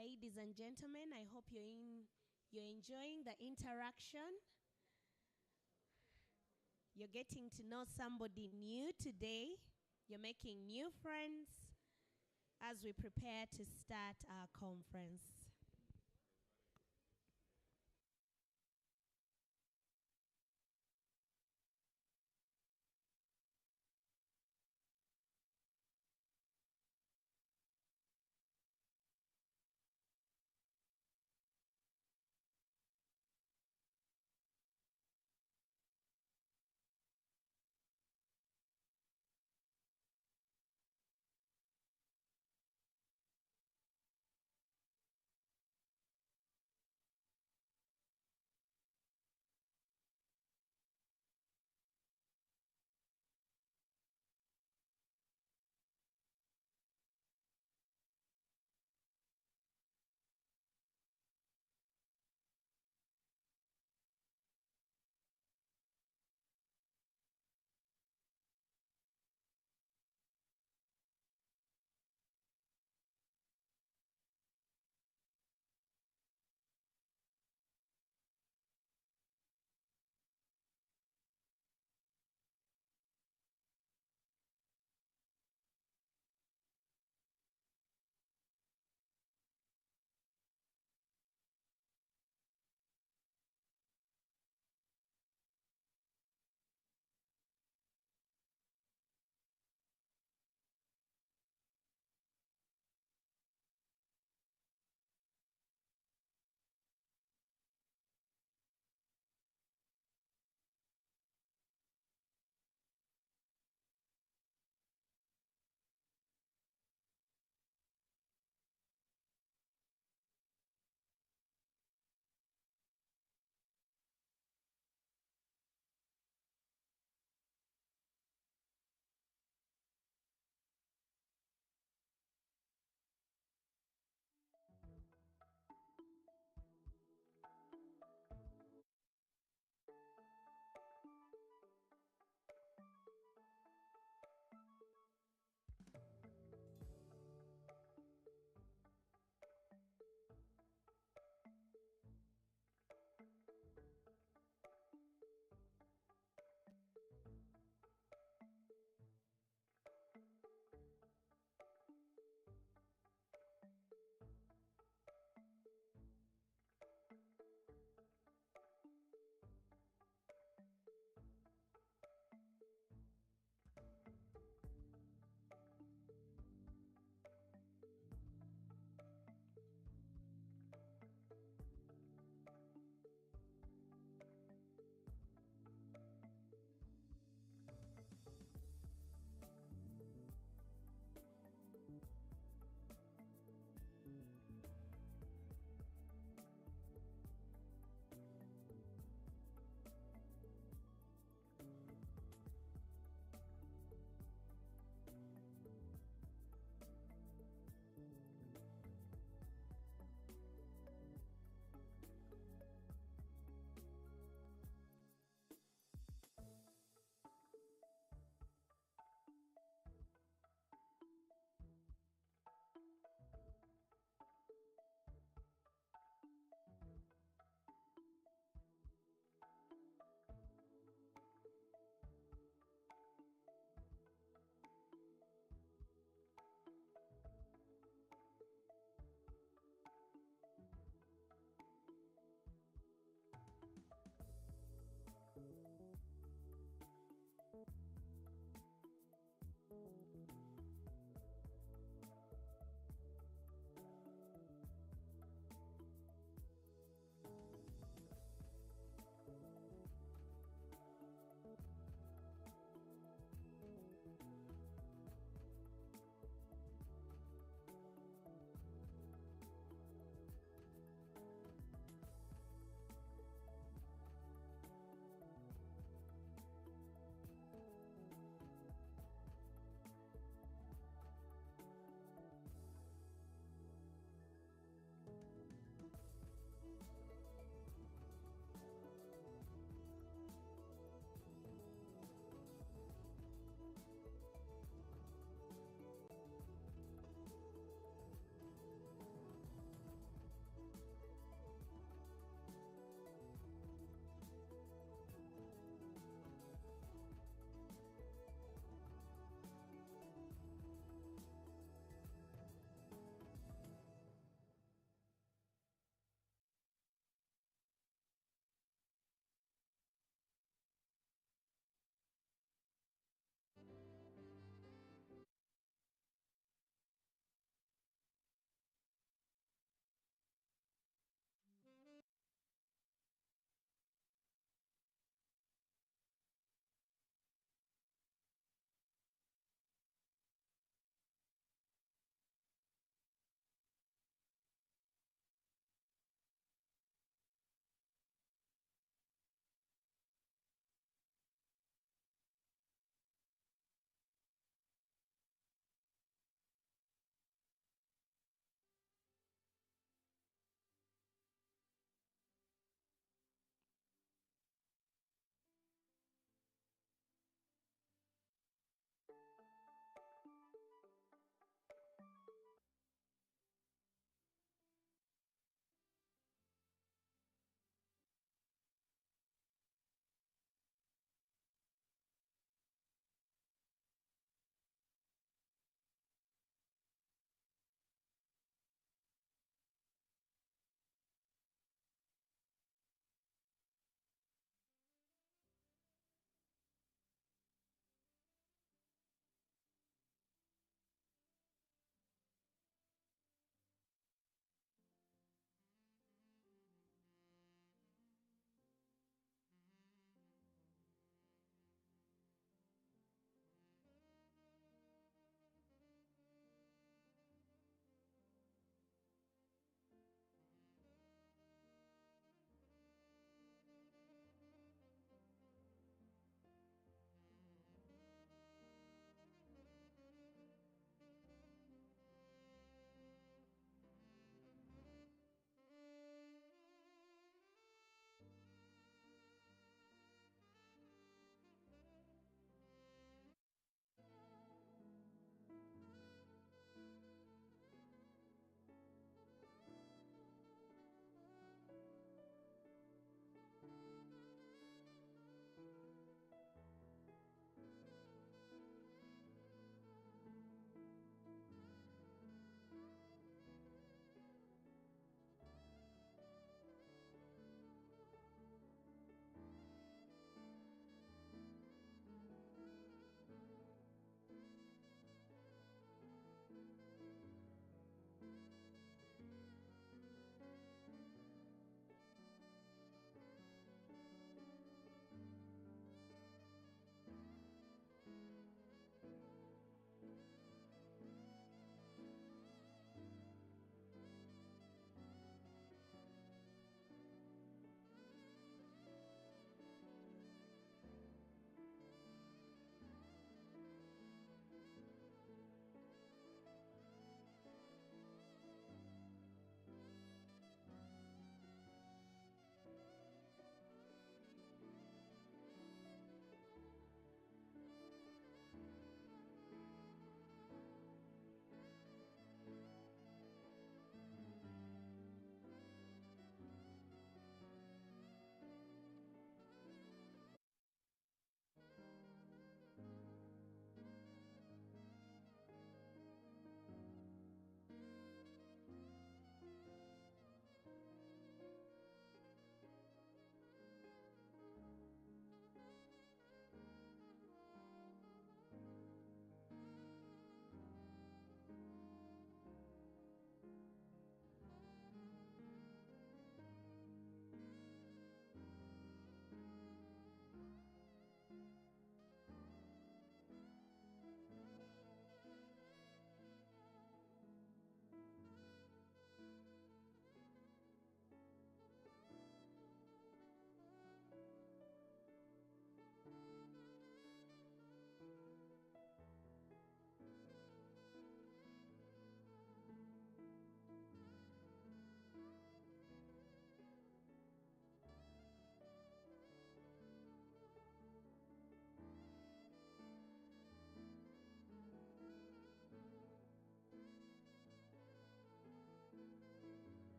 Ladies and gentlemen, I hope you're enjoying the interaction. You're getting to know somebody new today. You're making new friends as we prepare to start our conference.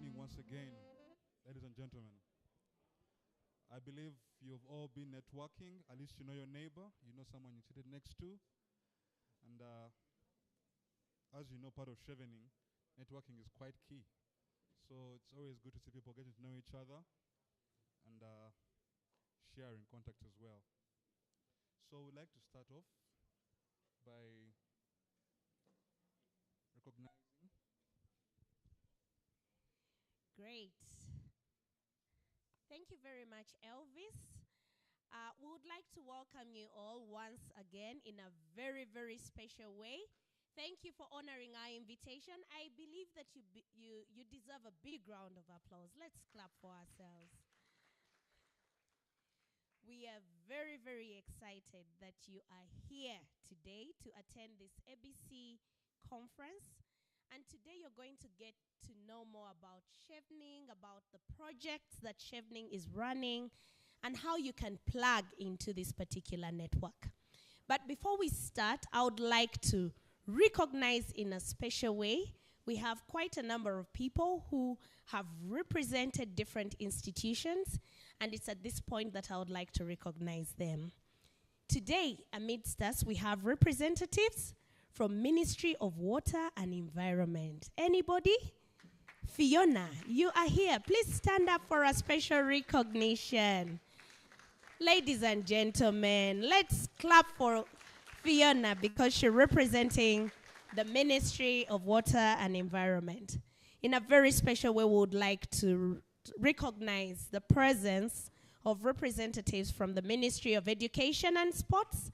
morning once again, ladies and gentlemen. I believe you've all been networking. At least you know your neighbor, you know someone you seated next to. And as you know, part of Chevening, networking is quite key. So it's always good to see people getting to know each other and sharing contact as well. So we'd like to start off by recognizing. Great. Thank you very much, Elvis. We would like to welcome you all once again in a very, very special way. Thank you for honoring our invitation. I believe that you deserve a big round of applause. Let's clap for ourselves. We are very, very excited that you are here today to attend this ABC conference. And today you're going to get to know more about Chevening, about the projects that Chevening is running, and how you can plug into this particular network. But before we start, I would like to recognize in a special way, we have quite a number of people who have represented different institutions, and it's at this point that I would like to recognize them. Today, amidst us, we have representatives from Ministry of Water and Environment. Anybody? Fiona, you are here. Please stand up for a special recognition. Ladies and gentlemen, let's clap for Fiona because she's representing the Ministry of Water and Environment. In a very special way, we would like to recognize the presence of representatives from the Ministry of Education and Sports.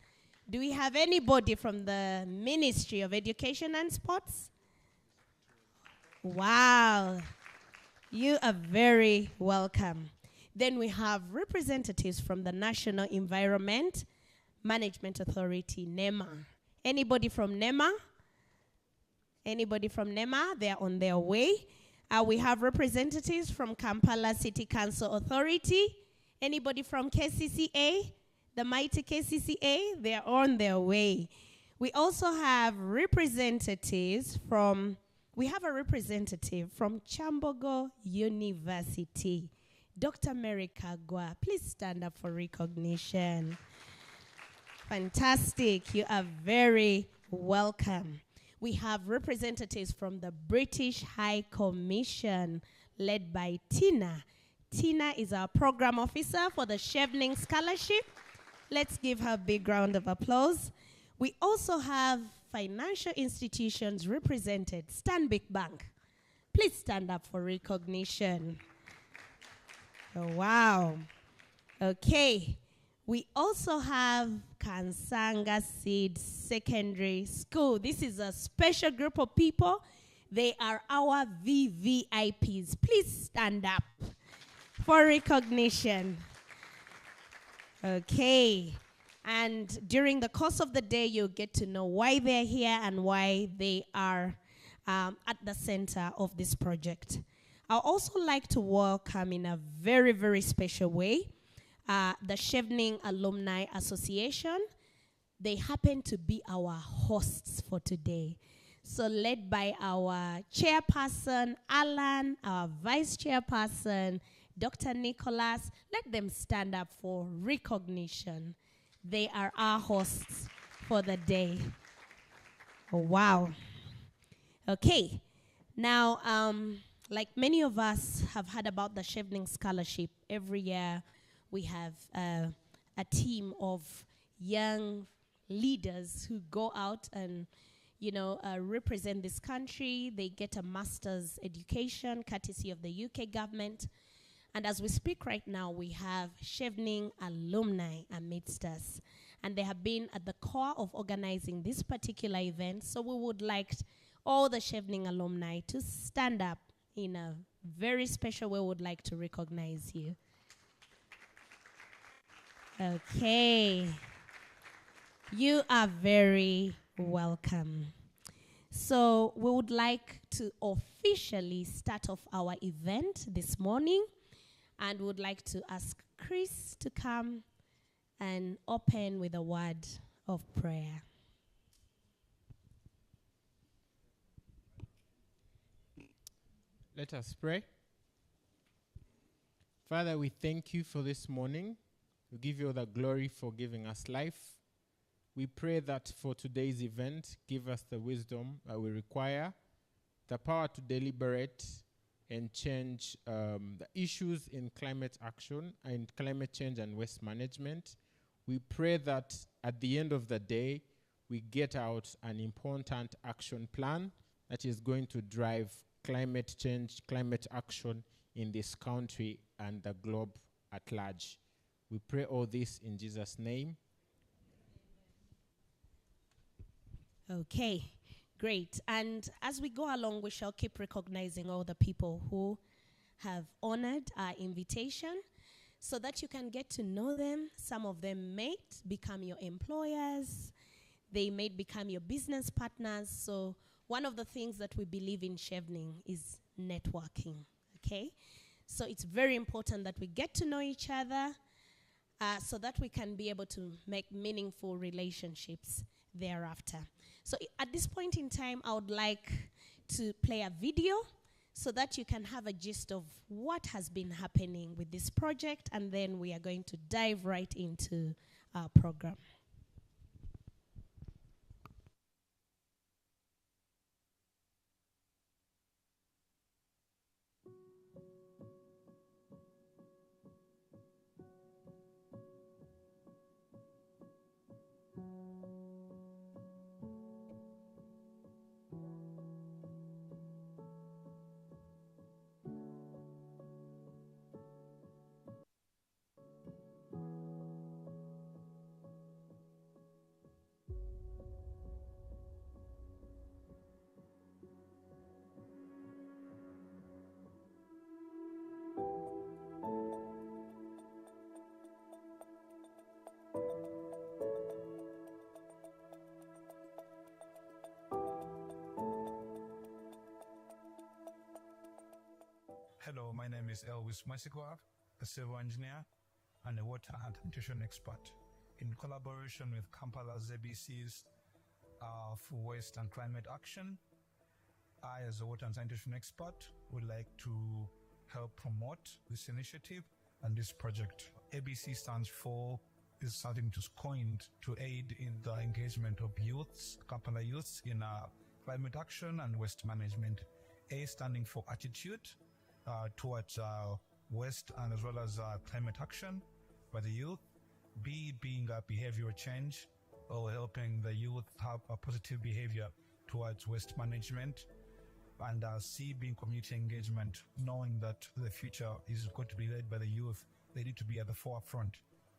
Do we have anybody from the Ministry of Education and Sports? Wow. You are very welcome. Then we have representatives from the National Environment Management Authority, NEMA. Anybody from NEMA? Anybody from NEMA? They're on their way. We have representatives from Kampala City Council Authority. Anybody from KCCA? The mighty KCCA? They're on their way. We also have representatives from, we have a representative from Chambogo University. Dr. Mary Kagwa, please stand up for recognition. Fantastic. You are very welcome. We have representatives from the British High Commission led by Tina. Tina is our program officer for the Chevening Scholarship. Let's give her a big round of applause. We also have financial institutions represented. Stanbic Bank. Please stand up for recognition. Oh, wow. Okay. We also have Kansanga Seed Secondary School. This is a special group of people. They are our VVIPs. Please stand up for recognition. Okay. And during the course of the day, you'll get to know why they're here and why they are at the center of this project. I'd also like to welcome in a very, very special way the Chevening Alumni Association. They happen to be our hosts for today. So led by our chairperson, Alan, our vice chairperson, Dr. Nicholas, let them stand up for recognition. They are our hosts for the day. Oh, wow. Okay. Now, like many of us have heard about the Chevening Scholarship, every year we have a team of young leaders who go out and, represent this country. They get a master's education courtesy of the UK government. And as we speak right now, we have Chevening alumni amidst us. And they have been at the core of organizing this particular event. So we would like all the Chevening alumni to stand up in a very special way. We would like to recognize you. Okay. You are very welcome. So we would like to officially start off our event this morning. And would like to ask Chris to come and open with a word of prayer. Let us pray. Father, we thank you for this morning. We give you all the glory for giving us life. We pray that for today's event, give us the wisdom that we require, the power to deliberate and change the issues in climate action and climate change and waste management. We pray that at the end of the day, we get out an important action plan that is going to drive climate change, climate action in this country and the globe at large. We pray all this in Jesus' name. Okay, great. And as we go along, we shall keep recognizing all the people who have honored our invitation so that you can get to know them. Some of them may become your employers. They may become your business partners. So one of the things that we believe in Chevening is networking, okay? So it's very important that we get to know each other so that we can be able to make meaningful relationships thereafter. So at this point in time, I would like to play a video so that you can have a gist of what has been happening with this project, and then we are going to dive right into our program. Hello, my name is Elvis Masikwa, a civil engineer and a water and sanitation expert. In collaboration with Kampala's ABCs for Waste and Climate Action, I, as a water and sanitation expert, would like to help promote this initiative and this project. ABC stands for is something just coined to aid in the engagement of youths, Kampala youths, in climate action and waste management. A standing for attitude towards waste and as well as climate action by the youth. B being a behavioral change, or helping the youth have a positive behavior towards waste management. And C being community engagement, knowing that the future is going to be led by the youth. They need to be at the forefront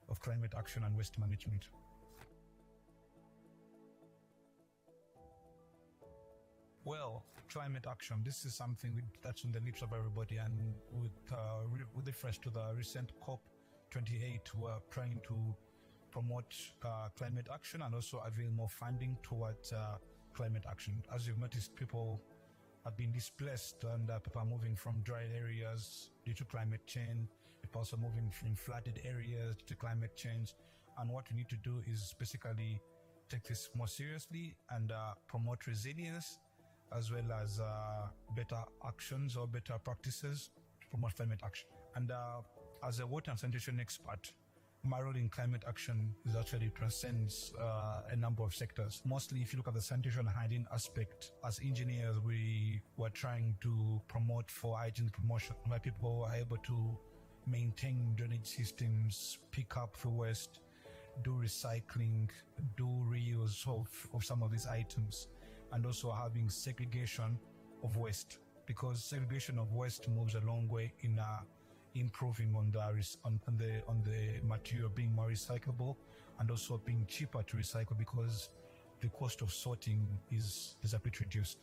of climate action and waste management. Well, climate action, this is something that's on the lips of everybody, and with reference to the recent COP28, we're trying to promote climate action and also avail more funding towards climate action. As you've noticed, people have been displaced and people are moving from dry areas due to climate change. People also moving from flooded areas due to climate change. And what we need to do is basically take this more seriously and promote resilience, as well as better actions or better practices to promote climate action. And as a water and sanitation expert, my role in climate action is actually transcends a number of sectors. Mostly, if you look at the sanitation and hygiene aspect, as engineers, we were trying to promote for hygiene promotion, where people are able to maintain drainage systems, pick up the waste, do recycling, do reuse of some of these items, and also having segregation of waste, because segregation of waste moves a long way in improving on the material being more recyclable, and also being cheaper to recycle because the cost of sorting is a bit reduced.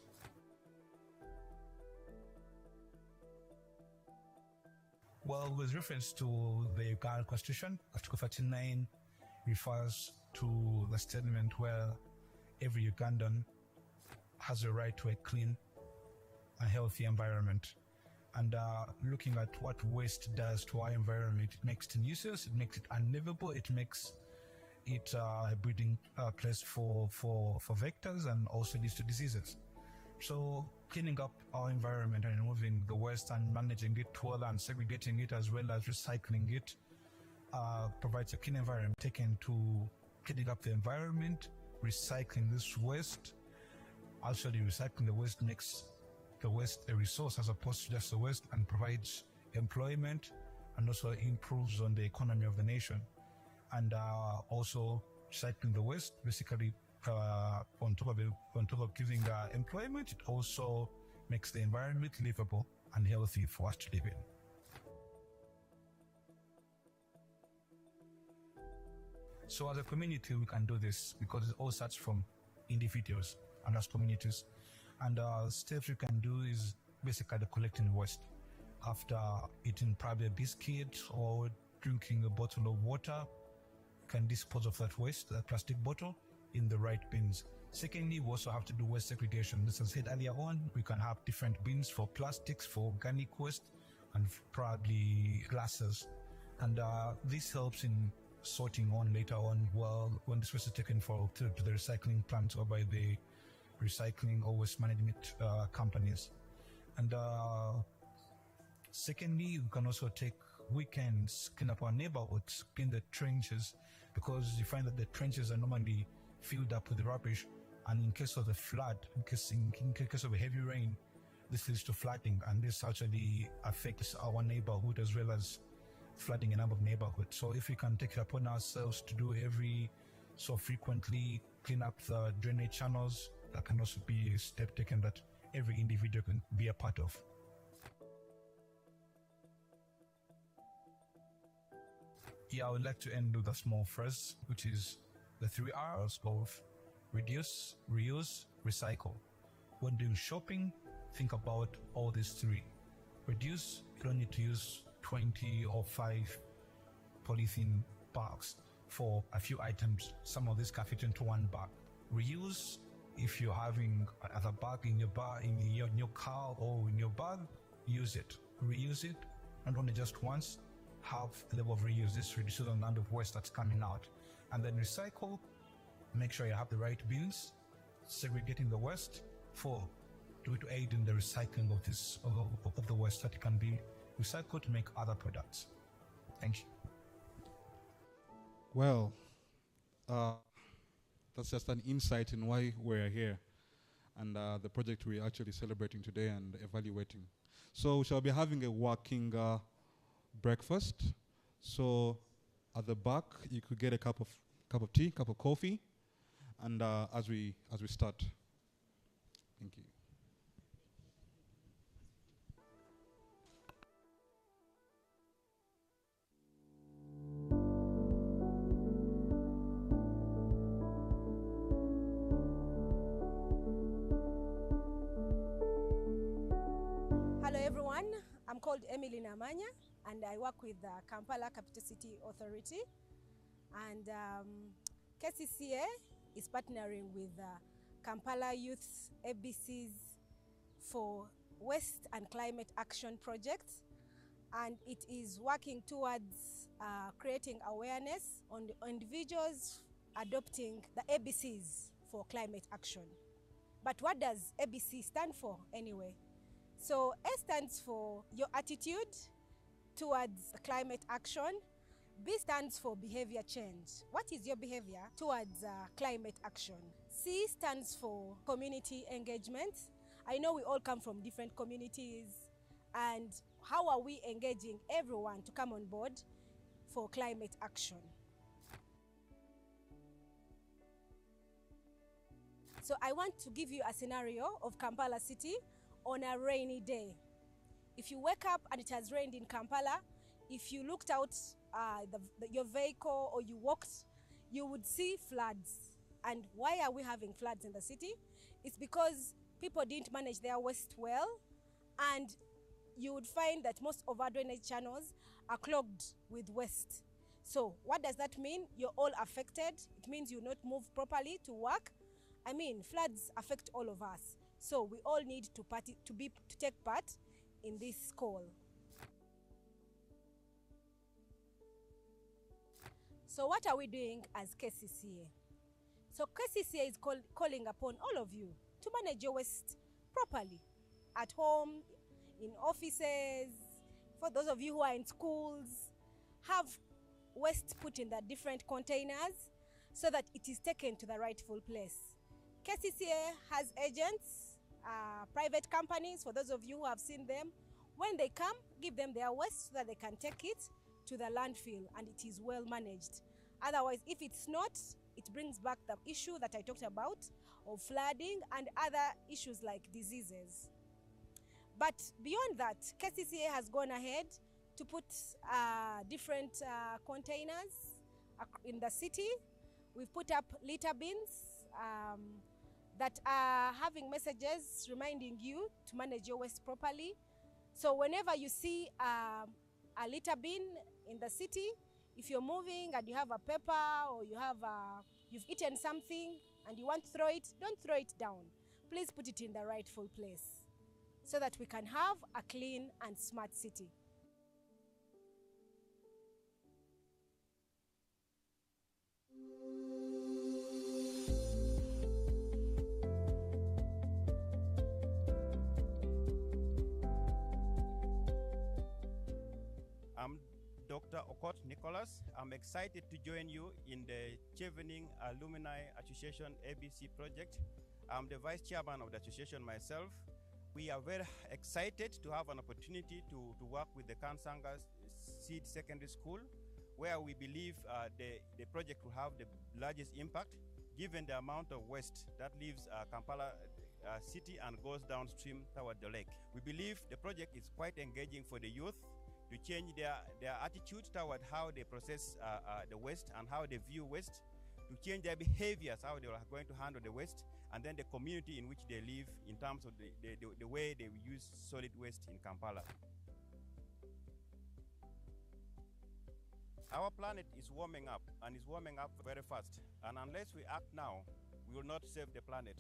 Well, with reference to the Ugandan Constitution, Article 39 refers to the statement where every Ugandan has a right to a clean and healthy environment. And looking at what waste does to our environment, it makes it nuisance, it makes it unlivable, it makes it a breeding place for vectors, and also leads to diseases. So cleaning up our environment and removing the waste and managing it well and segregating it as well as recycling it provides a clean environment. Taken to cleaning up the environment, recycling this waste. Actually, recycling the waste makes the waste a resource as opposed to just a waste, and provides employment and also improves on the economy of the nation. And also recycling the waste basically on top of giving employment, it also makes the environment livable and healthy for us to live in. So as a community, we can do this because it all starts from individuals and as communities. And steps we can do is basically collecting waste. After eating probably a biscuit or drinking a bottle of water, you can dispose of that waste, that plastic bottle, in the right bins. Secondly, we also have to do waste segregation. As I said earlier on, we can have different bins for plastics, for organic waste, and probably glasses. And this helps in sorting on later on, well, when this waste is taken to the recycling plant or by the recycling or waste management companies. And secondly, we can also take weekends, clean up our neighborhoods, clean the trenches, because you find that the trenches are normally filled up with rubbish, and in case of a flood, in case of a heavy rain, this leads to flooding, and this actually affects our neighborhood as well as flooding a number of neighborhoods. So if we can take it upon ourselves to do every so frequently, clean up the drainage channels, that can also be a step taken that every individual can be a part of. Yeah, I would like to end with a small phrase, which is the 3 R's of reduce, reuse, recycle. When doing shopping, think about all these 3. Reduce, you don't need to use 20 or 5 polythene bags for a few items. Some of these can fit into 1 bag. Reuse, if you're having another bag in your car or in your bag, use it. Reuse it, not only just once, have a level of reuse. This reduces the amount of waste that's coming out. And then recycle, make sure you have the right bins, segregating the waste to aid in the recycling of the waste that can be recycled to make other products. Thank you. Well, that's just an insight in why we're here and the project we're actually celebrating today and evaluating. So we shall be having a working breakfast. So at the back, you could get a cup of tea, cup of coffee, and as we start. Thank you. Hello everyone, I'm called Emily Namanya and I work with the Kampala Capital City Authority, and KCCA is partnering with Kampala Youth ABCs for Waste and Climate Action Project, and it is working towards creating awareness on the individuals adopting the ABCs for climate action. But what does ABC stand for anyway? So A stands for your attitude towards climate action. B stands for behavior change. What is your behavior towards climate action? C stands for community engagement. I know we all come from different communities, and how are we engaging everyone to come on board for climate action? So I want to give you a scenario of Kampala City on a rainy day. If you wake up and it has rained in Kampala, if you looked out your vehicle or you walked, you would see floods. And why are we having floods in the city? It's because people didn't manage their waste well, and you would find that most of our drainage channels are clogged with waste. So what does that mean? You're all affected. It means you not move properly to work. I mean, floods affect all of us. So we all need to take part in this call. So what are we doing as KCCA? So KCCA is calling upon all of you to manage your waste properly at home, in offices. For those of you who are in schools, have waste put in the different containers so that it is taken to the rightful place. KCCA has agents, private companies, for those of you who have seen them. When they come, give them their waste so that they can take it to the landfill and it is well managed. Otherwise, if it's not, it brings back the issue that I talked about of flooding and other issues like diseases. But beyond that, KCCA has gone ahead to put different containers in the city. We've put up litter bins that are having messages reminding you to manage your waste properly. So whenever you see a litter bin in the city, if you're moving and you have a paper or you've eaten something and you want to throw it, don't throw it down. Please put it in the rightful place so that we can have a clean and smart city. I'm Dr. Okot Nicholas. I'm excited to join you in the Chevening Alumni Association ABC project. I'm the vice chairman of the association myself. We are very excited to have an opportunity to work with the Kansanga Seed Secondary School, where we believe the project will have the largest impact given the amount of waste that leaves Kampala city and goes downstream toward the lake. We believe the project is quite engaging for the youth to change their attitude toward how they process the waste and how they view waste, to change their behaviors, how they are going to handle the waste, and then the community in which they live in terms of the way they use solid waste in Kampala. Our planet is warming up, and is warming up very fast. And unless we act now, we will not save the planet.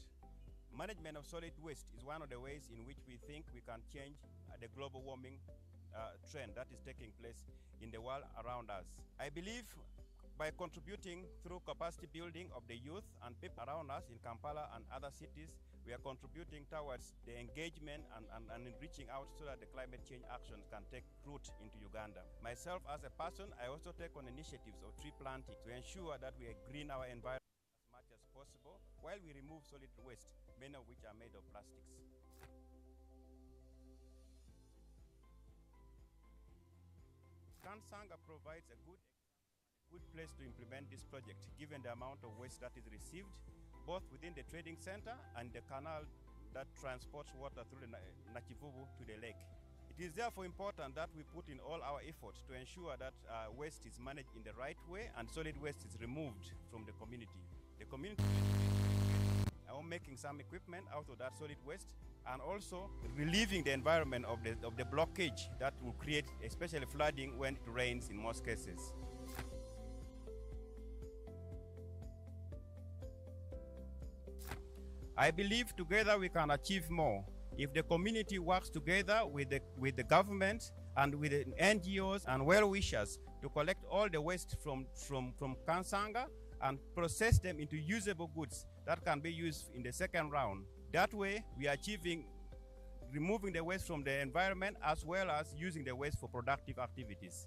Management of solid waste is one of the ways in which we think we can change the global warming trend that is taking place in the world around us. I believe by contributing through capacity building of the youth and people around us in Kampala and other cities, we are contributing towards the engagement and reaching out so that the climate change actions can take root into Uganda. Myself as a person, I also take on initiatives of tree planting to ensure that we green our environment as much as possible while we remove solid waste, many of which are made of plastics. Kansanga provides a good place to implement this project, given the amount of waste that is received, both within the trading center and the canal that transports water through the Nakivubu to the lake. It is therefore important that we put in all our efforts to ensure that waste is managed in the right way and solid waste is removed from the community. The community are making some equipment out of that solid waste and also relieving the environment of the blockage that will create especially flooding when it rains in most cases. I believe together we can achieve more if the community works together with the government and with the NGOs and well-wishers to collect all the waste from Kansanga and process them into usable goods that can be used in the second round. That way, we are achieving removing the waste from the environment as well as using the waste for productive activities.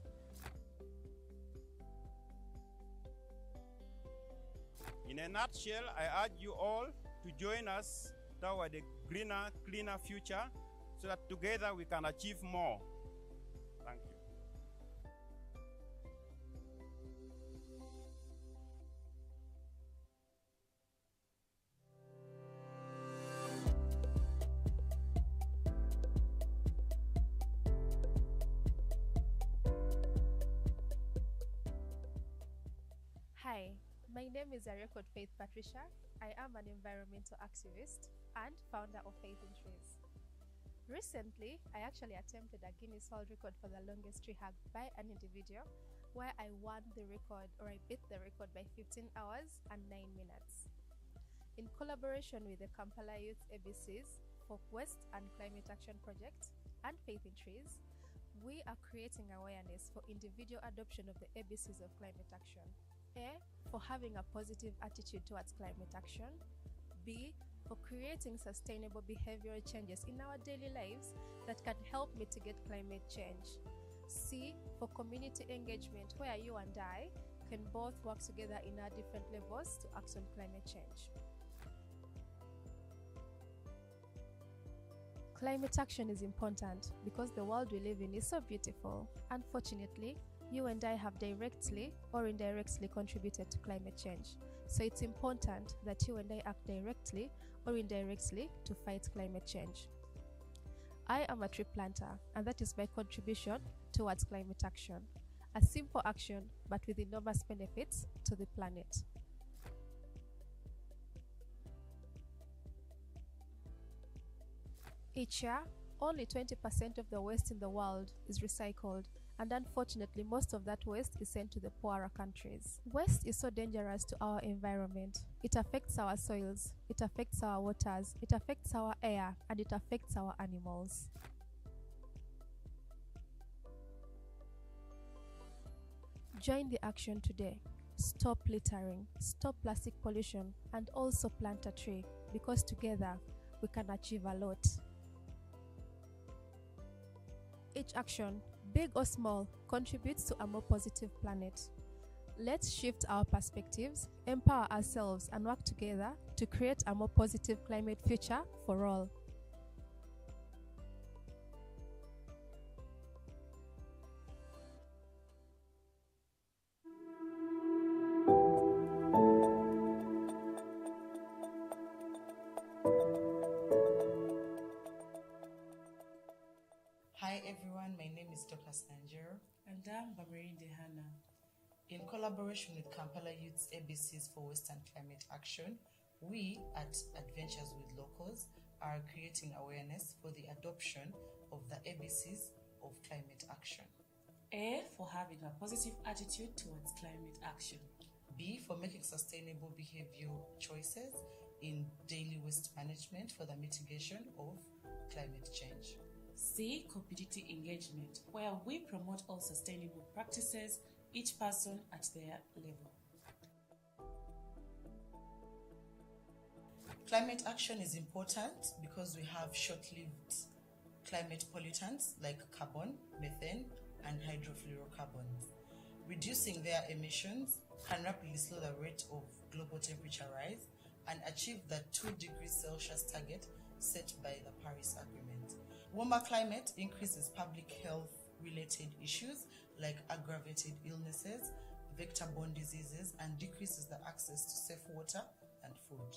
In a nutshell, I urge you all to join us toward a greener, cleaner future so that together we can achieve more. Thank you. Hi, my name is Record Faith Patricia. I am an environmental activist and founder of Faith in Trees. Recently, I actually attempted a Guinness World Record for the longest tree hug by an individual, where I won the record, or I beat the record by 15 hours and 9 minutes. In collaboration with the Kampala Youth ABCs, Folk West and Climate Action Project, and Faith in Trees, we are creating awareness for individual adoption of the ABCs of climate action. A, for having a positive attitude towards climate action. B, for creating sustainable behavioral changes in our daily lives that can help mitigate climate change. C for community engagement, where you and I can both work together in our different levels to act on climate change. Climate action is important because the world we live in is so beautiful. Unfortunately, you and I have directly or indirectly contributed to climate change. So it's important that you and I act directly or indirectly to fight climate change. I am a tree planter, and that is my contribution towards climate action. A simple action, but with enormous benefits to the planet. Each year, only 20% of the waste in the world is recycled, and unfortunately most of that waste is sent to the poorer countries. Waste is so dangerous to our environment. It affects our soils, it affects our waters, it affects our air, and it affects our animals. Join the action today. Stop littering, stop plastic pollution, and also plant a tree, because together we can achieve a lot. Each action, big or small, contributes to a more positive planet. Let's shift our perspectives, empower ourselves, and work together to create a more positive climate future for all. Hi everyone, my name is Dr. Sanjiro. And I'm Bamerinde Hannah. In collaboration with Kampala Youth's ABCs for Western Climate Action, we at Adventures with Locals are creating awareness for the adoption of the ABCs of climate action. A for having a positive attitude towards climate action. B for making sustainable behavioral choices in daily waste management for the mitigation of climate change. C, community engagement, where we promote all sustainable practices, each person at their level. Climate action is important because we have short-lived climate pollutants like carbon, methane, and hydrofluorocarbons. Reducing their emissions can rapidly slow the rate of global temperature rise and achieve the 2 degrees Celsius target set by the Paris Agreement. Warmer climate increases public health-related issues like aggravated illnesses, vector-borne diseases, and decreases the access to safe water and food.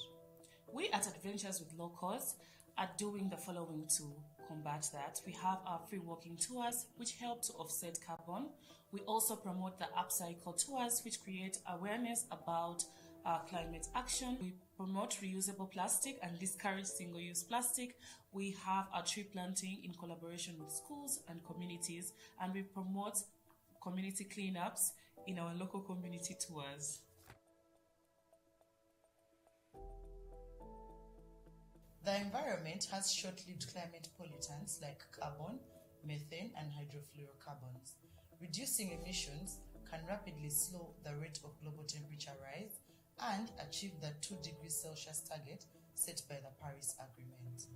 We at Adventures with Locals are doing the following to combat that. We have our free walking tours, which help to offset carbon. We also promote the upcycle tours, which create awareness about climate action. We promote reusable plastic and discourage single-use plastic. We have our tree planting in collaboration with schools and communities, and we promote community cleanups in our local community tours. The environment has short-lived climate pollutants like carbon, methane, and hydrofluorocarbons. Reducing emissions can rapidly slow the rate of global temperature rise and achieve the 2 degrees Celsius target set by the Paris Agreement.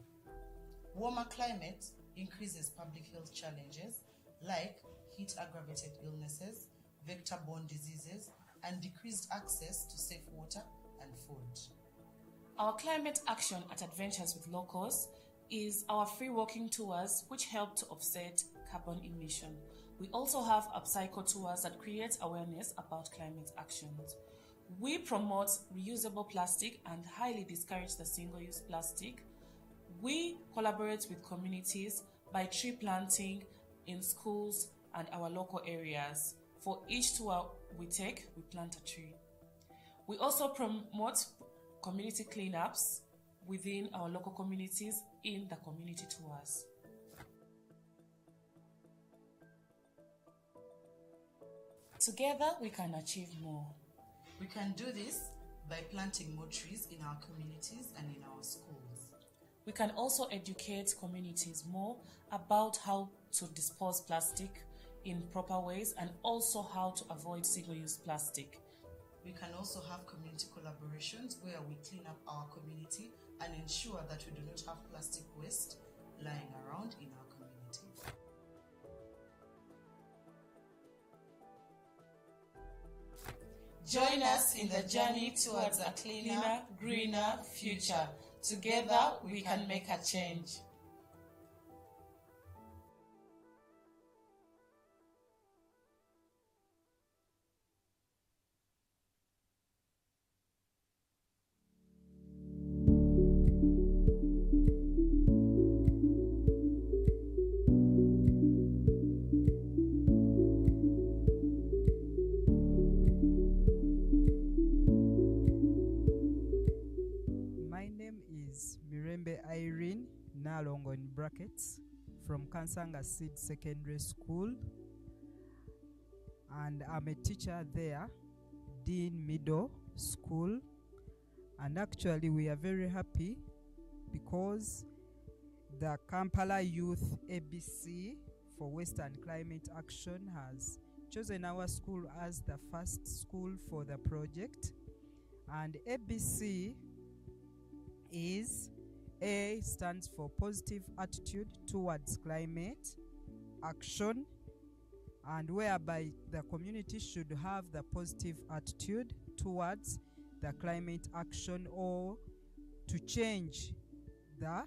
Warmer climate increases public health challenges like heat-aggravated illnesses, vector-borne diseases, and decreased access to safe water and food. Our climate action at Adventures with Locals is our free walking tours, which help to offset carbon emission. We also have upcycle tours that create awareness about climate actions. We promote reusable plastic and highly discourage the single-use plastic. We collaborate with communities by tree planting in schools and our local areas. For each tour we take, we plant a tree. We also promote community cleanups within our local communities in the community tours. Together we can achieve more. We can do this by planting more trees in our communities and in our schools. We can also educate communities more about how to dispose plastic in proper ways and also how to avoid single-use plastic. We can also have community collaborations where we clean up our community and ensure that we do not have plastic waste lying around in our community. Join us in the journey towards a cleaner, greener future. Together, we can make a change. My name is Mirembe Irene Nalongo in brackets from Kansanga Seed Secondary School, and I'm a teacher there, Dean Middle School. And actually we are very happy because the Kampala Youth ABC for Western Climate Action has chosen our school as the first school for the project. And ABC is A stands for positive attitude towards climate action, and whereby the community should have the positive attitude towards the climate action or to change the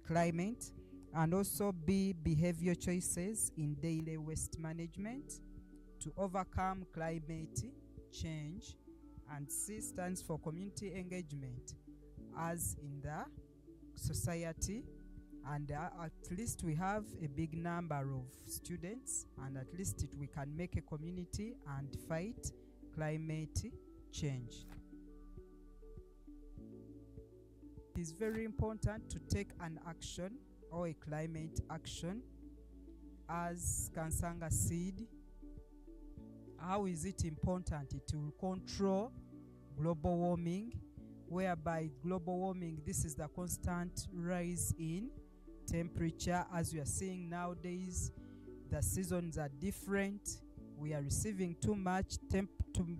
climate, and also B, behavior choices in daily waste management to overcome climate change, and C stands for community engagement as in the society, and at least we have a big number of students, and at least we can make a community and fight climate change. It is very important to take an action or a climate action as Kansanga Seed. How is it important? It will control global warming, whereby global warming, this is the constant rise in temperature. As we are seeing nowadays, the seasons are different. We are receiving too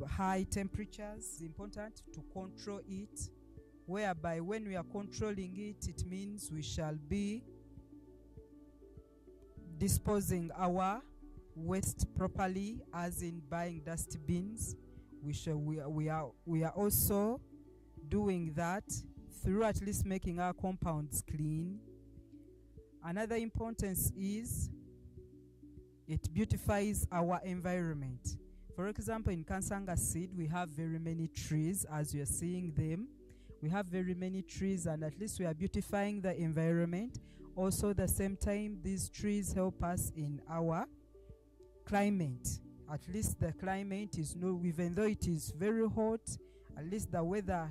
high temperatures. It's important to control it, whereby when we are controlling it, it means we shall be disposing our waste properly, as in buying dust bins. We are also doing that through at least making our compounds clean. Another importance is it beautifies our environment. For example, in Kansanga Seed, we have very many trees, as you are seeing them. We have very many trees, and at least we are beautifying the environment. Also, at the same time, these trees help us in our climate. At least the climate is even though it is very hot, at least the weather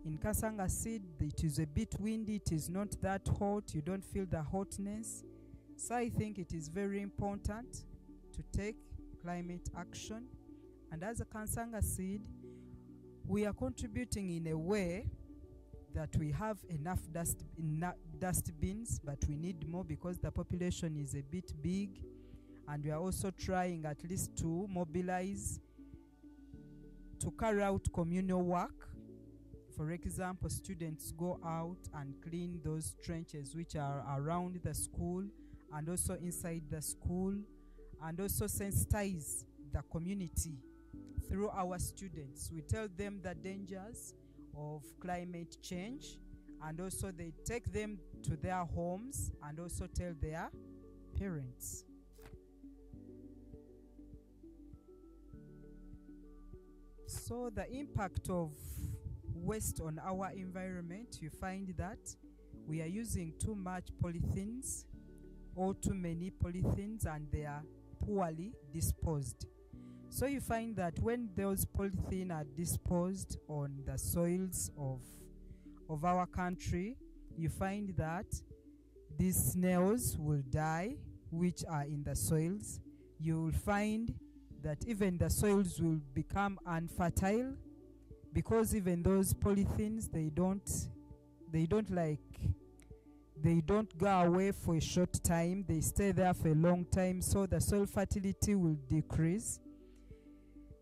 in Kansanga Seed, it is a bit windy, it is not that hot, you don't feel the hotness. So I think it is very important to take climate action. And as a Kansanga Seed, we are contributing in a way that we have enough dust bins, but we need more because the population is a bit big, and we are also trying at least to mobilize to carry out communal work. For example, students go out and clean those trenches which are around the school and also inside the school, and also sensitize the community through our students. We tell them the dangers of climate change, and also they take them to their homes and also tell their parents. So the impact of waste on our environment, you find that we are using too much polythenes or too many polythenes, and they are poorly disposed. So you find that when those polythene are disposed on the soils of our country, you find that these snails will die, which are in the soils. You will find that even the soils will become unfertile, because even those polythenes, they don't go away for a short time, they stay there for a long time, so the soil fertility will decrease.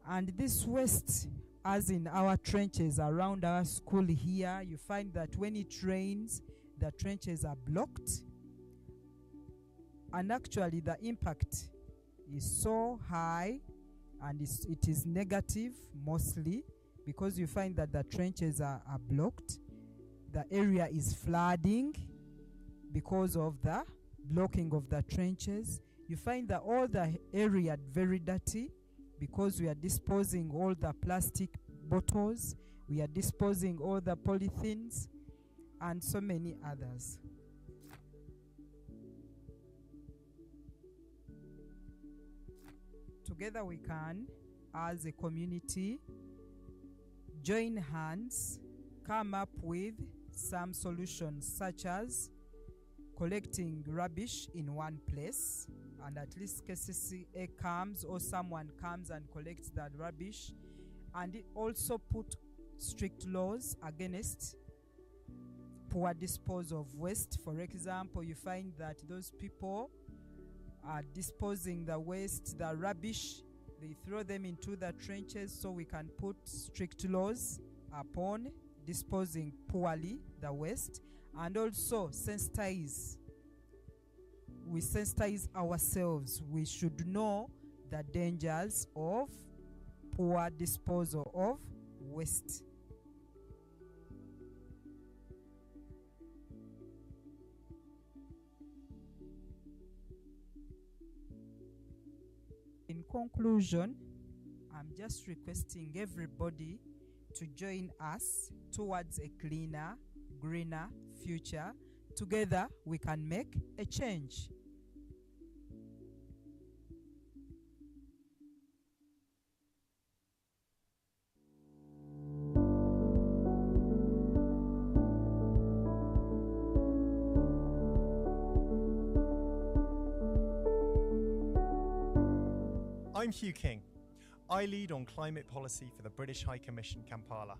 And this waste as in our trenches around our school here, you find that when it rains, the trenches are blocked. And actually the impact is so high, and it is negative mostly, because you find that the trenches are blocked. The area is flooding because of the blocking of the trenches. You find that all the area very dirty, because we are disposing all the plastic bottles, we are disposing all the polythenes, and so many others. Together we can, as a community, join hands, come up with some solutions, such as collecting rubbish in one place, and at least KCCA comes, or someone comes and collects that rubbish, and it also put strict laws against poor disposal of waste. For example, you find that those people are disposing the waste, the rubbish, they throw them into the trenches, so we can put strict laws upon disposing poorly the waste, and also sensitize. We sensitize ourselves. We should know the dangers of poor disposal of waste. In conclusion, I'm just requesting everybody to join us towards a cleaner, greener future. Together, we can make a change. I'm Hugh King. I lead on climate policy for the British High Commission Kampala,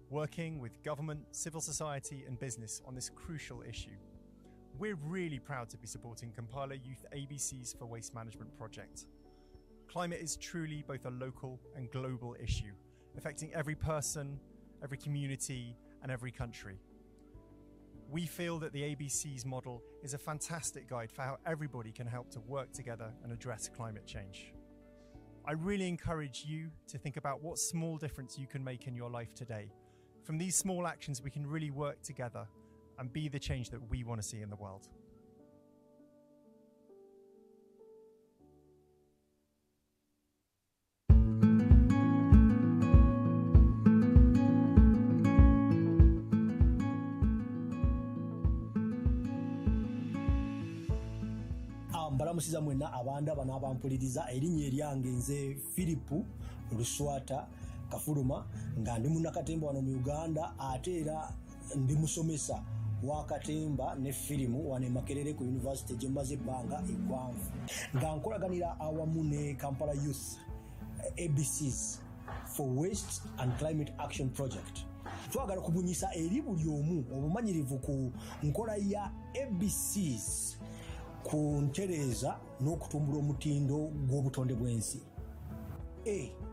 working with government, civil society and business on this crucial issue. We're really proud to be supporting Kampala Youth ABC's for Waste Management project. Climate is truly both a local and global issue, affecting every person, every community and every country. We feel that the ABC's model is a fantastic guide for how everybody can help to work together and address climate change. I really encourage you to think about what small difference you can make in your life today. From these small actions, we can really work together and be the change that we want to see in the world. Mbalamusiza mwenna abanda bano abampuliriza, erinnya eryange nze Philipu Luswata Kafuluma, nga ndi munnakatemba wano mu Uganda, ate era ndi musomesa wa katemba ne firimu wano e Makerere ku University gye mmaze ebbanga eggwanvu, nga nkolaganira awamu ne Kampala Youth ABCs for Waste and Climate Action Project. Twagala kubunyisa eri buli omu obumanyirivu ku nkola ya ABCs ku ntereeza n'okutumbula omutindo gw'obutonde bw'ensi.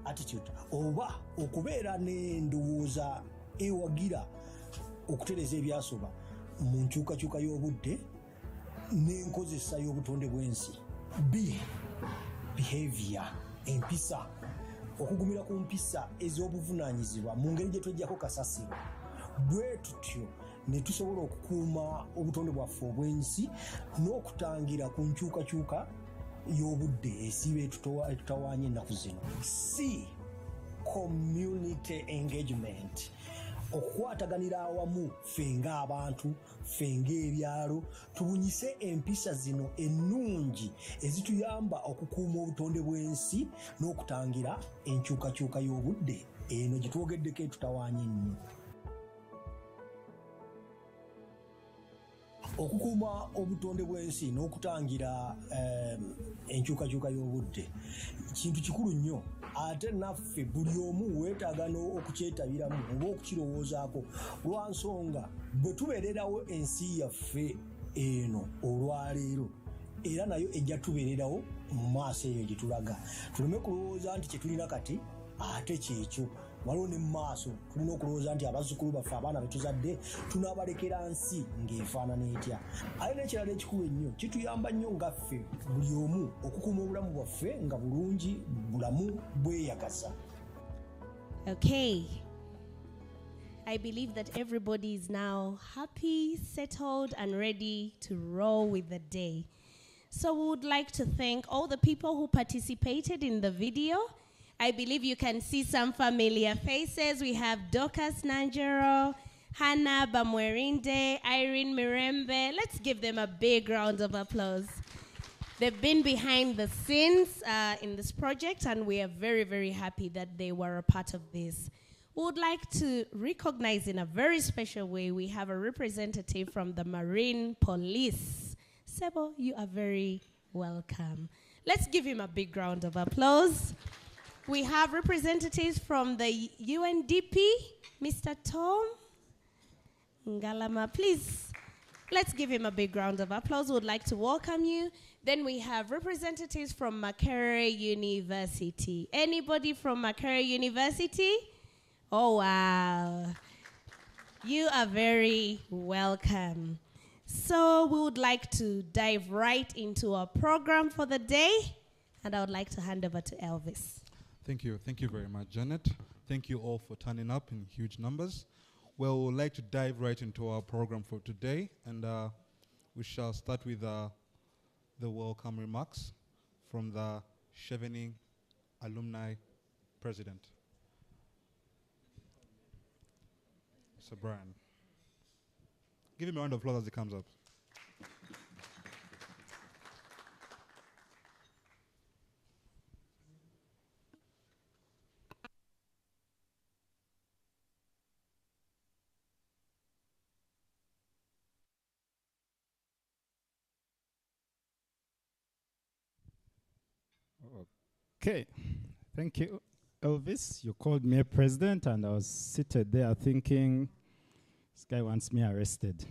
Attitude, oba okubeera n'endowooza ewagira okutereeza ebyasoba mu nkyukakyuka y'obudde n'enkozesa y'obutonde bw'ensi. B, behavior, empisa, okugumira ku mpisa ez'obuvunaanyizibwa mu ngeri gye tweggyako kasasiro. Bwe tutyo ne tusobola okukuuma obutonde bwaffe obw'ensi n'okutangira ku nkyukakyuka y'obudde esiba etutawaanya ennaku zino. C, community engagement, okukwataganira awamu ffe ng'abantu, ffe ng'ebyalo, tubunyise empisa zino ennungi ezituyamba okukuuma obutonde bw'ensi n'okutangira enkyukakyuka y'obudde eno gye twogeddeko etutawaanya ennyo. Okukuuma obutonde bw'ensi n'okutangira enkyukakyuka y'obudde kintu kikulu nnyo, ate naffe buli omu weetaaga okukyetabiramu oba okukirowoozaako, lwa nsonga bwe tubeererawo ensi yaffe eno olwaleero, era nayo ejja tubeererawo mu maaso eyo gye tulaga. Tuleme kulowooza nti kye tulina kati ate kyekyo, waliwo ne mu maaso tulina okulowooza nti abazzukulu baffe abaana betuzadde tunaabalekera nsi ng'efaanana etya. Ate n'ekirala ekikulu ennyo kituyamba nnyo ngaffe buli omu okukuuma obulamu bwaffe nga bulungi bulamu bweyagaza. Okay. I believe that everybody is now happy, settled, and ready to roll with the day. So we would like to thank all the people who participated in the video. I believe you can see some familiar faces. We have Dorcas Nanjero, Hannah Bamwerinde, Irene Mirembe. Let's give them a big round of applause. They've been behind the scenes in this project, and we are very, very happy that they were a part of this. We would like to recognize in a very special way, we have a representative from the Marine Police. Sebo, you are very welcome. Let's give him a big round of applause. We have representatives from the UNDP, Mr. Tom Ngalama. Please, let's give him a big round of applause. We would like to welcome you. Then we have representatives from Makerere University. Anybody from Makerere University? Oh, wow. You are very welcome. So we would like to dive right into our program for the day, and I would like to hand over to Elvis. Thank you. Thank you very much, Janet. Thank you all for turning up in huge numbers. Well, we would like to dive right into our program for today, and we shall start with the welcome remarks from the Chevening Alumni President. Mr. Brian. Give him a round of applause as he comes up. Okay, thank you, Elvis. You called me a president, and I was seated there thinking, this guy wants me arrested.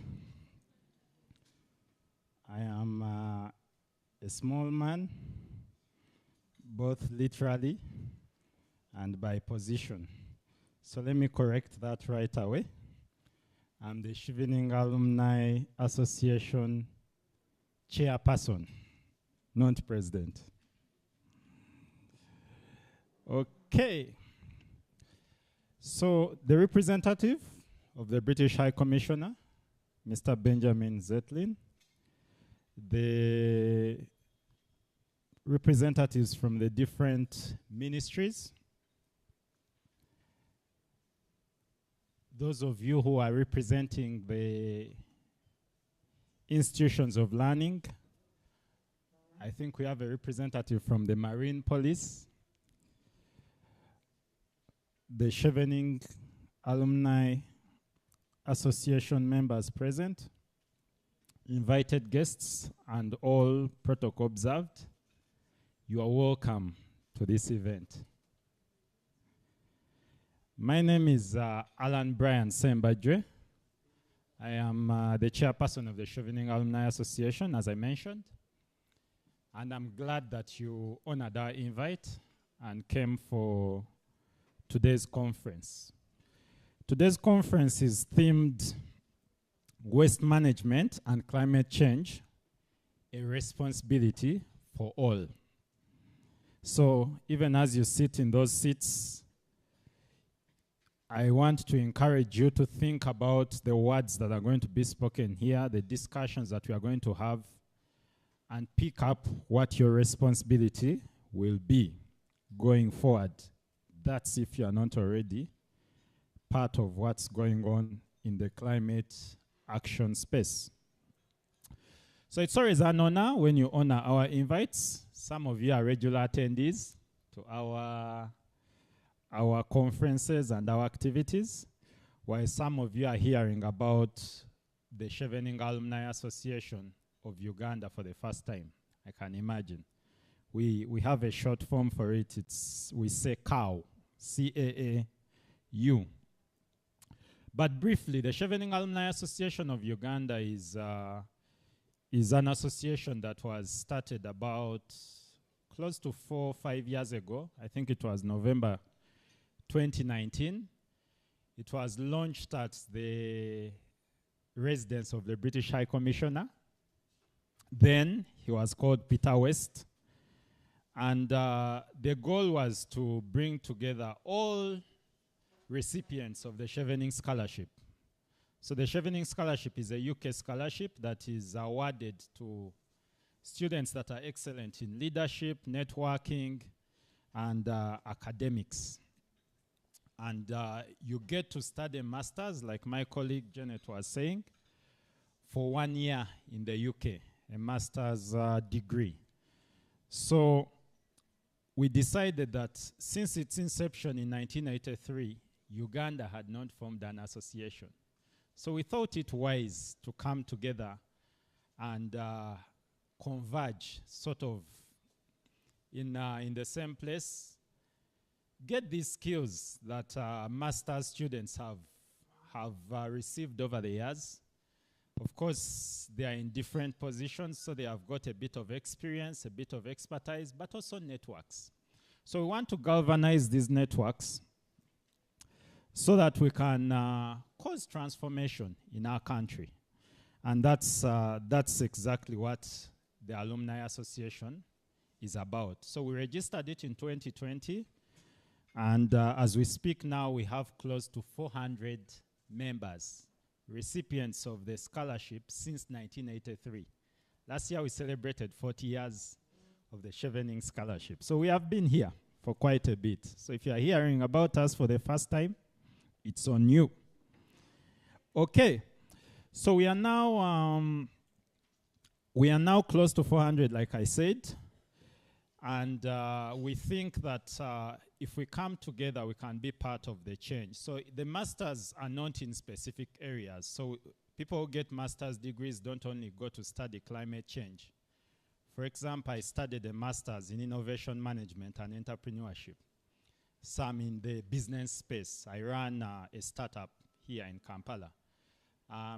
I am a small man, both literally and by position. So let me correct that right away. I'm the Chevening Alumni Association chairperson, not president. Okay. So the representative of the British High Commissioner, Mr. Benjamin Zetlin, the representatives from the different ministries, those of you who are representing the institutions of learning. I think we have a representative from the Marine Police, the Chevening Alumni Association members present, invited guests, and all protocol observed. You are welcome to this event. My name is Alan Brian Sembadwe. I am the chairperson of the Chevening Alumni Association, as I mentioned. And I'm glad that you honored our invite and came for today's conference. Today's conference is themed Waste Management and Climate Change, a Responsibility for All. So even as you sit in those seats, I want to encourage you to think about the words that are going to be spoken here, the discussions that we are going to have, and pick up what your responsibility will be going forward. That's if you are not already part of what's going on in the climate action space. So it's always an honor when you honor our invites. Some of you are regular attendees to our conferences and our activities, while some of you are hearing about the Chevening Alumni Association of Uganda for the first time. I can imagine. We have a short form for it. We say CAAU, C-A-A-U. But briefly, the Chevening Alumni Association of Uganda is an association that was started about close to 4 or 5 years ago. I think it was November 2019. It was launched at the residence of the British High Commissioner. Then he was called Peter West. And the goal was to bring together all recipients of the Chevening Scholarship. So the Chevening Scholarship is a UK scholarship that is awarded to students that are excellent in leadership, networking, and academics. And you get to study a master's, like my colleague Janet was saying, for 1 year in the UK, a master's degree. So we decided that since its inception in 1983, Uganda had not formed an association. So we thought it wise to come together and converge sort of in the same place, get these skills that master's students have received over the years. Of course, they are in different positions, so they have got a bit of experience, a bit of expertise, but also networks. So we want to galvanize these networks so that we can cause transformation in our country. And that's exactly what the Alumni Association is about. So we registered it in 2020, and as we speak now, we have close to 400 members, recipients of the scholarship since 1983. Last year we celebrated 40 years of the Chevening Scholarship. So we have been here for quite a bit. So if you are hearing about us for the first time, it's on you. Okay, so we are now close to 400, like I said, and we think that if we come together, we can be part of the change. So the masters are not in specific areas. So people who get master's degrees don't only go to study climate change. For example, I studied a master's in innovation management and entrepreneurship. Some in the business space. I ran a startup here in Kampala.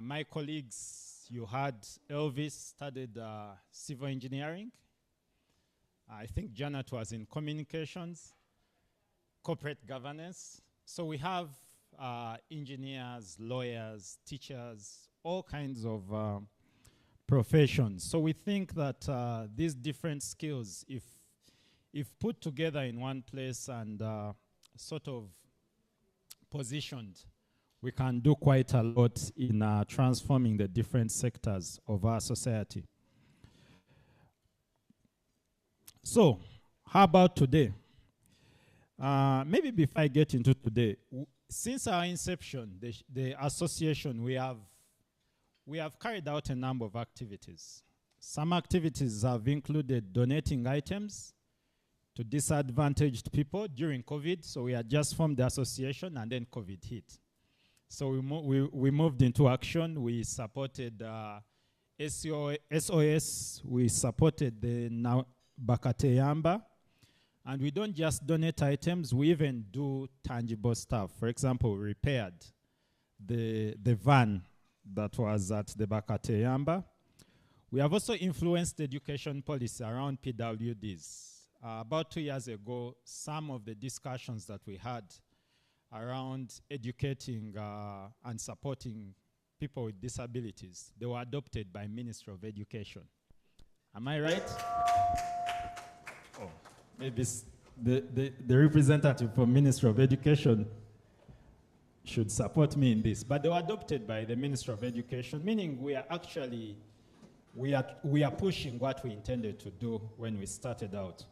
My colleagues, you had Elvis studied civil engineering. I think Janet was in communications, corporate governance. So we have engineers, lawyers, teachers, all kinds of professions. So we think that these different skills, if put together in one place and sort of positioned, we can do quite a lot in transforming the different sectors of our society. So, how about today? Maybe before I get into today, since our inception, the association, we have carried out a number of activities. Some activities have included donating items to disadvantaged people during COVID. So we had just formed the association and then COVID hit. So we moved into action. We supported SOS. We supported the Bakateyamba. And we don't just donate items, we even do tangible stuff. For example, we repaired the van that was at the Bakateyamba. We have also influenced education policy around PWDs. About 2 years ago, some of the discussions that we had around educating and supporting people with disabilities, they were adopted by Ministry of Education. Am I right? Oh, maybe the representative from Ministry of Education should support me in this. But they were adopted by the Ministry of Education, meaning we are actually, we are pushing what we intended to do when we started out.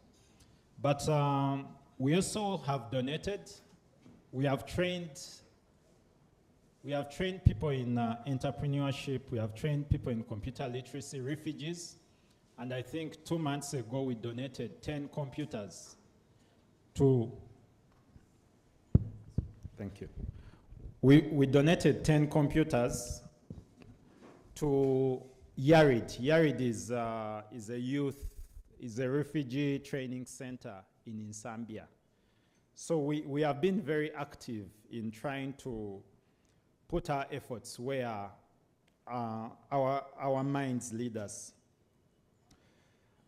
But we also have donated. We have trained people in entrepreneurship. We have trained people in computer literacy, refugees. And I think 2 months ago, we donated 10 computers to, thank you. We donated 10 computers to Yarid. Yarid is a refugee training center in Zambia. So we have been very active in trying to put our efforts where our minds lead us.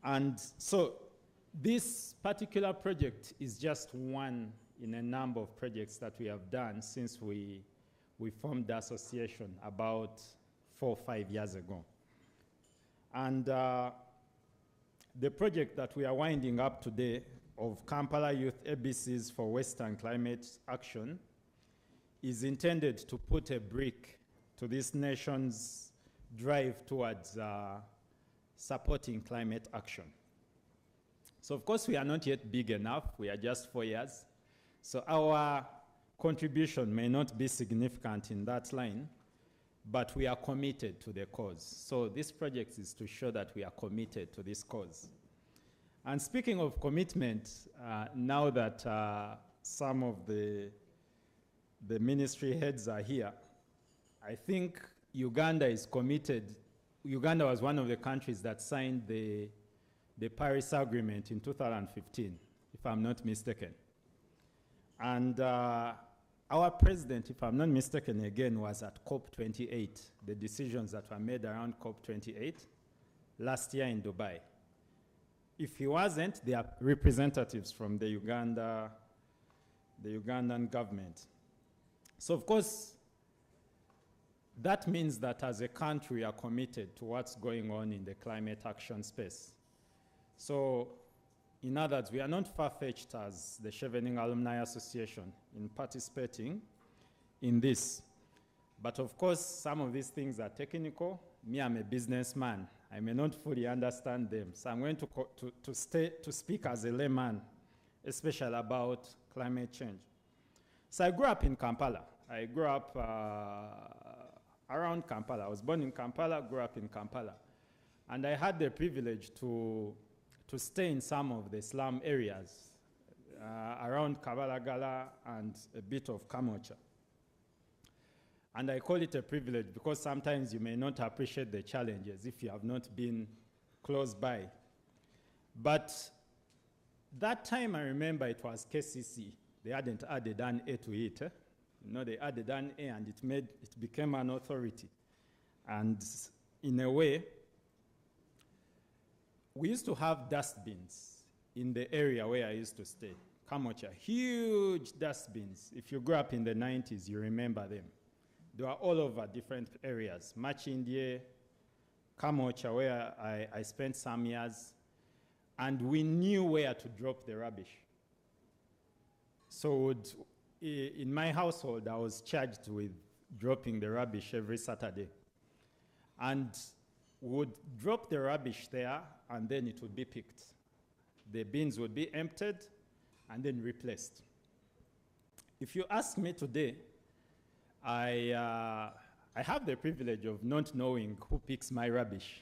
And so this particular project is just one in a number of projects that we have done since we formed the association about 4 or 5 years ago. And the project that we are winding up today of Kampala Youth ABCs for Western Climate Action is intended to put a brick to this nation's drive towards supporting climate action. So of course we are not yet big enough, we are just 4 years. So our contribution may not be significant in that line, but we are committed to the cause. So this project is to show that we are committed to this cause. And speaking of commitment, now that some of the ministry heads are here, I think Uganda is committed. Uganda was one of the countries that signed the Paris Agreement in 2015, if I'm not mistaken. And our president, if I'm not mistaken again, was at COP28, the decisions that were made around COP28 last year in Dubai. If he wasn't, there are representatives from the Ugandan government. So of course, that means that as a country we are committed to what's going on in the climate action space. So in other words, we are not far-fetched as the Chevening Alumni Association in participating in this. But of course, some of these things are technical. Me, I'm a businessman. I may not fully understand them. So I'm going to speak as a layman, especially about climate change. So I grew up in Kampala. I grew up around Kampala. I was born in Kampala, grew up in Kampala. And I had the privilege to stay in some of the slum areas around Kabalagala and a bit of Kamocha. And I call it a privilege because sometimes you may not appreciate the challenges if you have not been close by. But that time I remember it was KCC. They hadn't added an A to it. You know, they added an A and it became an authority. And in a way, we used to have dustbins in the area where I used to stay. Kamocha, huge dustbins. If you grew up in the 90s, you remember them. They were all over different areas. Machindie, Kamocha, where I spent some years. And we knew where to drop the rubbish. So in my household, I was charged with dropping the rubbish every Saturday. And we would drop the rubbish there, and then it would be picked. The bins would be emptied and then replaced. If you ask me today, I have the privilege of not knowing who picks my rubbish.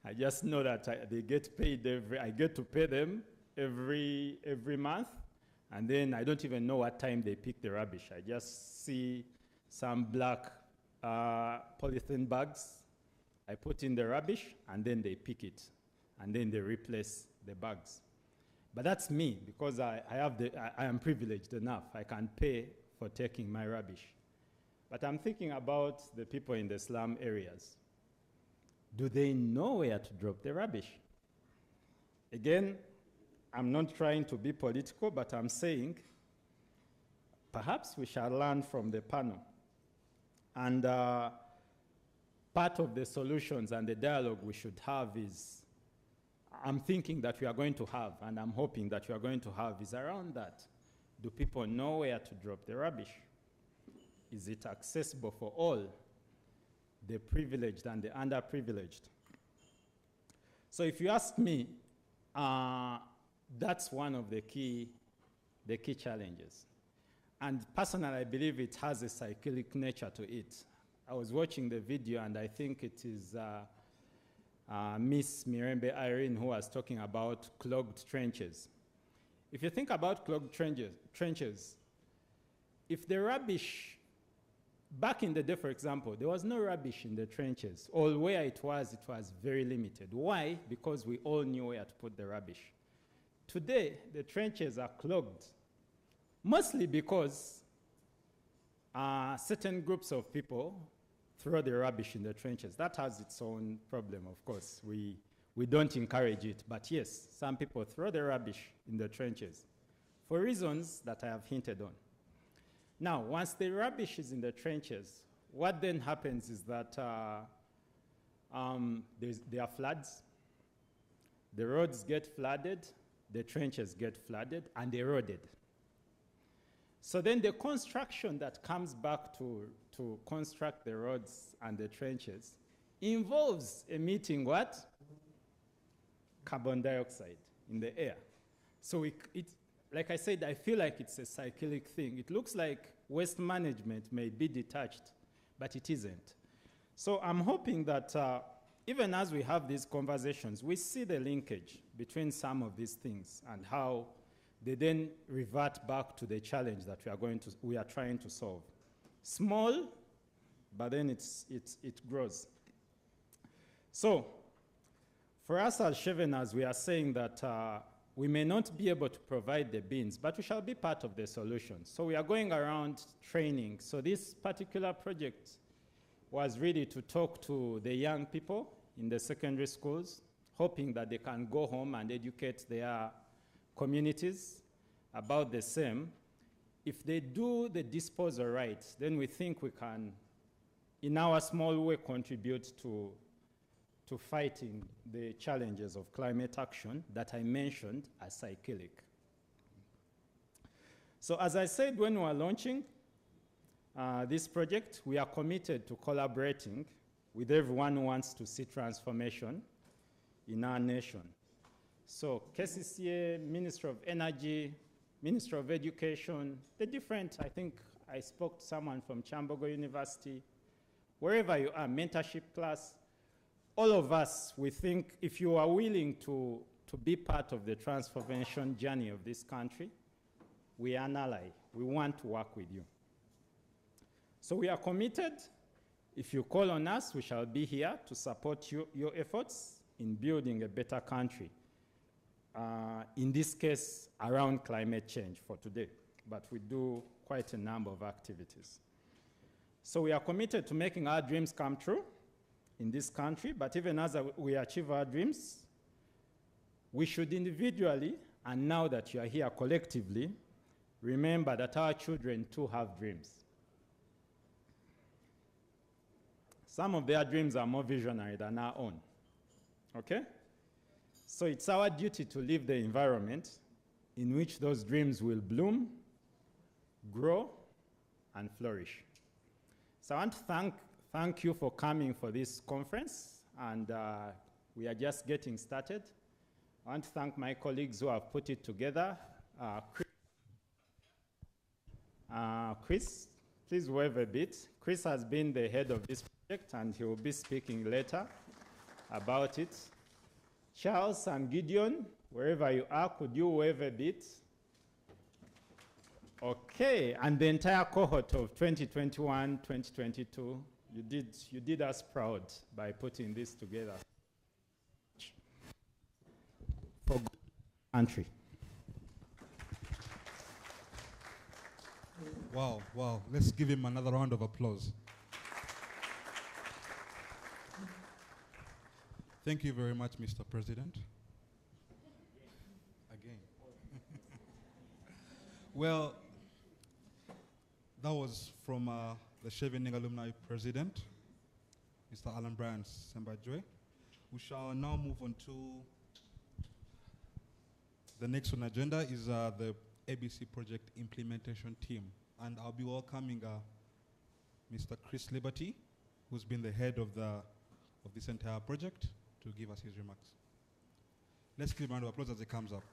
I just know that they get paid I get to pay them every month, and then I don't even know what time they pick the rubbish. I just see some black polythene bags. I put in the rubbish, and then they pick it, and then they replace the bags. But that's me, because I am privileged enough. I can pay for taking my rubbish. But I'm thinking about the people in the slum areas. Do they know where to drop the rubbish? Again, I'm not trying to be political, but I'm saying perhaps we shall learn from the panel. And part of the solutions and the dialogue we should have is, I'm thinking that we are going to have, and I'm hoping that we are going to have, is around that. Do people know where to drop the rubbish? Is it accessible for all, the privileged and the underprivileged? So if you ask me, that's one of the key challenges. And personally, I believe it has a cyclic nature to it. I was watching the video, and I think it is Miss Mirembe Irene who was talking about clogged trenches. If you think about clogged trenches, if the rubbish, back in the day, for example, there was no rubbish in the trenches, or where it was very limited. Why? Because we all knew where to put the rubbish. Today, the trenches are clogged, mostly because certain groups of people throw the rubbish in the trenches. That has its own problem, of course. We don't encourage it, but yes, some people throw the rubbish in the trenches for reasons that I have hinted on. Now, once the rubbish is in the trenches, what then happens is that there are floods, the roads get flooded, the trenches get flooded and eroded. So then the construction that comes back to construct the roads and the trenches involves emitting what? Carbon dioxide in the air. So like I said, I feel like it's a cyclic thing. It looks like waste management may be detached, but it isn't. So I'm hoping that even as we have these conversations, we see the linkage between some of these things and how they then revert back to the challenge that we are trying to solve. Small, but then it grows. So for us as Cheveners, we are saying that we may not be able to provide the bins, but we shall be part of the solution. So we are going around training. So this particular project was really to talk to the young people in the secondary schools, hoping that they can go home and educate their communities about the same. If they do the disposal right, then we think we can, in our small way, contribute to fighting the challenges of climate action that I mentioned as cyclic. So as I said when we were launching this project, we are committed to collaborating with everyone who wants to see transformation in our nation. So KCCA, Ministry of Energy, Ministry of Education, the different, I think I spoke to someone from Chambogo University, wherever you are, mentorship class, all of us, we think if you are willing to be part of the transformation journey of this country, we are an ally. We want to work with you. So we are committed. If you call on us, we shall be here to support your efforts in building a better country. In this case, around climate change for today, but we do quite a number of activities. So we are committed to making our dreams come true in this country, but even as we achieve our dreams, we should individually, and now that you are here collectively, remember that our children too have dreams. Some of their dreams are more visionary than our own, okay? So it's our duty to leave the environment in which those dreams will bloom, grow, and flourish. So I want to thank you for coming for this conference, and we are just getting started. I want to thank my colleagues who have put it together. Chris, please wave a bit. Chris has been the head of this project, and he will be speaking later about it. Charles and Gideon, wherever you are, could you wave a bit? Okay, and the entire cohort of 2021, 2022, you did us proud by putting this together for good country. Wow, wow. Let's give him another round of applause. Thank you very much, Mr. President. Again. Well, that was from the Chevening Alumni President, Mr. Alan Brian Sembajwe. We shall now move on to the next on agenda is the ABC Project Implementation Team. And I'll be welcoming Mr. Chris Liberty, who's been the head of this entire project, to give us his remarks. Let's give a round of applause as he comes up.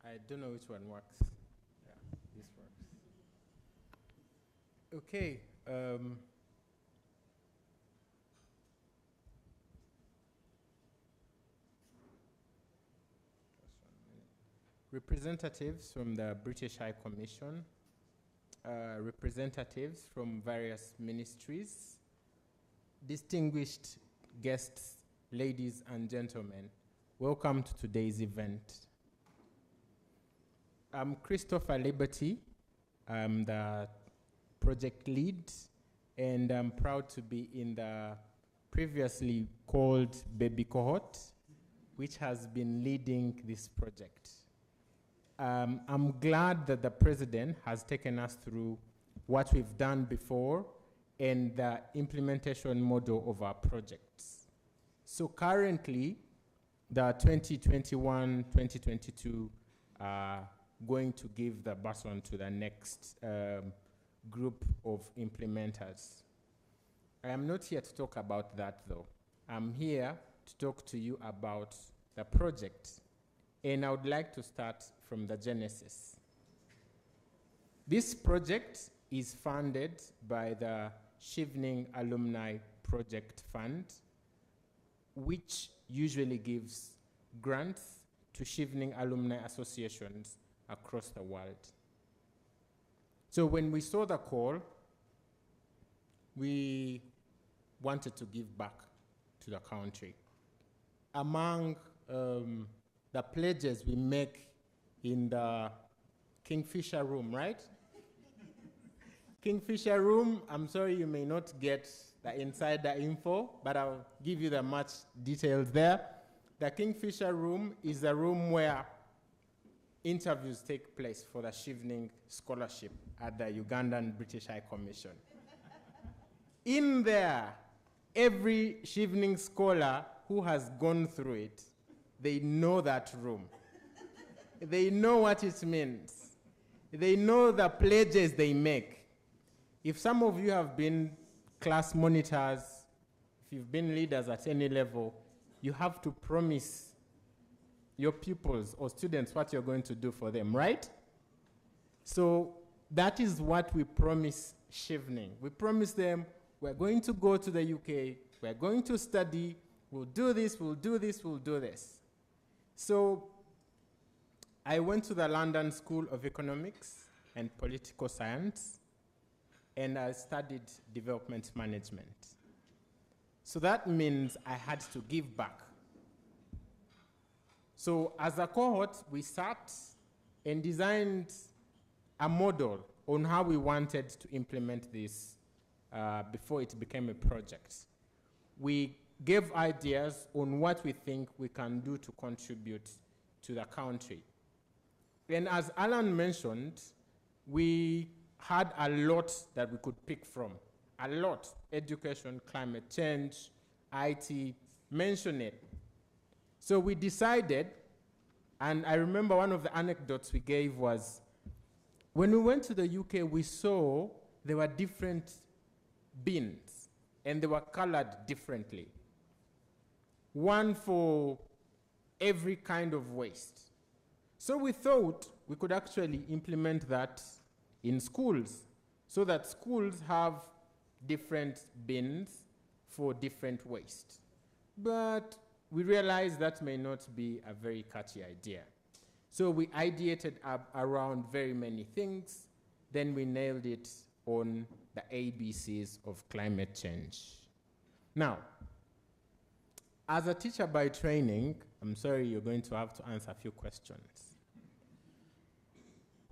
I don't know which one works. Yeah, this works. Okay. Representatives from the British High Commission, representatives from various ministries, distinguished guests, ladies and gentlemen, welcome to today's event. I'm Christopher Liberty. I'm the project lead, and I'm proud to be in the previously called Baby Cohort, which has been leading this project. I'm glad that the president has taken us through what we've done before and the implementation model of our projects. So currently, the 2021-2022 going to give the baton to the next group of implementers. I am not here to talk about that though. I'm here to talk to you about the project, and I would like to start from the genesis. This project is funded by the Chevening Alumni Project Fund, which usually gives grants to Chevening alumni associations across the world. So when we saw the call, we wanted to give back to the country. Among the pledges we make in the Kingfisher room, right? Kingfisher room, I'm sorry you may not get the insider info, but I'll give you the much details there. The Kingfisher room is a room where interviews take place for the Chevening Scholarship at the Ugandan British High Commission. In there, every Chevening scholar who has gone through it, they know that room. They know what it means. They know the pledges they make. If some of you have been class monitors, if you've been leaders at any level, you have to promise your pupils or students what you're going to do for them, right? So that is what we promise Chevening. We promise them, we're going to go to the UK, we're going to study, we'll do this, we'll do this, we'll do this. So I went to the London School of Economics and Political Science, and I studied development management. So that means I had to give back. So as a cohort, we sat and designed a model on how we wanted to implement this before it became a project. We gave ideas on what we think we can do to contribute to the country. And as Alan mentioned, we had a lot that we could pick from. A lot. Education, climate change, IT, mention it. So we decided, and I remember one of the anecdotes we gave was, when we went to the UK, we saw there were different bins, and they were colored differently. One for every kind of waste. So we thought we could actually implement that in schools, so that schools have different bins for different waste. But we realized that may not be a very catchy idea. So we ideated around very many things, then we nailed it on the ABCs of climate change. Now, as a teacher by training, I'm sorry you're going to have to answer a few questions.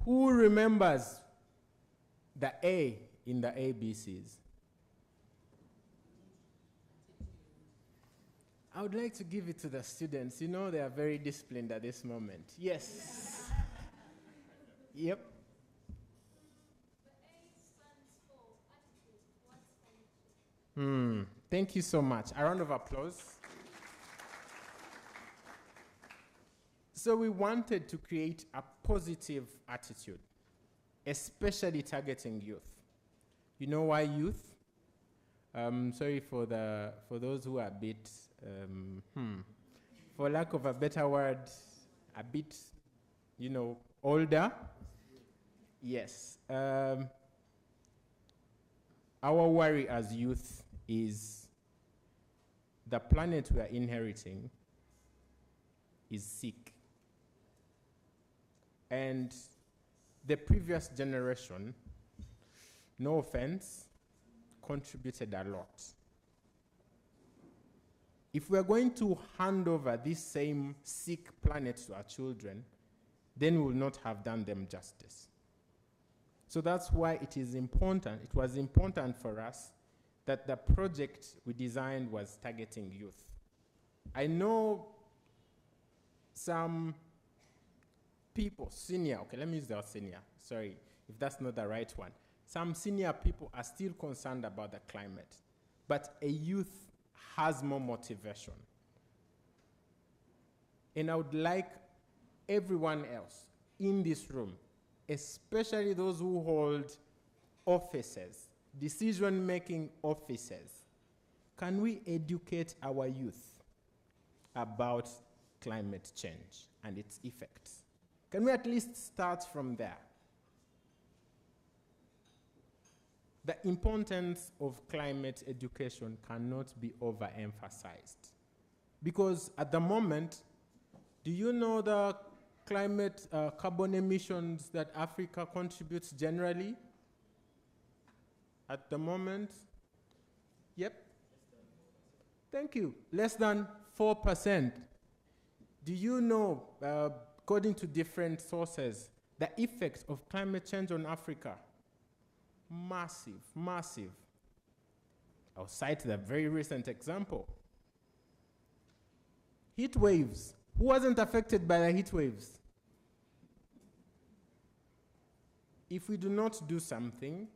Who remembers the A in the ABCs? I would like to give it to the students. You know, they are very disciplined at this moment. Yes. Yep. Thank you so much. A round of applause. So we wanted to create a positive attitude, especially targeting youth. You know why youth? Sorry for those who are a bit, for lack of a better word, a bit, older. Yes. Our worry as youth is the planet we are inheriting is sick. And the previous generation, no offense, contributed a lot. If we're going to hand over this same sick planet to our children, then we will not have done them justice. So that's why it was important for us that the project we designed was targeting youth. I know some people, senior, okay, let me use the word senior, sorry, if that's not the right one. Some senior people are still concerned about the climate, but a youth has more motivation. And I would like everyone else in this room, especially those who hold offices, decision-making offices, can we educate our youth about climate change and its effects? Can we at least start from there? The importance of climate education cannot be overemphasized. Because at the moment, do you know the climate carbon emissions that Africa contributes generally? At the moment? Yep. Thank you. Less than 4%. Do you know, according to different sources, the effects of climate change on Africa? Massive, massive. I'll cite the very recent example. Heat waves. Who wasn't affected by the heat waves? If we do not do something,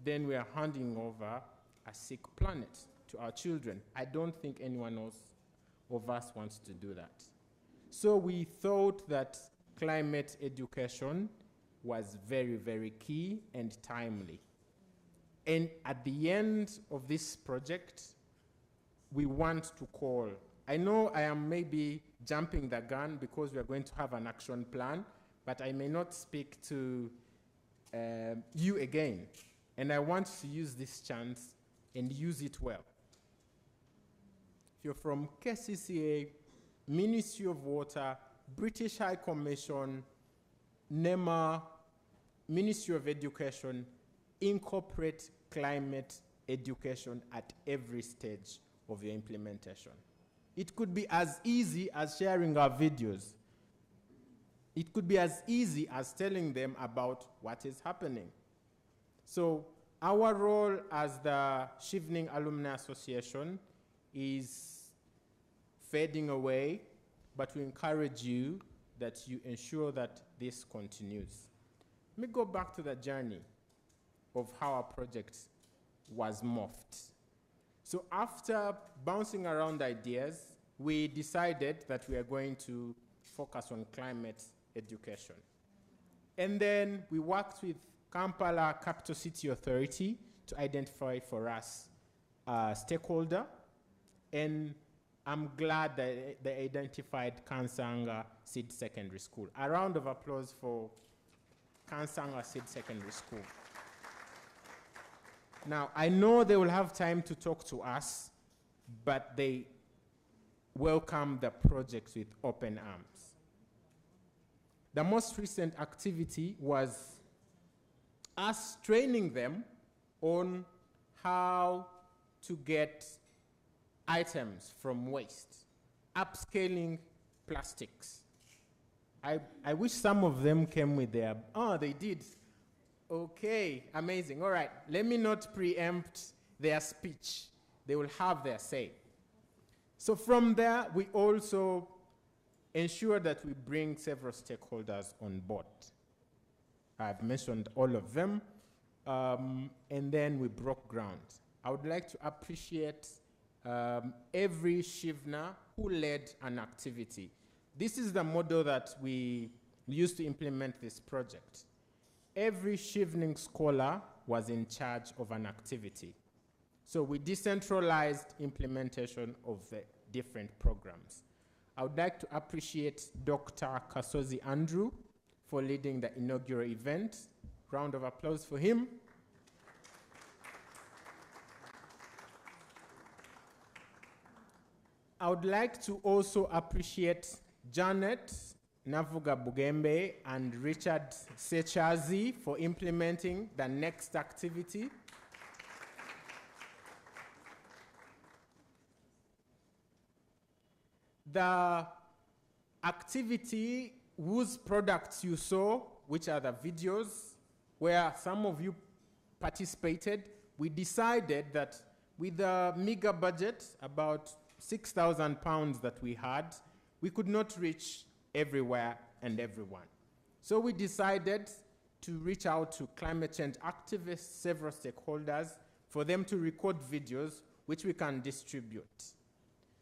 then we are handing over a sick planet to our children. I don't think anyone else of us wants to do that. So we thought that climate education was very, very key and timely. And at the end of this project, we want to call. I know I am maybe jumping the gun because we are going to have an action plan, but I may not speak to you again. And I want to use this chance and use it well. If you're from CAAU, Ministry of Water, British High Commission, NEMA, Ministry of Education, incorporate climate education at every stage of your implementation. It could be as easy as sharing our videos. It could be as easy as telling them about what is happening. So our role as the Chevening Alumni Association is fading away, but we encourage you that you ensure that this continues. Let me go back to the journey of how our project was morphed. So after bouncing around ideas, we decided that we are going to focus on climate education. And then we worked with Kampala Capital City Authority to identify for us a stakeholder. And I'm glad that they identified Kansanga Seed Secondary School. A round of applause for Kansanga Seed Secondary School. Now, I know they will have time to talk to us, but they welcome the project with open arms. The most recent activity was us training them on how to get items from waste, upscaling plastics. I wish some of them came with their, oh, they did. Okay, amazing. All right, let me not preempt their speech. They will have their say. So from there, we also ensure that we bring several stakeholders on board. I've mentioned all of them, and then we broke ground. I would like to appreciate every Shivna who led an activity. This is the model that we used to implement this project. Every Chevening scholar was in charge of an activity. So we decentralized implementation of the different programs. I would like to appreciate Dr. Kasozi Andrew for leading the inaugural event. Round of applause for him. I would like to also appreciate Janet Navuga Bugembe and Richard Sechazi for implementing the next activity. The activity whose products you saw, which are the videos, where some of you participated, we decided that with a meager budget, about £6,000 that we had, we could not reach everywhere and everyone. So we decided to reach out to climate change activists, several stakeholders, for them to record videos which we can distribute.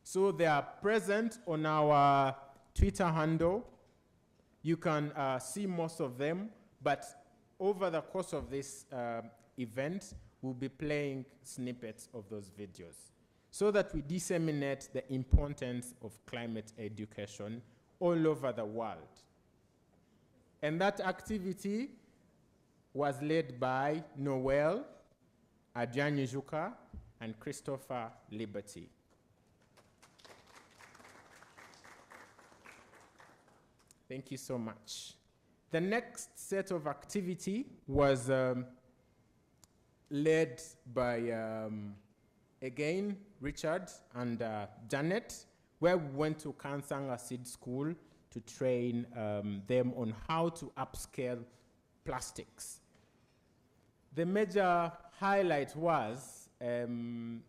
So they are present on our Twitter handle. You can see most of them, but over the course of this event, we'll be playing snippets of those videos so that we disseminate the importance of climate education all over the world. And that activity was led by Noel, Adrian Yuzuka, and Christopher Liberty. Thank you so much. The next set of activity was led by, again, Richard and Janet, where we went to Kansanga Seed School to train them on how to upscale plastics. The major highlight was the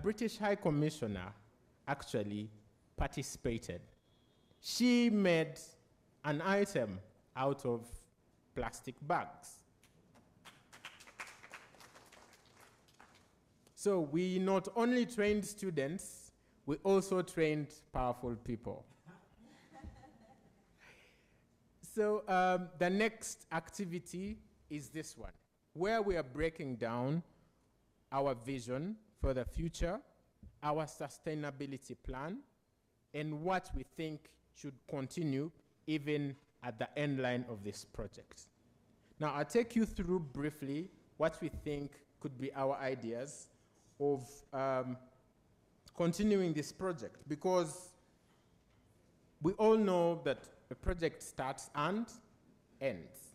British High Commissioner actually participated. She made an item out of plastic bags. So we not only trained students, we also trained powerful people. So the next activity is this one, where we are breaking down our vision for the future, our sustainability plan, and what we think should continue even at the end line of this project. Now, I'll take you through briefly what we think could be our ideas of continuing this project, because we all know that a project starts and ends,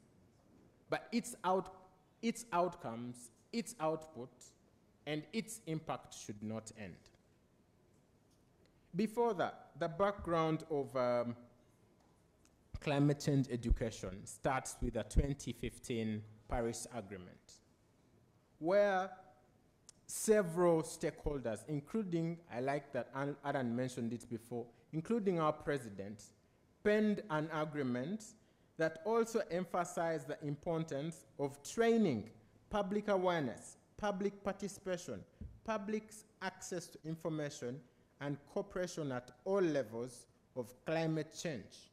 but its outcomes, its output, and its impact should not end. Before that, the background of climate change education starts with the 2015 Paris Agreement, where several stakeholders, including, I like that Adam mentioned it before, including our president, penned an agreement that also emphasized the importance of training, public awareness, public participation, public access to information, and cooperation at all levels of climate change,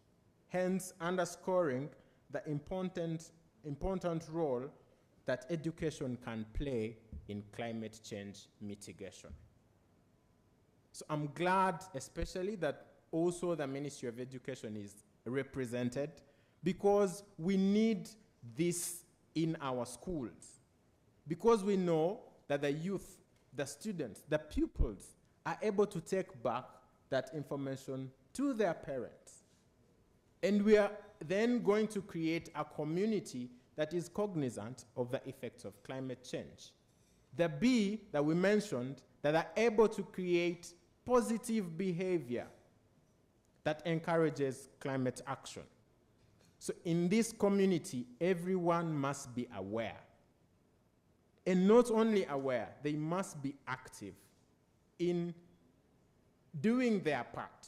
hence underscoring the important role that education can play in climate change mitigation. So I'm glad especially that also the Ministry of Education is represented, because we need this in our schools, because we know that the youth, the students, the pupils are able to take back that information to their parents. And we are then going to create a community that is cognizant of the effects of climate change. The B that we mentioned, that are able to create positive behavior that encourages climate action. So in this community, everyone must be aware. And not only aware, they must be active in doing their part.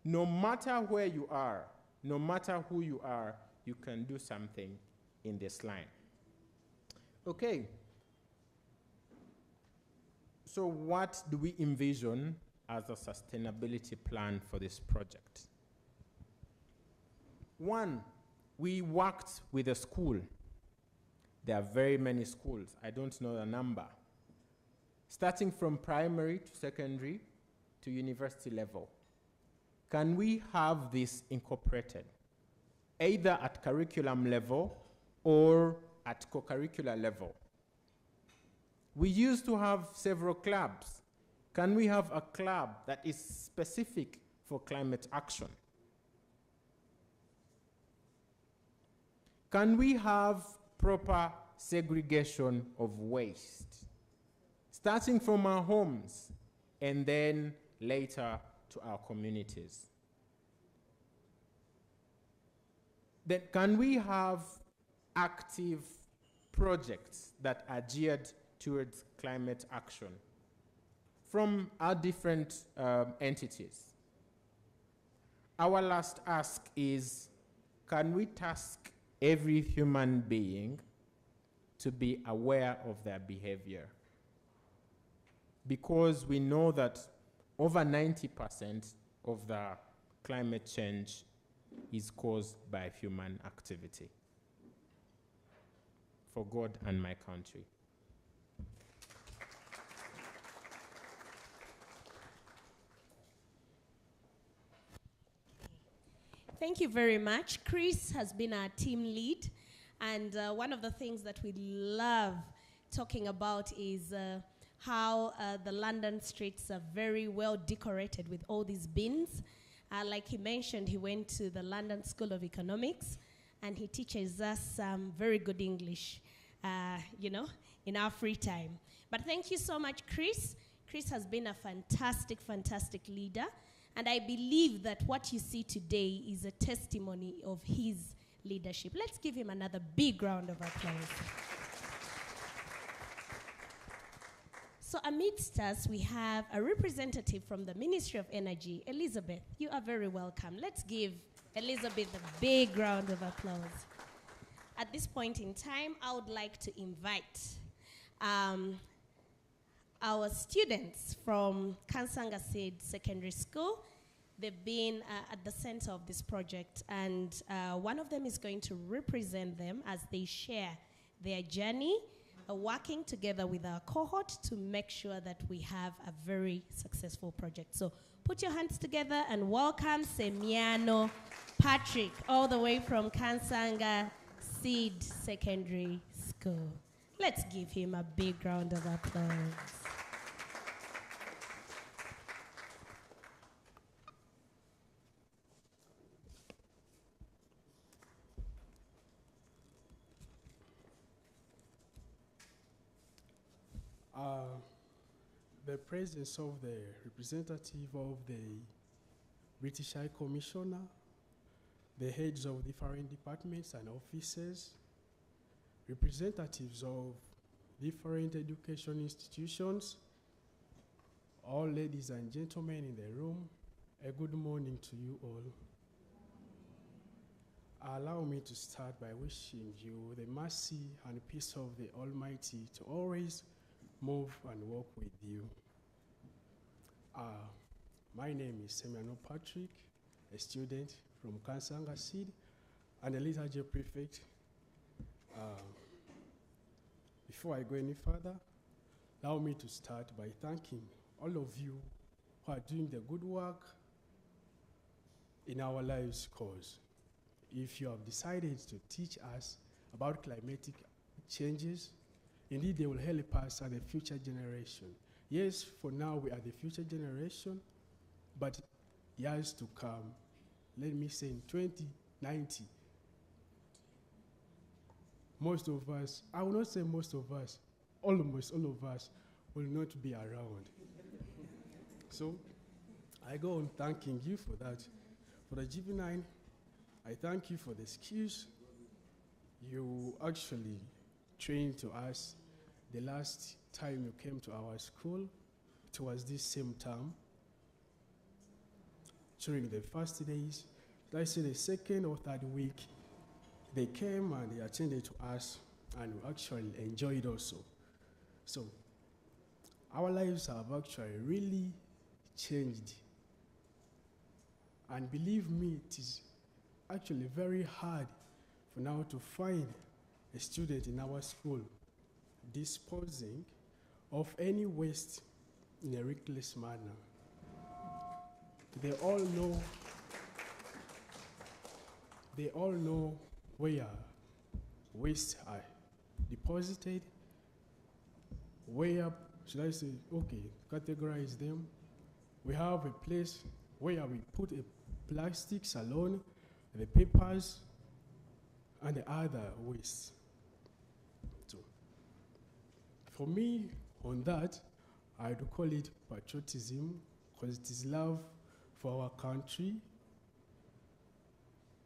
No matter where you are, no matter who you are, you can do something in this line. Okay. So what do we envision as a sustainability plan for this project? One, we worked with a school. There are very many schools. I don't know the number. Starting from primary to secondary to university level. Can we have this incorporated, either at curriculum level or at co-curricular level? We used to have several clubs. Can we have a club that is specific for climate action? Can we have proper segregation of waste, starting from our homes and then later to our communities? then can we have active projects that are geared towards climate action from our different entities? Our last ask is, can we task every human being to be aware of their behavior? Because we know that over 90% of the climate change is caused by human activity. For God and my country. Thank you very much. Chris has been our team lead, and one of the things that we love talking about is how the London streets are very well decorated with all these bins. Like he mentioned, he went to the London School of Economics, and he teaches us some very good English, you know, in our free time. But thank you so much, Chris. Chris has been a fantastic, fantastic leader, and I believe that what you see today is a testimony of his leadership. Let's give him another big round of applause. So amidst us, we have a representative from the Ministry of Energy, Elizabeth. You are very welcome. Let's give Elizabeth a big round of applause. At this point in time, I would like to invite our students from Kansanga Seed Secondary School. They've been at the center of this project, and one of them is going to represent them as they share their journey, working together with our cohort to make sure that we have a very successful project. So put your hands together and welcome Semiano Patrick, all the way from Kansanga Seed Secondary School. Let's give him a big round of applause. The presence of the representative of the British High Commissioner, the heads of different departments and offices, representatives of different education institutions, all ladies and gentlemen in the room, a good morning to you all. Allow me to start by wishing you the mercy and peace of the Almighty to always move and walk with you. My name is Semiano Patrick, a student from Kansanga Seed and a liturgy prefect. Before I go any further, allow me to start by thanking all of you who are doing the good work in our lives' cause. If you have decided to teach us about climatic changes, indeed, they will help us as the future generation. Yes, for now we are the future generation, but years to come, let me say in 2090, most of us, I will not say most of us, almost all of us will not be around. So I go on thanking you for that. For the GB9, I thank you for the skills you actually trained to us. The last time you came to our school, it was this same term. During the first days, let's say the second or third week, they came and they attended to us, and we actually enjoyed also. So our lives have actually really changed. And believe me, it is actually very hard for now to find a student in our school disposing of any waste in a reckless manner. They all know where waste are deposited, where, should I say, okay, categorize them. We have a place where we put a plastics alone, the papers, and the other waste. So, for me, on that, I would call it patriotism, because it is love for our country.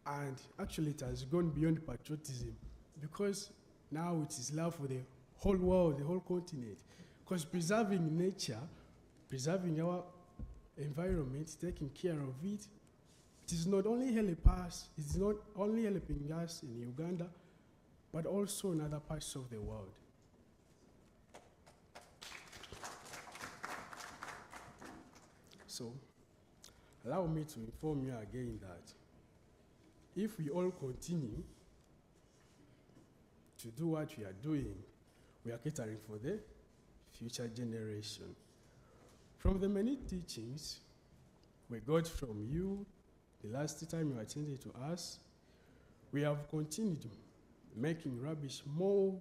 And actually it has gone beyond patriotism, because now it is love for the whole world, the whole continent. Because preserving nature, preserving our environment, taking care of it, it is not only helping us, it is not only helping us in Uganda, but also in other parts of the world. So, allow me to inform you again that if we all continue to do what we are doing, we are catering for the future generation. From the many teachings we got from you the last time you attended to us, we have continued making rubbish more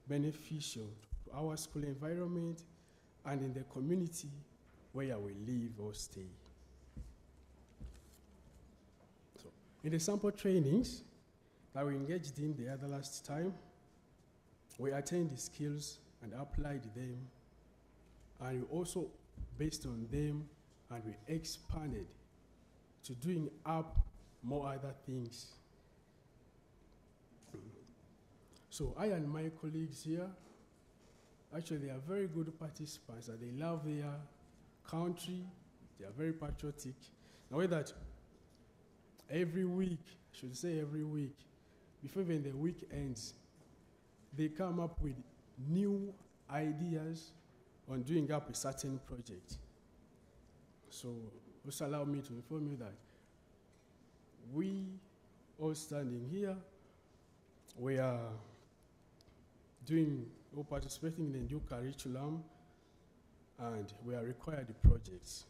beneficial to our school environment and in the community where we live or stay. So, in the sample trainings that we engaged in the other last time, we attained the skills and applied them, and we also, based on them, and we expanded to doing up more other things. So I and my colleagues here, actually they are very good participants, and they love their country, they are very patriotic. Now that every week, I should say every week, before even the week ends, they come up with new ideas on doing up a certain project. So also allow me to inform you that we all standing here, we are doing or participating in the new curriculum, and we are required projects.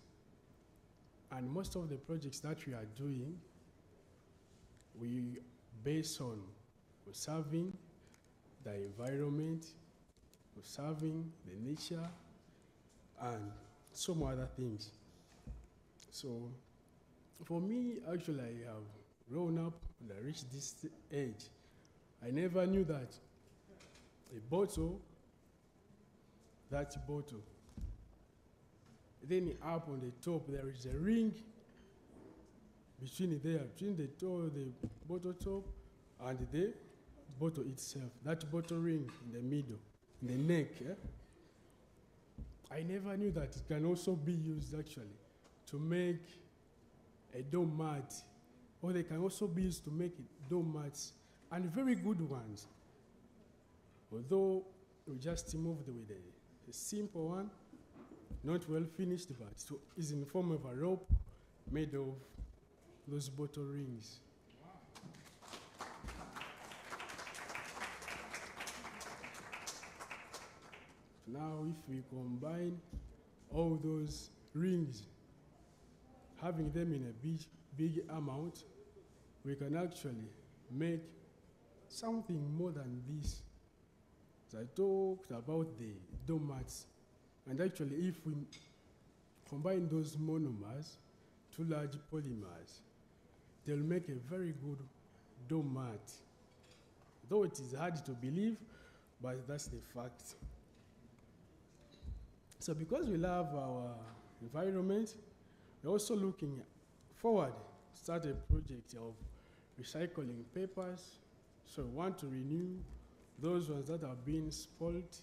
And most of the projects that we are doing, we base on conserving the environment, conserving the nature, and some other things. So for me, actually, I have grown up and I reached this age. I never knew that a bottle, that bottle, then up on the top there is a ring between the bottle top and the bottle itself. That bottle ring in the middle, in the neck. I never knew that it can also be used actually to make a doormat, or they can also be used to make doormats, and very good ones. Although we just moved with a simple one, not well finished, but it is in the form of a rope made of those bottle rings. Now, if we combine all those rings, having them in a big amount, we can actually make something more than this. So I talked about the doormats, and actually if we combine those monomers, two large polymers, they'll make a very good doormat. Though it is hard to believe, but that's the fact. So because we love our environment, we're also looking forward to start a project of recycling papers. So we want to renew those ones that are being spoiled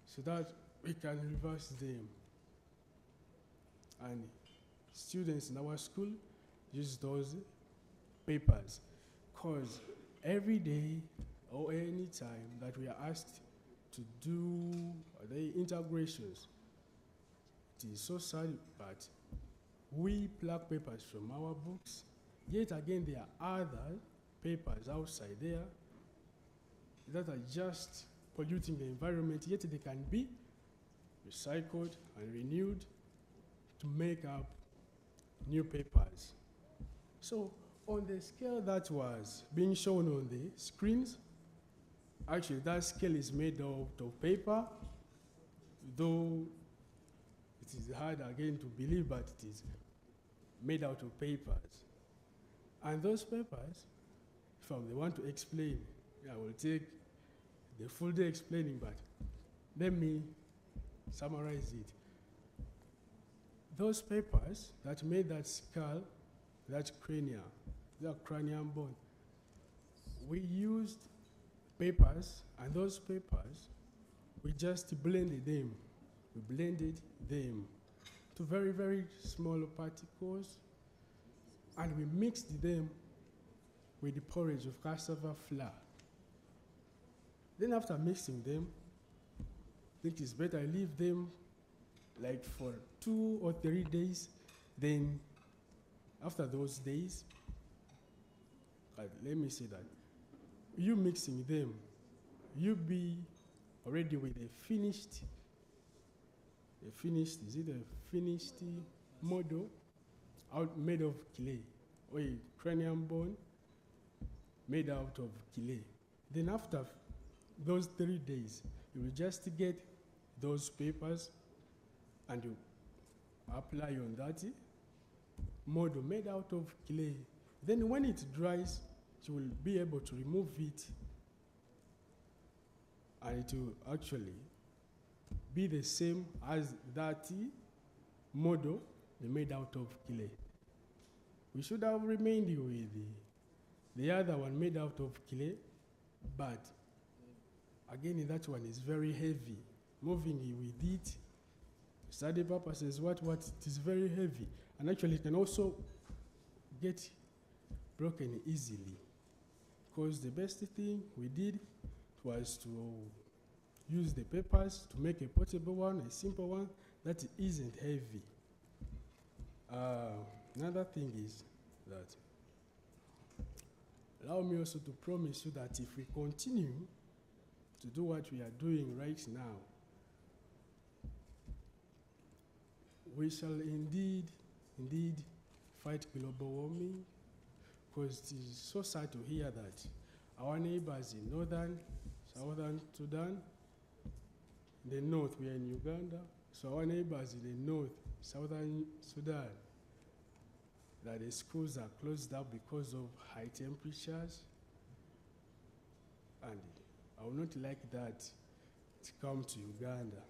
so that we can reverse them. And students in our school use those papers, because every day or any time that we are asked to do the integrations, it is so sad, but we pluck papers from our books. Yet again, there are other papers outside there that are just polluting the environment, yet they can be recycled and renewed to make up new papers. So on the scale that was being shown on the screens, actually that scale is made out of paper, though it is hard again to believe, but it is made out of papers. And those papers, if I want to explain, I will take the full day explaining, but let me summarize it. Those papers that made that skull, that cranium, the cranium bone. We used papers, and those papers, we just blended them. We blended them to very, very small particles, and we mixed them with the porridge of cassava flour. Then after mixing them, I think it's better I leave them like for 2 or 3 days. Then after those days, let me say that, you mixing them, you be already with a finished model made of clay, or a cranium bone made out of clay. Then after those 3 days, you will just get those papers and you apply on that model made out of clay. Then when it dries, you will be able to remove it, and it will actually be the same as that model made out of clay. We should have remained with the other one made out of clay, but again, that one is very heavy. Moving with it, study purposes, what it is very heavy, and actually it can also get broken easily. Because the best thing we did was to use the papers to make a portable one, a simple one that isn't heavy. Another thing is that, allow me also to promise you that if we continue to do what we are doing right now, we shall indeed fight global warming, because it is so sad to hear that our neighbors in southern Sudan, in the north, we are in Uganda, so our neighbors in the north, southern Sudan, that the schools are closed up because of high temperatures. And I would not like that to come to Uganda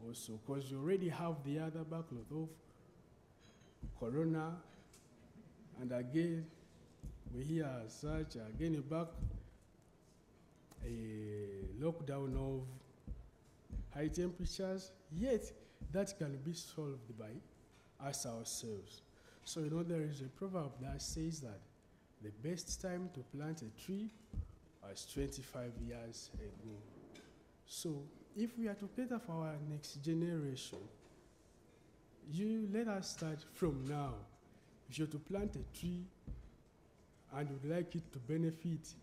also, because you already have the other backlog of corona, and again, we hear such, again back a lockdown of high temperatures, yet that can be solved by us ourselves. So, there is a proverb that says that the best time to plant a tree was 25 years ago. So, if we are to cater for our next generation, let us start from now. If you're to plant a tree and you'd like it to benefit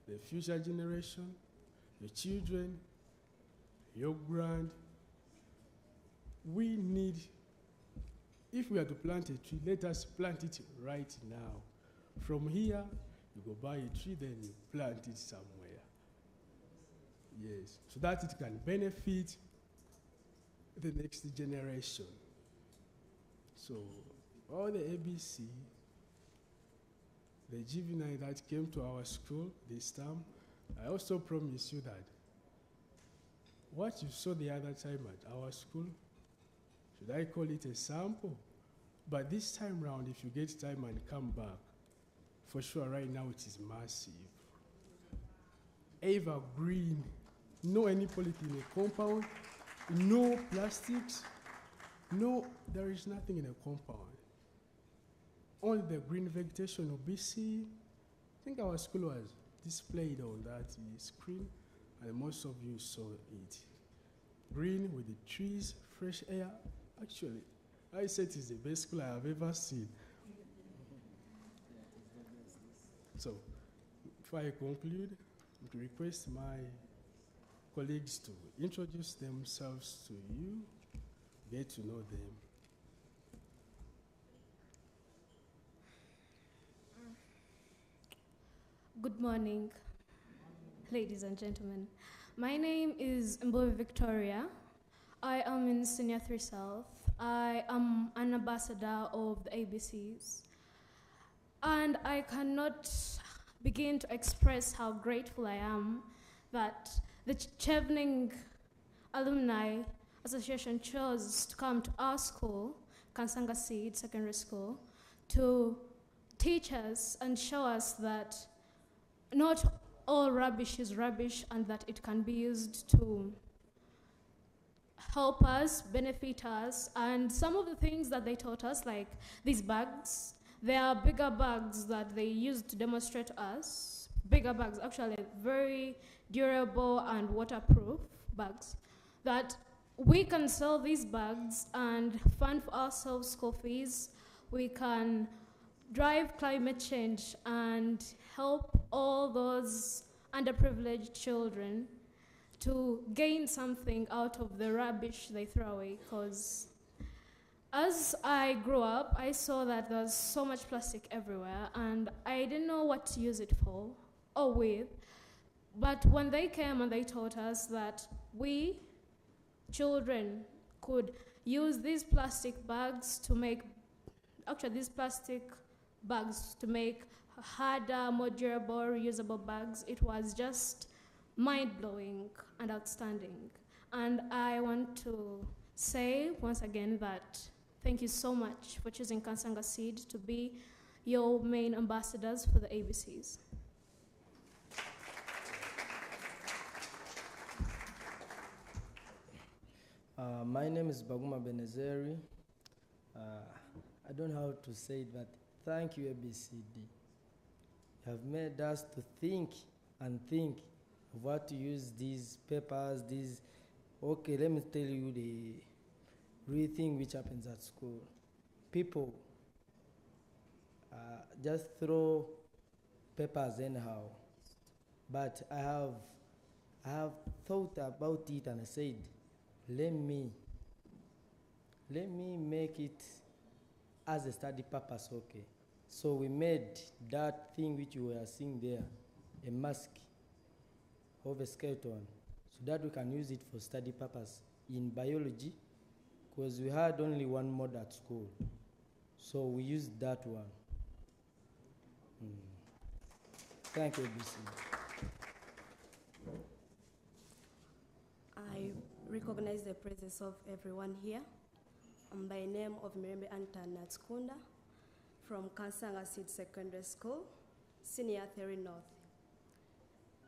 the future generation, your children, your grand, we need, if we are to plant a tree, let us plant it right now. From here, you go buy a tree, then you plant it somewhere. Yes, so that it can benefit the next generation. So, all the ABC, the juvenile that came to our school this time, I also promise you that what you saw the other time at our school, should I call it a sample? But this time round, if you get time and come back, for sure right now it is massive. Evergreen, no any polythene compound, no plastics, there is nothing in a compound. Only the green vegetation of BC. I think our school was displayed on that screen, and most of you saw it. Green with the trees, fresh air. Actually, I said it is the best school I have ever seen. So, before I conclude, I would request my colleagues to introduce themselves to you, get to know them. Good morning, ladies and gentlemen. My name is Mbowe Victoria. I am in Senior 3 South. I am an ambassador of the ABCs. And I cannot begin to express how grateful I am that the Chevening Alumni Association chose to come to our school, Kansanga Seed Secondary School, to teach us and show us that not all rubbish is rubbish and that it can be used to help us, benefit us. And some of the things that they taught us, like these bags, they are bigger bags that they used to demonstrate to us. Bigger bags, actually very durable and waterproof bags, that we can sell these bags and fund for ourselves school fees. We can drive climate change and help all those underprivileged children to gain something out of the rubbish they throw away. Because as I grew up, I saw that there's so much plastic everywhere, and I didn't know what to use it for or with. But when they came and they taught us that we, children, could use these plastic bags to make, harder, more durable, reusable bags, it was just mind-blowing and outstanding. And I want to say once again that thank you so much for choosing Kansanga Seed to be your main ambassadors for the ABCs. My name is Baguma Benezeri. I don't know how to say it, but thank you, ABCD. You have made us to think and think of what to use these papers, these. Okay, let me tell you the real thing which happens at school. People just throw papers anyhow. But I have thought about it and I said, let me make it as a study purpose, okay. So we made that thing which you were seeing there, a mask of a skeleton, so that we can use it for study purpose in biology, because we had only one mode at school. So we used that one. Thank you, ABC. I recognize the presence of everyone here. I'm by name of Mirembe Antan Natskunda from Kansanga Seed Secondary School, Senior 3 North.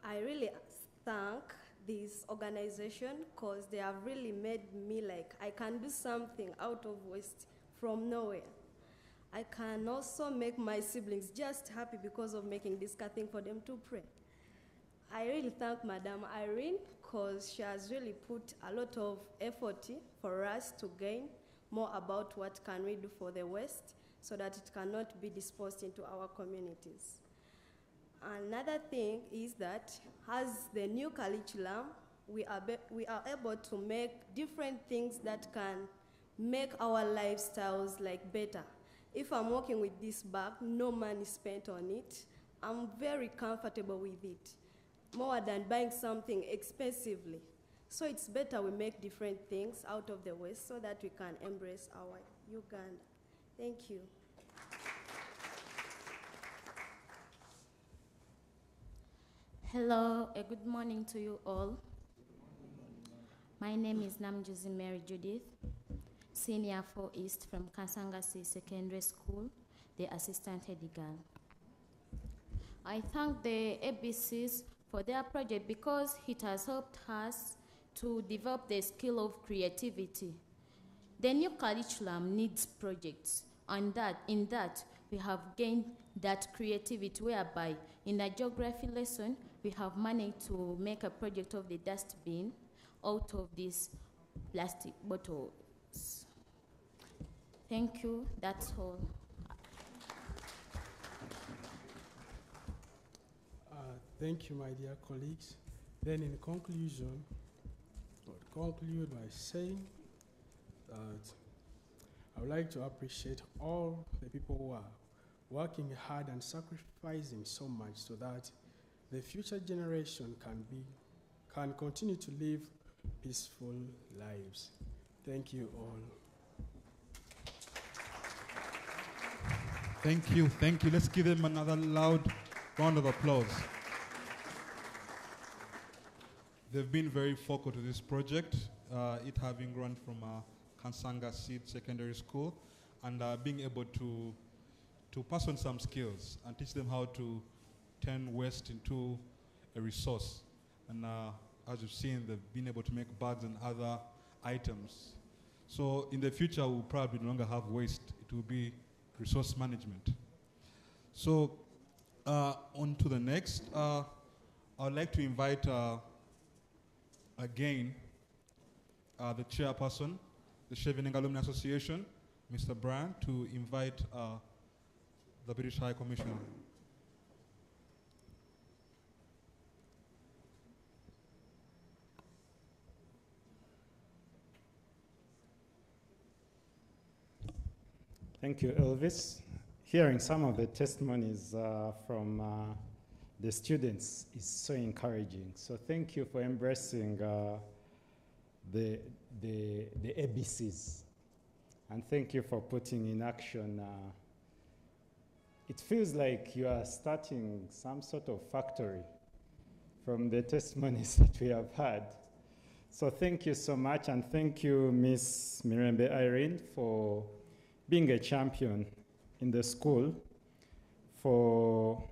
I really thank this organization because they have really made me like I can do something out of waste from nowhere. I can also make my siblings just happy because of making this thing for them to pray. I really thank Madam Irene because she has really put a lot of effort for us to gain more about what can we do for the waste so that it cannot be disposed into our communities. Another thing is that as the new curriculum, we are able to make different things that can make our lifestyles like better. If I'm working with this bag, no money spent on it, I'm very comfortable with it, more than buying something expensively. So it's better we make different things out of the waste so that we can embrace our Uganda. Thank you. Hello, a good morning to you all. My name is Namjuzi Mary Judith, Senior 4 East from Kansanga Seed Secondary School, the assistant head girl. I thank the ABCs for their project because it has helped us to develop the skill of creativity. The new curriculum needs projects, and in that we have gained that creativity, whereby in the geography lesson we have managed to make a project of the dustbin out of these plastic bottles. Thank you, that's all. Thank you, my dear colleagues. Then in conclusion, I would conclude by saying that I would like to appreciate all the people who are working hard and sacrificing so much so that the future generation can continue to live peaceful lives. Thank you all. Thank you, thank you. Let's give them another loud round of applause. They've been very focal to this project, it having run from Kansanga Seed Secondary School, and being able to to pass on some skills and teach them how to turn waste into a resource. And as you've seen, they've been able to make bags and other items. So in the future, we'll probably no longer have waste. It will be resource management. So on to the next. I'd like to invite again the chairperson, the Chevening Alumni Association, Mr. Brian, to invite the British High Commissioner. Thank you, Elvis. Hearing some of the testimonies from the students is so encouraging. So thank you for embracing the ABCs. And thank you for putting in action. It feels like you are starting some sort of factory from the testimonies that we have had. So thank you so much, and thank you, Miss Mirembe Irene, for being a champion in the school for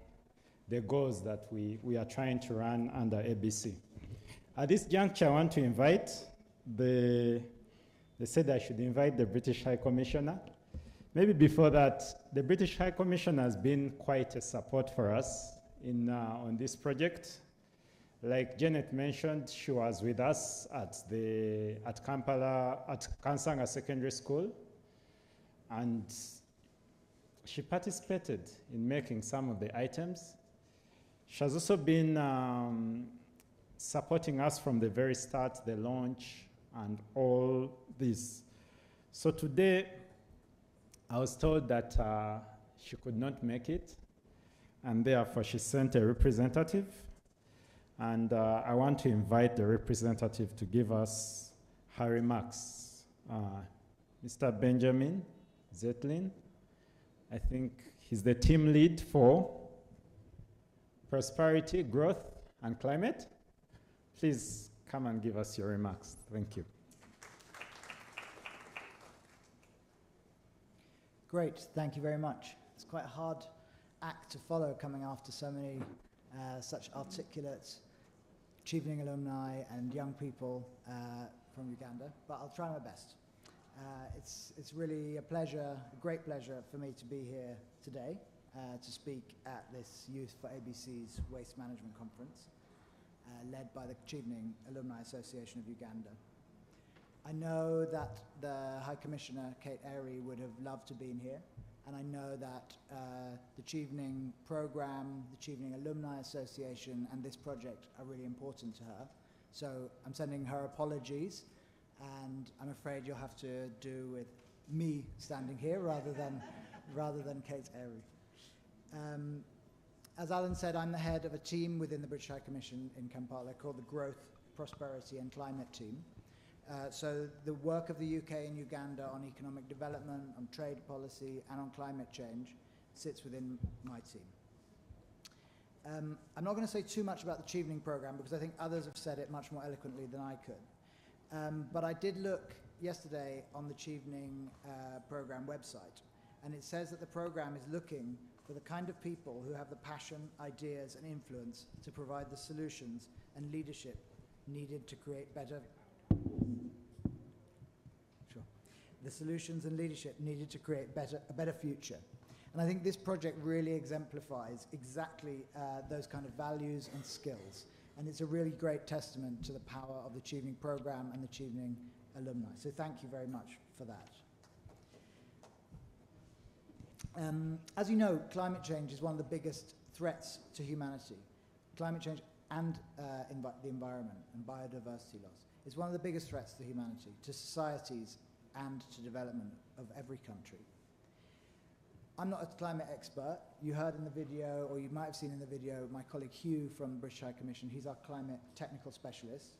the goals that we are trying to run under ABC. At this juncture, I want to invite they said I should invite the British High Commissioner. Maybe before that, the British High Commissioner has been quite a support for us on this project. Like Janet mentioned, she was with us at Kampala, at Kansanga Secondary School, and she participated in making some of the items. She has also been supporting us from the very start, the launch, and all this. So today, I was told that she could not make it, and therefore she sent a representative. And I want to invite the representative to give us her remarks. Mr. Benjamin Zetlin, I think he's the team lead for prosperity, growth, and climate. Please come and give us your remarks. Thank you. Great, thank you very much. It's quite a hard act to follow coming after so many such articulate Chevening alumni and young people from Uganda, but I'll try my best. It's really a pleasure, a great pleasure for me to be here today to speak at this Youth for ABC's Waste Management Conference, led by the Chevening Alumni Association of Uganda. I know that the High Commissioner, Kate Airy, would have loved to have been here, and I know that the Chevening program, the Chevening Alumni Association, and this project are really important to her. So I'm sending her apologies, and I'm afraid you'll have to do with me standing here rather than Kate Airy. As Alan said, I'm the head of a team within the British High Commission in Kampala called the Growth, Prosperity and Climate Team. So the work of the UK and Uganda on economic development, on trade policy, and on climate change sits within my team. I'm not going to say too much about the Chevening program because I think others have said it much more eloquently than I could. But I did look yesterday on the Chevening program website, and it says that the program is looking for the kind of people who have the passion, ideas, and influence to provide the solutions and leadership needed to create better. The solutions and leadership needed to create a better future. And I think this project really exemplifies exactly those kind of values and skills. And it's a really great testament to the power of the Chevening program and the Chevening alumni. So thank you very much for that. As you know, climate change is one of the biggest threats to humanity. Climate change and the environment and biodiversity loss is one of the biggest threats to humanity, to societies, and to development of every country. I'm not a climate expert. You heard in the video, or you might have seen in the video, my colleague Hugh from the British High Commission. He's our climate technical specialist.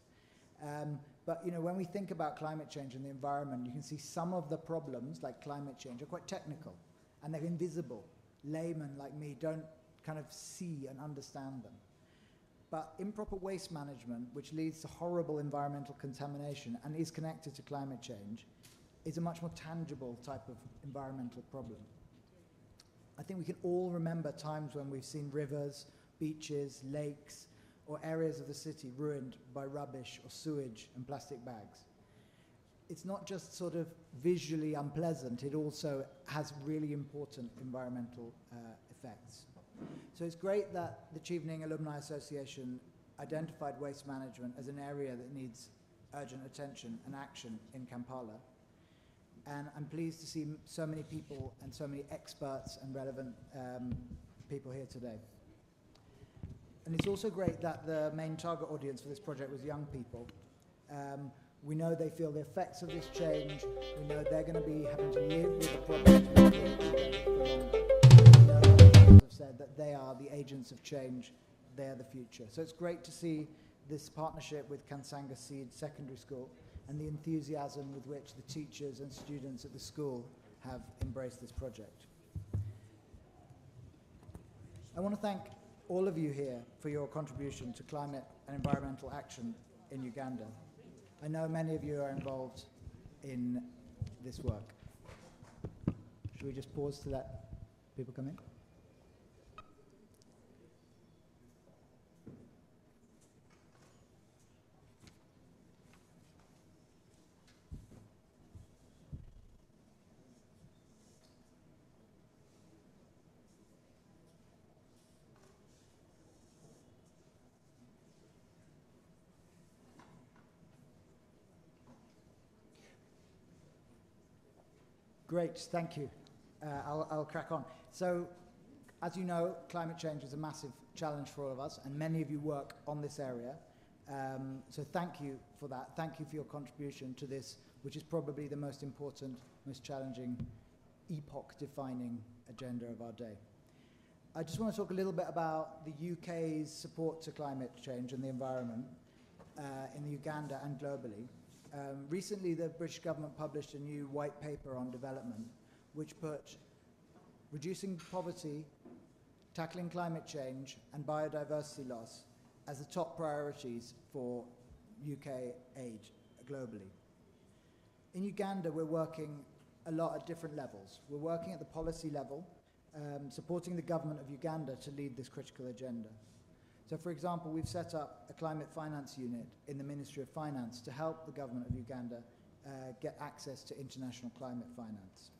But you know, when we think about climate change and the environment, you can see some of the problems, like climate change, are quite technical, and they're invisible. Laymen like me don't kind of see and understand them. But improper waste management, which leads to horrible environmental contamination and is connected to climate change, is a much more tangible type of environmental problem. I think we can all remember times when we've seen rivers, beaches, lakes, or areas of the city ruined by rubbish or sewage and plastic bags. It's not just sort of visually unpleasant, it also has really important environmental effects. So it's great that the Chevening Alumni Association identified waste management as an area that needs urgent attention and action in Kampala. And I'm pleased to see so many people and so many experts and relevant people here today. And it's also great that the main target audience for this project was young people. We know they feel the effects of this change. We know they're going to be having to live with the problems for longer. We know, as I've said, that they are the agents of change. They are the future. So it's great to see this partnership with Kansanga Seed Secondary School and the enthusiasm with which the teachers and students at the school have embraced this project. I want to thank all of you here for your contribution to climate and environmental action in Uganda. I know many of you are involved in this work. Should we just pause to let people come in? Great, thank you. I'll crack on. So, as you know, climate change is a massive challenge for all of us, and many of you work on this area. So thank you for that. Thank you for your contribution to this, which is probably the most important, most challenging, epoch-defining agenda of our day. I just want to talk a little bit about the UK's support to climate change and the environment in Uganda and globally. Recently, the British government published a new white paper on development, which put reducing poverty, tackling climate change, and biodiversity loss as the top priorities for UK aid globally. In Uganda, we're working a lot at different levels. We're working at the policy level, supporting the government of Uganda to lead this critical agenda. So, for example, we've set up a climate finance unit in the Ministry of Finance to help the government of Uganda get access to international climate finance.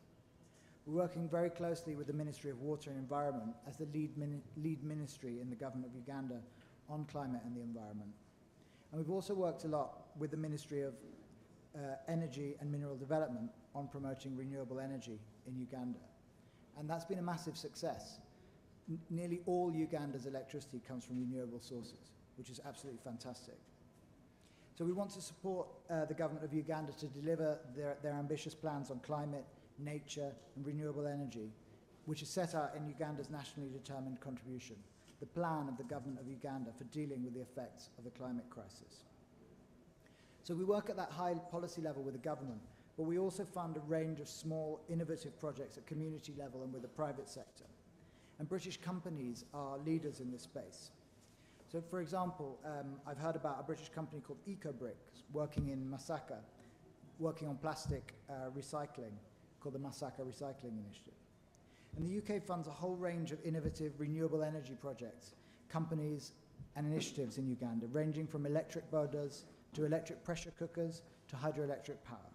We're working very closely with the Ministry of Water and Environment as the lead ministry in the government of Uganda on climate and the environment. And we've also worked a lot with the Ministry of Energy and Mineral Development on promoting renewable energy in Uganda. And that's been a massive success. Nearly all Uganda's electricity comes from renewable sources, which is absolutely fantastic. So we want to support the government of Uganda to deliver their ambitious plans on climate, nature, and renewable energy, which is set out in Uganda's nationally determined contribution, the plan of the government of Uganda for dealing with the effects of the climate crisis. So we work at that high policy level with the government, but we also fund a range of small, innovative projects at community level and with the private sector. And British companies are leaders in this space. So, for example, I've heard about a British company called EcoBricks working in Masaka, working on plastic recycling, called the Masaka Recycling Initiative. And the UK funds a whole range of innovative renewable energy projects, companies and initiatives in Uganda, ranging from electric boilers to electric pressure cookers to hydroelectric power.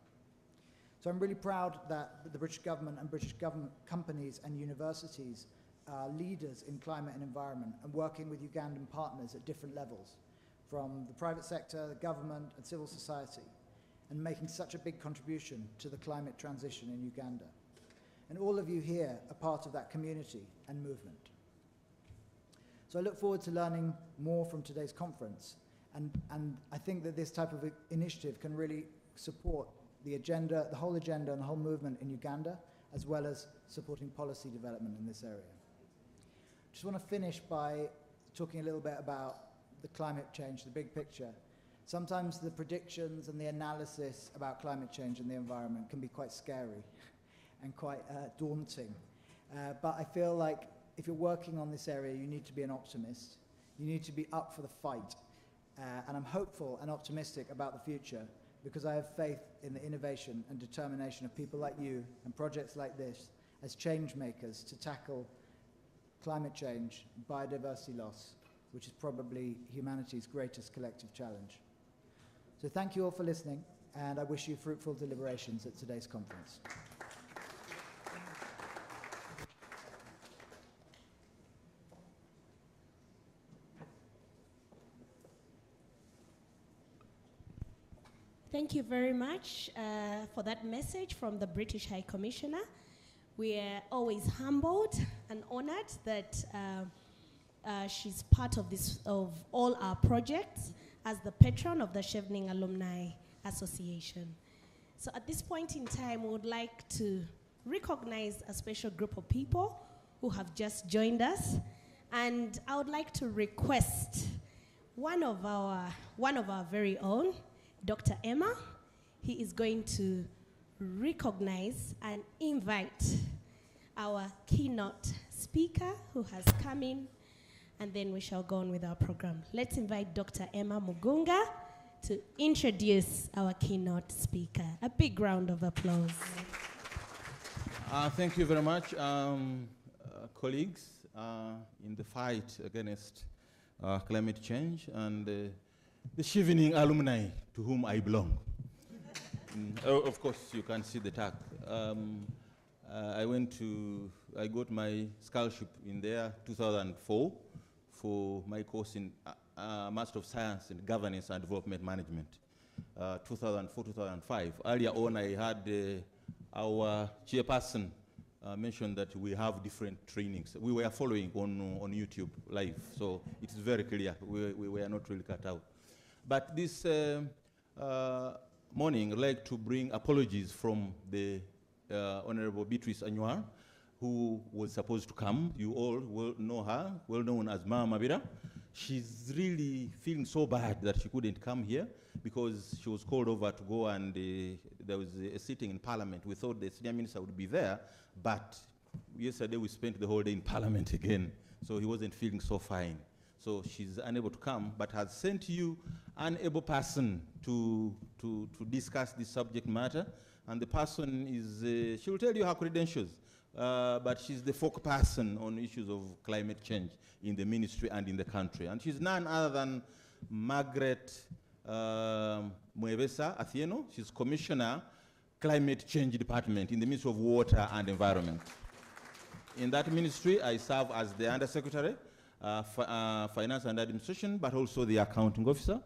So I'm really proud that the British government and British government companies and universities are leaders in climate and environment and working with Ugandan partners at different levels, from the private sector, the government, and civil society, and making such a big contribution to the climate transition in Uganda. And all of you here are part of that community and movement. So I look forward to learning more from today's conference, and I think that this type of initiative can really support the agenda, the whole agenda and the whole movement in Uganda, as well as supporting policy development in this area. Just want to finish by talking a little bit about the climate change, the big picture. Sometimes the predictions and the analysis about climate change and the environment can be quite scary and quite daunting. But I feel like if you're working on this area, you need to be an optimist. You need to be up for the fight. And I'm hopeful and optimistic about the future because I have faith in the innovation and determination of people like you and projects like this as change makers to tackle climate change, biodiversity loss, which is probably humanity's greatest collective challenge. So thank you all for listening, and I wish you fruitful deliberations at today's conference. Thank you very much for that message from the British High Commissioner. We are always humbled and honored that she's part of all our projects as the patron of the Chevening Alumni Association. So at this point in time, we would like to recognize a special group of people who have just joined us. And I would like to request one of our very own, Dr. Emma. He is going to recognize and invite our keynote speaker who has come in, and then we shall go on with our program. Let's invite Dr. Emma Mugunga to introduce our keynote speaker. A big round of applause. Thank you very much, colleagues, in the fight against climate change and the Chevening alumni to whom I belong. Of course, you can see the tag. I got my scholarship in there 2004 for my course in Master of Science in Governance and Development Management, 2004-2005. Earlier on, I had our chairperson mention that we have different trainings. We were following on YouTube live, so it's very clear. We were not really cut out. But this morning, I'd like to bring apologies from the Honorable Beatrice Anwar, who was supposed to come. You all will know her, well known as Mama Mabira. She's really feeling so bad that she couldn't come here because she was called over to go and there was a sitting in Parliament. We thought the senior minister would be there, but yesterday we spent the whole day in Parliament again, so he wasn't feeling so fine. So she's unable to come, but has sent you an able person to discuss this subject matter. And the person is, she will tell you her credentials, but she's the focal person on issues of climate change in the ministry and in the country. And she's none other than Margaret Muevesa Athieno. She's Commissioner, Climate Change Department in the Ministry of Water and Environment. In that ministry, I serve as the Undersecretary, Finance and Administration, but also the Accounting Officer.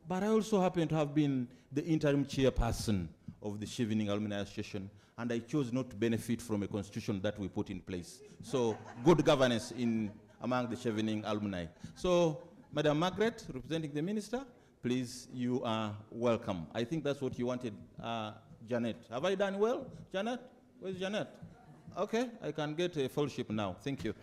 But I also happen to have been the interim chairperson of the Chevening Alumni Association, and I chose not to benefit from a constitution that we put in place. So good governance among the Chevening alumni. So Madam Margaret, representing the minister, please, you are welcome. I think that's what you wanted, Janet. Have I done well, Janet? Where's Janet? Okay, I can get a fellowship now. Thank you.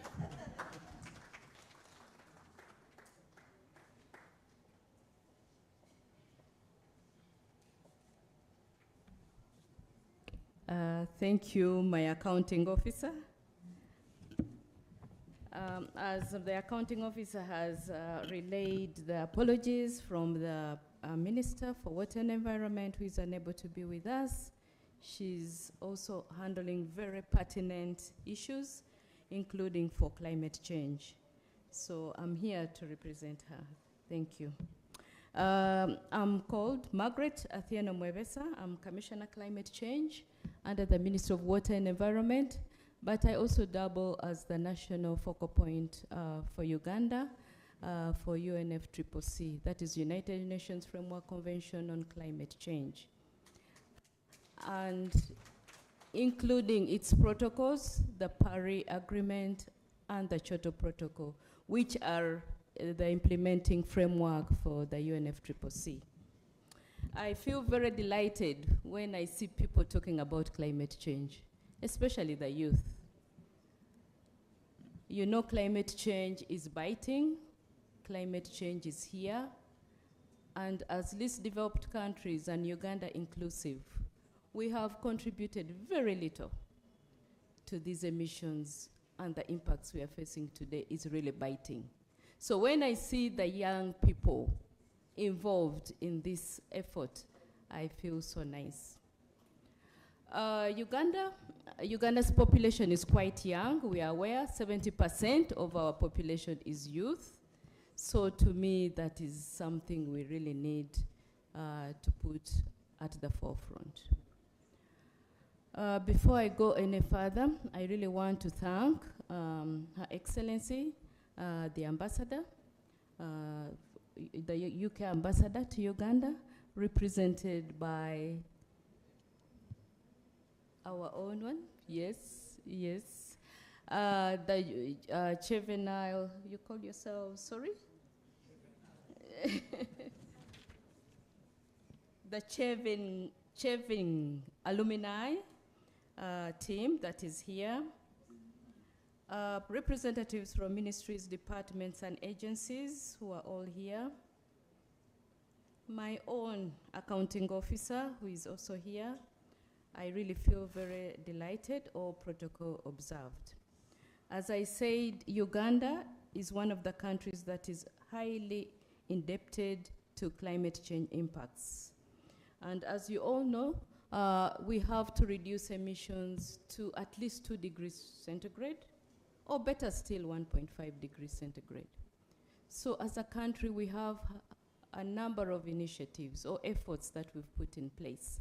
Thank you, my accounting officer. As the accounting officer has relayed the apologies from the Minister for Water and Environment, who is unable to be with us, she's also handling very pertinent issues, including for climate change. So I'm here to represent her. Thank you. I'm called Margaret Athieno Muevesa. I'm Commissioner Climate Change under the Ministry of Water and Environment, but I also double as the national focal point for Uganda for UNFCCC, that is United Nations Framework Convention on Climate Change, and including its protocols, the Paris Agreement and the Kyoto Protocol, which are the implementing framework for the UNFCCC. I feel very delighted when I see people talking about climate change, especially the youth. You know, climate change is biting, climate change is here, and as least developed countries, and Uganda inclusive, we have contributed very little to these emissions, and the impacts we are facing today is really biting. So when I see the young people involved in this effort, I feel so nice. Uganda's population is quite young. We are aware 70% of our population is youth. So to me, that is something we really need to put at the forefront. Before I go any further, I really want to thank Her Excellency, the Ambassador, the UK Ambassador to Uganda, represented by our own one, yes, yes. The juvenile, you call yourselves, sorry? The Chevin alumni team that is here. Representatives from ministries, departments, and agencies who are all here. My own accounting officer who is also here. I really feel very delighted, all protocol observed. As I said, Uganda is one of the countries that is highly indebted to climate change impacts. And as you all know, we have to reduce emissions to at least 2 degrees centigrade, or better still, 1.5 degrees centigrade. So as a country, we have a number of initiatives or efforts that we've put in place,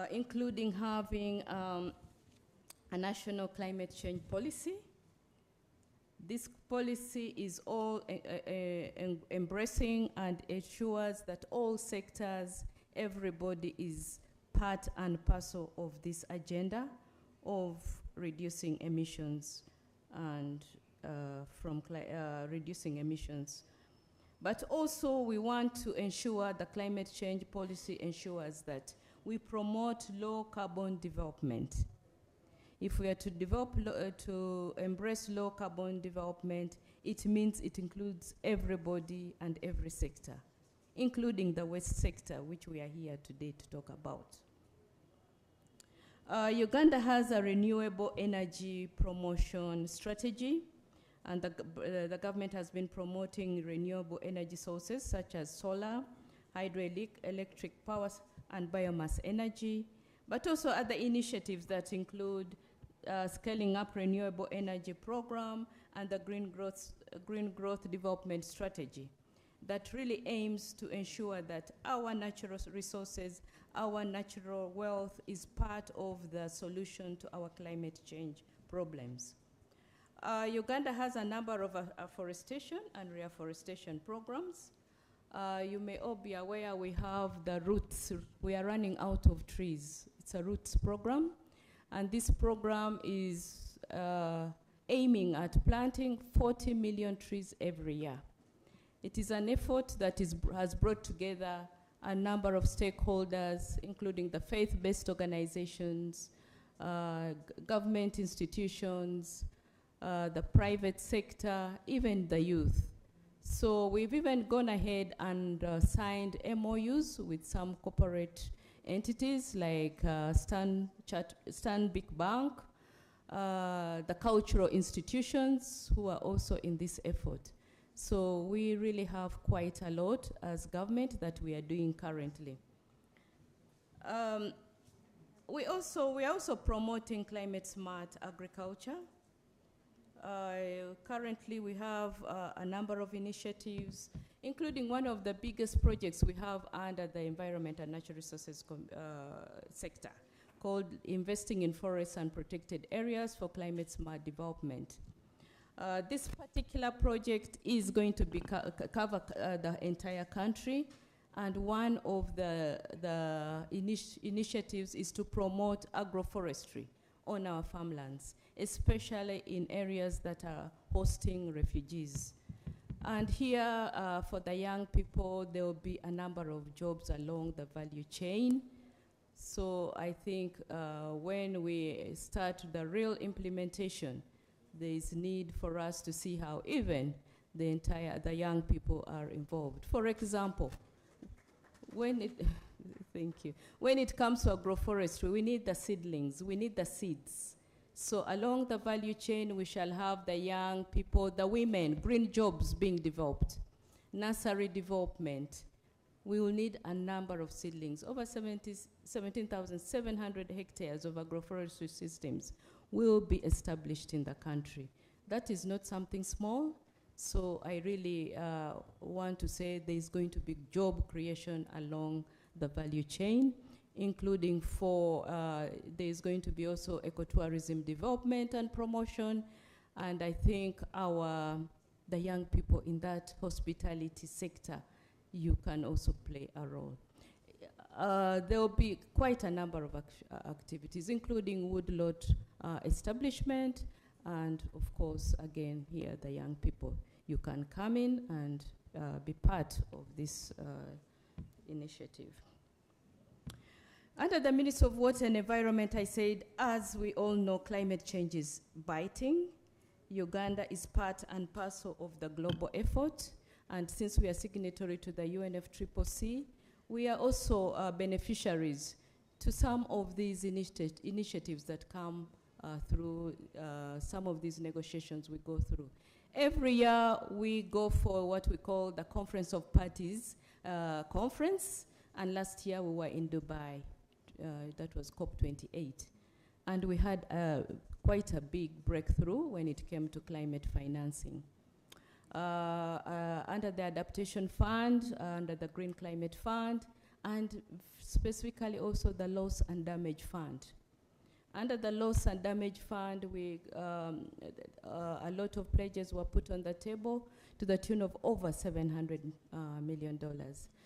including having a national climate change policy. This policy is all embracing and ensures that all sectors, everybody is part and parcel of this agenda of reducing emissions and reducing emissions. But also we want to ensure the climate change policy ensures that we promote low carbon development. If we are to develop, to embrace low carbon development, it means it includes everybody and every sector, including the waste sector, which we are here today to talk about. Uganda has a renewable energy promotion strategy, and the government has been promoting renewable energy sources such as solar, hydroelectric power, and biomass energy, but also other initiatives that include scaling up renewable energy program and the green growth development strategy that really aims to ensure that our natural resources, our natural wealth is part of the solution to our climate change problems. Uganda has a number of afforestation and reforestation programs. You may all be aware we have the roots. We are running out of trees. It's a roots program. And this program is aiming at planting 40 million trees every year. It is an effort that has brought together a number of stakeholders, including the faith-based organizations, government institutions, the private sector, even the youth. So we've even gone ahead and signed MOUs with some corporate entities like Stanbic Bank, the cultural institutions who are also in this effort. So we really have quite a lot as government that we are doing currently. We are also promoting climate smart agriculture. Currently we have a number of initiatives, including one of the biggest projects we have under the Environment and Natural Resources sector, called Investing in Forests and Protected Areas for Climate Smart Development. This particular project is going to be cover the entire country, and one of the initiatives is to promote agroforestry on our farmlands, especially in areas that are hosting refugees. And here, for the young people, there will be a number of jobs along the value chain. So I think when we start the real implementation, there is need for us to see how even the young people are involved. For example, when it comes to agroforestry, we need the seedlings, we need the seeds. So along the value chain, we shall have the young people, the women, green jobs being developed, nursery development, we will need a number of seedlings. Over 17,700 hectares of agroforestry systems will be established in the country. That is not something small, so I really want to say there's going to be job creation along the value chain, including there's going to be also ecotourism development and promotion, and I think the young people in that hospitality sector, you can also play a role. There will be quite a number of activities, including woodlot establishment, and of course, again, here, the young people. You can come in and be part of this initiative. Under the Ministry of Water and Environment, I said, as we all know, climate change is biting. Uganda is part and parcel of the global effort, and since we are signatory to the UNFCCC, we are also beneficiaries to some of these initiatives that come through some of these negotiations we go through. Every year we go for what we call the Conference of Parties conference, and last year we were in Dubai. That was COP28. And we had quite a big breakthrough when it came to climate financing. Under the Adaptation Fund, under the Green Climate Fund, and specifically also the Loss and Damage Fund. Under the Loss and Damage Fund, a lot of pledges were put on the table to the tune of over $700 million.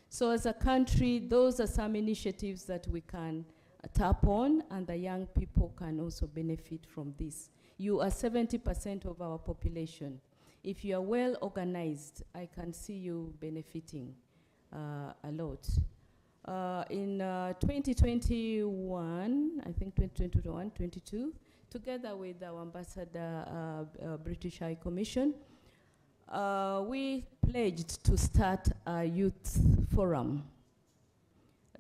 So as a country, those are some initiatives that we can tap on, and the young people can also benefit from this. You are 70% of our population. If you are well organized, I can see you benefiting a lot. In 2021, I think 2021, 22, together with our ambassador, British High Commission, we pledged to start a youth forum.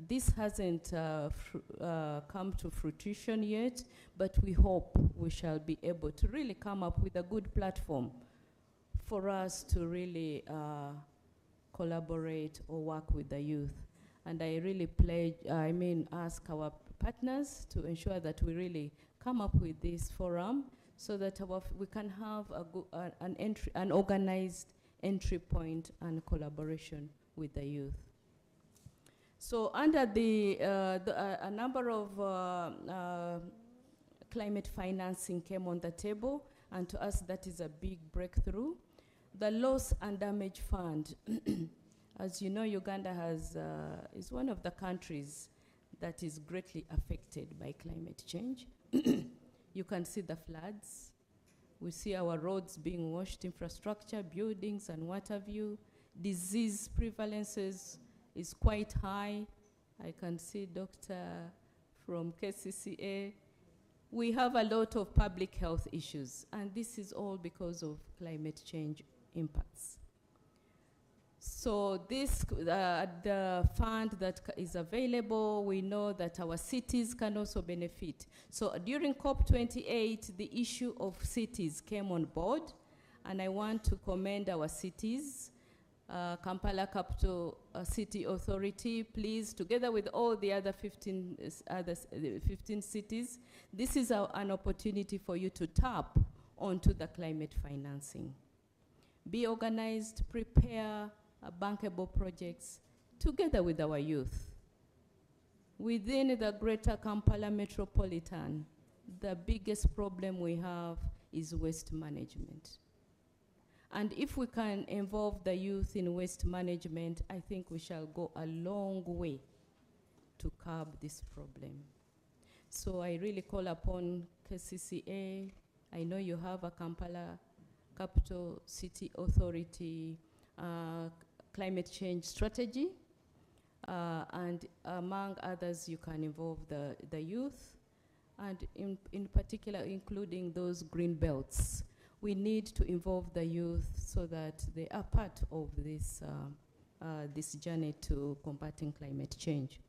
This hasn't come to fruition yet, but we hope we shall be able to really come up with a good platform for us to really collaborate or work with the youth. And I really ask our partners to ensure that we really come up with this forum so that we can have an organized entry point and collaboration with the youth. So under a number of climate financing came on the table, and to us that is a big breakthrough. The Loss and Damage Fund, as you know, Uganda is one of the countries that is greatly affected by climate change. You can see the floods. We see our roads being washed, infrastructure, buildings, and what have you. Disease prevalences is quite high. I can see Dr. from CAAU. We have a lot of public health issues, and this is all because of climate change impacts. So this, the fund that is available, we know that our cities can also benefit. So during COP28, the issue of cities came on board, and I want to commend our cities. Kampala Capital City Authority, please, together with all the other 15 cities, this is an opportunity for you to tap onto the climate financing. Be organized, prepare bankable projects together with our youth. Within the greater Kampala metropolitan, the biggest problem we have is waste management. And if we can involve the youth in waste management, I think we shall go a long way to curb this problem. So I really call upon CAAU. I know you have a Kampala Capital City Authority climate change strategy, and among others, you can involve the youth, and in particular, including those green belts. We need to involve the youth so that they are part of this, this journey to combating climate change.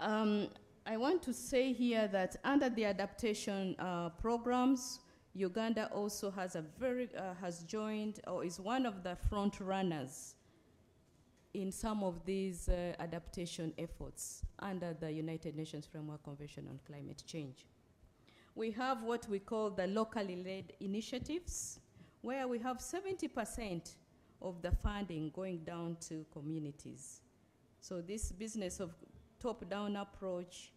I want to say here that under the adaptation programs, Uganda also has has joined or is one of the front runners in some of these adaptation efforts under the United Nations Framework Convention on Climate Change. We have what we call the locally led initiatives, where we have 70% of the funding going down to communities. So this business of top-down approach,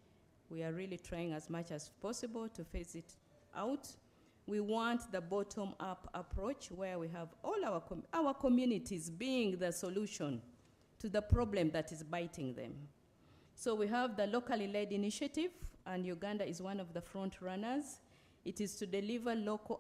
we are really trying as much as possible to phase it out. We want the bottom-up approach where we have all our communities being the solution to the problem that is biting them. So we have the locally led initiative, and Uganda is one of the front runners. It is to deliver local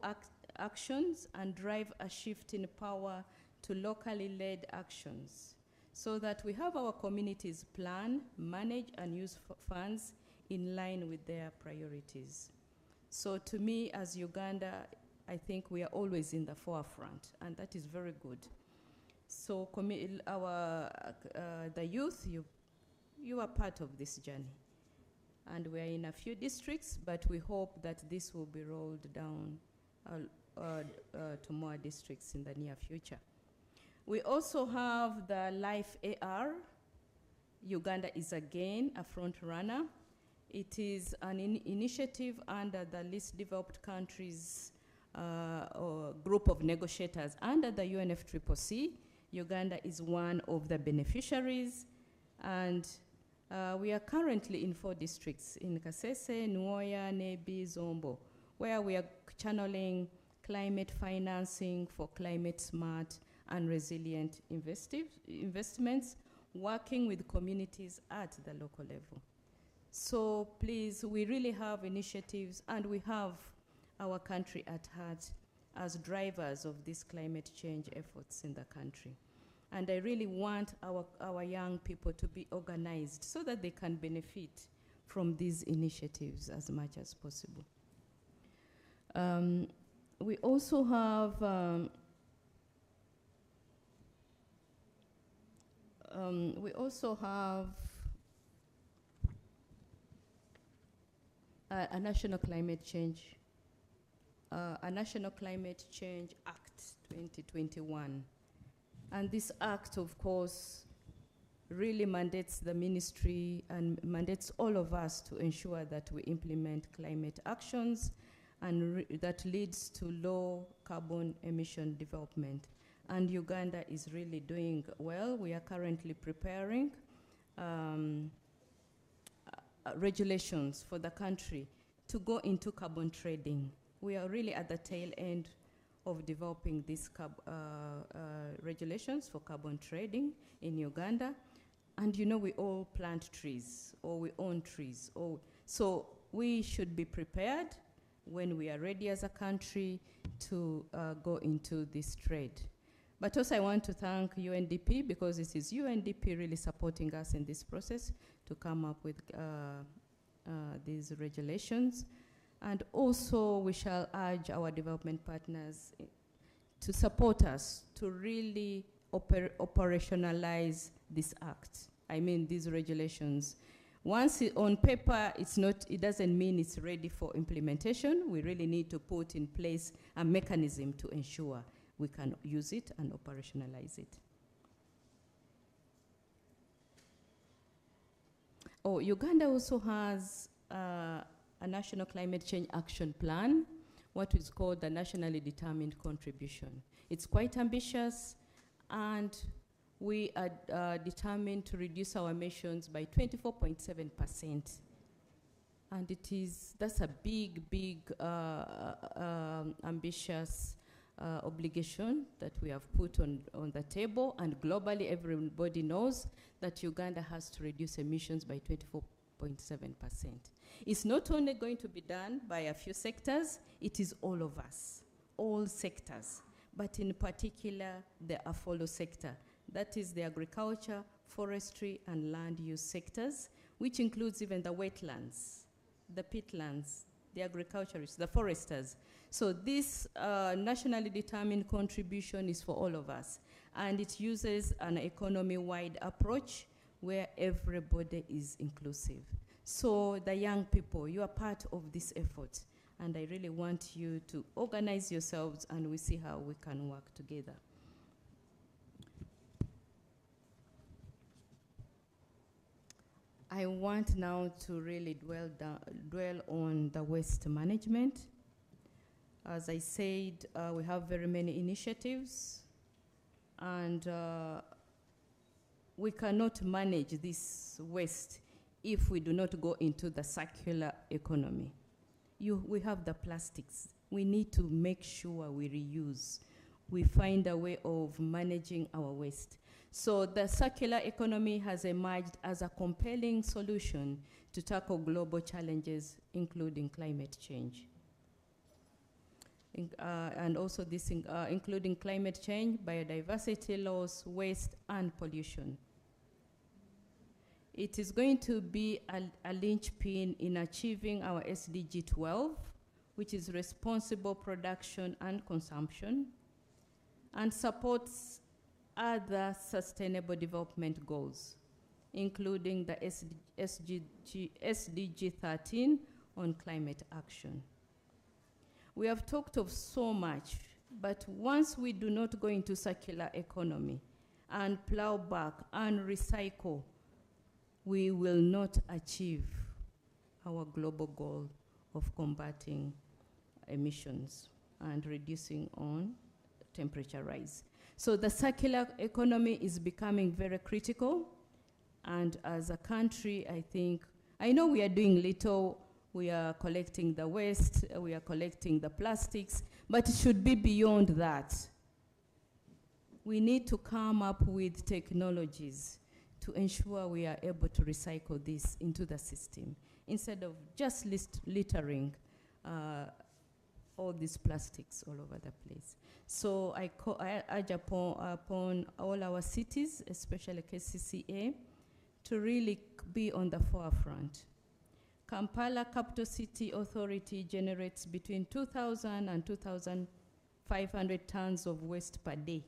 actions and drive a shift in power to locally led actions so that we have our communities plan, manage, and use funds in line with their priorities. So to me, as Uganda, I think we are always in the forefront, and that is very good. So the youth, you are part of this journey. And we are in a few districts, but we hope that this will be rolled down to more districts in the near future. We also have the Life AR. Uganda is again a front runner. It is an initiative under the least developed countries or group of negotiators under the UNFCCC. Uganda is one of the beneficiaries, and we are currently in 4 districts, in Kasese, Nwoya, Nebi, Zombo, where we are channeling climate financing for climate smart and resilient investments, working with communities at the local level. So please, we really have initiatives, and we have our country at heart as drivers of these climate change efforts in the country. And I really want our young people to be organized so that they can benefit from these initiatives as much as possible. We also have a National Climate Change Act 2021. And this act, of course, really mandates the ministry and mandates all of us to ensure that we implement climate actions and that leads to low carbon emission development. And Uganda is really doing well. We are currently preparing regulations for the country to go into carbon trading. We are really at the tail end of developing these regulations for carbon trading in Uganda. And you know, we all plant trees, or we own trees. So we should be prepared when we are ready as a country to go into this trade. But also I want to thank UNDP, because it is UNDP really supporting us in this process to come up with these regulations. And also we shall urge our development partners to support us to really operationalize this act. I mean, these regulations. Once on paper, it doesn't mean it's ready for implementation. We really need to put in place a mechanism to ensure we can use it and operationalize it. Uganda also has a National Climate Change Action Plan, what is called the Nationally Determined Contribution. It's quite ambitious, and we are determined to reduce our emissions by 24.7%. And that's a big, ambitious obligation that we have put on the table, and globally everybody knows that Uganda has to reduce emissions by 24.7%. It's not only going to be done by a few sectors, it is all of us, all sectors, but in particular the AFOLO sector. That is the agriculture, forestry, and land use sectors, which includes even the wetlands, the peatlands, the agriculturists, the foresters. So this nationally determined contribution is for all of us, and it uses an economy-wide approach where everybody is inclusive. So the young people, you are part of this effort, and I really want you to organize yourselves, and we see how we can work together. I want now to really dwell on the waste management. As I said, we have very many initiatives, and we cannot manage this waste if we do not go into the circular economy. We have the plastics. We need to make sure we reuse. We find a way of managing our waste. So the circular economy has emerged as a compelling solution to tackle global challenges, including climate change. And also this including climate change, biodiversity loss, waste, and pollution. It is going to be a linchpin in achieving our SDG 12, which is responsible production and consumption, and supports other sustainable development goals, including the SDG 13 on climate action. We have talked of so much, but once we do not go into circular economy and plow back and recycle, we will not achieve our global goal of combating emissions and reducing on temperature rise. So the circular economy is becoming very critical, and as a country, I know we are doing little. We are collecting the waste, we are collecting the plastics, but it should be beyond that. We need to come up with technologies to ensure we are able to recycle this into the system, instead of just littering all these plastics all over the place. So I urge upon all our cities, especially KCCA, to really be on the forefront. Kampala Capital City Authority generates between 2,000 and 2,500 tons of waste per day.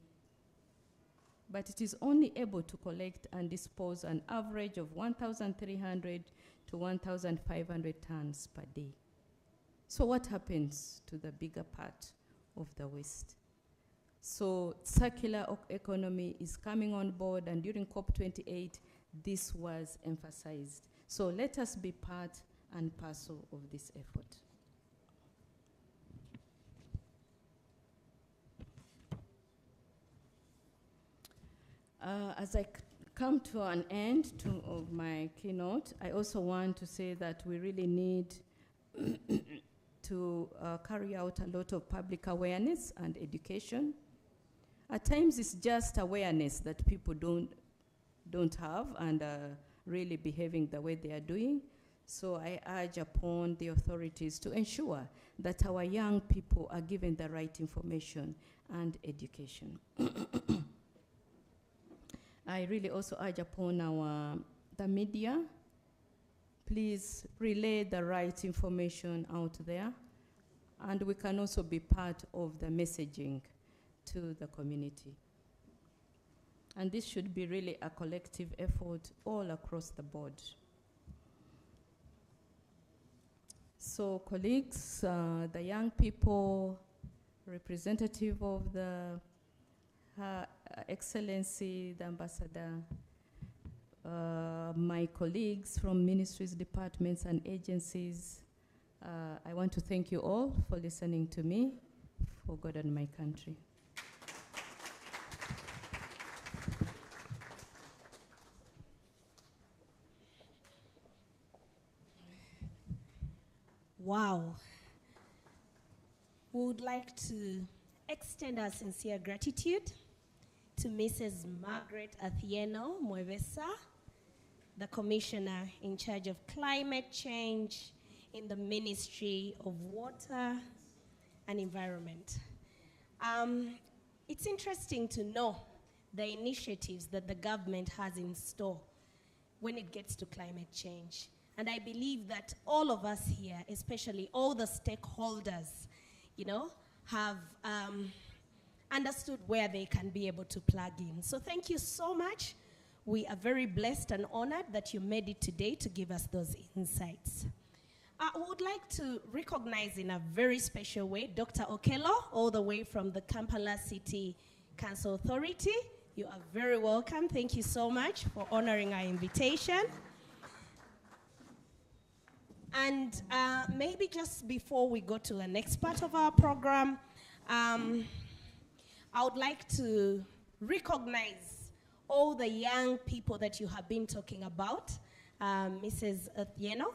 But it is only able to collect and dispose an average of 1,300 to 1,500 tons per day. So what happens to the bigger part of the waste? So circular economy is coming on board, and during COP28, this was emphasized. So let us be part and parcel of this effort. As I come to an end of my keynote, I also want to say that we really need to carry out a lot of public awareness and education. At times it's just awareness that people don't have and are really behaving the way they are doing. So I urge upon the authorities to ensure that our young people are given the right information and education. I really also urge upon the media, please relay the right information out there, and we can also be part of the messaging to the community. And this should be really a collective effort all across the board. So colleagues, the young people, representative of the Excellency, the Ambassador, my colleagues from ministries, departments, and agencies, I want to thank you all for listening to me, for God and my country. Wow. We would like to extend our sincere gratitude to Mrs. Margaret Athieno Mwevesa, the Commissioner in charge of Climate Change in the Ministry of Water and Environment. It's interesting to know the initiatives that the government has in store when it gets to climate change. And I believe that all of us here, especially all the stakeholders, have understood where they can be able to plug in. So thank you so much. We are very blessed and honored that you made it today to give us those insights. I would like to recognize in a very special way Dr. Okello, all the way from the Kampala City Council Authority. You are very welcome. Thank you so much for honoring our invitation. And maybe just before we go to the next part of our program, I would like to recognize all the young people that you have been talking about. Mrs. Athieno,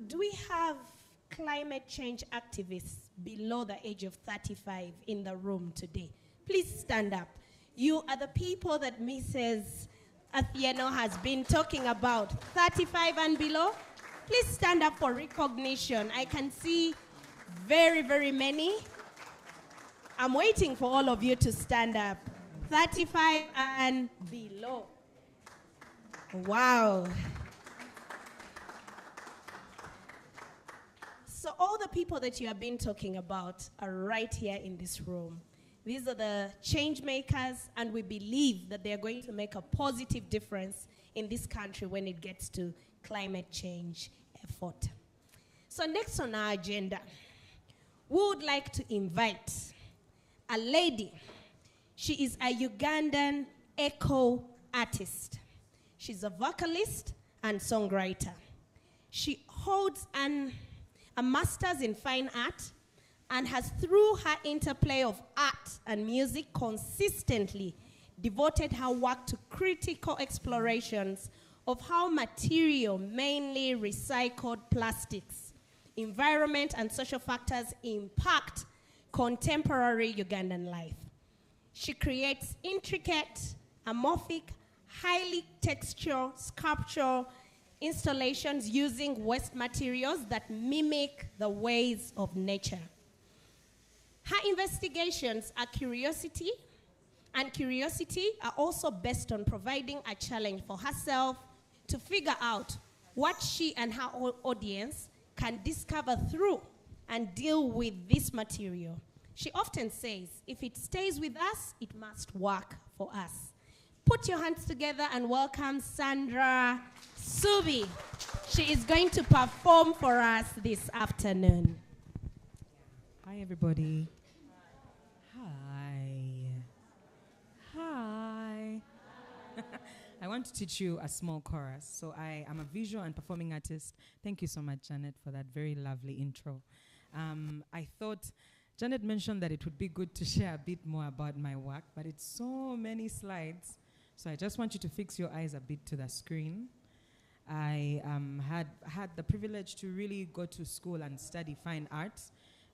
do we have climate change activists below the age of 35 in the room today? Please stand up. You are the people that Mrs. Athieno has been talking about, 35 and below. Please stand up for recognition. I can see very, very many. I'm waiting for all of you to stand up. 35 and below. Wow. So all the people that you have been talking about are right here in this room. These are the change makers, and we believe that they're going to make a positive difference in this country when it gets to climate change effort. So next on our agenda, we would like to invite a lady. She is a Ugandan echo artist. She's a vocalist and songwriter. She holds a master's in fine art and has, through her interplay of art and music, consistently devoted her work to critical explorations of how material, mainly recycled plastics, environment and social factors impact contemporary Ugandan life. She creates intricate, amorphic, highly textural, sculptural installations using waste materials that mimic the ways of nature. Her investigations are curiosity, and curiosity are also based on providing a challenge for herself to figure out what she and her audience can discover through and deal with this material. She often says, if it stays with us, it must work for us. Put your hands together and welcome Sandra Subi. She is going to perform for us this afternoon. Hi, everybody. Hi. Hi. I want to teach you a small chorus. So I am a visual and performing artist. Thank you so much, Janet, for that very lovely intro. I thought Janet mentioned that it would be good to share a bit more about my work, but it's so many slides. So I just want you to fix your eyes a bit to the screen. I had the privilege to really go to school and study fine arts,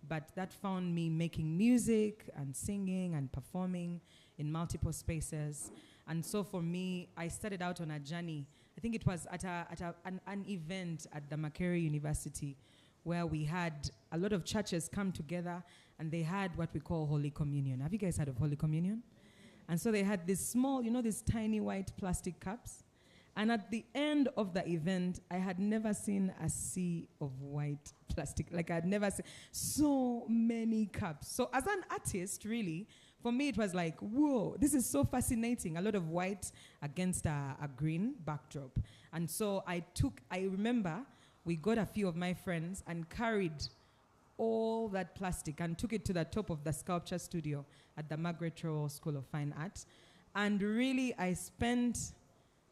but that found me making music and singing and performing in multiple spaces. And so for me, I started out on a journey. I think it was at an event at the Makerere University where we had a lot of churches come together and they had what we call Holy Communion. Have you guys heard of Holy Communion? And so they had this small, these tiny white plastic cups. And at the end of the event, I had never seen a sea of white plastic. Like I had never seen so many cups. So as an artist, really, for me, it was like, whoa, this is so fascinating. A lot of white against a green backdrop. And so I remember we got a few of my friends and carried all that plastic and took it to the top of the sculpture studio at the Margaret Royal School of Fine Art. And really, I spent,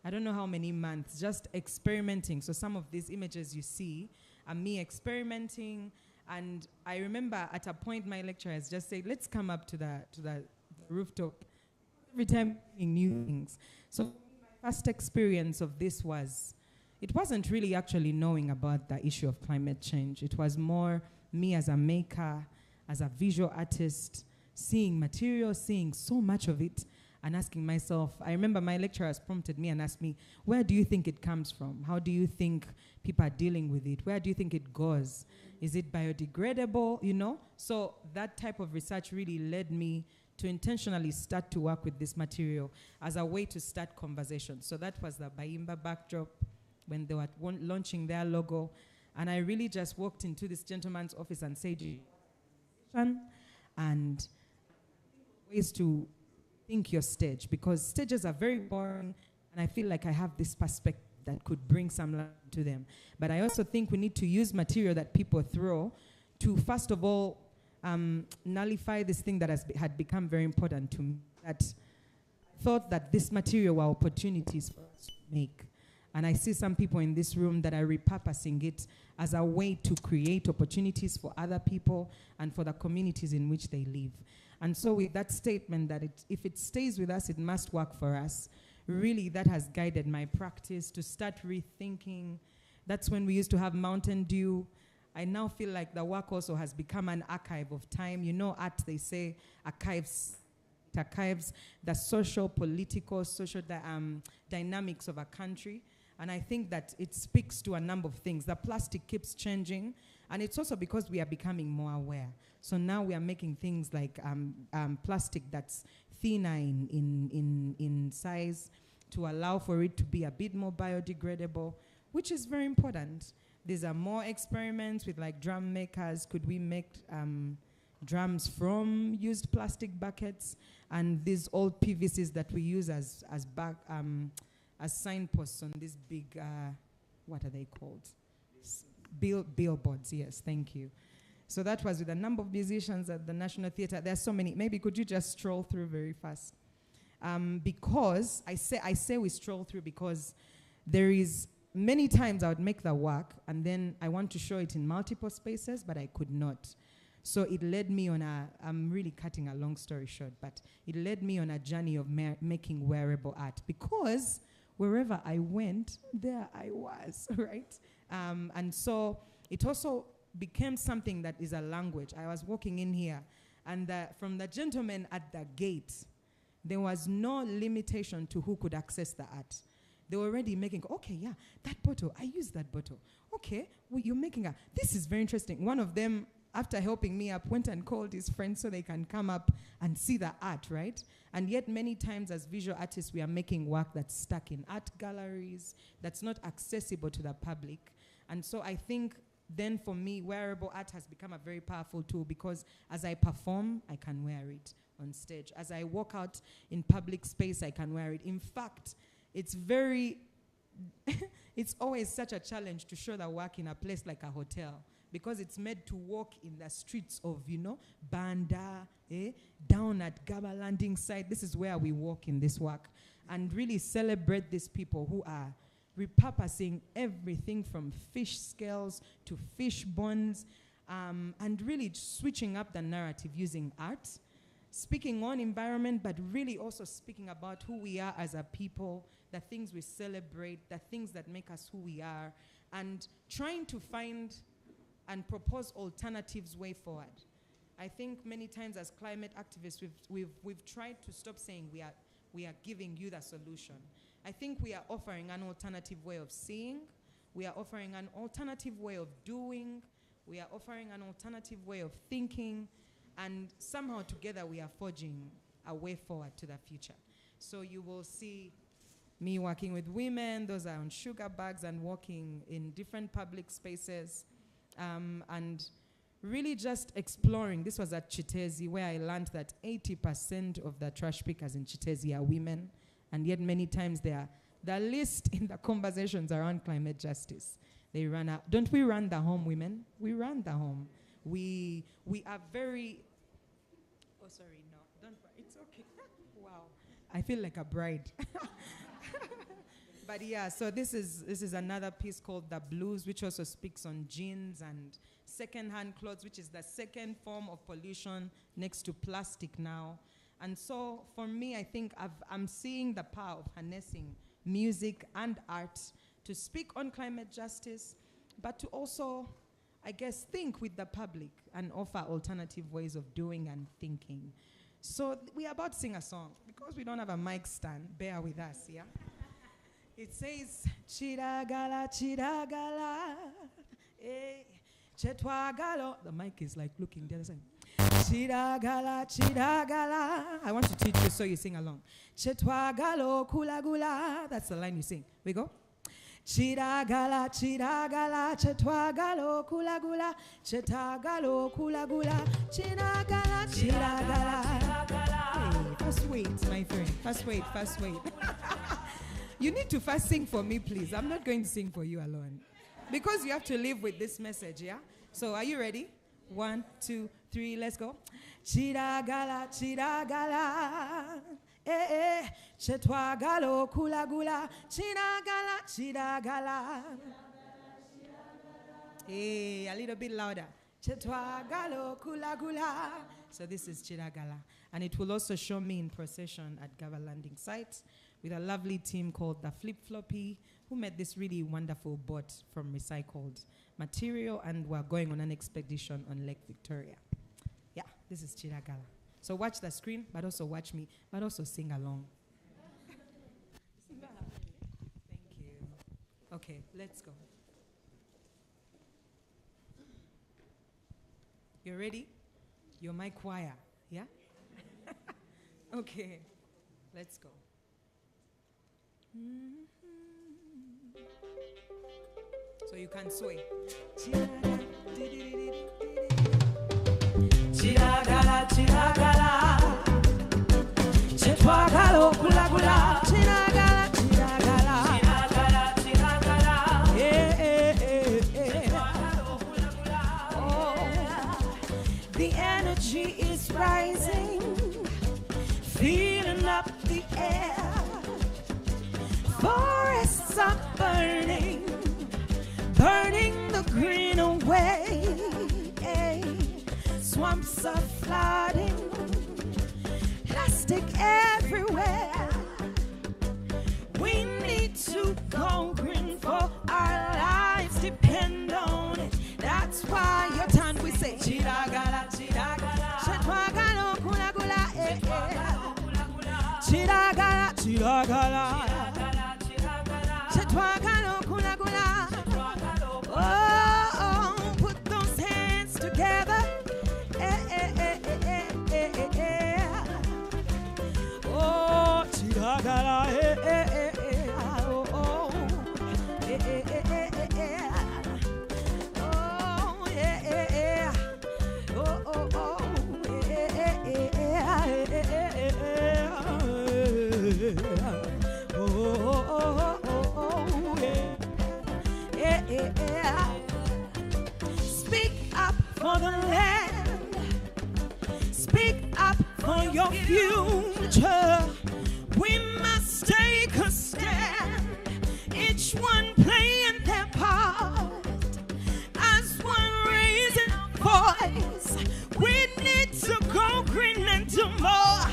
I don't know how many months, just experimenting. So some of these images you see are me experimenting. And I remember at a point my lecturers just said, let's come up to the rooftop every time doing new things. So my first experience of this was, it wasn't really actually knowing about the issue of climate change. It was more me as a maker, as a visual artist, seeing material, seeing so much of it, and asking myself, I remember my lecturers prompted me and asked me, where do you think it comes from? How do you think people are dealing with it? Where do you think it goes? Is it biodegradable, So that type of research really led me to intentionally start to work with this material as a way to start conversations. So that was the Baimba backdrop when they were launching their logo. And I really just walked into this gentleman's office and said, and ways to think your stage, because stages are very boring, and I feel like I have this perspective that could bring some light to them. But I also think we need to use material that people throw to, first of all, nullify this thing that had become very important to me, that thought that this material were opportunities for us to make. And I see some people in this room that are repurposing it as a way to create opportunities for other people and for the communities in which they live. And so with that statement that if it stays with us, it must work for us, really that has guided my practice to start rethinking. That's when we used to have Mountain Dew. I now feel like the work also has become an archive of time. You know, art, they say, archives the social, political, social dynamics of a country. And I think that it speaks to a number of things. The plastic keeps changing, and it's also because we are becoming more aware. So now we are making things like plastic that's thinner in size to allow for it to be a bit more biodegradable, which is very important. These are more experiments with like drum makers. Could we make drums from used plastic buckets? And these old PVCs that we use as signposts on these big, what are they called? Billboards, yes, thank you. So that was with a number of musicians at the National Theatre. There are so many. Maybe could you just stroll through very fast? Because I say we stroll through because there is many times I would make the work and then I want to show it in multiple spaces, but I could not. So it led me on I'm really cutting a long story short, but it led me on a journey of making wearable art because wherever I went, there I was, right? And so it also became something that is a language. I was walking in here, and from the gentleman at the gate, there was no limitation to who could access the art. They were already making, okay, yeah, that bottle, I use that bottle. Okay, well, you're making this is very interesting. One of them, after helping me up, went and called his friends so they can come up and see the art, right? And yet many times as visual artists, we are making work that's stuck in art galleries, that's not accessible to the public. And so I think then for me, wearable art has become a very powerful tool because as I perform, I can wear it on stage. As I walk out in public space, I can wear it. In fact, it's it's always such a challenge to show the work in a place like a hotel because it's made to walk in the streets of, Banda, down at Gaba landing site. This is where we walk in this work and really celebrate these people who are repurposing everything from fish scales to fish bones and really switching up the narrative using art, speaking on environment, but really also speaking about who we are as a people, the things we celebrate, the things that make us who we are, and trying to find and propose alternatives way forward. I think many times as climate activists, we've tried to stop saying we are giving you the solution. I think we are offering an alternative way of seeing, we are offering an alternative way of doing, we are offering an alternative way of thinking, and somehow together we are forging a way forward to the future. So you will see me working with women, those are on sugar bags and walking in different public spaces, and really just exploring. This was at Chitezi where I learned that 80% of the trash pickers in Chitezi are women, and yet many times they are the least in the conversations around climate justice. They run out. Don't we run the home, women? We run the home. We are very, oh sorry, no, don't worry, it's okay. Wow, I feel like a bride. But yeah, so this is another piece called The Blues, which also speaks on jeans and second-hand clothes, which is the second form of pollution next to plastic now. And so for me, I think I'm seeing the power of harnessing music and art to speak on climate justice, but to also, I guess, think with the public and offer alternative ways of doing and thinking. So we are about to sing a song. Because we don't have a mic stand, bear with us, yeah? It says, Chiragala, Chiragala, eh, Chetwagalo. The mic is like looking the other side. Chiragala, Chiragala. I want to teach you so you sing along. Chetwagalo, Kulagula. That's the line you sing. We go. Chiragala, Chiragala, Chetwagalo, Kulagula, Chetagalo, Kulagula, Chiragala, Chiragala. Hey, first wait, my friend. First wait, first wait. You need to first sing for me, please. I'm not going to sing for you alone. Because you have to live with this message, yeah? So are you ready? 1, 2, 3, let's go. Chiragala, chiragala. Chetwagalo kulagula. Chiragala, chiragala. Hey, a little bit louder. Chetwagalo kulagula. So this is Chiragala. And it will also show me in procession at Gava landing site with a lovely team called the Flip Floppy, who made this really wonderful boat from recycled material, and we're going on an expedition on Lake Victoria. Yeah, this is Chiragala. So watch the screen, but also watch me, but also sing along. Thank you. Okay, let's go. You ready? You're my choir, yeah? Okay, let's go. So you can sway. Chiragala, chiragala, chetwagalo kulagula, chiragala, chiragala, chiragala, chiragala, the energy is rising, filling up the air. Forests are burning, burning the green away. Swamps are flooding, plastic everywhere. We need to go green, for our lives depend on it. That's why your time we say chiragala, chiragala, chetwagalo kulagula, chiragala, chiragala, chetwagalo kulagula. Oh, put those hands together. Oh, chiragala, oh, oh, oh, yeah, oh, oh, oh, Speak up for the land. Speak up for your future. We must take a stand, each one playing their part. As one raising voice, we need to go green and do more.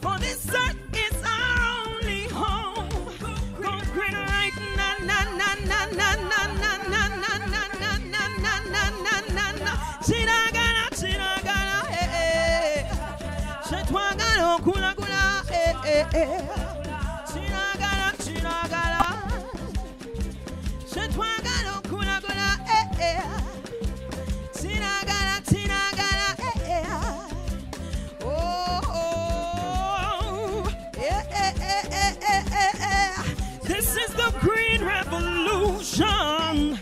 For this earth is our only home. Go green right na na na na na na na na na na na na na na na na. Chiragala, chiragala, chetwagalo kulagula, chiragala, chiragala, chetwagalo kulagula, chiragala, chiragala, oh, this is the green revolution.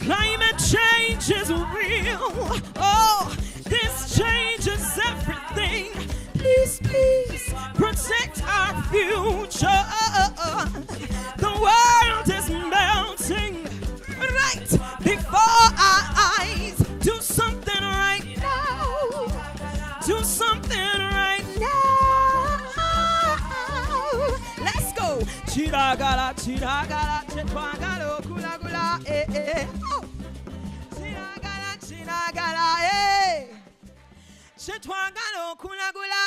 Climate change is real. Oh, this changes everything. Please, please protect our future. The world is melting right before our eyes. Do something right now. Do something right now. Let's go. Chiragala, chiragala, chetwagalo, kulagula, Oh. Chiragala, chiragala, chetwagalo, kulagula,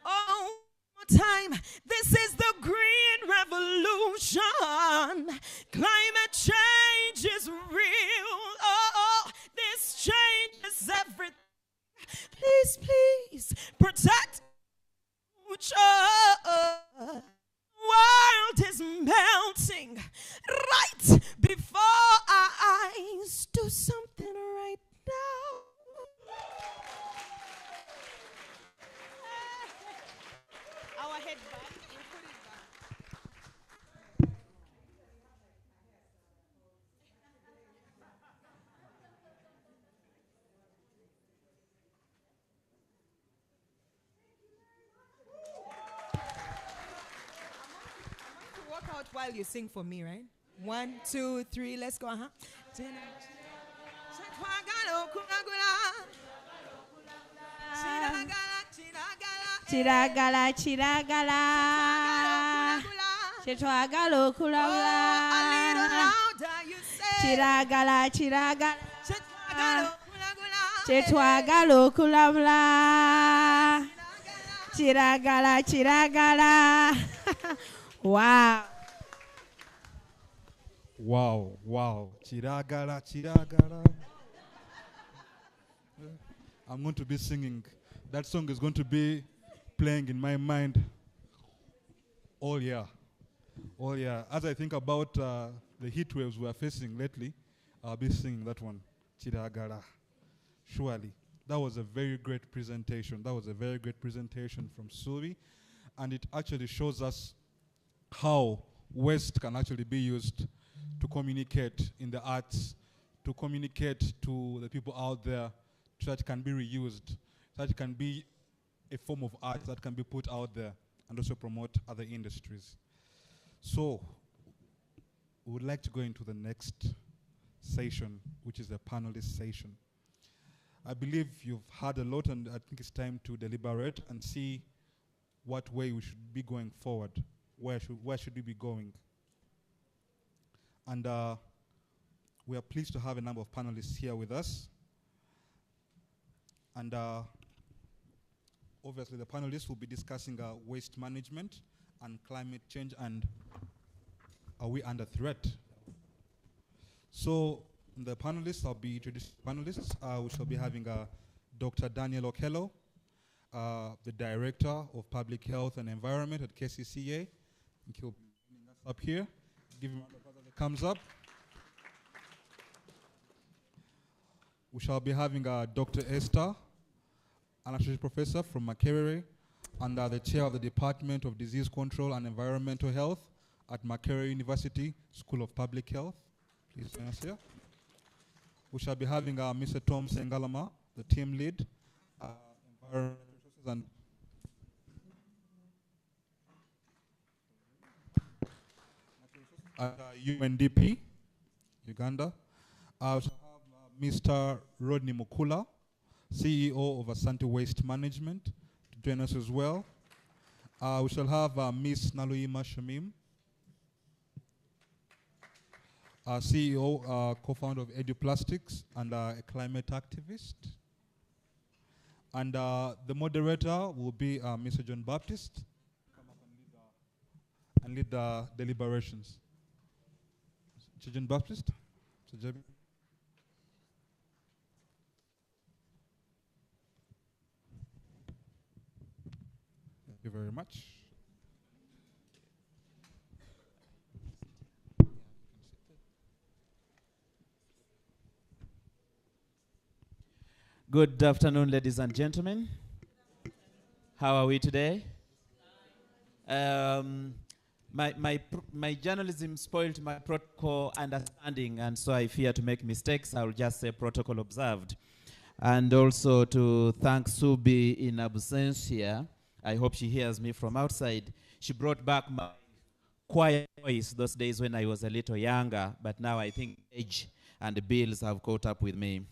Oh, one more time. This is the green revolution. Climate change is real. Oh, this changes everything. Please, please protect future. World is melting right before our eyes. Do something right now. Our headband, we put it back. Walk out while you sing for me, right? 1, 2, 3, let's go. Kiragala, kiragala. Chetwagala okulabula. Kiragala, kiragala. Chetwagala okulabula. Kiragala, kiragala. Wow. Wow, wow. Chiragala, chiragala. I'm going to be singing. That song is going to be playing in my mind all year. All year. As I think about the heat waves we are facing lately, I'll be singing that one. Chiragala. Surely. That was a very great presentation. That was a very great presentation from Suvi. And it actually shows us how waste can actually be used to communicate in the arts, to communicate to the people out there, so that it can be reused, so that it can be a form of art that can be put out there and also promote other industries. So, we would like to go into the next session, which is the panelist session. I believe you've heard a lot, and I think it's time to deliberate and see what way we should be going forward. Where should we be going? And we are pleased to have a number of panelists here with us. And obviously the panelists will be discussing waste management and climate change, and are we under threat? So the panelists, I'll be introducing panelists. We shall be having Dr. Daniel Okello, the Director of Public Health and Environment at KCCA. I think he'll be joining us up here. Give him a round of applause as he comes up. We shall be having Dr. Esther, an associate professor from Makerere, and the chair of the Department of Disease Control and Environmental Health at Makerere University School of Public Health. Please join us here. We shall be having Mr. Tom Sengalama, the team lead, environmental resources and UNDP, Uganda. We shall have Mr. Rodney Mukula, CEO of Asante Waste Management, to join us as well. We shall have Ms. Naluima Shamim, CEO, co-founder of EduPlastics, and a climate activist. And the moderator will be Mr. John Baptist, come up and lead the deliberations. Mr. John Baptist? Mr. Jebi? Thank you very much. Good afternoon, ladies and gentlemen. How are we today? My journalism spoiled my protocol understanding, and so I fear to make mistakes. I will just say protocol observed. And also to thank Subi in absentia. I hope she hears me from outside. She brought back my quiet voice those days when I was a little younger, but now I think age and the bills have caught up with me.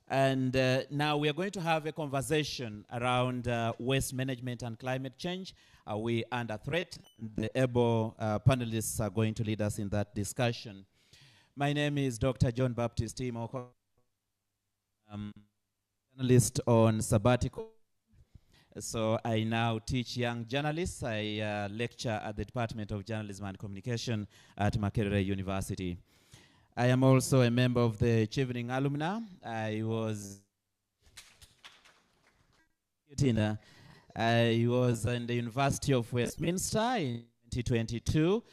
And now we are going to have a conversation around waste management and climate change. Are we under threat? The able panelists are going to lead us in that discussion. My name is Dr. John Baptist Timoko. I'm a journalist on sabbatical. So I now teach young journalists. I lecture at the Department of Journalism and Communication at Makerere University. I am also a member of the Chevening alumni. I was in the University of Westminster in 2022.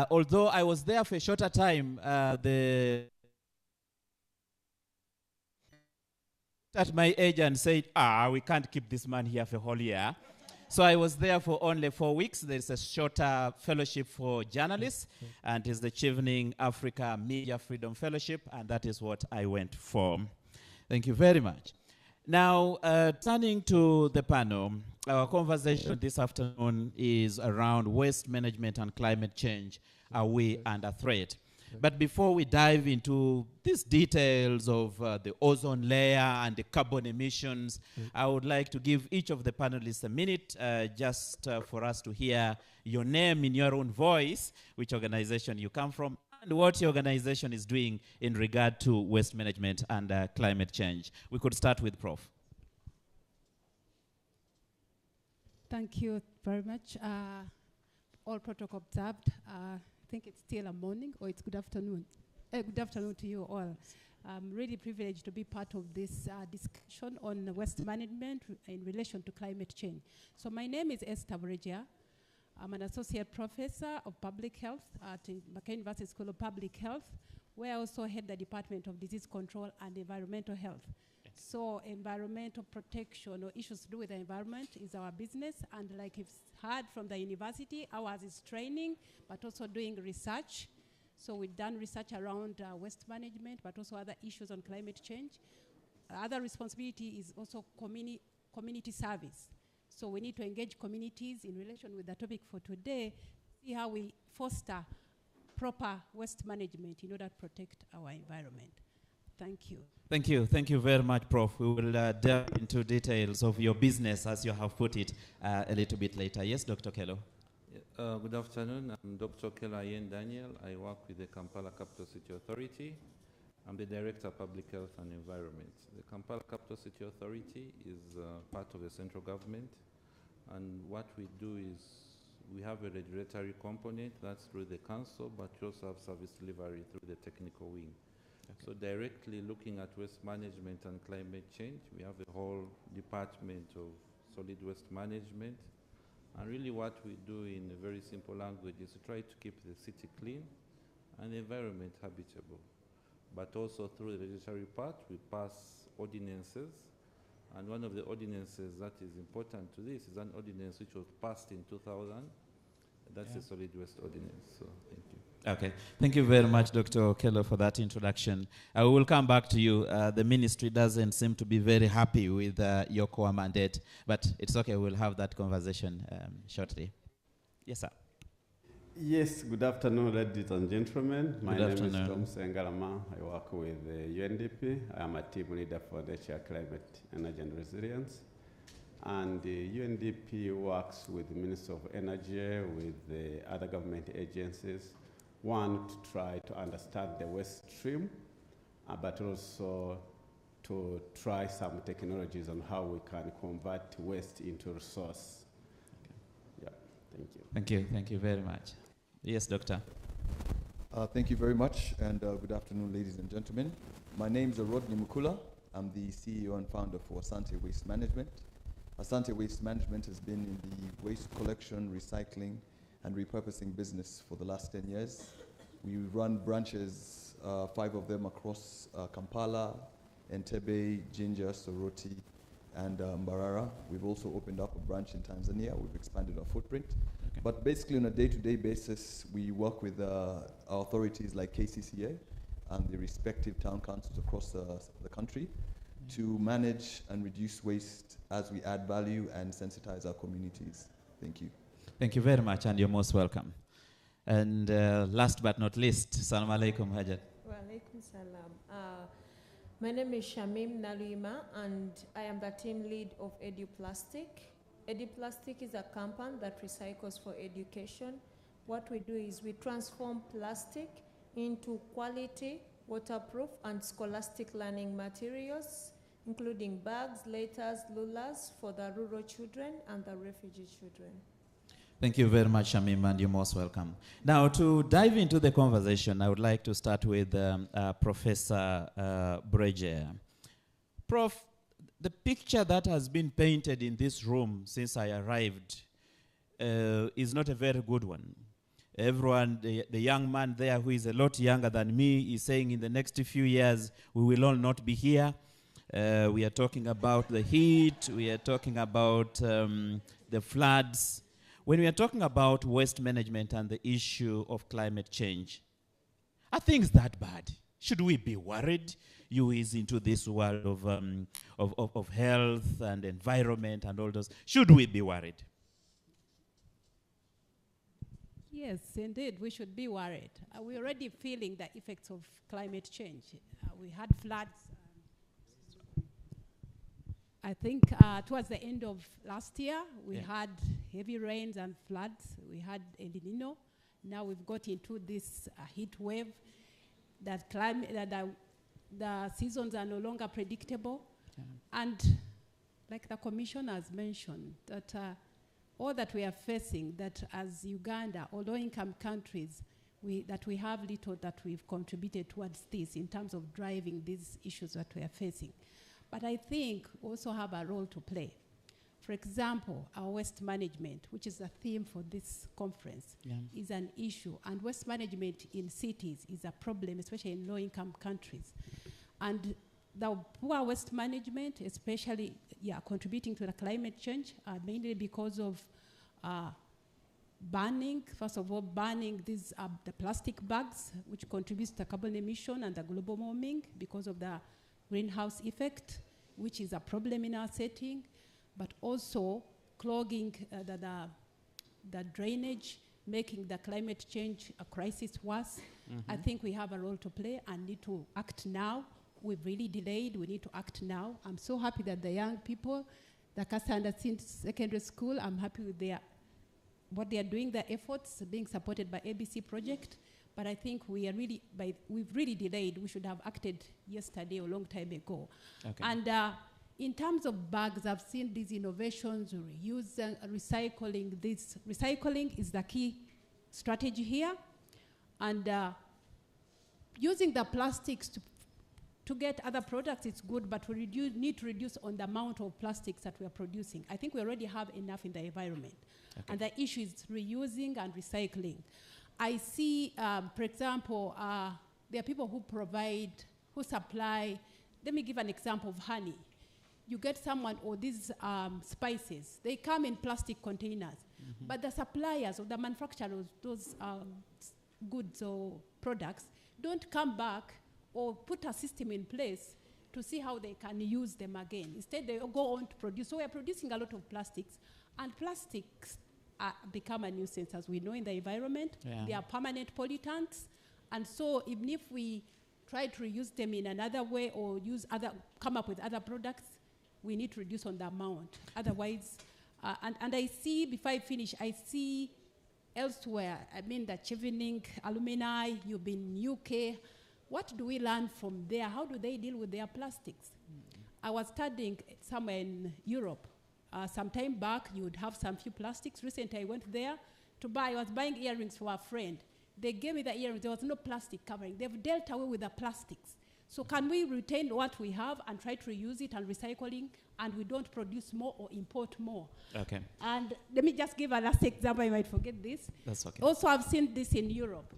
Although I was there for a shorter time, at my age and said, we can't keep this man here for a whole year. So I was there for only 4 weeks. There's a shorter fellowship for journalists, and it's the Chevening Africa Media Freedom Fellowship, and that is what I went for. Thank you very much. Now, turning to the panel, our conversation this afternoon is around waste management and climate change. Are we under threat? But before we dive into these details of the ozone layer and the carbon emissions, I would like to give each of the panelists a minute just for us to hear your name in your own voice, which organization you come from, and what your organization is doing in regard to waste management and climate change. We could start with Prof. Thank you very much. All protocol observed. I think it's still a morning, or it's good afternoon. Good afternoon to you all. I'm really privileged to be part of this discussion on waste management in relation to climate change. So my name is Esther Bregia. I'm an associate professor of public health at Mackay University School of Public Health, where I also head the Department of Disease Control and Environmental Health. So environmental protection or issues to do with the environment is our business, and like you've heard from the university, ours is training, but also doing research. So we've done research around waste management, but also other issues on climate change. Other responsibility is also community service. So we need to engage communities in relation with the topic for today, see how we foster proper waste management in order to protect our environment. Thank you. Thank you. Thank you very much, Prof. We will delve into details of your business, as you have put it, a little bit later. Yes, Dr. Kello. Good afternoon. I'm Dr. Kello Ayen Daniel. I work with the Kampala Capital City Authority. I'm the Director of Public Health and Environment. The Kampala Capital City Authority is part of the central government. And what we do is we have a regulatory component, that's through the council, but we also have service delivery through the technical wing. Okay. So directly looking at waste management and climate change, we have a whole department of solid waste management. And really what we do in a very simple language is to try to keep the city clean and the environment habitable. But also through the regulatory part, we pass ordinances. And one of the ordinances that is important to this is an ordinance which was passed in 2000. That's the solid waste ordinance. So thank you. Okay. Thank you very much, Dr. Kello, for that introduction. I will come back to you. The ministry doesn't seem to be very happy with your core mandate, but it's okay. We'll have that conversation shortly. Yes, sir. Yes, good afternoon, ladies and gentlemen. My Good name afternoon. is Tom Sengalama. I work with UNDP. I am a team leader for nature, climate, energy, and resilience. And UNDP works with the Ministry of Energy, with the other government agencies, one, to try to understand the waste stream, but also to try some technologies on how we can convert waste into resource. Okay. Yeah, thank you. Thank you. Thank you very much. Yes, Doctor. Thank you very much, and good afternoon, ladies and gentlemen. My name is Rodney Mukula. I'm the CEO and founder for Asante Waste Management. Asante Waste Management has been in the waste collection, recycling, and repurposing business for the last 10 years. We run branches, 5 of them across Kampala, Entebbe, Jinja, Soroti, and Mbarara. We've also opened up a branch in Tanzania. We've expanded our footprint. Okay. But basically on a day-to-day basis, we work with our authorities like KCCA and the respective town councils across the country to manage and reduce waste as we add value and sensitize our communities. Thank you. Thank you very much, and you're most welcome. And last but not least, Assalamu alaikum, Hajat. Wa alaikum salam. My name is Shamim Naluima, and I am the team lead of EduPlastic. EduPlastic is a company that recycles for education. What we do is we transform plastic into quality, waterproof, and scholastic learning materials, including bags, letters, lulas for the rural children and the refugee children. Thank you very much, Shamim, and you're most welcome. Now, to dive into the conversation, I would like to start with Professor Bregia. Prof, the picture that has been painted in this room since I arrived is not a very good one. Everyone, the young man there who is a lot younger than me is saying in the next few years, we will all not be here. We are talking about the heat, we are talking about the floods. When we are talking about waste management and the issue of climate change, are things that bad? Should we be worried? You is into this world of health and environment and all those. Should we be worried? Yes, indeed, we should be worried. We're already feeling the effects of climate change. We had floods, I think, towards the end of last year. We had heavy rains and floods. We had El Nino. Now we've got into this heat wave. That the seasons are no longer predictable. And like the commissioner has mentioned, that all that we are facing, that as Uganda or low-income countries, that we have little that we've contributed towards this in terms of driving these issues that we are facing. But I think we also have a role to play. For example, our waste management, which is a theme for this conference, is an issue. And waste management in cities is a problem, especially in low-income countries. And the poor waste management, especially contributing to the climate change, mainly because of burning, first of all, burning these the plastic bags, which contributes to carbon emission and the global warming because of the greenhouse effect, which is a problem in our setting, but also clogging the drainage, making the climate change a crisis worse. I think we have a role to play and need to act now. We've really delayed. We need to act now. I'm so happy that the young people, the Kasanda Secondary School, I'm happy with what they are doing, their efforts being supported by ABC Project. But I think we've really delayed. We should have acted yesterday or a long time ago. Okay. And in terms of bags, I've seen these innovations, reuse and recycling. Recycling is the key strategy here. And using the plastics to get other products, it's good, but we need to reduce on the amount of plastics that we are producing. I think we already have enough in the environment. Okay. And the issue is reusing and recycling. I see, for example, there are people who supply, let me give an example of honey. You get someone, or these spices, they come in plastic containers, but the suppliers or the manufacturers of those goods or products don't come back or put a system in place to see how they can use them again. Instead, they go on to produce. So we are producing a lot of plastics, and plastics become a nuisance, as we know, in the environment. They are permanent pollutants, and so even if we try to reuse them in another way or come up with other products, we need to reduce on the amount. Otherwise, and I see, before I finish, I see elsewhere, I mean the Chevening alumni, you've been in UK. What do we learn from there? How do they deal with their plastics? I was studying somewhere in Europe. Some time back, you would have some few plastics. Recently, I went there to buy. I was buying earrings for a friend. They gave me the earrings. There was no plastic covering. They've dealt away with the plastics. So can we retain what we have and try to reuse it and recycling, and we don't produce more or import more? Okay. And let me just give a last example. I might forget this. That's okay. Also, I've seen this in Europe.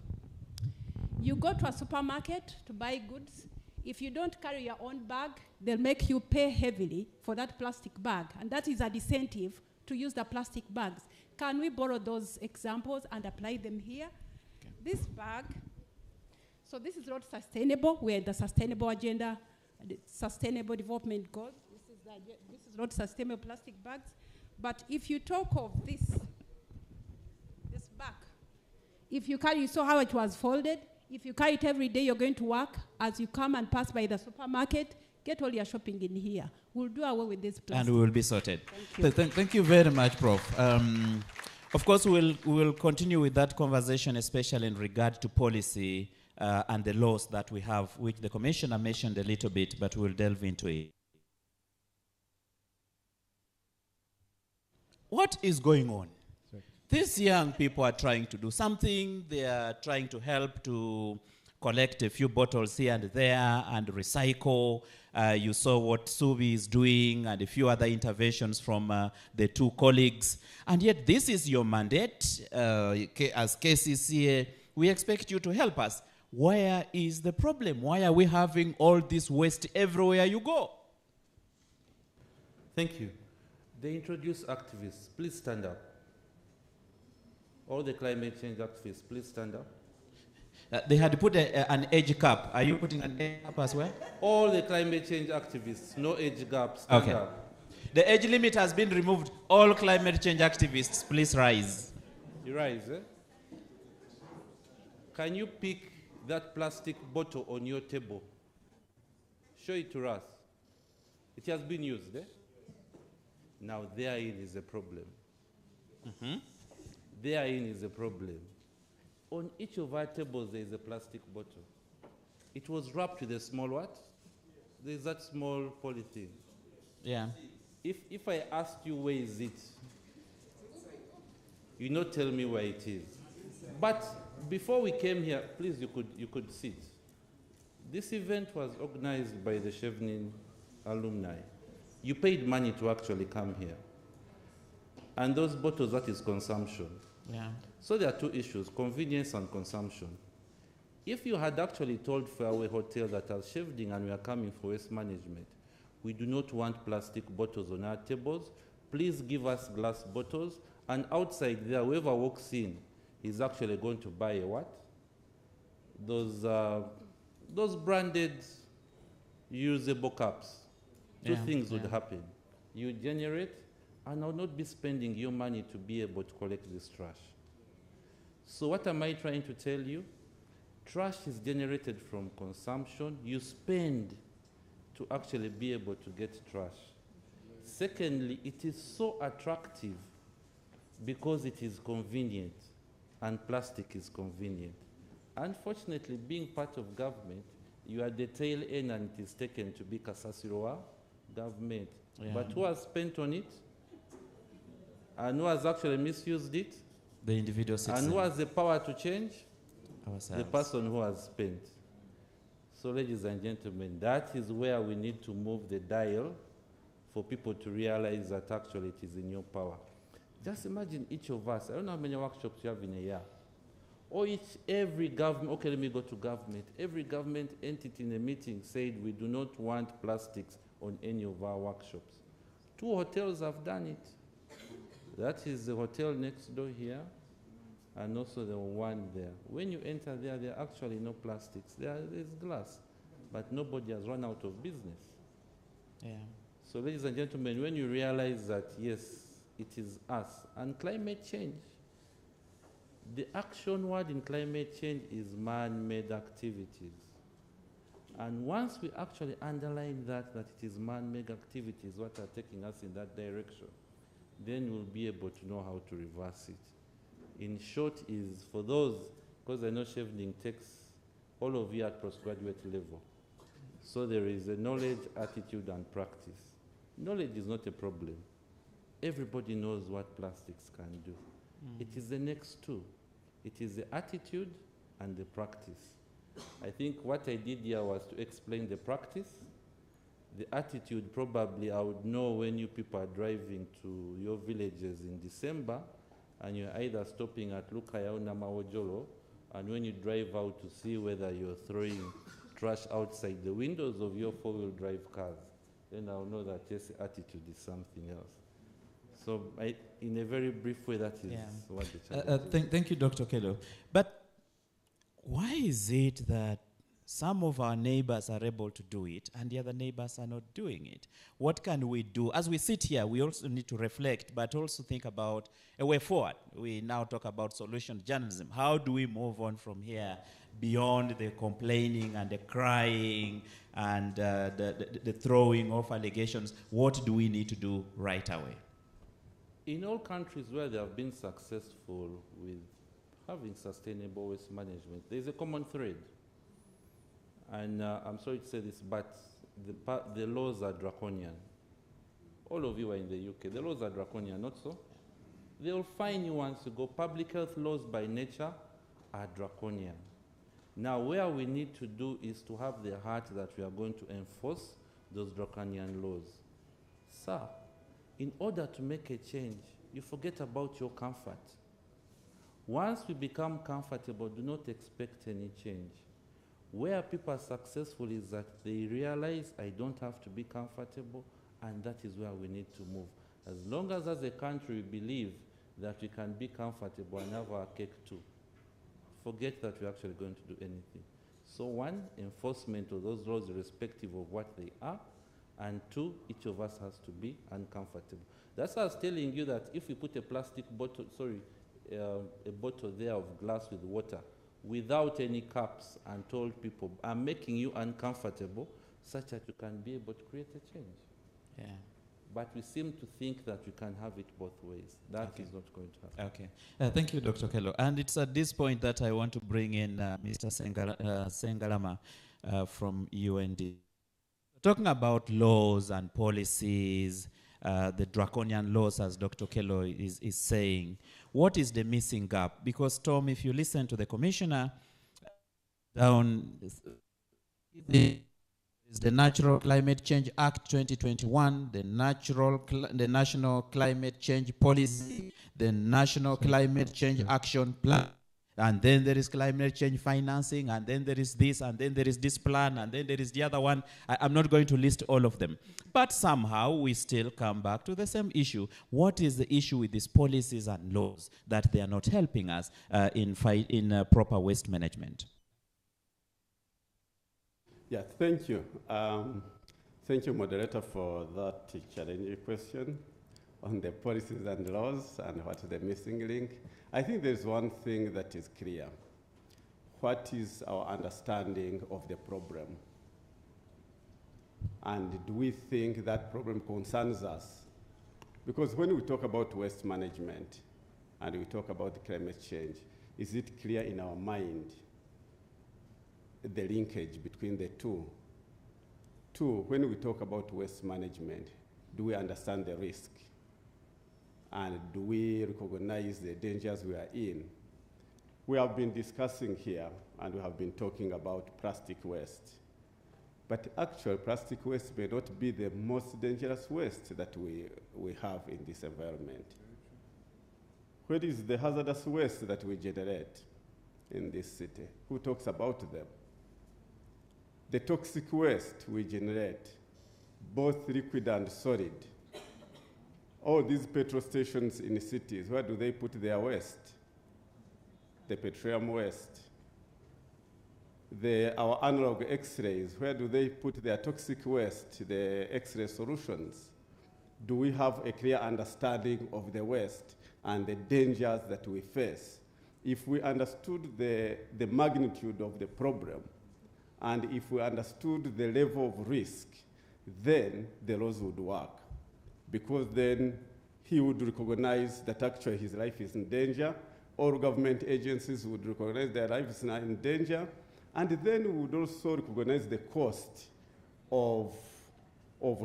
You go to a supermarket to buy goods. If you don't carry your own bag, they'll make you pay heavily for that plastic bag. And that is a disincentive to use the plastic bags. Can we borrow those examples and apply them here? Okay. This bag, so this is not sustainable. We're in the sustainable agenda, the sustainable development goals. This is not sustainable plastic bags. But if you talk of this bag, if you carry, you saw how it was folded. If you carry it every day, you're going to work. As you come and pass by the supermarket, get all your shopping in here. We'll do away with this plastic. And we will be sorted. Thank you. Thank you very much, Prof. Of course, we will continue with that conversation, especially in regard to policy and the laws that we have, which the Commissioner mentioned a little bit, but we'll delve into it. What is going on? These young people are trying to do something. They are trying to help to collect a few bottles here and there and recycle. You saw what Subi is doing and a few other interventions from the two colleagues. And yet this is your mandate as KCCA. We expect you to help us. Where is the problem? Why are we having all this waste everywhere you go? Thank you. They introduce activists. Please stand up. All the climate change activists, please stand up. They had put an age cap. Are you putting an age cap as well? All the climate change activists, no age gap, stand up. The age limit has been removed. All climate change activists, please rise. You rise, eh? Can you pick that plastic bottle on your table? Show it to us. It has been used, eh? Now, therein is a problem. Therein is a problem. On each of our tables, there is a plastic bottle. It was wrapped with a small what? There's that small polythene. Yeah. If I asked you where is it, you not tell me where it is. But before we came here, please, you could sit. This event was organized by the Chevening alumni. You paid money to actually come here. And those bottles, that is consumption. Yeah. So there are two issues, convenience and consumption. If you had actually told Fairway Hotel that as Chevening and we are coming for waste management, we do not want plastic bottles on our tables, please give us glass bottles, and outside there, whoever walks in is actually going to buy a what? Those branded usable cups. Two things would happen. You generate, and I'll not be spending your money to be able to collect this trash. So what am I trying to tell you? Trash is generated from consumption. You spend to actually be able to get trash. Secondly, it is so attractive because it is convenient, and plastic is convenient. Unfortunately, being part of government, you are the tail end and it is taken to be Kasasiroa government. Yeah. But who has spent on it? And who has actually misused it? The individual citizen. And who has the power to change? Ourselves. The person who has spent. So ladies and gentlemen, that is where we need to move the dial for people to realize that actually it is in your power. Just imagine each of us, I don't know how many workshops you have in a year, or every government, okay, let me go to government. Every government entity in a meeting said we do not want plastics on any of our workshops. 2 hotels have done it. That is the hotel next door here, and also the one there. When you enter there, there are actually no plastics. There's glass, but nobody has run out of business. Yeah. So ladies and gentlemen, when you realize that, yes, it is us, and climate change, the action word in climate change is man-made activities. And once we actually underline that it is man-made activities what are taking us in that direction, then we'll be able to know how to reverse it. In short is, for those, because I know Chevening takes all of you at postgraduate level. So there is a knowledge, attitude, and practice. Knowledge is not a problem. Everybody knows what plastics can do. It is the next two. It is the attitude and the practice. I think what I did here was to explain the practice. The attitude, probably I would know when you people are driving to your villages in December, and you're either stopping at Lukayao Namawojolo, and when you drive out to see whether you're throwing trash outside the windows of your 4-wheel drive cars, then I'll know that yes, attitude is something else. So in a very brief way, that is what the challenge is. Thank you, Dr. Kello. But why is it that some of our neighbors are able to do it and the other neighbors are not doing it? What can we do? As we sit here, we also need to reflect, but also think about a way forward. We now talk about solution journalism. How do we move on from here beyond the complaining and the crying and the throwing of allegations? What do we need to do right away? In all countries where they have been successful with having sustainable waste management, there is a common thread. And I'm sorry to say this, but the laws are draconian. All of you are in the UK. The laws are draconian, not so? They will fine you once you go. Public health laws by nature are draconian. Now, where we need to do is to have the heart that we are going to enforce those draconian laws. Sir, in order to make a change, you forget about your comfort. Once we become comfortable, do not expect any change. Where people are successful is that they realize I don't have to be comfortable, and that is where we need to move. As long as a country we believe that we can be comfortable and have our cake too, forget that we're actually going to do anything. So 1, enforcement of those laws irrespective of what they are, and 2, each of us has to be uncomfortable. That's why I was telling you that if we put a plastic bottle, a bottle there of glass with water, without any caps and told people, I'm making you uncomfortable such that you can be able to create a change. Yeah. But we seem to think that we can have it both ways. That is not going to happen. Okay. Thank you, Dr. Kello. And it's at this point that I want to bring in Mr. Sengalama from UND. Talking about laws and policies, the draconian laws, as Dr. Kello is saying, what is the missing gap? Because, Tom, if you listen to the commissioner, down is the Natural Climate Change Act 2021, the National Climate Change Policy, the National Climate Change Action Plan, and then there is climate change financing, and then there is this, and then there is this plan, and then there is the other one. I'm not going to list all of them. But somehow we still come back to the same issue. What is the issue with these policies and laws that they are not helping us in proper waste management? Yeah, thank you. Thank you, moderator, for that challenging question on the policies and laws and what is the missing link. I think there's one thing that is clear. What is our understanding of the problem? And do we think that problem concerns us? Because when we talk about waste management and we talk about climate change, is it clear in our mind the linkage between the two? Two, when we talk about waste management, do we understand the risk? And do we recognize the dangers we are in? We have been discussing here, and we have been talking about plastic waste. But actually, plastic waste may not be the most dangerous waste that we have in this environment. What is the hazardous waste that we generate in this city? Who talks about them? The toxic waste we generate, both liquid and solid. All these petrol stations in the cities, where do they put their waste? The petroleum waste. Our analog X-rays, where do they put their toxic waste, the X-ray solutions? Do we have a clear understanding of the waste and the dangers that we face? If we understood the magnitude of the problem, and if we understood the level of risk, then the laws would work. Because then he would recognize that actually his life is in danger. All government agencies would recognize their lives are in danger. And then we would also recognize the cost of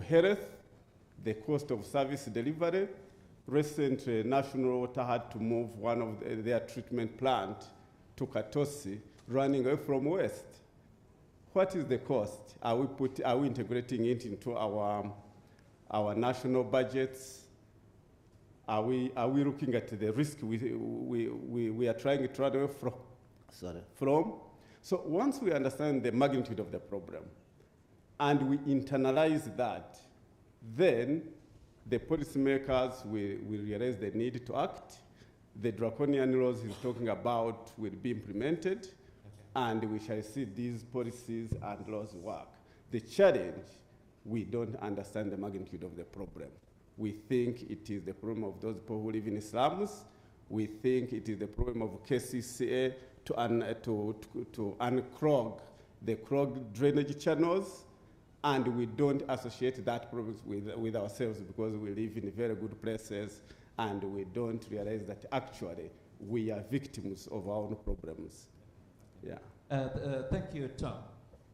health, the cost of service delivery. Recently, National Water had to move one of their treatment plant to Katosi, running away from waste. What is the cost? Are we integrating it into our national budgets? Are we looking at the risk we are trying to run away from? So once we understand the magnitude of the problem and we internalize that, then the policymakers will realize the need to act. The draconian laws he's talking about will be implemented, and we shall see these policies and laws work. The challenge, we don't understand the magnitude of the problem. We think it is the problem of those people who live in slums. We think it is the problem of KCCA to unclog the clogged drainage channels, and we don't associate that problem with ourselves because we live in very good places, and we don't realize that actually we are victims of our own problems. Yeah. Thank you, Tom.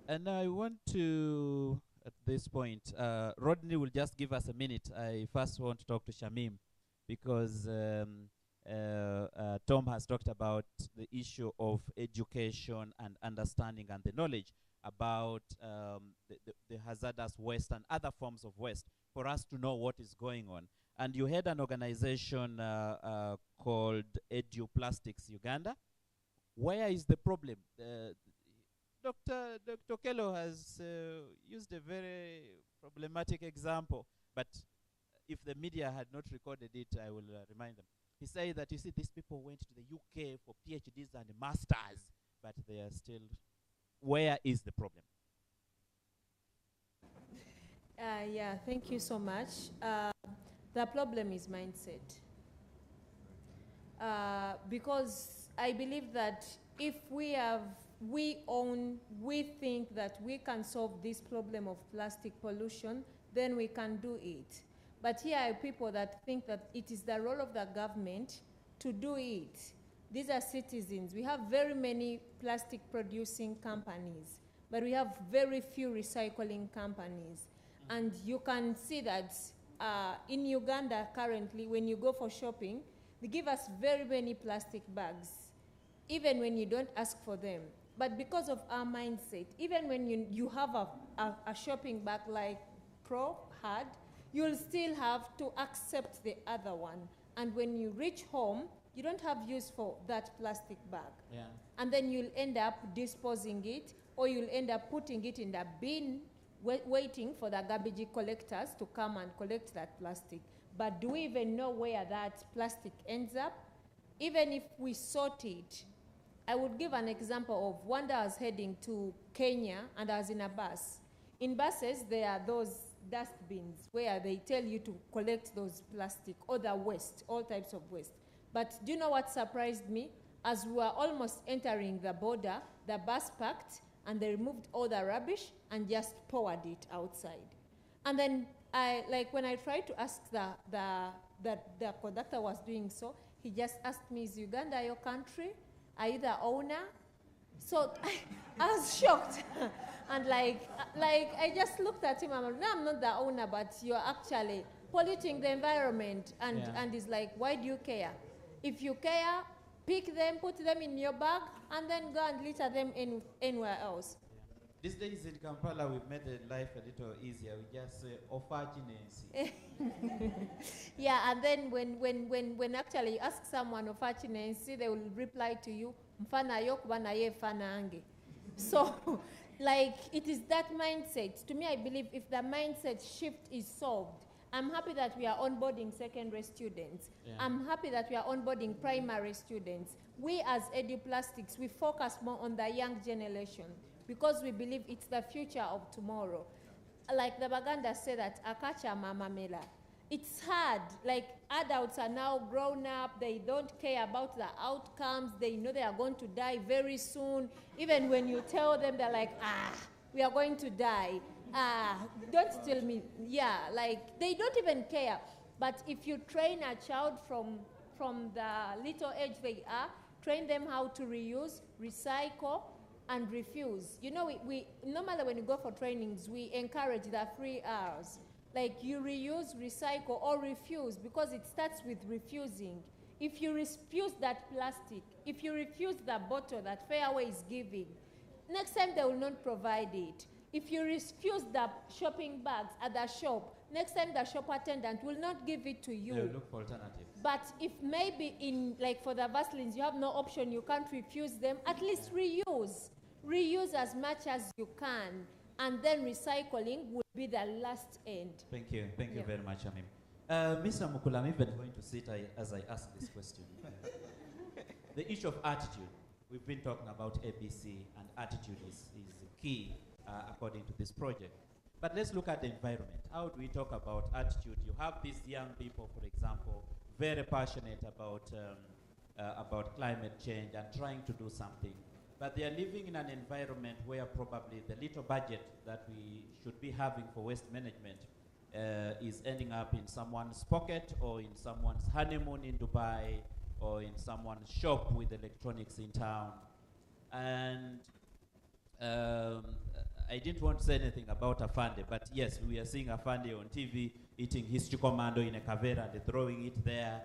And I want to, at this point, Rodney will just give us a minute. I first want to talk to Shamim because Tom has talked about the issue of education and understanding and the knowledge about the hazardous waste and other forms of waste for us to know what is going on. And you had an organization called Edu Plastics Uganda. Where is the problem? Dr. Kello has used a very problematic example, but if the media had not recorded it, I will remind them. He said that, you see, these people went to the UK for PhDs and masters, but they are still, where is the problem? Yeah, thank you so much. The problem is mindset. Because I believe that if we think that we can solve this problem of plastic pollution, then we can do it. But here are people that think that it is the role of the government to do it. These are citizens. We have very many plastic producing companies, but we have very few recycling companies. And you can see that in Uganda currently, when you go for shopping, they give us very many plastic bags, even when you don't ask for them. But because of our mindset, even when you have a shopping bag like Pro had, you'll still have to accept the other one. And when you reach home, you don't have use for that plastic bag. Yeah. And then you'll end up disposing it, or you'll end up putting it in the bin, waiting for the garbage collectors to come and collect that plastic. But do we even know where that plastic ends up? Even if we sort it, I would give an example of one day I was heading to Kenya and I was in a bus. In buses, there are those dust bins where they tell you to collect those plastic or the waste, all types of waste. But do you know what surprised me? As we were almost entering the border, the bus parked and they removed all the rubbish and just poured it outside. And then when I tried to ask the conductor was doing so, he just asked me, is Uganda your country? Are you the owner? So I was shocked. And I just looked at him, I'm like, no, I'm not the owner, but you're actually polluting the environment. And he's like, why do you care? If you care, pick them, put them in your bag, and then go and litter them anywhere else. These days in Kampala, we've made life a little easier. We just say, opportunity. Yeah, and then when actually you ask someone opportunity, they will reply to you, mfana yokuba na ye mfana ange. So, it is that mindset. To me, I believe if the mindset shift is solved, I'm happy that we are onboarding secondary students. Yeah. I'm happy that we are onboarding primary students. We as EduPlastics, we focus more on the young generation because we believe it's the future of tomorrow. Like the Baganda said that, akacha mama mela. It's hard. Adults are now grown up. They don't care about the outcomes. They know they are going to die very soon. Even when you tell them, they're like, we are going to die. Don't tell me. Yeah, they don't even care. But if you train a child from the little age they are, train them how to reuse, recycle, and refuse. You know, we normally when you go for trainings, we encourage the 3 R's. You reuse, recycle, or refuse, because it starts with refusing. If you refuse that plastic, if you refuse the bottle that Fairway is giving, next time they will not provide it. If you refuse the shopping bags at the shop, next time the shop attendant will not give it to you. They'll look for alternatives. But if maybe for the Vaselines, you have no option, you can't refuse them, at least reuse. Reuse as much as you can, and then recycling will be the last end. Thank you. Thank you very much, Amim. Mr. Mukula, I'm even going to sit as I ask this question. The issue of attitude. We've been talking about ABC, and attitude is key according to this project. But let's look at the environment. How do we talk about attitude? You have these young people, for example, very passionate about climate change and trying to do something. But they are living in an environment where probably the little budget that we should be having for waste management is ending up in someone's pocket, or in someone's honeymoon in Dubai, or in someone's shop with electronics in town. And I didn't want to say anything about Afande, but yes, we are seeing Afande on TV eating history commando in a cavera and throwing it there.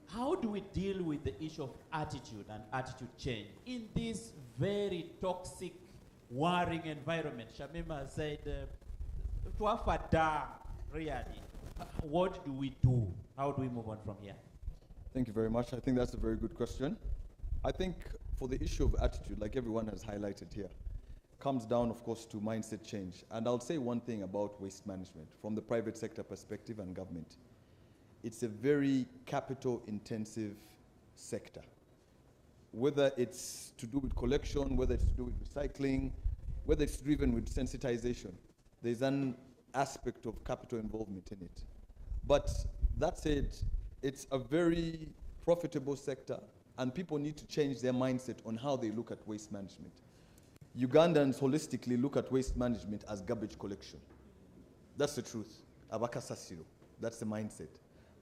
How do we deal with the issue of attitude and attitude change in this very toxic, warring environment? Shamima said, really, what do we do? How do we move on from here? Thank you very much. I think that's a very good question. I think for the issue of attitude, like everyone has highlighted here, comes down, of course, to mindset change. And I'll say one thing about waste management from the private sector perspective and government. It's a very capital-intensive sector. Whether it's to do with collection, whether it's to do with recycling, whether it's driven with sensitization, there's an aspect of capital involvement in it. But that said, it's a very profitable sector. And people need to change their mindset on how they look at waste management. Ugandans holistically look at waste management as garbage collection. That's the truth. Abakasasiro. That's the mindset.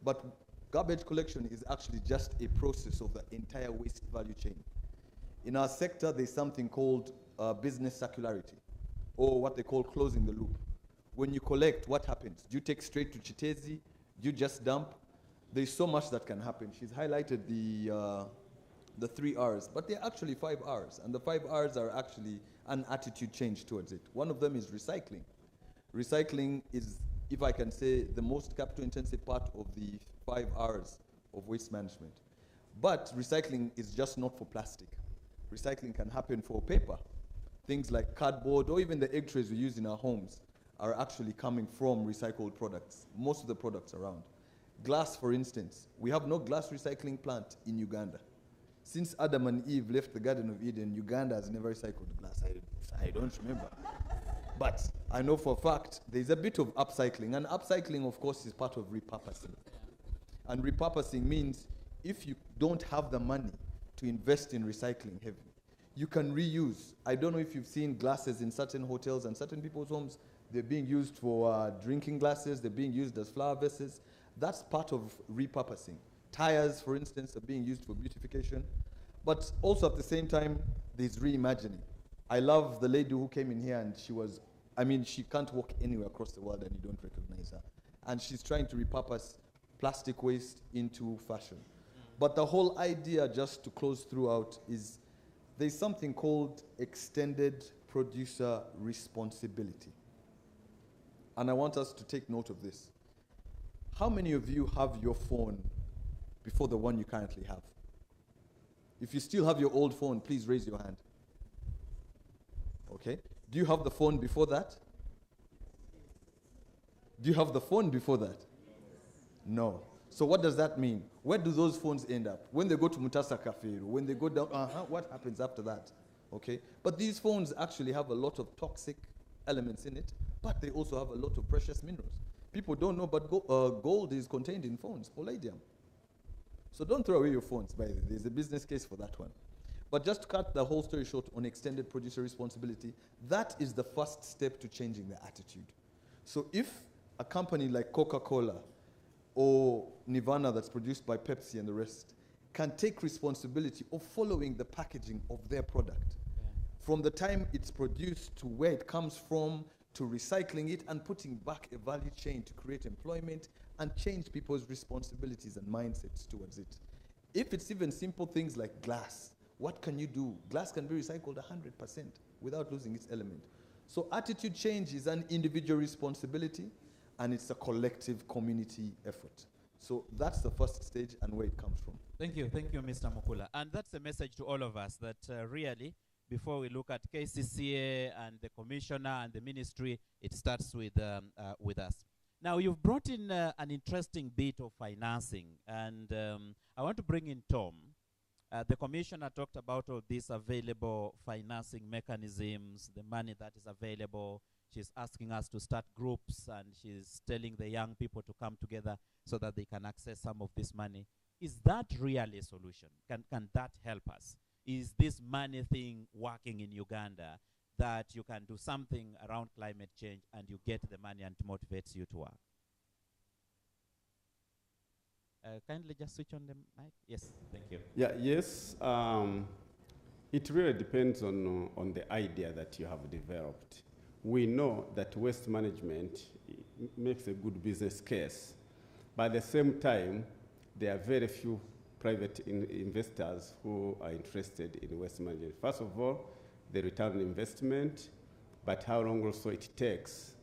But garbage collection is actually just a process of the entire waste value chain. In our sector, there's something called business circularity, or what they call closing the loop. When you collect, what happens? Do you take straight to Chitezi? Do you just dump? There's so much that can happen. She's highlighted the 3 R's, but they're actually 5 R's, and the 5 R's are actually an attitude change towards it. One of them is recycling. Recycling is, if I can say, the most capital-intensive part of the 5 R's of waste management. But recycling is just not for plastic. Recycling can happen for paper. Things like cardboard or even the egg trays we use in our homes are actually coming from recycled products, most of the products around. Glass, for instance, we have no glass recycling plant in Uganda. Since Adam and Eve left the Garden of Eden, Uganda has never recycled glass. I don't remember. But I know for a fact there's a bit of upcycling. And upcycling, of course, is part of repurposing. And repurposing means if you don't have the money to invest in recycling heavily, you can reuse. I don't know if you've seen glasses in certain hotels and certain people's homes. They're being used for drinking glasses. They're being used as flower vases. That's part of repurposing. Tires, for instance, are being used for beautification. But also at the same time, there's reimagining. I love the lady who came in here and she can't walk anywhere across the world and you don't recognize her. And she's trying to repurpose plastic waste into fashion. But the whole idea, just to close throughout, is there's something called extended producer responsibility. And I want us to take note of this. How many of you have your phone before the one you currently have? If you still have your old phone, please raise your hand. Okay. Do you have the phone before that? Do you have the phone before that? No. So what does that mean? Where do those phones end up? When they go to Mutasa Cafe, when they go down, what happens after that? Okay. But these phones actually have a lot of toxic elements in it, but they also have a lot of precious minerals. People don't know, but gold is contained in phones, palladium. So don't throw away your phones, by the way. There's a business case for that one. But just to cut the whole story short on extended producer responsibility, that is the first step to changing the attitude. So if a company like Coca-Cola or Nirvana that's produced by Pepsi and the rest can take responsibility of following the packaging of their product, from the time it's produced to where it comes from, to recycling it and putting back a value chain to create employment and change people's responsibilities and mindsets towards it. If it's even simple things like glass, what can you do? Glass can be recycled 100% without losing its element. So attitude change is an individual responsibility and it's a collective community effort. So that's the first stage and where it comes from. Thank you, Mr. Mukula. And that's a message to all of us that really, before we look at KCCA and the commissioner and the ministry, it starts with us. Now, you've brought in an interesting bit of financing, and I want to bring in Tom. The commissioner talked about all these available financing mechanisms, the money that is available. She's asking us to start groups, and she's telling the young people to come together so that they can access some of this money. Is that really a solution? Can that help us? Is this money thing working in Uganda, that you can do something around climate change and you get the money and it motivates you to work? Kindly just switch on the mic. Yes, thank you. Yeah, yes. It really depends on the idea that you have developed. We know that waste management makes a good business case, but at the same time, there are very few private investors who are interested in waste management. First of all, the return on investment, but how long also it takes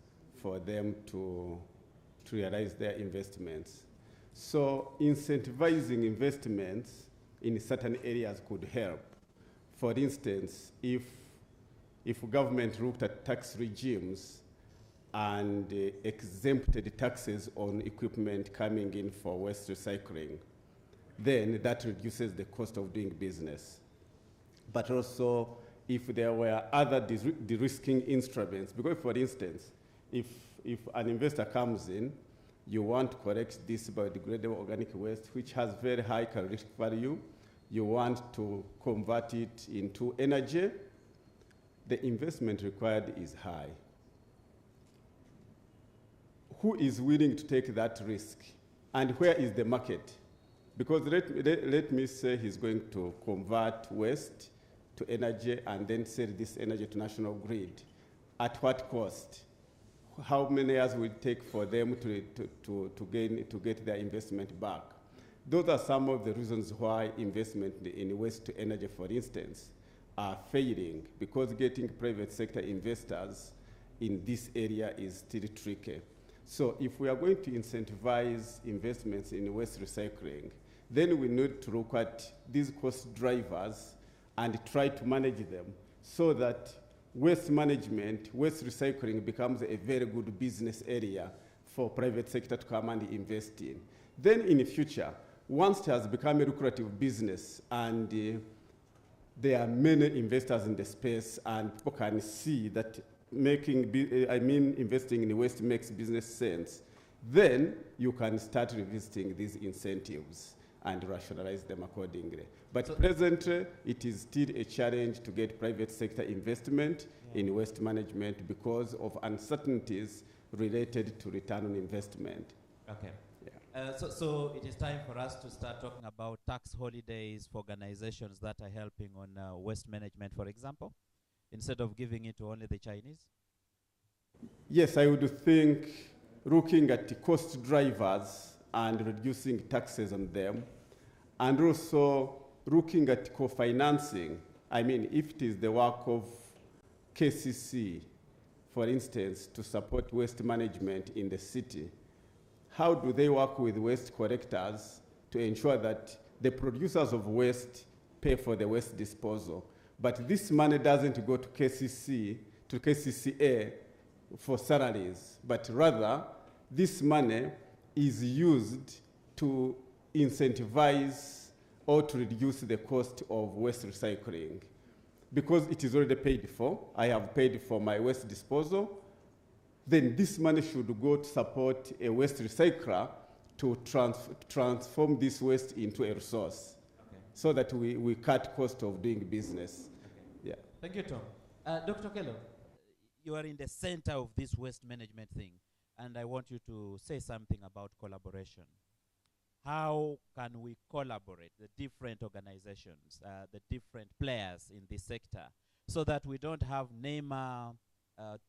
for them to realize their investments. So incentivizing investments in certain areas could help. For instance, if government looked at tax regimes and exempted taxes on equipment coming in for waste recycling, then that reduces the cost of doing business. But also, if there were other de-risking instruments, because for instance, if an investor comes in, you want to collect this biodegradable organic waste, which has very high calorific value, you want to convert it into energy, the investment required is high. Who is willing to take that risk? And where is the market? Because let me say he's going to convert waste to energy and then sell this energy to national grid. At what cost? How many years will it take for them to get their investment back? Those are some of the reasons why investment in waste to energy, for instance, are failing, because getting private sector investors in this area is still tricky. So if we are going to incentivize investments in waste recycling, then we need to look at these cost drivers and try to manage them so that waste management, waste recycling becomes a very good business area for private sector to come and invest in. Then in the future, once it has become a lucrative business and there are many investors in the space and people can see that investing in waste makes business sense, then you can start revisiting these incentives and rationalize them accordingly. But presently, it is still a challenge to get private sector investment in waste management because of uncertainties related to return on investment. Okay. So it is time for us to start talking about tax holidays for organizations that are helping on waste management, for example, instead of giving it to only the Chinese? Yes, I would think looking at the cost drivers and reducing taxes on them, and also looking at co-financing. I mean, if it is the work of KCC, for instance, to support waste management in the city, how do they work with waste collectors to ensure that the producers of waste pay for the waste disposal? But this money doesn't go to KCCA for salaries, but rather this money is used to incentivize or to reduce the cost of waste recycling. Because it is already paid for, I have paid for my waste disposal, then this money should go to support a waste recycler to transform this waste into a resource, so that we cut cost of doing business. Yeah. Thank you, Tom. Dr. Kello, you are in the center of this waste management thing, and I want you to say something about collaboration. How can we collaborate, the different organizations, the different players in this sector, so that we don't have NEMA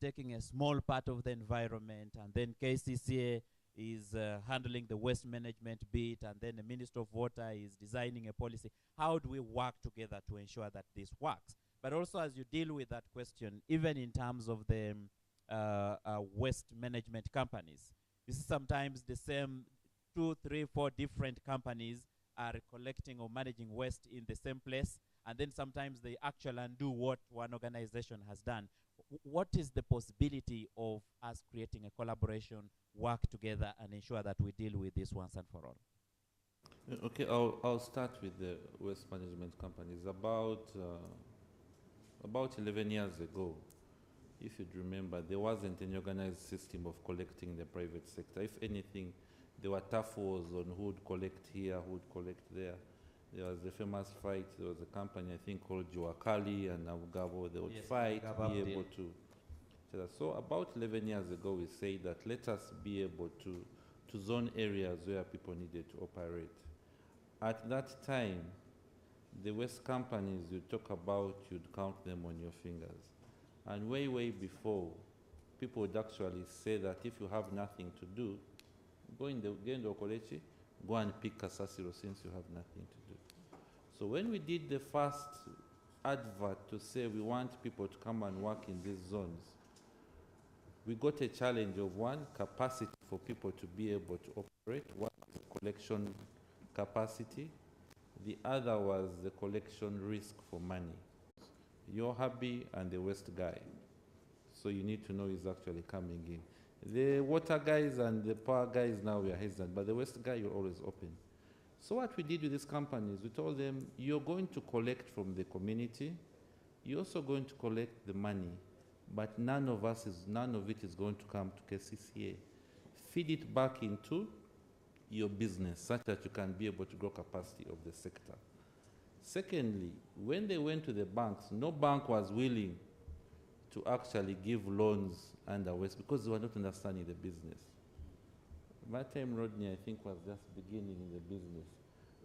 taking a small part of the environment, and then KCCA is handling the waste management bit, and then the Minister of Water is designing a policy? How do we work together to ensure that this works? But also, as you deal with that question, even in terms of the waste management companies, this is sometimes the same 2, 3, 4 different companies are collecting or managing waste in the same place, and then sometimes they actually undo what one organization has done. What is the possibility of us creating a collaboration, work together, and ensure that we deal with this once and for all? Okay, I'll start with the waste management companies. About 11 years ago, if you'd remember, there wasn't any organized system of collecting the private sector. If anything, there were tough wars on who would collect here, who would collect there. There was a famous fight. There was a company, I think, called Juakali and Navugabo. They would fight, be able to. So about 11 years ago, we said that let us be able to zone areas where people needed to operate. At that time, the waste companies you talk about, you'd count them on your fingers. And way, way before, people would actually say that if you have nothing to do, go in the Okolechi, go and pick Kasasiro since you have nothing to do. So when we did the first advert to say we want people to come and work in these zones, we got a challenge of one, capacity for people to be able to operate, one, collection capacity. The other was the collection risk for money. You're happy and the waste guy. So you need to know he's actually coming in. The water guys and the power guys now we are hesitant, but the waste guy you're always open. So what we did with these companies, we told them, you're going to collect from the community, you're also going to collect the money, but none of it is going to come to KCCA. Feed it back into your business such that you can be able to grow capacity of the sector. Secondly, when they went to the banks, no bank was willing to actually give loans under waste because they were not understanding the business. My time, Rodney, I think, was just beginning in the business.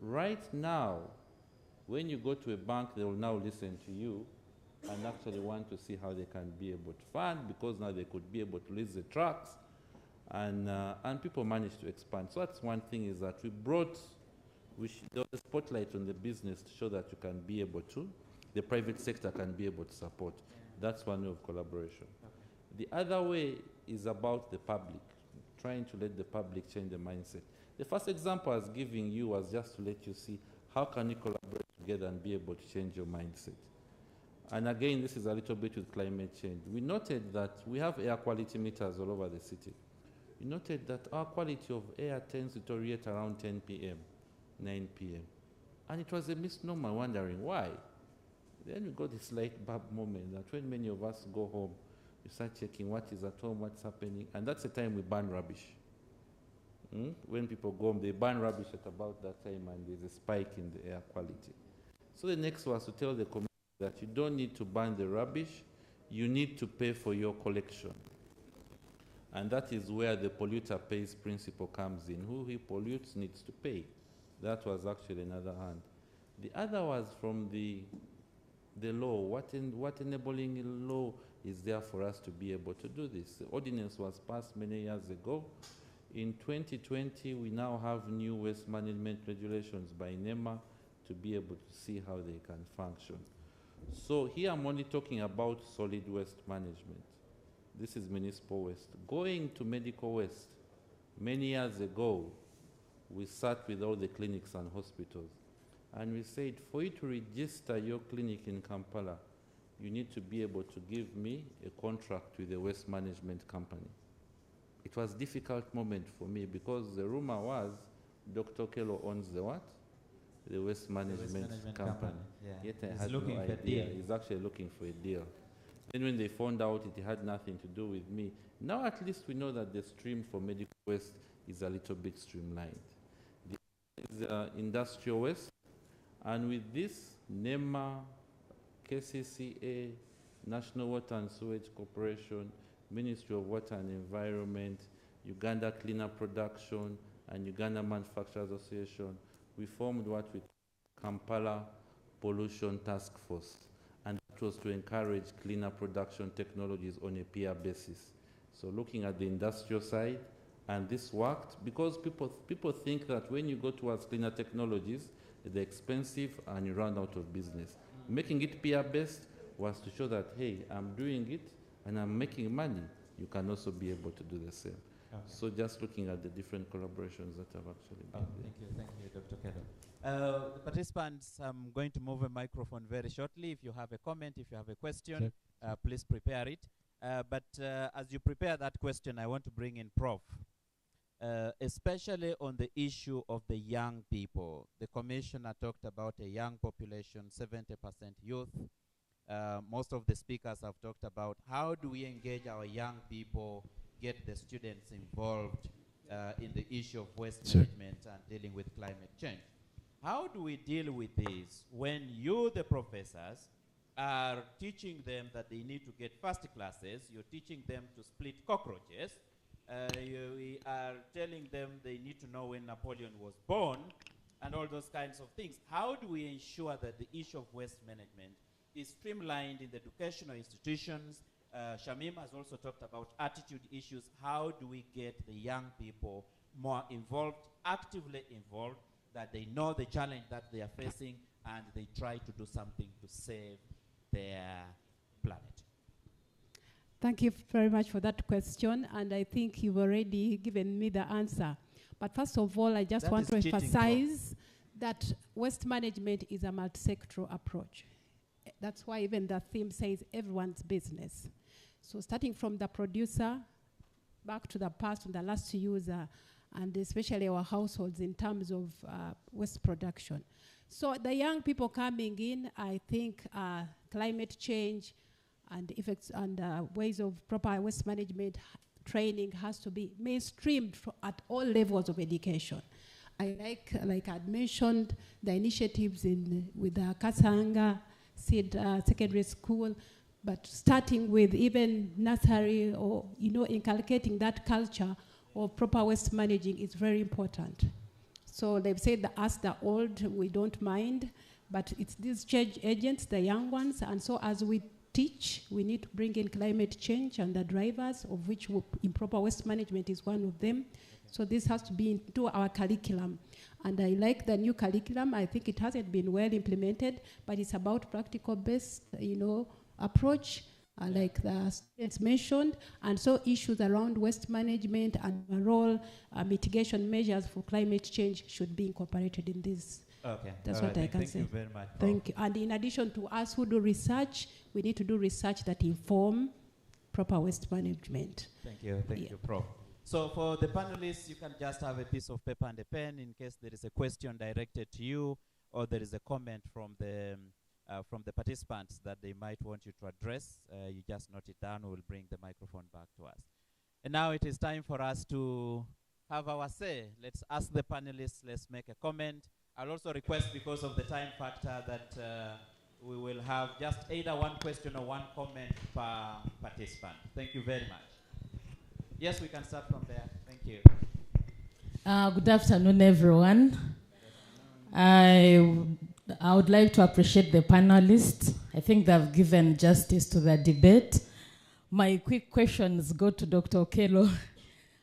Right now, when you go to a bank, they will now listen to you and actually want to see how they can be able to fund, because now they could be able to lease the trucks, and people managed to expand. So that's one thing, is that we brought there was a spotlight on the business to show that you can be able to, the private sector can be able to support. That's one way of collaboration. The other way is about the public, trying to let the public change the mindset. The first example I was giving you was just to let you see how can you collaborate together and be able to change your mindset. And again, this is a little bit with climate change. We noted that we have air quality meters all over the city. We noted that our quality of air tends to deteriorate around 10 p.m., 9 p.m. And it was a misnomer, wondering why. Then we got this light bulb moment that when many of us go home, we start checking what is at home, what's happening, and that's the time we burn rubbish. When people go home, they burn rubbish at about that time, and there's a spike in the air quality. So the next was to tell the community that you don't need to burn the rubbish, you need to pay for your collection. And that is where the polluter pays principle comes in. Who he pollutes needs to pay. That was actually another hand. The other was from the law. What enabling law is there for us to be able to do this? The ordinance was passed many years ago. In 2020, we now have new waste management regulations by NEMA to be able to see how they can function. So here I'm only talking about solid waste management. This is municipal waste. Going to medical waste, many years ago, we sat with all the clinics and hospitals, and we said, for you to register your clinic in Kampala, you need to be able to give me a contract with a waste management company. It was a difficult moment for me because the rumor was Dr. Kello owns the what? The waste management company. Yeah. Yet I He's had no looking for a idea. deal. He's actually looking for a deal. Then when they found out it had nothing to do with me, now at least we know that the stream for medical waste is a little bit streamlined. The is industrial waste, and with this, NEMA, KCCA, National Water and Sewage Corporation, Ministry of Water and Environment, Uganda Cleaner Production, and Uganda Manufacturers Association, we formed what we call Kampala Pollution Task Force, and it was to encourage cleaner production technologies on a peer basis. So looking at the industrial side, and this worked because people think that when you go towards cleaner technologies, they're expensive and you run out of business. Making it peer-based was to show that, hey, I'm doing it and I'm making money. You can also be able to do the same. Okay. So just looking at the different collaborations that have actually been there. Thank you, Dr. Kello. The participants, I'm going to move a microphone very shortly. If you have a comment, if you have a question, please prepare it. But as you prepare that question, I want to bring in Prof. Especially on the issue of the young people. The commissioner talked about a young population, 70% youth. Most of the speakers have talked about how do we engage our young people, get the students involved in the issue of waste management and dealing with climate change. How do we deal with this when you, the professors, are teaching them that they need to get first classes, you're teaching them to split cockroaches, we are telling them they need to know when Napoleon was born, and all those kinds of things. How do we ensure that the issue of waste management is streamlined in the educational institutions? Shamim has also talked about attitude issues. How do we get the young people more involved, actively involved, that they know the challenge that they are facing and they try to do something to save their planet? Thank you very much for that question, and I think you've already given me the answer. But first of all, I just want to emphasize that waste management is a multi-sectoral approach. That's why even the theme says everyone's business. So starting from the producer, back to the person, the last user, and especially our households in terms of waste production. So the young people coming in, I think climate change and effects and ways of proper waste management training has to be mainstreamed at all levels of education. I like I'd mentioned, the initiatives with the Kasanga Seed Secondary School, but starting with even nursery or, inculcating that culture of proper waste managing is very important. So they've said that us, the old, we don't mind, but it's these change agents, the young ones, and so as we teach, we need to bring in climate change and the drivers, of which improper waste management is one of them. So this has to be into our curriculum. And I like the new curriculum. I think it hasn't been well implemented, but it's about practical-based, approach, like the students mentioned, and so issues around waste management and overall mitigation measures for climate change should be incorporated in this. Okay. That's All what right. I can Thank say. you very much. Thank you. And in addition to us who do research, we need to do research that inform proper waste management. Thank you. Thank you, Prof. So for the panelists, you can just have a piece of paper and a pen in case there is a question directed to you or there is a comment from the participants that they might want you to address. You just note it down. We will bring the microphone back to us. And now it is time for us to have our say. Let's ask the panelists. Let's make a comment. I'll also request, because of the time factor, that we will have just either one question or one comment per participant. Thank you very much. Yes, we can start from there. Thank you. Good afternoon, everyone. I would like to appreciate the panelists. I think they've given justice to the debate. My quick questions go to Dr. Okello.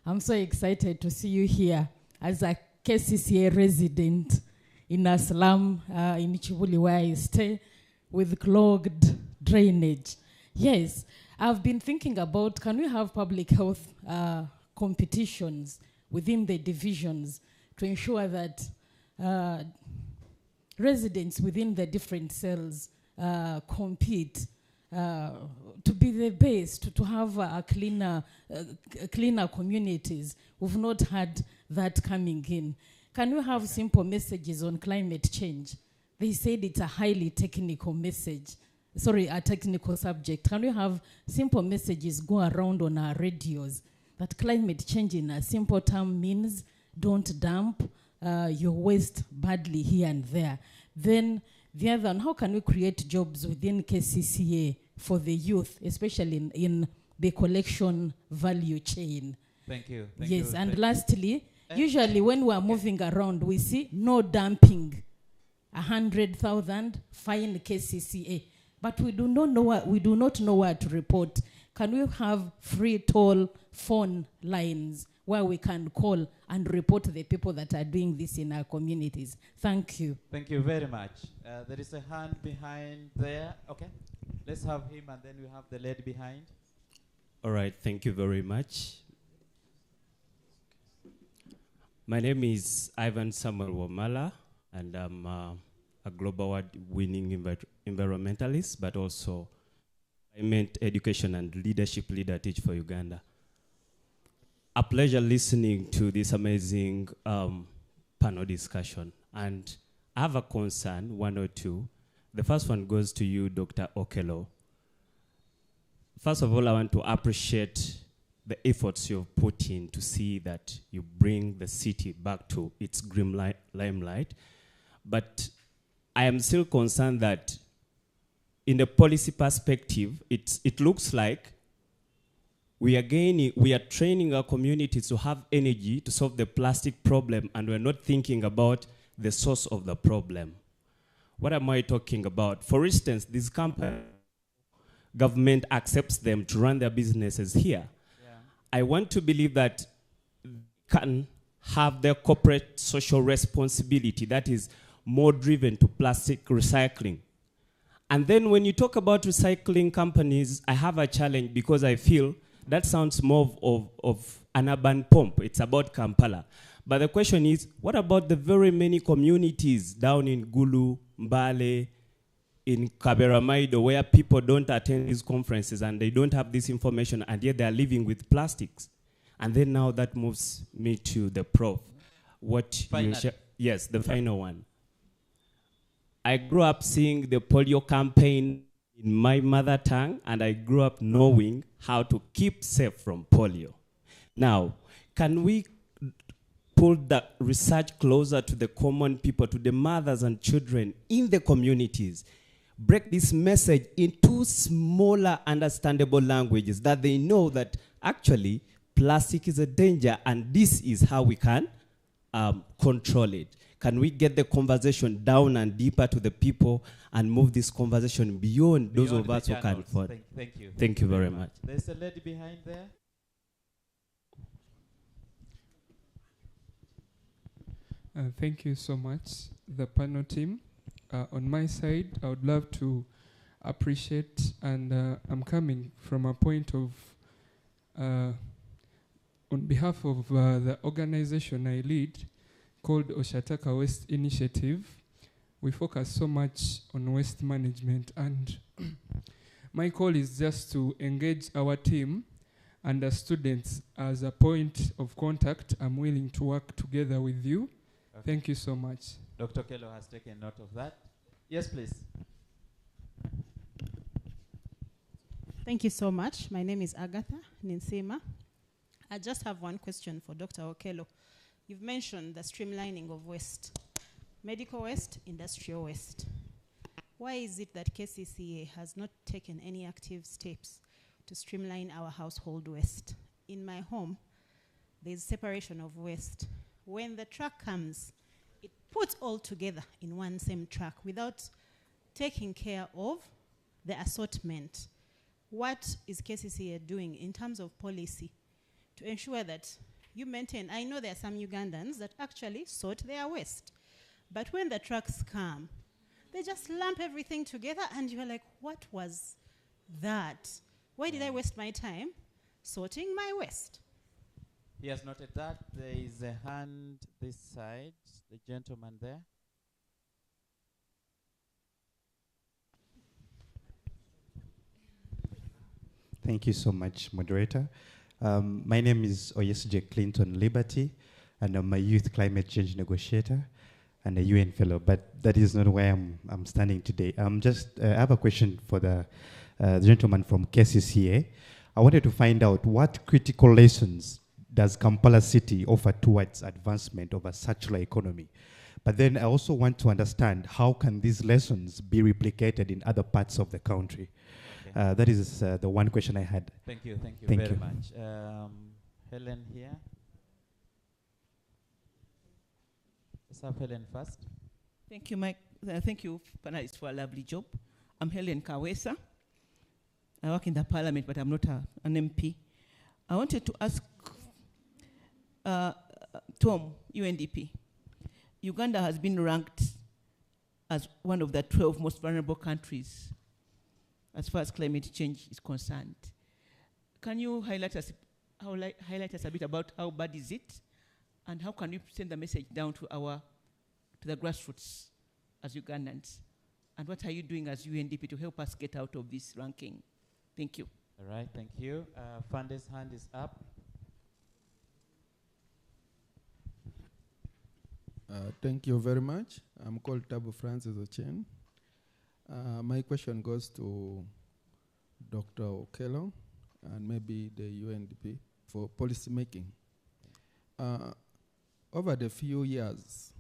I'm so excited to see you here as a KCCA resident in a slum in Chibuli, where I stay, with clogged drainage. Yes, I've been thinking about, can we have public health competitions within the divisions to ensure that residents within the different cells compete to be the best, to have cleaner communities. We've not had that coming in. Can we have simple messages on climate change? They said it's a highly technical message. Sorry, a technical subject. Can we have simple messages go around on our radios that climate change in a simple term means don't dump your waste badly here and there? Then the other one, how can we create jobs within KCCA for the youth, especially in the collection value chain? Thank you. Yes, and lastly, usually when we are moving around, we see no dumping, 100,000 fine KCCA, but we do not know where to report. Can we have free toll phone lines where we can call and report the people that are doing this in our communities? Thank you. Thank you very much. There is a hand behind there. Okay, let's have him, and then we have the lady behind. All right, thank you very much. My name is Ivan Samuel Wamala, and I'm a global award-winning environmentalist, but also climate education and leadership leader, teach for Uganda. A pleasure listening to this amazing panel discussion. And I have a concern, one or two. The first one goes to you, Dr. Okello. First of all, I want to appreciate the efforts you've put in to see that you bring the city back to its grim limelight. But I am still concerned that in the policy perspective, it looks like we are training our communities to have energy to solve the plastic problem, and we're not thinking about the source of the problem. What am I talking about? For instance, this company, government accepts them to run their businesses here. I want to believe that they can have their corporate social responsibility that is more driven to plastic recycling. And then when you talk about recycling companies, I have a challenge because I feel that sounds more of an urban pump. It's about Kampala. But the question is, what about the very many communities down in Gulu, Mbale, in Kaberamaido, where people don't attend these conferences and they don't have this information, and yet they are living with plastics? And then now that moves me to the prof. Yes, the final one. I grew up seeing the polio campaign in my mother tongue, and I grew up knowing how to keep safe from polio. Now, can we pull the research closer to the common people, to the mothers and children in the communities. Break this message into smaller, understandable languages that they know that actually plastic is a danger and this is how we can control it. Can we get the conversation down and deeper to the people and move this conversation beyond those of us who can afford? Thank you. Thank you very much. There's a lady behind there. Thank you so much, the panel team. On my side, I would love to appreciate, and I'm coming from a point of, on behalf of the organization I lead, called Oshataka Waste Initiative. We focus so much on waste management, and my call is just to engage our team and the students as a point of contact. I'm willing to work together with you. Okay. Thank you so much. Dr. Kello has taken note of that. Yes, please. Thank you so much. My name is Agatha Ninsima. I just have one question for Dr. Okello. You've mentioned the streamlining of waste, medical waste, industrial waste. Why is it that KCCA has not taken any active steps to streamline our household waste? In my home, there's separation of waste. When the truck comes, it puts all together in one same truck without taking care of the assortment. What is KCCA doing in terms of policy to ensure that you maintain? I know there are some Ugandans that actually sort their waste, but when the trucks come, they just lump everything together and you're like, what was that? Why did I waste my time sorting my waste? He has noted that. There is a hand this side, the gentleman there. Thank you so much, moderator. My name is Oyesje Clinton Liberty, and I'm a youth climate change negotiator and a UN fellow, but that is not where I'm standing today. I have a question for the gentleman from KCCA. I wanted to find out what critical lessons does Kampala City offer towards advancement of a circular economy? But then I also want to understand how can these lessons be replicated in other parts of the country? Okay. That is the one question I had. Thank you very much. Helen here. Let's have Helen first. Thank you, Mike. Thank you, panelists, for a lovely job. I'm Helen Kawesa. I work in the parliament, but I'm not an MP. I wanted to ask Tom, UNDP. Uganda has been ranked as one of the 12 most vulnerable countries as far as climate change is concerned. Can you highlight us a bit about how bad is it, and how can we send the message down to the grassroots as Ugandans? And what are you doing as UNDP to help us get out of this ranking? Thank you. All right, thank you. Fande's hand is up. Thank you very much. I'm called Tabu Francis Ochen. My question goes to Dr. Okello and maybe the UNDP for policy making. Over the few years,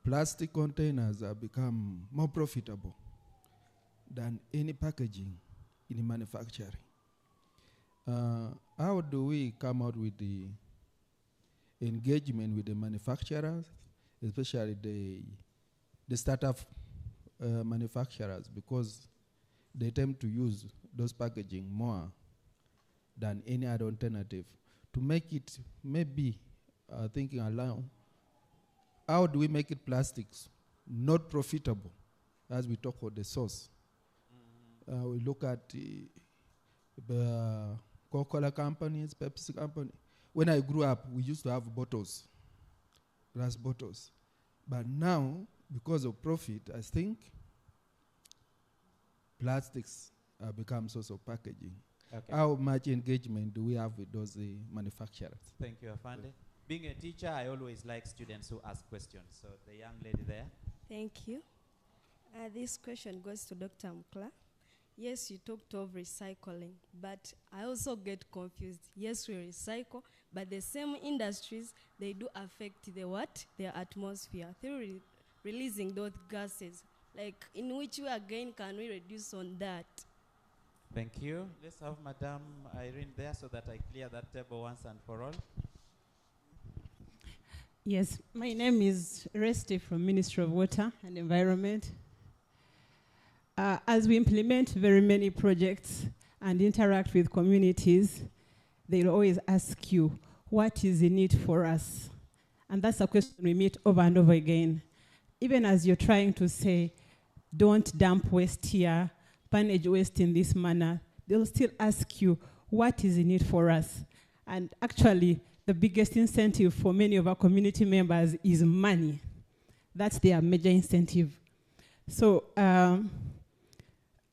plastic containers have become more profitable than any packaging in manufacturing. How do we come out with the engagement with the manufacturers, especially the startup manufacturers, because they tend to use those packaging more than any other alternative, to make it maybe thinking aloud, how do we make it plastics not profitable as we talk about the source? We look at the Coca-Cola companies, Pepsi company. When I grew up, we used to have bottles, glass bottles. But now, because of profit, I think plastics have become source of packaging. Okay. How much engagement do we have with those manufacturers? Thank you, Afande. Being a teacher, I always like students who ask questions. So the young lady there. Thank you. This question goes to Dr. Mkla. Yes, you talked of recycling, but I also get confused. Yes, we recycle, But the same industries, they do affect the what? Their atmosphere through releasing those gases. Like, in which way again can we reduce on that? Thank you. Let's have Madam Irene there so that I clear that table once and for all. Yes, my name is Resti from Ministry of Water and Environment. As we implement very many projects and interact with communities, they'll always ask you, what is in it for us? And that's a question we meet over and over again. Even as you're trying to say, don't dump waste here, manage waste in this manner, they'll still ask you, what is in it for us? And actually, the biggest incentive for many of our community members is money. That's their major incentive. So,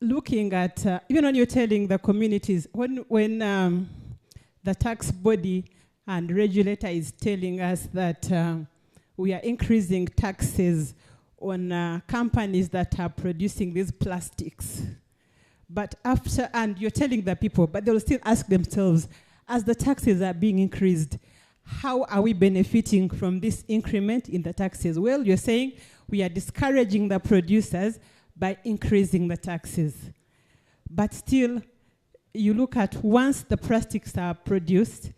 looking at, even when you're telling the communities, when the tax body and regulator is telling us that we are increasing taxes on companies that are producing these plastics. But after, and you're telling the people, but they'll still ask themselves, as the taxes are being increased, how are we benefiting from this increment in the taxes? Well, you're saying we are discouraging the producers by increasing the taxes. But still, you look at once the plastics are produced,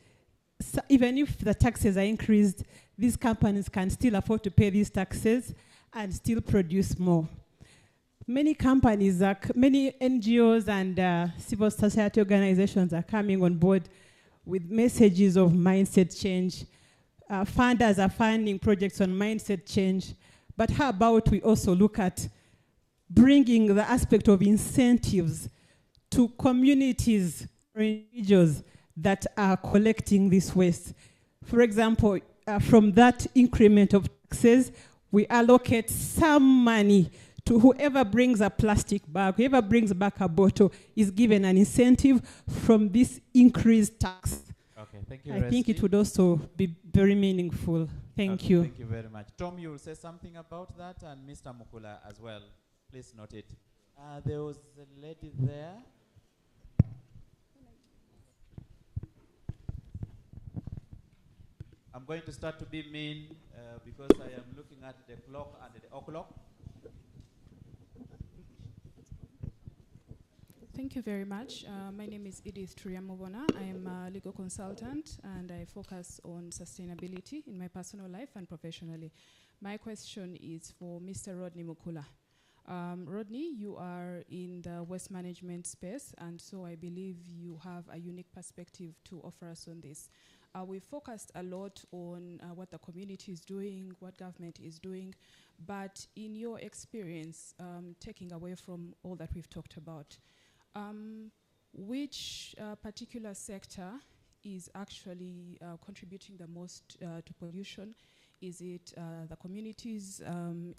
so even if the taxes are increased, these companies can still afford to pay these taxes and still produce more. Many companies, many NGOs and civil society organizations are coming on board with messages of mindset change. Funders are funding projects on mindset change. But how about we also look at bringing the aspect of incentives to communities or individuals that are collecting this waste? For example, from that increment of taxes, we allocate some money to whoever brings a plastic bag, whoever brings back a bottle is given an incentive from this increased tax. Okay, thank you. I think it would also be very meaningful. Thank you. Thank you very much. Tom, you will say something about that, and Mr. Mukula as well. Please note it. There was a lady there. I'm going to start to be mean because I am looking at the clock and the o'clock. Thank you very much. My name is Edith Triamobona. I am a legal consultant and I focus on sustainability in my personal life and professionally. My question is for Mr. Rodney Mukula. Rodney, you are in the waste management space, and so I believe you have a unique perspective to offer us on this. We focused a lot on what the community is doing, what government is doing, but in your experience, taking away from all that we've talked about, which particular sector is actually contributing the most to pollution? Is it the communities?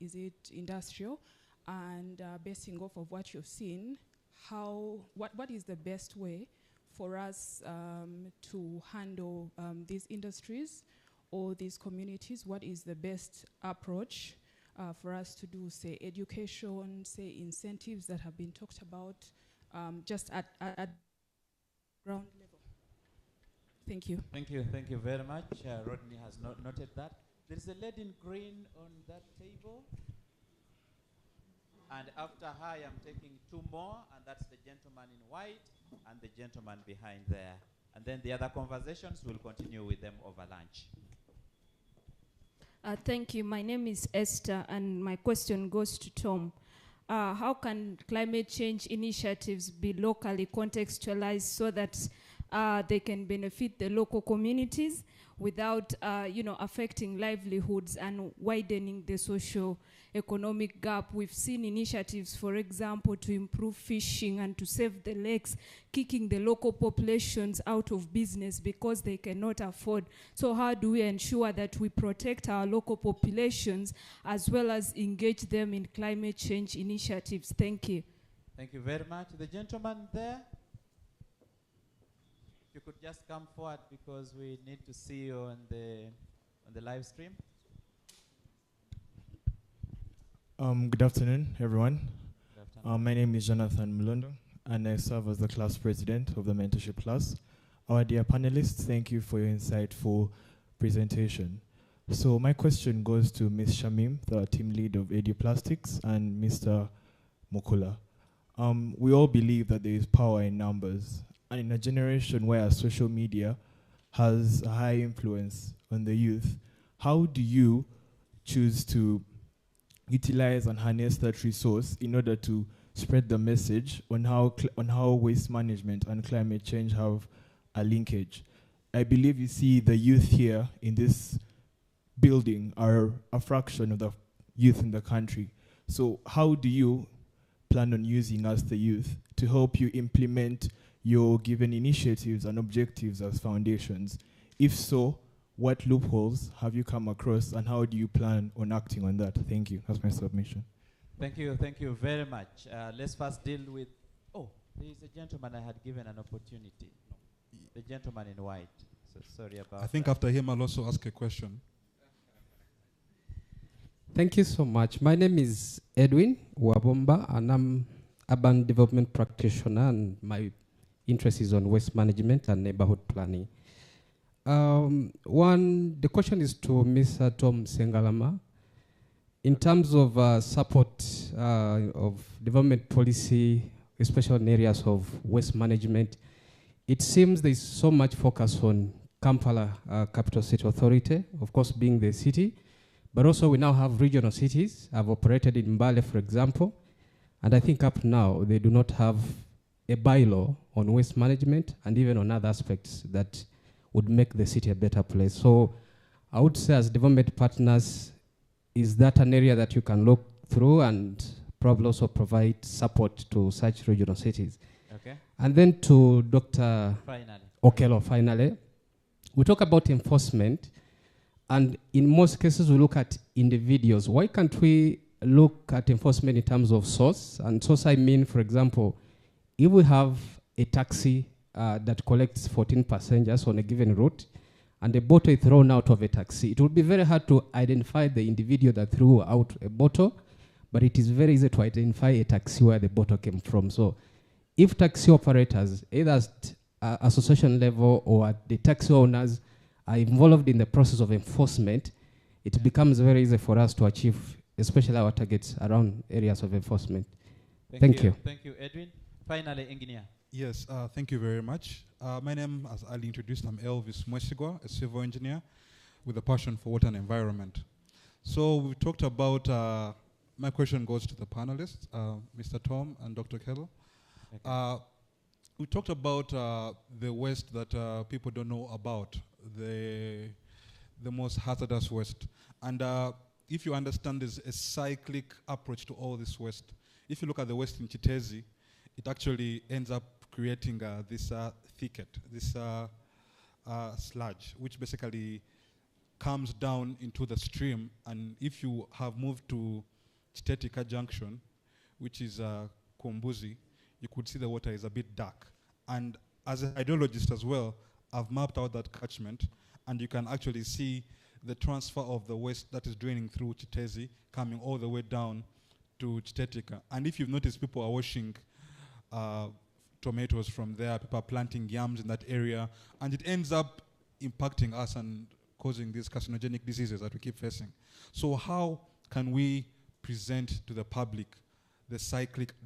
Is it industrial? And basing off of what you've seen, what is the best way for us to handle these industries or these communities? What is the best approach for us to do, say, education, say, incentives that have been talked about, just at ground level? Thank you. Thank you. Thank you very much. Rodney has noted that. There is a lady in green on that table. And after her, I am taking two more, and that's the gentleman in white and the gentleman behind there. And then the other conversations, we'll continue with them over lunch. Thank you. My name is Esther, and my question goes to Tom. How can climate change initiatives be locally contextualized so that they can benefit the local communities without, affecting livelihoods and widening the socio-economic gap? We've seen initiatives, for example, to improve fishing and to save the lakes, kicking the local populations out of business because they cannot afford. So how do we ensure that we protect our local populations as well as engage them in climate change initiatives? Thank you. Thank you very much. The gentleman there. You could just come forward because we need to see you on the live stream. Good afternoon, everyone. Good afternoon. My name is Jonathan Mulondo, and I serve as the class president of the mentorship class. Our dear panelists, thank you for your insightful presentation. So my question goes to Ms. Shamim, the team lead of EduPlastics, and Mr. Mukula. We all believe that there is power in numbers, and in a generation where social media has a high influence on the youth, how do you choose to utilize and harness that resource in order to spread the message on how waste management and climate change have a linkage? I believe you see the youth here in this building are a fraction of the youth in the country. So how do you plan on using us, the youth, to help you implement your given initiatives and objectives as foundations? If so, what loopholes have you come across, and how do you plan on acting on that? Thank you. That's my submission. Thank you very much. Let's first deal with, there is a gentleman I had given an opportunity. The gentleman in white. So sorry about that. I think after him I'll also ask a question. Thank you so much. My name is Edwin Wabomba, and I'm urban development practitioner, and my interest is on waste management and neighborhood planning. The question is to Mr. Tom Sengalama. In terms of support of development policy, especially in areas of waste management, it seems there's so much focus on Kampala Capital City Authority, of course being the city, but also we now have regional cities. I've operated in Mbale, for example, and I think up now they do not have a bylaw on waste management and even on other aspects that would make the city a better place. So I would say as development partners, is that an area that you can look through and probably also provide support to such regional cities? Okay. And then to Dr. Finally. Finally, we talk about enforcement, and in most cases we look at individuals. Why can't we look at enforcement in terms of source? And source I mean, for example, if we have a taxi that collects 14 passengers on a given route, and a bottle is thrown out of a taxi, it will be very hard to identify the individual that threw out a bottle, but it is very easy to identify a taxi where the bottle came from. So if taxi operators, either at association level or at the taxi owners, are involved in the process of enforcement, it becomes very easy for us to achieve, especially our targets around areas of enforcement. Thank you. Thank you, Edwin. Finally, engineer. Yes, thank you very much. My name, as Ali introduced, I'm Elvis Mwesigwa, a civil engineer with a passion for water and environment. So we talked about, my question goes to the panelists, Mr. Tom and Dr. Kello. Okay. We talked about the waste that people don't know about, the most hazardous waste. And if you understand, there's a cyclic approach to all this waste. If you look at the waste in Chitezi, it actually ends up creating this thicket, this sludge, which basically comes down into the stream. And if you have moved to Chitetika Junction, which is Kumbuzi, you could see the water is a bit dark. And as a hydrologist as well, I've mapped out that catchment, and you can actually see the transfer of the waste that is draining through Chitezi coming all the way down to Chitetika. And if you've noticed, people are washing tomatoes from there, people are planting yams in that area, and it ends up impacting us and causing these carcinogenic diseases that we keep facing. So how can we present to the public the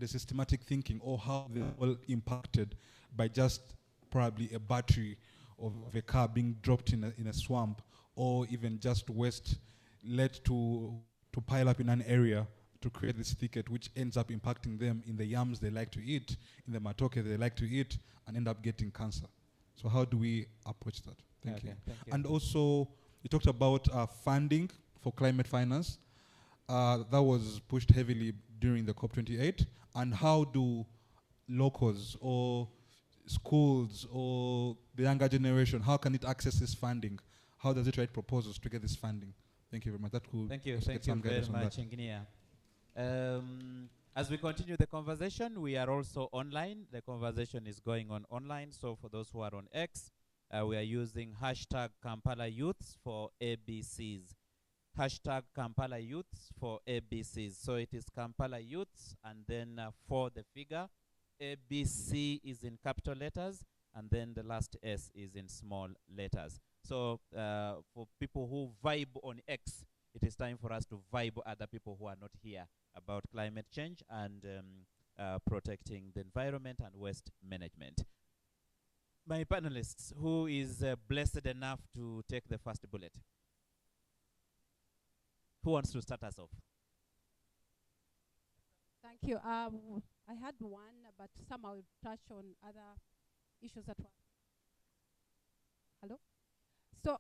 systematic thinking, or how they're all impacted by just probably a battery of a car being dropped in a swamp, or even just waste led to pile up in an area to create this thicket, which ends up impacting them in the yams they like to eat, in the matoke they like to eat, and end up getting cancer. So how do we approach that? Thank you. And also, you talked about funding for climate finance. That was pushed heavily during the COP28. And how do locals or schools or the younger generation, how can it access this funding? How does it write proposals to get this funding? Thank you very much. That could Thank you very much, engineer. As we continue the conversation, we are also online. The conversation is going on online. So for those who are on X, we are using hashtag Kampala Youths for ABCs. Hashtag Kampala Youths for ABCs. So it is Kampala Youths, and then for the figure, ABC is in capital letters, and then the last S is in small letters. So for people who vibe on X, it is time for us to vibe other people who are not here about climate change and protecting the environment and waste management. My panelists, who is blessed enough to take the first bullet? Who wants to start us off? Thank you. I had one, but some I will touch on other issues at once. Hello? So,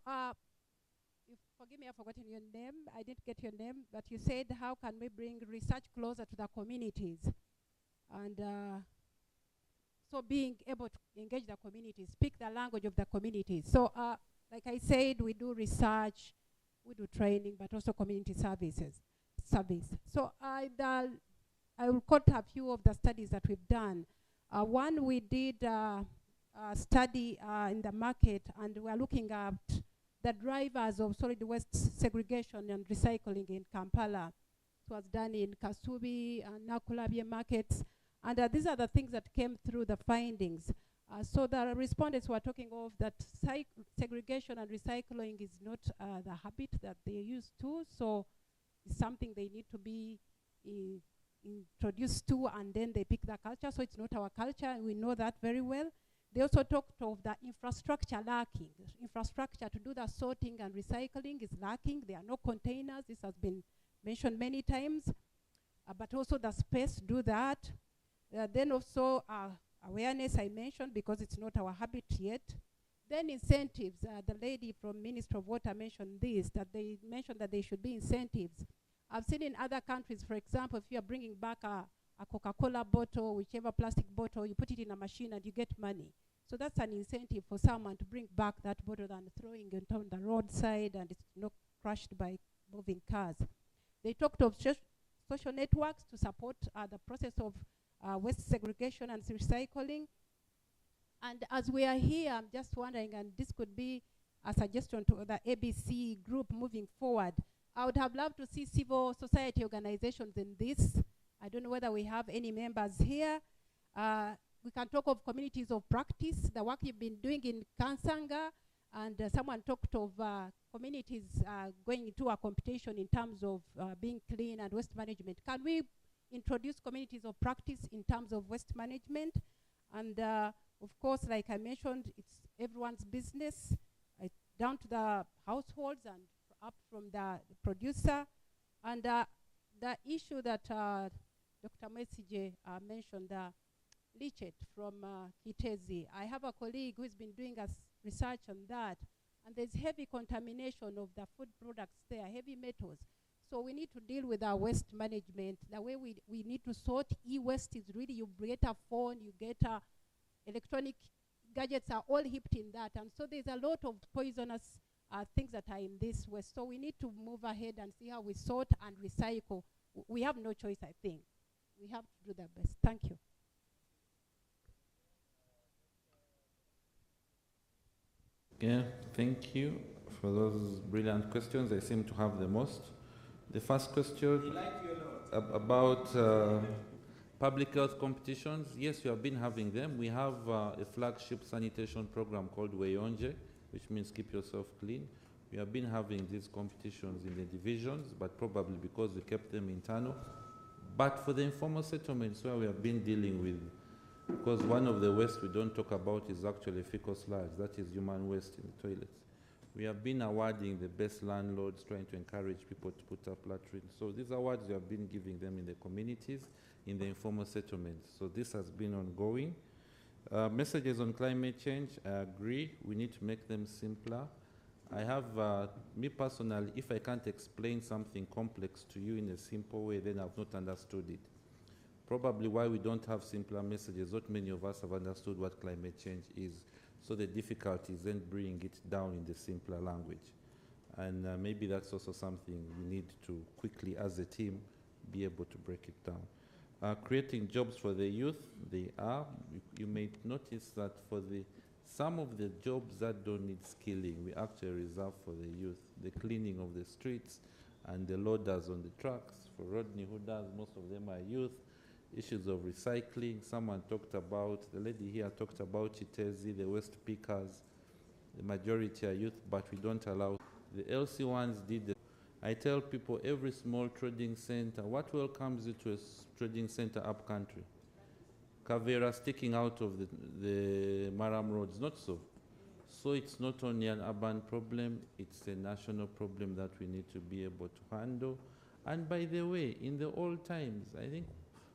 forgive me, I've forgotten your name. I didn't get your name, but you said, how can we bring research closer to the communities? And so being able to engage the communities, speak the language of the communities. So, like I said, we do research, we do training, but also community service. So I will quote a few of the studies that we've done. One, we did a study in the market, and we're looking at the drivers of solid waste segregation and recycling in Kampala. It was done in Kasubi and Nakulabye markets. And these are the things that came through the findings. So the respondents were talking of that segregation and recycling is not the habit that they used to, so it's something they need to be introduced to, and then they pick the culture, so it's not our culture, and we know that very well. They also talked of the infrastructure lacking. Infrastructure to do the sorting and recycling is lacking. There are no containers. This has been mentioned many times, but also the space to do that. Then also awareness I mentioned, because it's not our habit yet. Then incentives. The lady from Ministry of Water mentioned this, that they mentioned that there should be incentives. I've seen in other countries, for example, if you're bringing back a Coca-Cola bottle, whichever plastic bottle, you put it in a machine and you get money. So that's an incentive for someone to bring back that bottle than throwing it on the roadside and it's not crushed by moving cars. They talked of social networks to support the process of waste segregation and recycling. And as we are here, I'm just wondering, and this could be a suggestion to the ABC group moving forward, I would have loved to see civil society organizations in this. I don't know whether we have any members here. We can talk of communities of practice, the work you've been doing in Kansanga, and someone talked of communities going into a competition in terms of being clean and waste management. Can we introduce communities of practice in terms of waste management? And of course, like I mentioned, it's everyone's business, down to the households and up from the producer. And the issue that Dr. Mesije mentioned, leachate from Kitezi. I have a colleague who's been doing research on that, and there's heavy contamination of the food products there, heavy metals. So we need to deal with our waste management. The way we need to sort e-waste is really, you get a phone, you get electronic gadgets are all hipped in that. And so there's a lot of poisonous things that are in this waste. So we need to move ahead and see how we sort and recycle. We have no choice, I think. We have to do the best. Thank you. Yeah, thank you for those brilliant questions. I seem to have the most. The first question about public health competitions. Yes, we have been having them. We have a flagship sanitation program called Weyonje, which means keep yourself clean. We have been having these competitions in the divisions, but probably because we kept them internal. But for the informal settlements where we have been dealing with, because one of the waste we don't talk about is actually fecal sludge, that is human waste in the toilets. We have been awarding the best landlords, trying to encourage people to put up latrines. So these awards we have been giving them in the communities, in the informal settlements. So this has been ongoing. Messages on climate change, I agree, we need to make them simpler. I have, me personally, if I can't explain something complex to you in a simple way, then I've not understood it. Probably why we don't have simpler messages, not many of us have understood what climate change is. So the difficulty is then bringing it down in the simpler language. And maybe that's also something we need to quickly, as a team, be able to break it down. Creating jobs for the youth, they are. You may notice that for some of the jobs that don't need skilling, we actually reserve for the youth. The cleaning of the streets and the loaders on the trucks. For Rodney, who does, most of them are youth. issues of recycling. Someone talked about, the lady here talked about Chitezi, the waste pickers. The majority are youth, but we don't allow. The LC ones did the, I tell people every small trading center, what welcomes you to a trading center up country? Kavera sticking out of the Maram roads, not so. So it's not only an urban problem, it's a national problem that we need to be able to handle. And by the way, in the old times, I think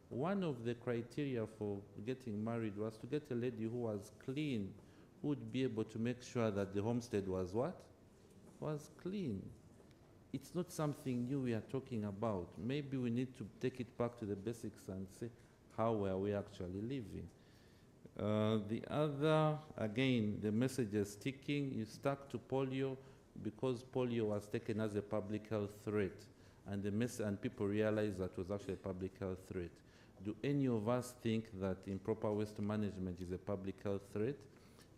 one of the criteria for getting married was to get a lady who was clean, who would be able to make sure that the homestead was what? Was clean. It's not something new we are talking about. Maybe we need to take it back to the basics and say, how were we actually living? The other, again, the message is sticking. You stuck to polio because polio was taken as a public health threat, and and people realized that was actually a public health threat. Do any of us think that improper waste management is a public health threat?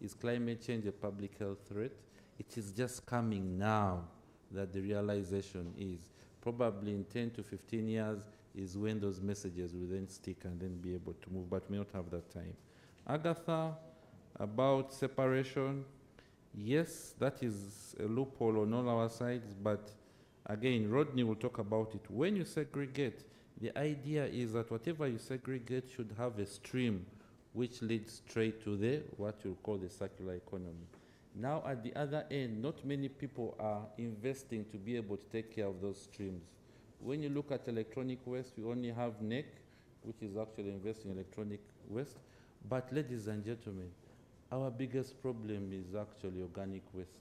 Is climate change a public health threat? It is just coming now that the realization is. Probably in 10 to 15 years is when those messages will then stick and then be able to move, but we don't have that time. Agatha, about separation, yes, that is a loophole on all our sides, but again, Rodney will talk about it. When you segregate, the idea is that whatever you segregate should have a stream which leads straight to the, what you call the circular economy. Now at the other end, not many people are investing to be able to take care of those streams. When you look at electronic waste, we only have NEC, which is actually investing in electronic waste. But ladies and gentlemen, our biggest problem is actually organic waste.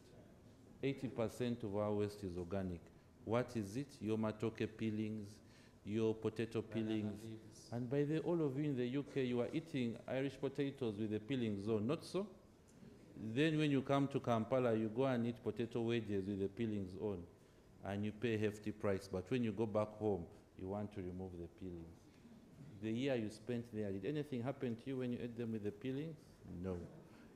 80% of our waste is organic. What is it? Your matoke peelings, your potato peelings. And by the way, all of you in the UK, you are eating Irish potatoes with the peeling zone, not so? Then when you come to Kampala, you go and eat potato wedges with the peelings on, and you pay a hefty price. But when you go back home, you want to remove the peelings. The year you spent there, did anything happen to you when you ate them with the peelings? No.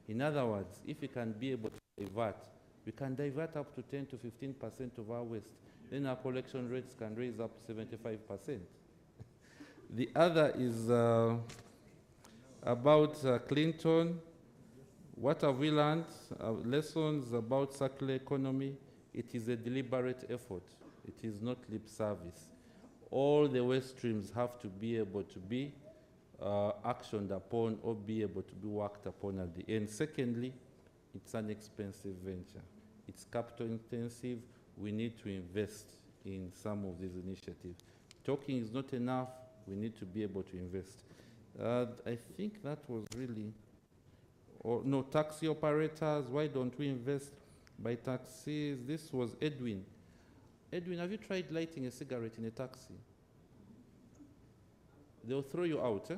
In other words, if we can be able to divert, we can divert up to 10 to 15% of our waste. Then our collection rates can raise up to 75%. The other is about Clinton. What have we learned? Lessons about circular economy. It is a deliberate effort. It is not lip service. All the waste streams have to be able to be actioned upon or be able to be worked upon at the end. Secondly, it's an expensive venture. It's capital intensive. We need to invest in some of these initiatives. Talking is not enough. We need to be able to invest. I think that was really, no, taxi operators, why don't we invest by taxis? This was Edwin. Edwin, have you tried lighting a cigarette in a taxi? They'll throw you out. Eh?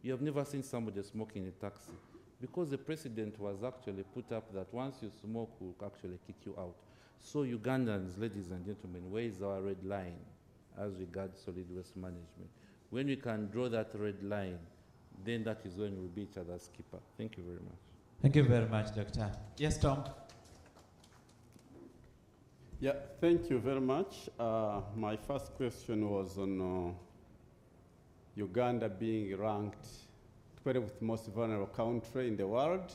You have never seen somebody smoking in a taxi. Because the precedent was actually put up that once you smoke, we'll actually kick you out. So Ugandans, ladies and gentlemen, where is our red line as regards solid waste management? When we can draw that red line, then that is when we'll be each other's keeper. Thank you very much. Thank you very much, Doctor. Yes, Tom. Yeah, thank you very much. My first question was on Uganda being ranked 12th most vulnerable country in the world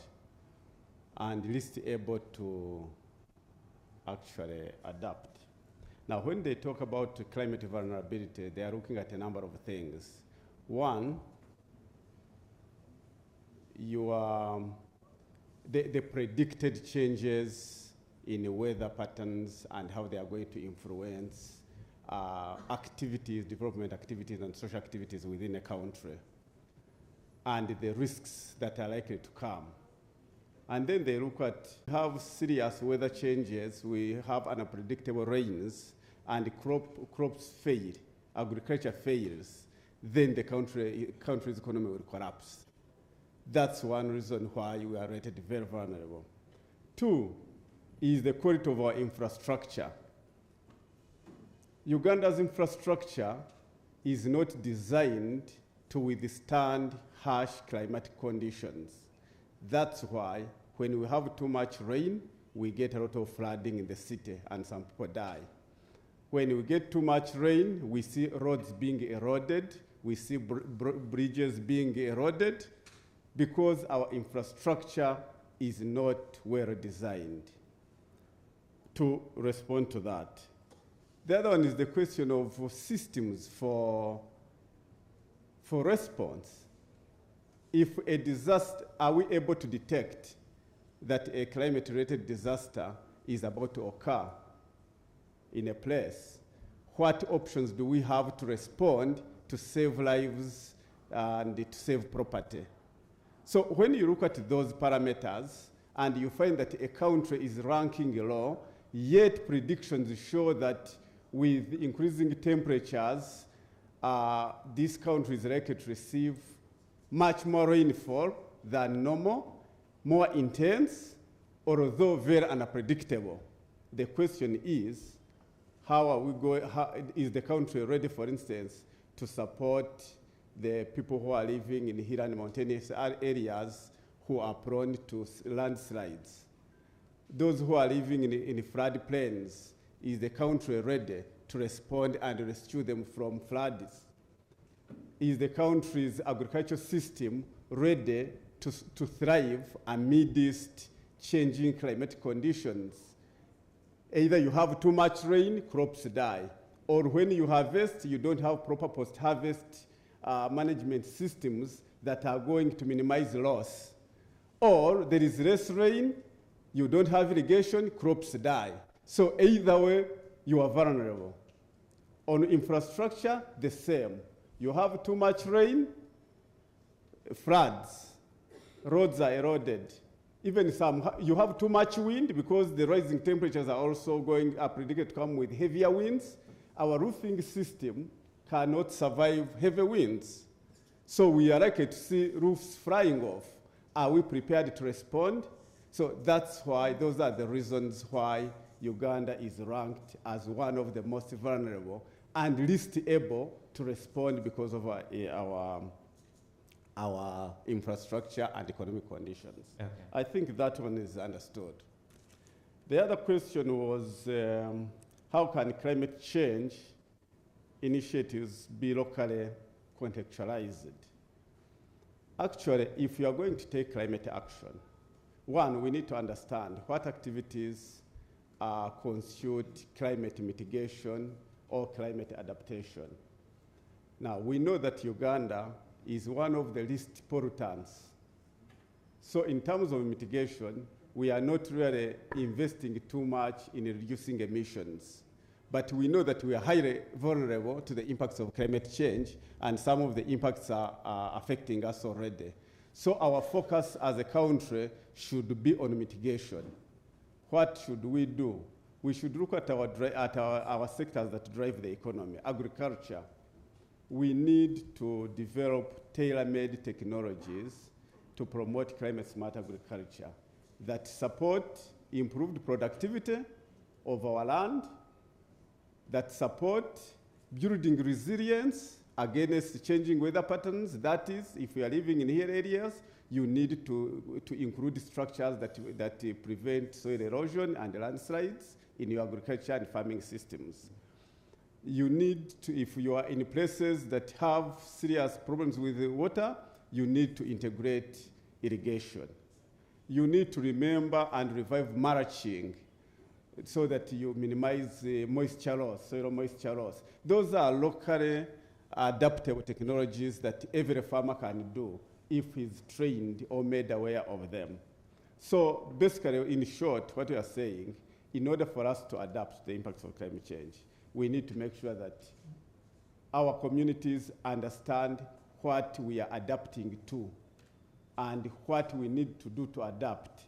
and least able to actually adapt. Now, when they talk about climate vulnerability, they are looking at a number of things. One, the predicted changes in weather patterns and how they are going to influence activities, development activities and social activities within a country, and the risks that are likely to come. And then they look at how serious weather changes, we have unpredictable rains, and crops fail, agriculture fails, then the country's economy will collapse. That's one reason why we are rated very vulnerable. Two is the quality of our infrastructure. Uganda's infrastructure is not designed to withstand harsh climatic conditions. That's why when we have too much rain, we get a lot of flooding in the city and some people die. When we get too much rain, we see roads being eroded, We see bridges being eroded because our infrastructure is not well designed to respond to that. The other one is the question of systems for response. If a disaster, are we able to detect that a climate-related disaster is about to occur in a place? What options do we have to respond to save lives and to save property? So when you look at those parameters and you find that a country is ranking low, yet predictions show that with increasing temperatures, this country is likely to receive much more rainfall than normal, more intense, although very unpredictable. The question is, how are we going, is the country ready, for instance, to support the people who are living in hill and mountainous areas who are prone to landslides? Those who are living in flood plains, is the country ready to respond and rescue them from floods? Is the country's agricultural system ready to thrive amidst changing climate conditions? Either you have too much rain, crops die, or when you harvest, you don't have proper post-harvest management systems that are going to minimize loss. Or there is less rain, you don't have irrigation, crops die. So either way, you are vulnerable. On infrastructure, the same. You have too much rain, floods, roads are eroded. Even you have too much wind because the rising temperatures are also predicted to come with heavier winds. Our roofing system cannot survive heavy winds. So we are likely to see roofs flying off. Are we prepared to respond? So that's why, those are the reasons why Uganda is ranked as one of the most vulnerable and least able to respond because of our infrastructure and economic conditions. Okay. I think that one is understood. The other question was, how can climate change initiatives be locally contextualized? Actually, if you are going to take climate action, one, we need to understand what activities constitute climate mitigation or climate adaptation. Now, we know that Uganda is one of the least pollutants. So in terms of mitigation, we are not really investing too much in reducing emissions. But we know that we are highly vulnerable to the impacts of climate change, and some of the impacts are affecting us already. So our focus as a country should be on mitigation. What should we do? We should look at our sectors that drive the economy. Agriculture. We need to develop tailor-made technologies to promote climate-smart agriculture that support improved productivity of our land, that support building resilience against changing weather patterns. That is, if you are living in hill areas, you need to include structures that prevent soil erosion and landslides in your agriculture and farming systems. You need to, if you are in places that have serious problems with the water, you need to integrate irrigation. You need to remember and revive mulching so that you minimize moisture loss, soil moisture loss. Those are locally adaptable technologies that every farmer can do if he's trained or made aware of them. So basically, in short, what we are saying, in order for us to adapt to the impacts of climate change, we need to make sure that our communities understand what we are adapting to and what we need to do to adapt.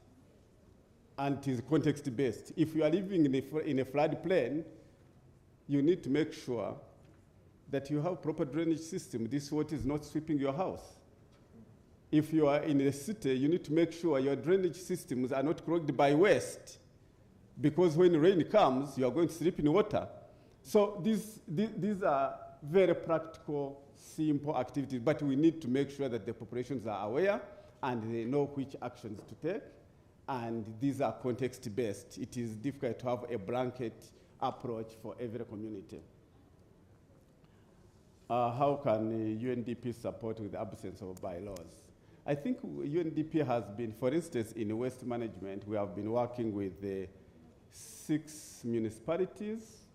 And it is context-based. If you are living in a floodplain, you need to make sure that you have proper drainage system. This water is not sweeping your house. If you are in a city, you need to make sure your drainage systems are not clogged by waste, because when rain comes, you are going to sleep in water. So these are very practical, simple activities, but we need to make sure that the populations are aware and they know which actions to take, and these are context-based. It is difficult to have a blanket approach for every community. how can UNDP support with the absence of bylaws? I think UNDP has been, for instance, in waste management, we have been working with the 6 municipalities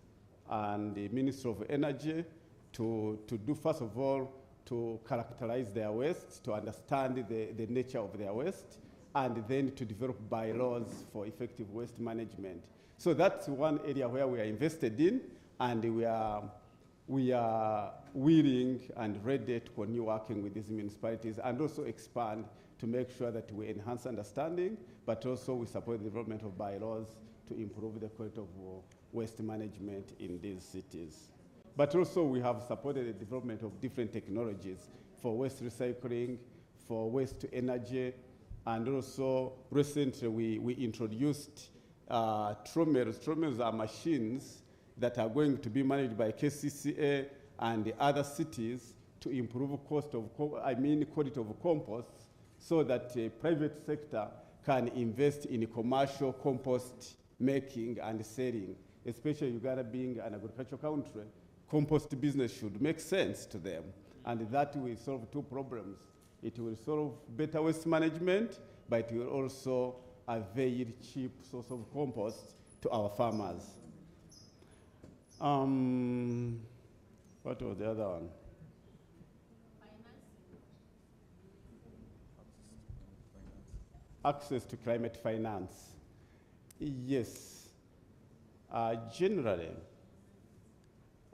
and the Ministry of Energy to do, first of all, to characterize their waste, to understand the nature of their waste, and then to develop bylaws for effective waste management. So that's one area where we are invested in, and we are willing and ready to continue working with these municipalities and also expand to make sure that we enhance understanding, but also we support the development of bylaws to improve the quality of waste management in these cities. But also we have supported the development of different technologies for waste recycling, for waste to energy, and also recently we introduced trommels. Trommels are machines that are going to be managed by KCCA and the other cities to improve quality of compost, so that the private sector can invest in commercial compost making and selling. Especially Uganda being an agricultural country, compost business should make sense to them. And that will solve 2 problems. It will solve better waste management, but it will also avail cheap source of compost to our farmers. What was the other one? Access to climate finance. Yes. Generally,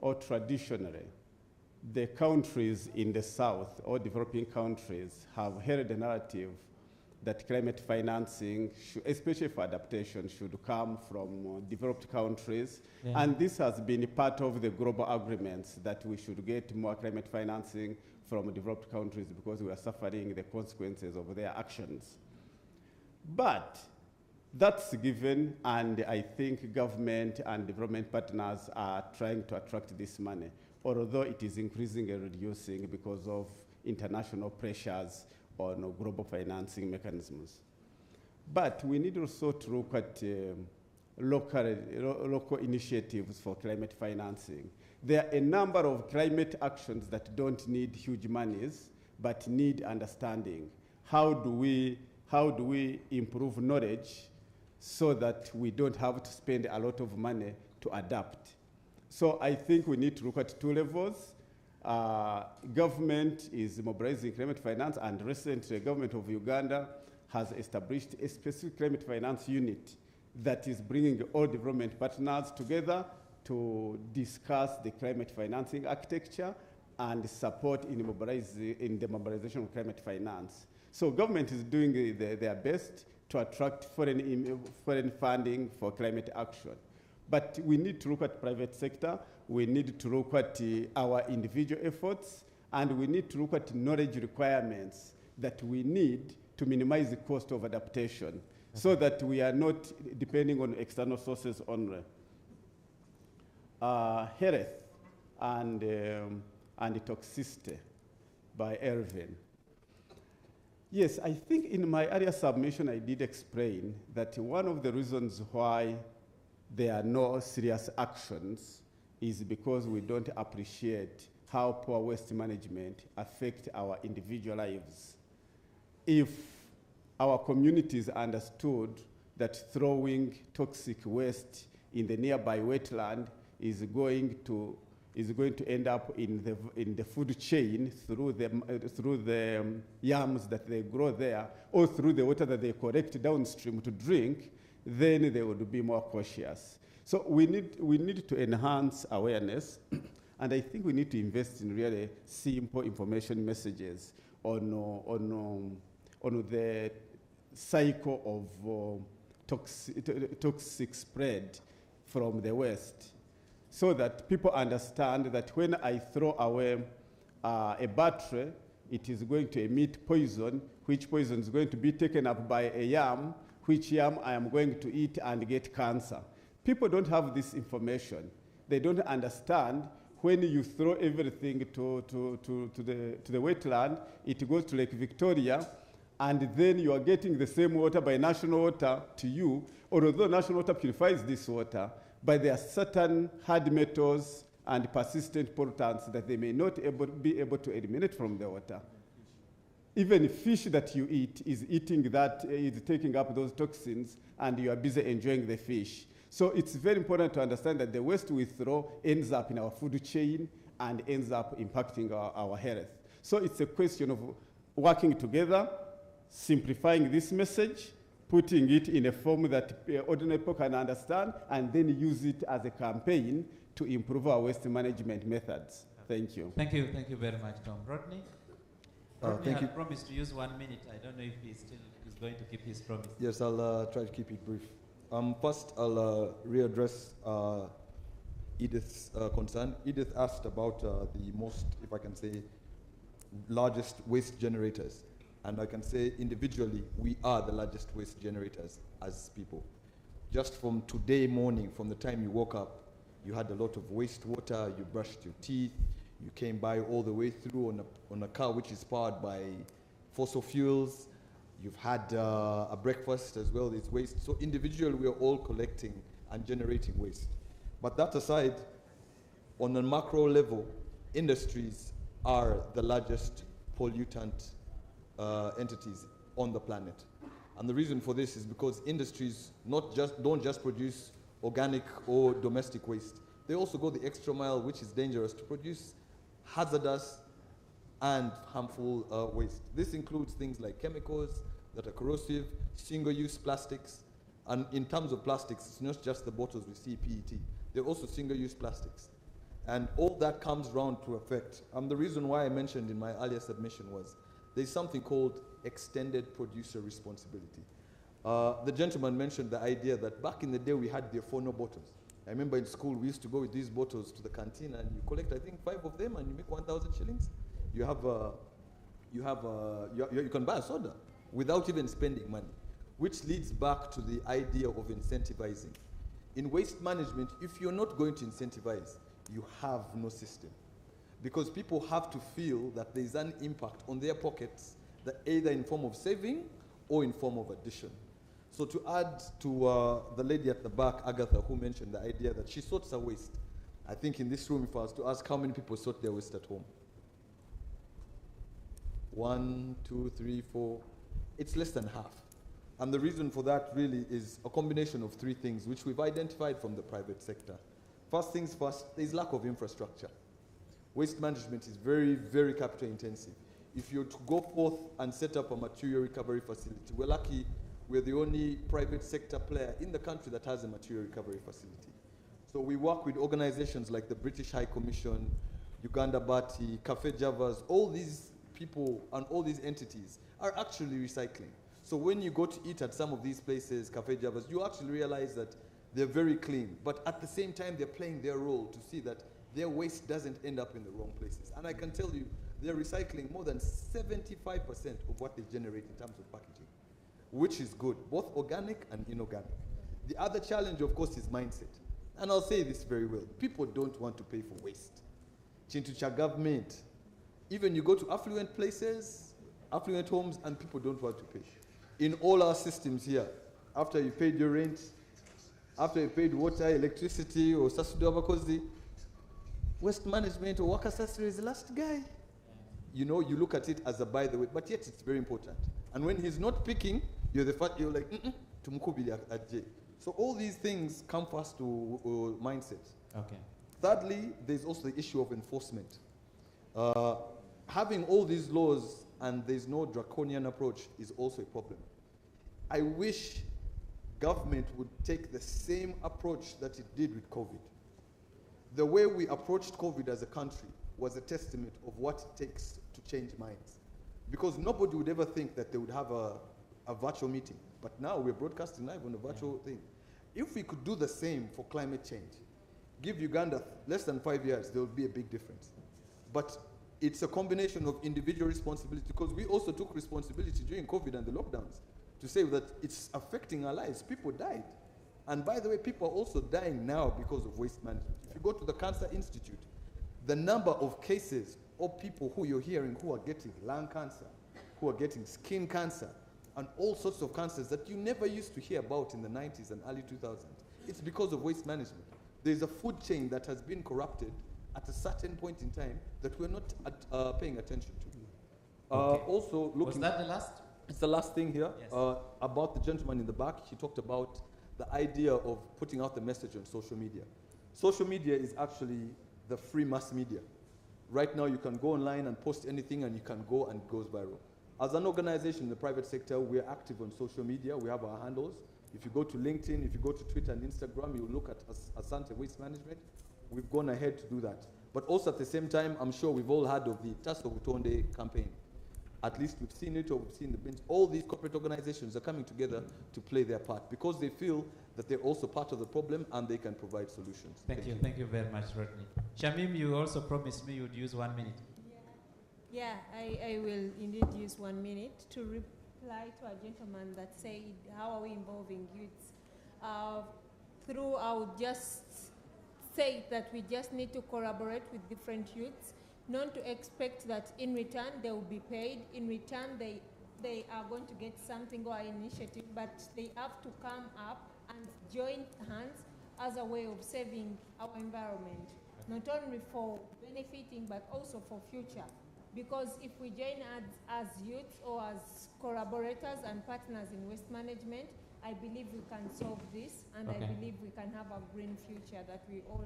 or traditionally, the countries in the South, or developing countries, have held a narrative that climate financing, especially for adaptation, should come from developed countries. Yeah. And this has been part of the global agreements that we should get more climate financing from developed countries because we are suffering the consequences of their actions. But that's given, and I think government and development partners are trying to attract this money, although it is increasing and reducing because of international pressures on global financing mechanisms. But we need also to look at local initiatives for climate financing. There are a number of climate actions that don't need huge monies, but need understanding. How do we improve knowledge so that we don't have to spend a lot of money to adapt? So I think we need to look at 2 levels. Government is mobilizing climate finance, and recently the government of Uganda has established a specific climate finance unit that is bringing all development partners together to discuss the climate financing architecture and support in the mobilization of climate finance. So government is doing their best to attract foreign funding for climate action. But we need to look at private sector, we need to look at our individual efforts, and we need to look at knowledge requirements that we need to minimize the cost of adaptation, so that we are not depending on external sources only. Health and toxicity by Ervin. Yes, I think in my earlier submission I did explain that one of the reasons why there are no serious actions is because we don't appreciate how poor waste management affects our individual lives. If our communities understood that throwing toxic waste in the nearby wetland is going to end up in the food chain through the yams that they grow there, or through the water that they collect downstream to drink, then they would be more cautious. So we need to enhance awareness, and I think we need to invest in really simple information messages on the cycle of toxic spread from the waste, so that people understand that when I throw away a battery, it is going to emit poison, which poison is going to be taken up by a yam, which yam I am going to eat and get cancer. People don't have this information. They don't understand when you throw everything to the wetland, it goes to Lake Victoria, and then you are getting the same water by national water to you, although national water purifies this water, but there are certain hard metals and persistent pollutants that they may not be able to eliminate from the water. Even fish that you eat is eating that, is taking up those toxins, and you are busy enjoying the fish. So it's very important to understand that the waste we throw ends up in our food chain and ends up impacting our health. So it's a question of working together, simplifying this message, putting it in a form that ordinary people can understand, and then use it as a campaign to improve our waste management methods. Thank you. Thank you very much, Tom. Rodney? Rodney thank had you. promised to use 1 minute. I don't know if he still is going to keep his promise. Yes, I'll try to keep it brief. First, I'll readdress Edith's concern. Edith asked about the most, if I can say, largest waste generators. And I can say individually, we are the largest waste generators as people. Just from today morning, from the time you woke up, you had a lot of wastewater, you brushed your teeth, you came by all the way through on a car which is powered by fossil fuels. You've had a breakfast as well as waste. So individually, we are all collecting and generating waste. But that aside, on a macro level, industries are the largest pollutant entities on the planet. And the reason for this is because industries don't just produce organic or domestic waste. They also go the extra mile, which is dangerous, to produce hazardous and harmful waste. This includes things like chemicals that are corrosive, single-use plastics, and in terms of plastics, it's not just the bottles we see, PET. They're also single-use plastics. And all that comes round to effect. The reason why I mentioned in my earlier submission was there's something called extended producer responsibility. The gentleman mentioned the idea that back in the day we had the phono bottles. I remember in school we used to go with these bottles to the canteen and you collect, I think, 5 of them and you make 1,000 shillings. You can buy a soda without even spending money, which leads back to the idea of incentivizing. In waste management, if you're not going to incentivize, you have no system. Because people have to feel that there's an impact on their pockets, that either in form of saving or in form of addition. So to add to the lady at the back, Agatha, who mentioned the idea that she sorts her waste. I think in this room, if I was to ask how many people sort their waste at home? 1, 2, 3, 4. It's less than half. And the reason for that really is a combination of 3 things, which we've identified from the private sector. First things first, there's lack of infrastructure. Waste management is very, very capital intensive. If you're to go forth and set up a material recovery facility, we're lucky we're the only private sector player in the country that has a material recovery facility. So we work with organizations like the British High Commission, Uganda Bati, Cafe Javas. All these people and all these entities are actually recycling. So when you go to eat at some of these places, Cafe Javas, you actually realize that they're very clean. But at the same time, they're playing their role to see that their waste doesn't end up in the wrong places. And I can tell you, they're recycling more than 75% of what they generate in terms of packaging, which is good, both organic and inorganic. The other challenge, of course, is mindset. And I'll say this very well. People don't want to pay for waste. Chintucha government, even you go to affluent places, affluent homes, and people don't want to pay. In all our systems here, after you paid your rent, after you paid water, electricity, or Sasudu, waste management or worker sasri is the last guy. You know, you look at it as a by the way, but yet it's very important. And when he's not picking, you're like, tumukubili ajje. So all these things come first to mindset. Okay. Thirdly, there's also the issue of enforcement. Having all these laws and there's no draconian approach is also a problem. I wish government would take the same approach that it did with COVID. The way we approached COVID as a country was a testament of what it takes to change minds. Because nobody would ever think that they would have a virtual meeting. But now we're broadcasting live on a virtual thing. If we could do the same for climate change, give Uganda less than 5 years, there would be a big difference. But it's a combination of individual responsibility, because we also took responsibility during COVID and the lockdowns to say that it's affecting our lives. People died. And by the way, people are also dying now because of waste management. If you go to the Cancer Institute, the number of cases of people who you're hearing who are getting lung cancer, who are getting skin cancer, and all sorts of cancers that you never used to hear about in the 90s and early 2000s, it's because of waste management. There's a food chain that has been corrupted at a certain point in time that we're not paying attention to. Okay. Also, looking... Was that the last? It's the last thing here. Yes. About the gentleman in the back, he talked about the idea of putting out the message on social media. Social media is actually the free mass media. Right now, you can go online and post anything, and you can go and it goes viral. As an organization in the private sector, we're active on social media. We have our handles. If you go to LinkedIn, if you go to Twitter and Instagram, you look at Asante Waste Management. We've gone ahead to do that. But also at the same time, I'm sure we've all heard of the Task of Utonde campaign. At least we've seen it or we've seen the bins. All these corporate organizations are coming together to play their part because they feel that they're also part of the problem and they can provide solutions. Thank you very much, Rodney. Shamim, you also promised me you'd use 1 minute. Yeah, I will indeed use 1 minute to reply to a gentleman that said, how are we involving youths? I would just say that we just need to collaborate with different youths, not to expect that in return they will be paid, in return they are going to get something or an initiative, but they have to come up and join hands as a way of saving our environment, not only for benefiting but also for future. Because if we join as youths or as collaborators and partners in waste management, I believe we can solve this, and I believe we can have a green future that we all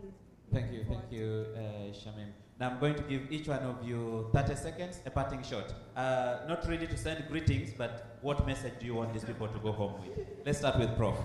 Thank you, Shamim. Now I'm going to give each one of you 30 seconds, a parting shot. Not ready to send greetings, but what message do you want these people to go home with? Let's start with Prof.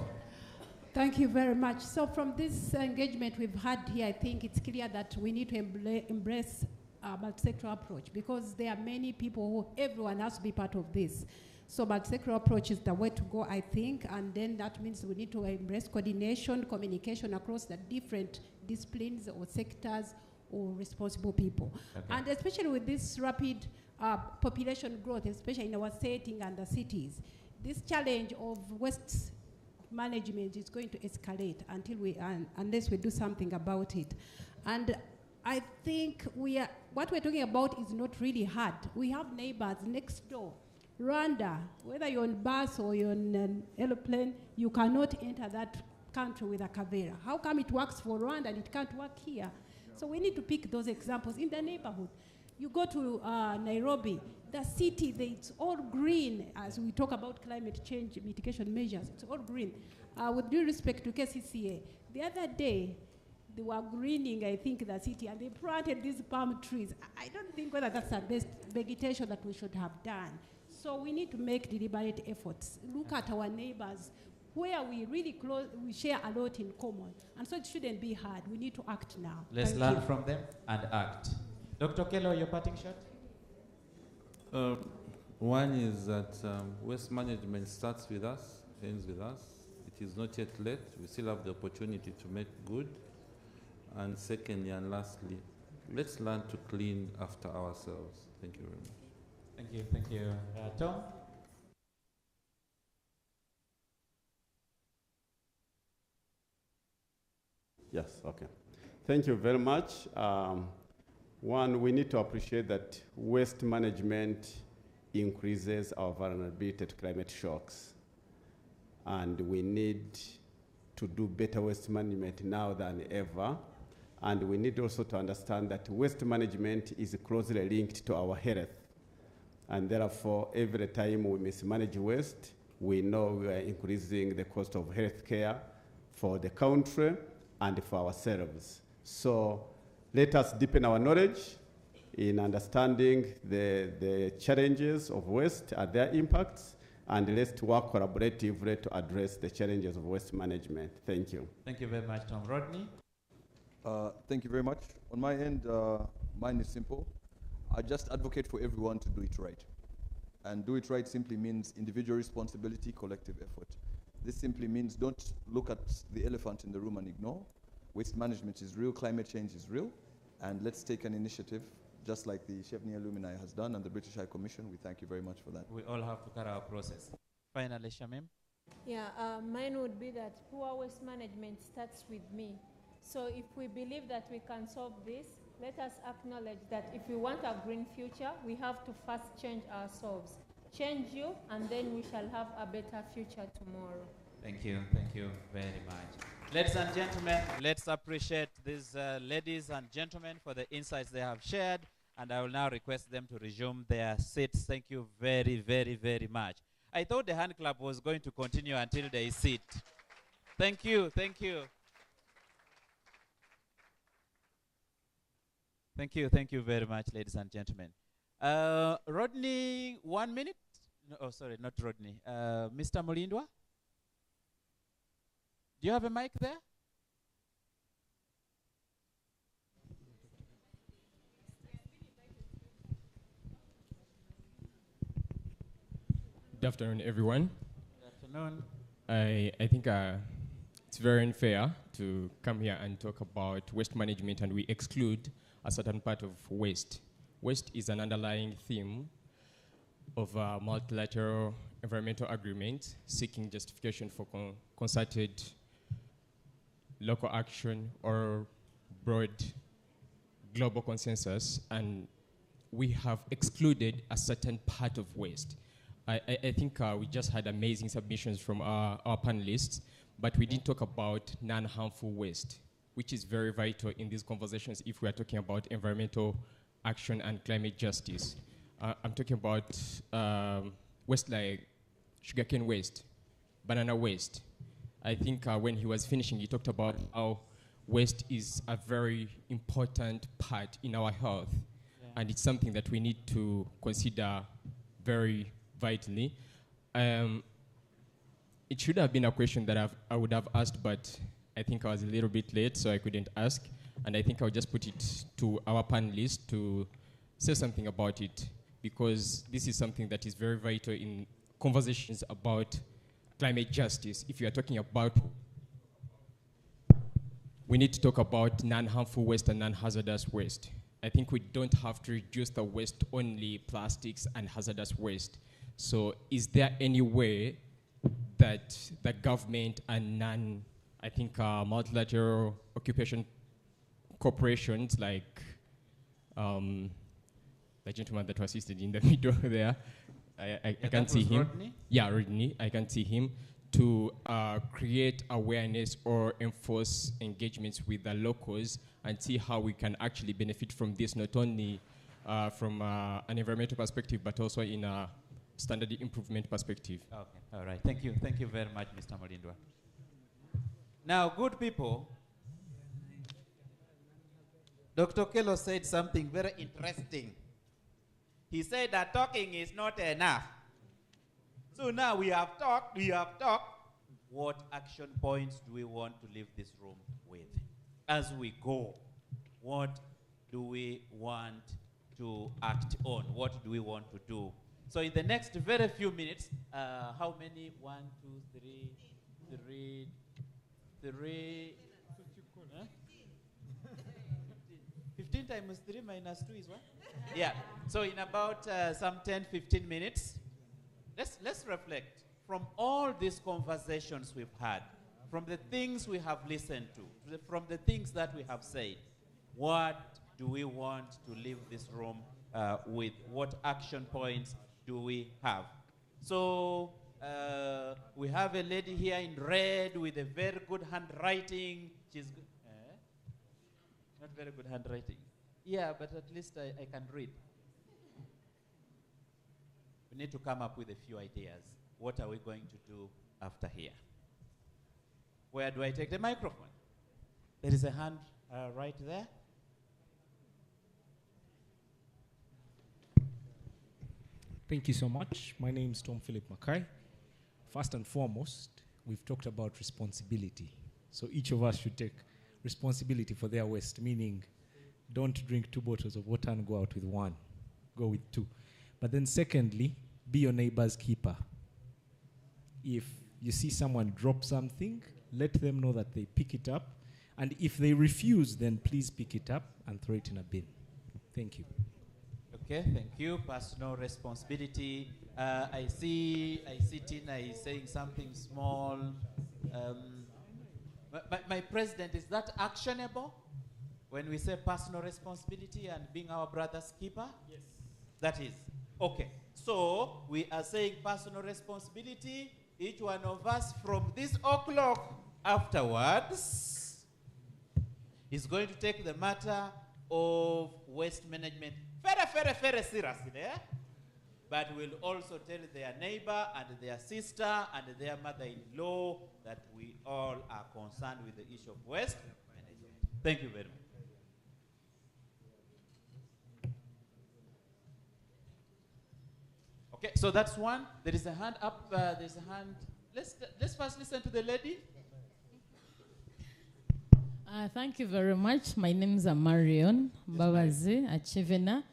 Thank you very much. So from this engagement we've had here, I think it's clear that we need to embrace a multi-sectoral approach because there are many people who everyone has to be part of this. So multi-sectoral approach is the way to go, I think, and then that means we need to embrace coordination, communication across the different disciplines or sectors or responsible people. And especially with this rapid population growth, especially in our setting and the cities, this challenge of waste management is going to escalate unless we do something about it. And I think what we're talking about is not really hard. We have neighbors next door. Rwanda, whether you're on bus or you're on an airplane, you cannot enter that country with a Kavera. How come it works for Rwanda and it can't work here? So we need to pick those examples in the neighborhood. You go to Nairobi, the city, it's all green as we talk about climate change mitigation measures. It's all green. With due respect to KCCA, the other day, they were greening, I think, the city, and they planted these palm trees. I don't think whether that's the best vegetation that we should have done. So we need to make deliberate efforts. Look at our neighbors, where we really close, we share a lot in common. And so it shouldn't be hard. We need to act now. Let's learn from them and act. Dr. Kello, your parting shot? One is that waste management starts with us, ends with us. It is not yet late. We still have the opportunity to make good. And secondly and lastly, let's learn to clean after ourselves. Thank you very much. Thank you. Tom? Yes, okay. Thank you very much. One, we need to appreciate that waste management increases our vulnerability to climate shocks. And we need to do better waste management now than ever. And we need also to understand that waste management is closely linked to our health. And therefore, every time we mismanage waste, we know we are increasing the cost of health care for the country and for ourselves. So let us deepen our knowledge in understanding the challenges of waste and their impacts, and let's work collaboratively to address the challenges of waste management. Thank you. Thank you very much, Tom. Rodney? Thank you very much. On my end, mine is simple. I just advocate for everyone to do it right. And do it right simply means individual responsibility, collective effort. This simply means don't look at the elephant in the room and ignore. Waste management is real, climate change is real, and let's take an initiative, just like the Chevnier Lumini has done and the British High Commission. We thank you very much for that. We all have to carry our process. Finally, Shamim? Yeah, mine would be that poor waste management starts with me. So if we believe that we can solve this, let us acknowledge that if we want a green future, we have to first change ourselves. Change you, and then we shall have a better future tomorrow. Thank you very much. Ladies and gentlemen, let's appreciate these ladies and gentlemen for the insights they have shared. And I will now request them to resume their seats. Thank you very, very, very much. I thought the hand clap was going to continue until they sit. Thank you, thank you. Thank you very much, ladies and gentlemen. Rodney, 1 minute? No, oh, sorry, not Rodney. Mr. Mulindwa? Do you have a mic there? Good afternoon, everyone. Good afternoon. I think it's very unfair to come here and talk about waste management and we exclude a certain part of waste. Waste is an underlying theme of multilateral environmental agreements seeking justification for concerted local action or broad global consensus, and we have excluded a certain part of waste. I think we just had amazing submissions from our panelists, but we didn't talk about non-harmful waste, which is very vital in these conversations if we are talking about environmental action and climate justice. I'm talking about waste like sugarcane waste, banana waste. I think when he was finishing, he talked about how waste is a very important part in our health, and it's something that we need to consider very vitally. It should have been a question that I would have asked, but I think I was a little bit late, so I couldn't ask. And I think I'll just put it to our panelists to say something about it, because this is something that is very vital in conversations about climate justice. If you are talking about, we need to talk about non-harmful waste and non-hazardous waste. I think we don't have to reduce the waste to only plastics and hazardous waste. So is there any way that the government and multilateral occupation corporations like the gentleman that was assisted in the middle there, I can see him. Rodney? Yeah, Rodney, I can see him, to create awareness or enforce engagements with the locals and see how we can actually benefit from this, not only from an environmental perspective, but also in a standard improvement perspective. Okay, all right. Thank you very much, Mr. Mulindwa. Now, good people, Dr. Okello said something very interesting. He said that talking is not enough. So now we have talked. What action points do we want to leave this room with? As we go, what do we want to act on? What do we want to do? So in the next very few minutes, how many? 1, 2, 3, 15 times 3 minus 2 is what? Yeah. So in about some 10, 15 minutes, let's reflect from all these conversations we've had, from the things we have listened to, from the things that we have said. What do we want to leave this room with? What action points do we have? So we have a lady here in red with a very good handwriting. She's good. Not very good handwriting. Yeah, but at least I can read. We need to come up with a few ideas. What are we going to do after here? Where do I take the microphone? There is a hand right there. Thank you so much. My name is Tom Philip Mackay. First and foremost, we've talked about responsibility. So each of us should take responsibility for their waste, meaning don't drink 2 bottles of water and go out with 1. Go with 2. But then secondly, be your neighbor's keeper. If you see someone drop something, let them know that they pick it up. And if they refuse, then please pick it up and throw it in a bin. Thank you. Okay, thank you. Personal responsibility. I see Tina is saying something small. My president, is that actionable? When we say personal responsibility and being our brother's keeper? Yes. That is. Okay. So we are saying personal responsibility. Each one of us from this o'clock Afterwards, he's going to take the matter of waste management very seriously. But will also tell their neighbor and their sister and their mother-in-law that we all are concerned with the issue of waste management. Thank you very much. Okay, so that's one. There is a hand up. There's a hand. Let's first listen to the lady. Thank you very much. My name is Marion Babazi Achivena.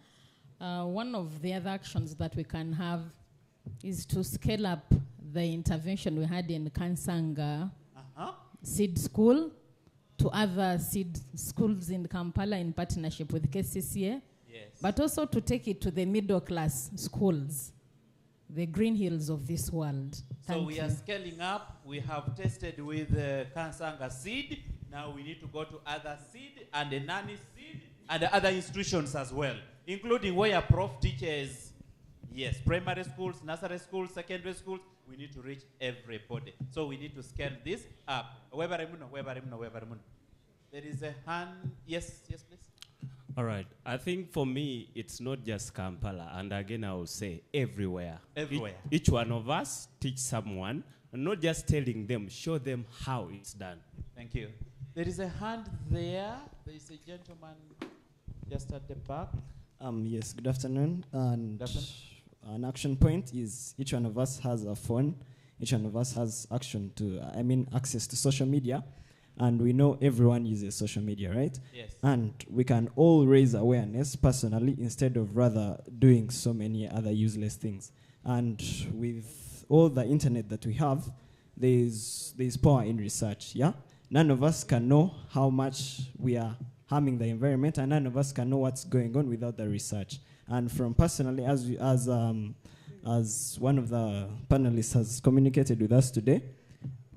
One of the other actions that we can have is to scale up the intervention we had in Kansanga Seed School to other seed schools in Kampala in partnership with KCCA, but also to take it to the middle class schools, the Green Hills of this world. So we are scaling up. We have tested with Kansanga Seed. Now we need to go to other seed and the nanny seed and the other institutions as well, including where Prof teaches, yes, primary schools, nursery schools, secondary schools. We need to reach everybody. So we need to scale this up. There is a hand. Yes, please. All right. I think for me, it's not just Kampala. And again, I will say everywhere. Everywhere. Each one of us teach someone, and not just telling them, show them how it's done. Thank you. There is a hand there. There is a gentleman just at the back. Yes, good afternoon. And an action point is each one of us has a phone. Each one of us has access to social media. And we know everyone uses social media, right? Yes. And we can all raise awareness personally instead of rather doing so many other useless things. And with all the internet that we have, there's power in research, yeah? None of us can know how much we are harming the environment, and none of us can know what's going on without the research. And from personally, as one of the panelists has communicated with us today,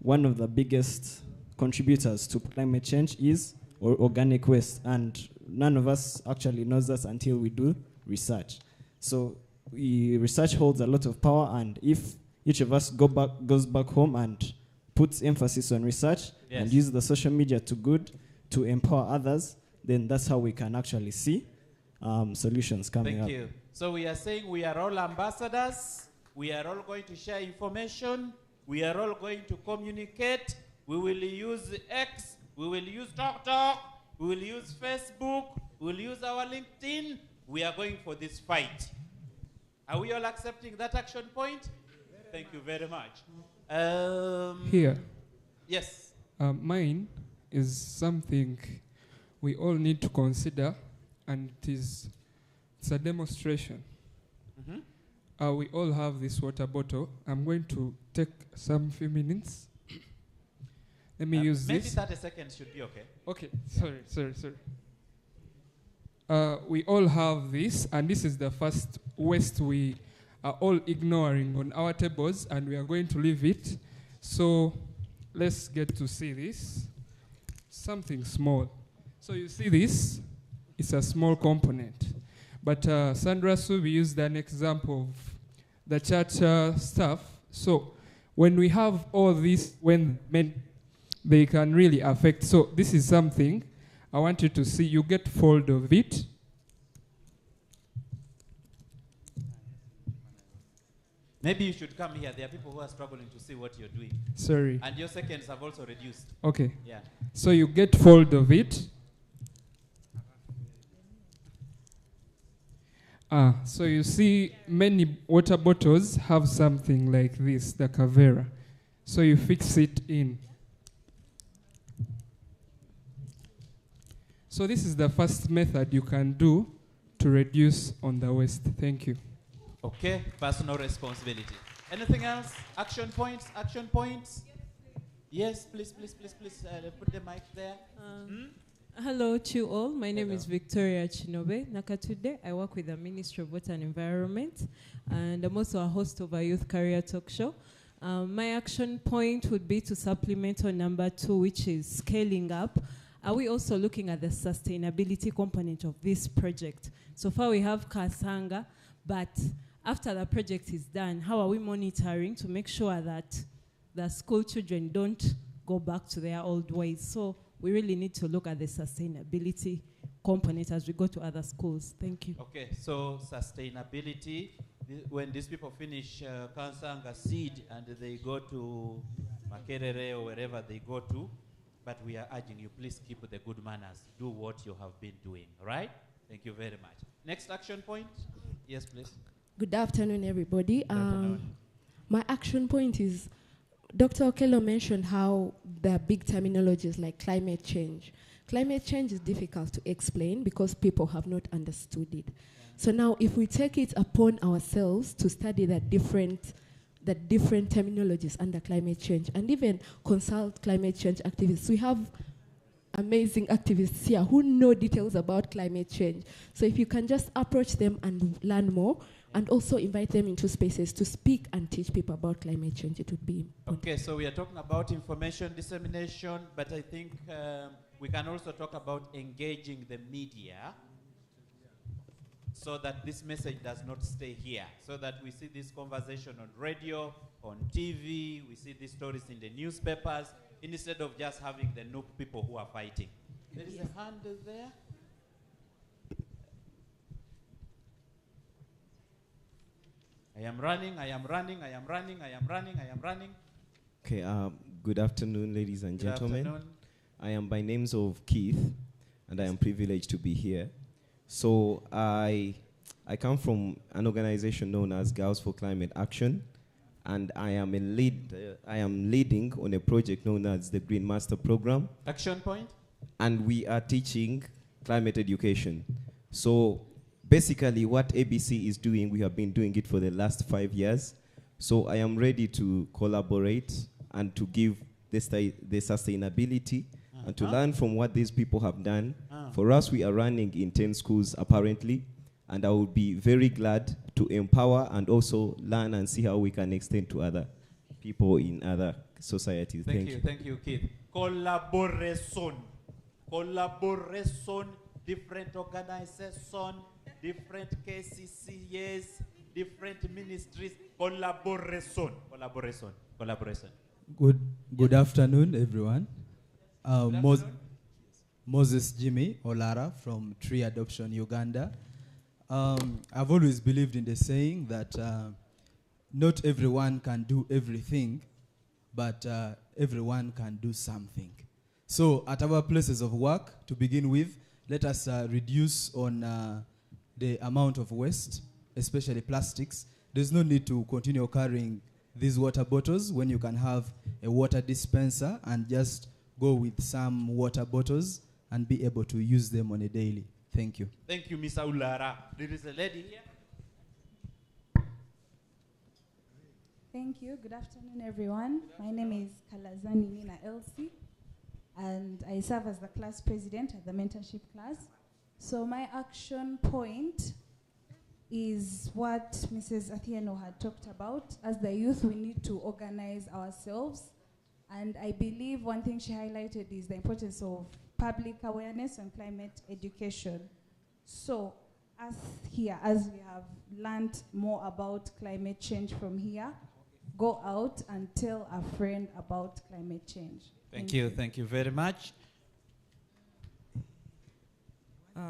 one of the biggest contributors to climate change is organic waste, and none of us actually knows that until we do research. So research holds a lot of power, and if each of us goes back home and puts emphasis on research and use the social media to empower others, then that's how we can actually see solutions coming up. Thank you. So we are saying we are all ambassadors. We are all going to share information. We are all going to communicate. We will use X. We will use TalkTalk. We will use Facebook. We will use our LinkedIn. We are going for this fight. Are we all accepting that action point? Thank you very much. Here. Yes. Mine is something we all need to consider, and it's a demonstration. We all have this water bottle. I'm going to take some few minutes. Let me use maybe this. Maybe 30 seconds should be okay. Okay, sorry. We all have this, and this is the first waste we are all ignoring on our tables, and we are going to leave it. So let's get to see this. Something small. So you see this? It's a small component. But Sandra Subi used an example of the church stuff. So when we have all this, they can really affect. So this is something I want you to see. You get hold of it. Maybe you should come here. There are people who are struggling to see what you're doing. Sorry. And your seconds have also reduced. Okay. Yeah. So you get hold of it. So you see many water bottles have something like this, the Cavera. So you fix it in. So this is the first method you can do to reduce on the waste. Thank you. Okay, personal responsibility. Anything else? Action points? Action points? Yes, please. Put the mic there. Hello to you all. My name is Victoria Chinobe Nakatude. I work with the Ministry of Water and Environment, and I'm also a host of a youth career talk show. My action point would be to supplement on number 2, which is scaling up. Are we also looking at the sustainability component of this project? So far we have Kasanga, but after the project is done, how are we monitoring to make sure that the school children don't go back to their old ways. So we really need to look at the sustainability component as we go to other schools. Thank you. Okay, so sustainability, when these people finish Kansanga Seed and they go to Makerere or wherever they go to, but we are urging you, please keep the good manners. Do what you have been doing, right? Thank you very much. Next action point? Yes, please. Good afternoon, everybody. Good afternoon. My action point is, Dr. Okello mentioned how there are big terminologies like climate change. Climate change is difficult to explain because people have not understood it. So now if we take it upon ourselves to study the different terminologies under climate change and even consult climate change activists, we have amazing activists here who know details about climate change. So if you can just approach them and learn more, and also invite them into spaces to speak and teach people about climate change, it would be important. Okay, so we are talking about information dissemination, but I think we can also talk about engaging the media so that this message does not stay here, so that we see this conversation on radio, on TV, we see these stories in the newspapers, instead of just having the noob people who are fighting. There is a hand there. I am running. Okay, good afternoon, ladies and Good gentlemen. afternoon. I am by names of Keith, and I am privileged to be here. So I come from an organization known as Girls for Climate Action, and I am leading on a project known as the Green Master Program. Action point? And we are teaching climate education. So basically what ABC is doing, we have been doing it for the last 5 years. So I am ready to collaborate and to give the sustainability and to learn from what these people have done. For us, we are running in 10 schools apparently, and I would be very glad to empower and also learn and see how we can extend to other people in other societies. Thank you, Keith. Collaboration, different organizations, different KCCAs, different ministries, collaboration. Good afternoon, everyone. Moses Jimmy Olara from Tree Adoption, Uganda. I've always believed in the saying that not everyone can do everything, but everyone can do something. So at our places of work, to begin with, let us reduce on the amount of waste, especially plastics. There's no need to continue carrying these water bottles when you can have a water dispenser and just go with some water bottles and be able to use them on a daily. Thank you. Thank you, Ms. Ulara. There is a lady here. Thank you. Good afternoon, everyone. My name is Kalazani Nina Elsie, and I serve as the class president at the mentorship class. So my action point is what Mrs. Athieno had talked about. As the youth, we need to organize ourselves. And I believe one thing she highlighted is the importance of public awareness on climate education. So us here, as we have learned more about climate change from here, go out and tell a friend about climate change. Thank you very much.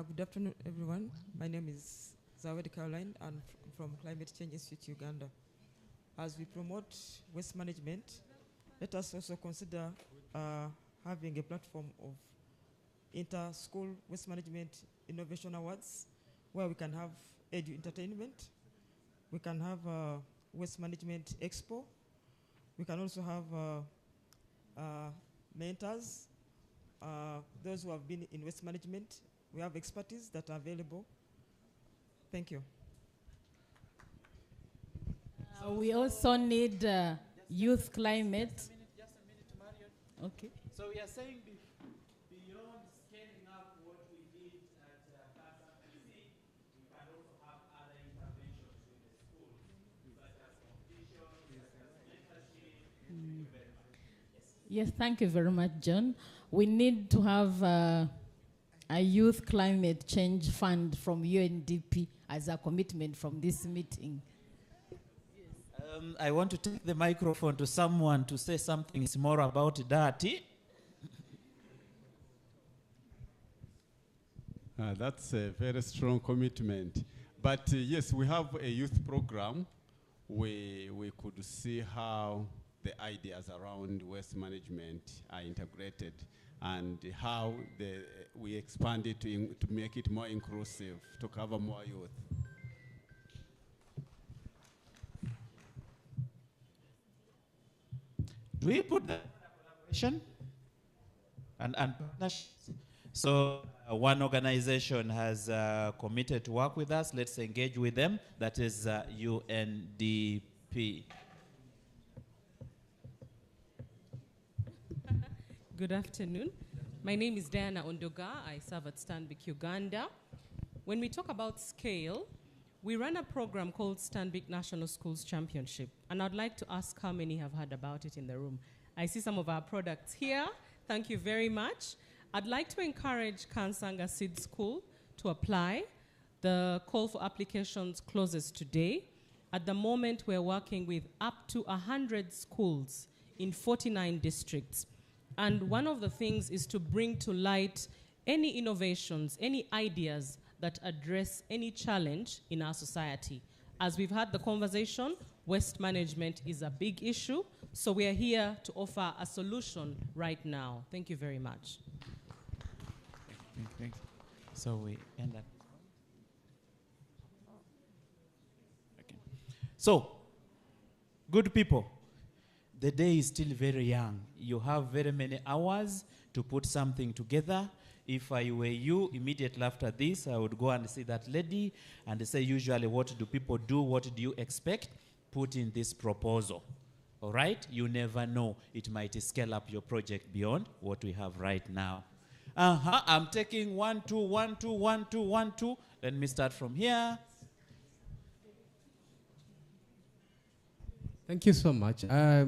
Good afternoon, everyone. My name is Zawadi Caroline. I'm from Climate Change Institute, Uganda. As we promote waste management, let us also consider having a platform of inter-school waste management innovation awards, where we can have entertainment, we can have waste management expo, we can also have mentors, those who have been in waste management. We have expertise that are available. Thank you. We also need youth climate. Okay. So we are saying beyond scaling up what we did at CAAU, we can also have other interventions with the schools, such as competitions, such as mentorship. Thank you very much. Yes, thank you very much, John. We need to have a youth climate change fund from UNDP as a commitment from this meeting. I want to take the microphone to someone to say something more about dirty. That's a very strong commitment. But yes, we have a youth program where we could see how the ideas around waste management are integrated and how we expand it to make it more inclusive, to cover more youth. Do we put the collaboration and partnerships? So one organization has committed to work with us. Let's engage with them. That is UNDP. Good afternoon. My name is Diana Ondoga. I serve at Stanbic Uganda. When we talk about scale, we run a program called Stanbic National Schools Championship, and I'd like to ask how many have heard about it in the room. I see some of our products here. Thank you very much. I'd like to encourage Kansanga Seed School to apply. The call for applications closes today. At the moment, we're working with up to 100 schools in 49 districts. And one of the things is to bring to light any innovations, any ideas that address any challenge in our society. As we've had the conversation, waste management is a big issue, so we are here to offer a solution right now. Thank you very much. Thanks. So we end up. Okay. So, good people, the day is still very young. You have very many hours to put something together. If I were you, immediately after this, I would go and see that lady and say, usually, what do people do? What do you expect? Put in this proposal. All right? You never know. It might scale up your project beyond what we have right now. I'm taking 1, 2, 1, 2, 1, 2, 1, 2. Let me start from here. Thank you so much. I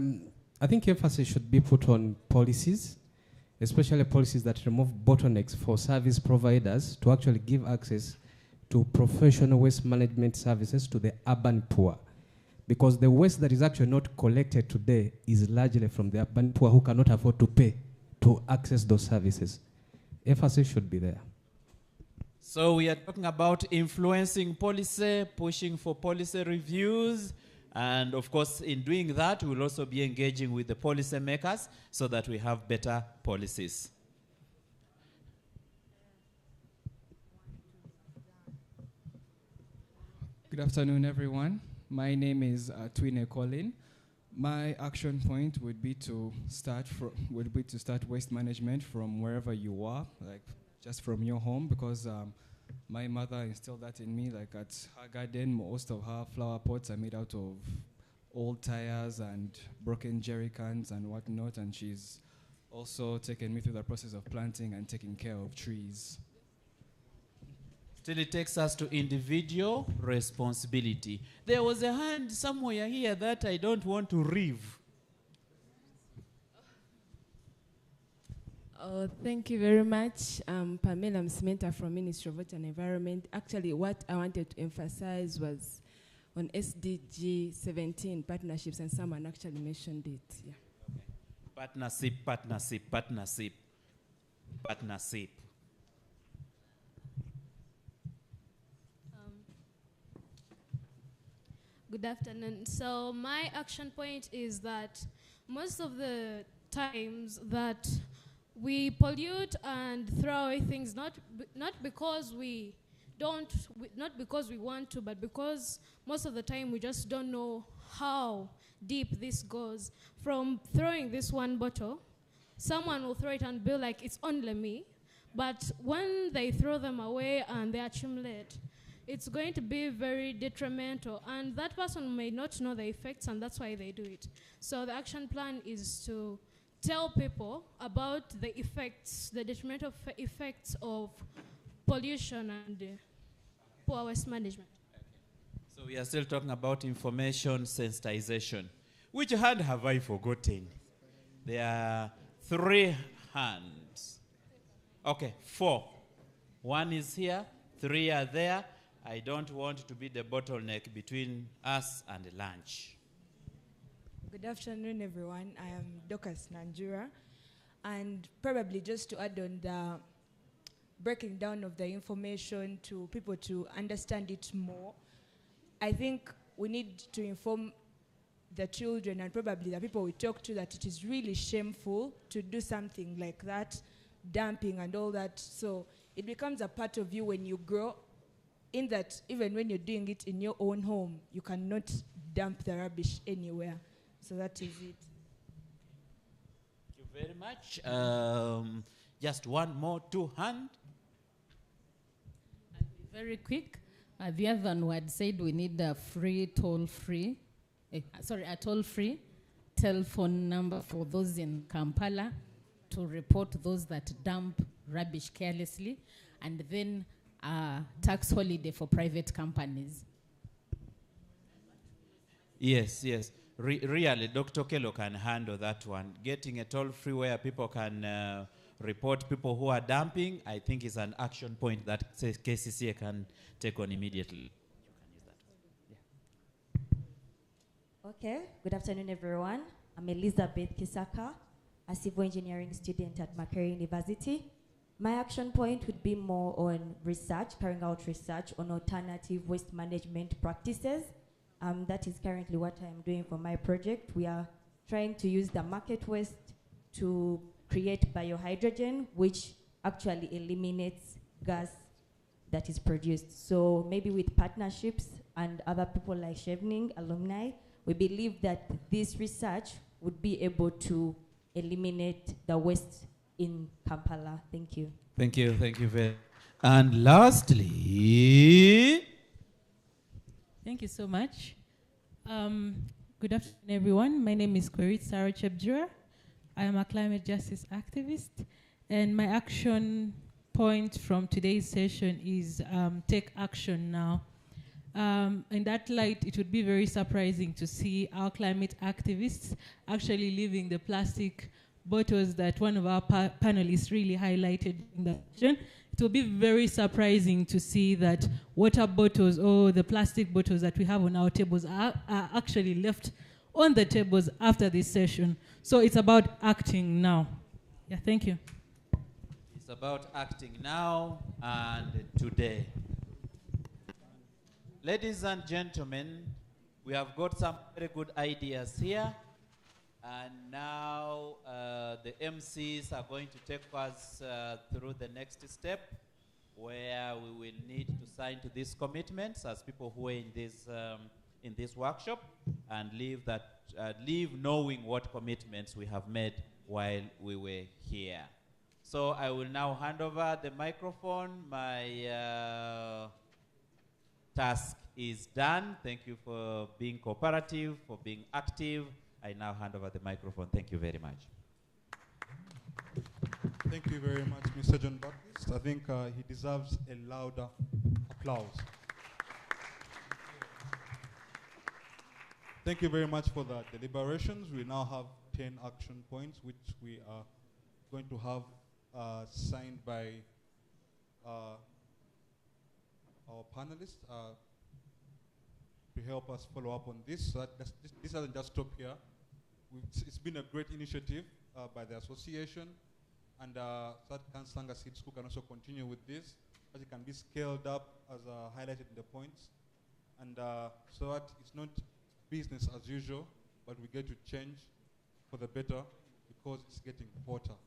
think emphasis should be put on policies, especially policies that remove bottlenecks for service providers to actually give access to professional waste management services to the urban poor. Because the waste that is actually not collected today is largely from the urban poor who cannot afford to pay to access those services. Emphasis should be there. So we are talking about influencing policy, pushing for policy reviews, and of course, in doing that, we'll also be engaging with the policy makers so that we have better policies. Good afternoon, everyone. My name is Twine Colin. My action point would be to start waste management from wherever you are, like just from your home, because my mother instilled that in me. Like at her garden, most of her flower pots are made out of old tires and broken jerry cans and whatnot, and she's also taken me through the process of planting and taking care of trees. Still, it takes us to individual responsibility. There was a hand somewhere here that I don't want to read. Oh, thank you very much. Pamela Msimenta from Ministry of Water and Environment. Actually, what I wanted to emphasize was on SDG 17, partnerships, and someone actually mentioned it. Yeah. Partnership, partnership, partnership, partnership. Good afternoon. So my action point is that most of the times that we pollute and throw away things, not because we not because we want to, but because most of the time we just don't know how deep this goes. From throwing this one bottle, someone will throw it and be like, it's only me. But when they throw them away and they accumulate, it's going to be very detrimental, and that person may not know the effects, and that's why they do it. So the action plan is to tell people about the effects, the detrimental effects of pollution and poor waste management. So we are still talking about information sensitization. Which hand have I forgotten? There are 3 hands. Okay, 4. 1 is here, 3 are there. I don't want to be the bottleneck between us and lunch. Good afternoon, everyone. I am Dorcas Nanjura. And probably just to add on the breaking down of the information to people to understand it more, I think we need to inform the children and probably the people we talk to that it is really shameful to do something like that, dumping and all that. So it becomes a part of you when you grow, in that even when you're doing it in your own home, you cannot dump the rubbish anywhere. So that is it. Thank you very much. Just one more two-hand. Very quick. The other one had said we need a free toll-free, a toll-free telephone number for those in Kampala to report those that dump rubbish carelessly, and then a tax holiday for private companies. Yes, yes. Really, Dr. Kello can handle that one. Getting a toll-free where people can report people who are dumping, I think is an action point that KCCA can take on immediately. Okay, good afternoon, everyone. I'm Elizabeth Kisaka, a civil engineering student at Makerere University. My action point would be more on research, carrying out research on alternative waste management practices. That is currently what I am doing for my project. We are trying to use the market waste to create biohydrogen, which actually eliminates gas that is produced. So maybe with partnerships and other people like Chevening, alumni, we believe that this research would be able to eliminate the waste in Kampala. Thank you. Thank you very much. And lastly, Thank you so much. Good afternoon, everyone. My name is Kwerit Sarah Chebjura. I am a climate justice activist, and my action point from today's session is take action now. In that light, it would be very surprising to see our climate activists actually leaving the plastic bottles that one of our panelists really highlighted in the session. It will be very surprising to see that water bottles or the plastic bottles that we have on our tables are actually left on the tables after this session. So it's about acting now. Yeah, thank you. It's about acting now and today. Ladies and gentlemen, we have got some very good ideas here. And now the MCs are going to take us through the next step, where we will need to sign to these commitments as people who are in this workshop, and leave knowing what commitments we have made while we were here. So I will now hand over the microphone. My task is done. Thank you for being cooperative, for being active. I now hand over the microphone. Thank you very much. Thank you very much, Mr. John Baptist. I think he deserves a louder applause. Thank you very much for the deliberations. We now have 10 action points, which we are going to have signed by our panelists to help us follow up on this. So this doesn't just stop here. It's been a great initiative by the association, and that Kansanga Seed School can also continue with this, as it can be scaled up as highlighted in the points, and so that it's not business as usual, but we get to change for the better because it's getting hotter.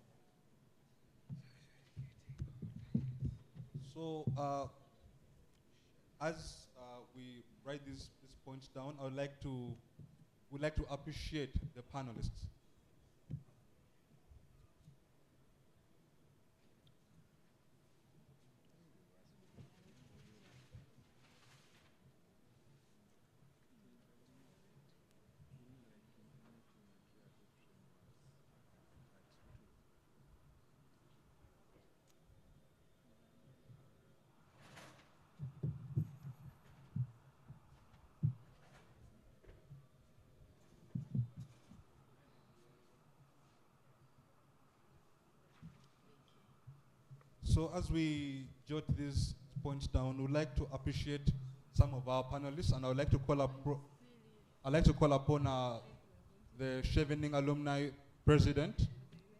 So as we write these points down, we'd like to appreciate the panelists. So as we jot these points down, we'd like to appreciate some of our panelists, and I would like to call upon the Chevening Alumni President,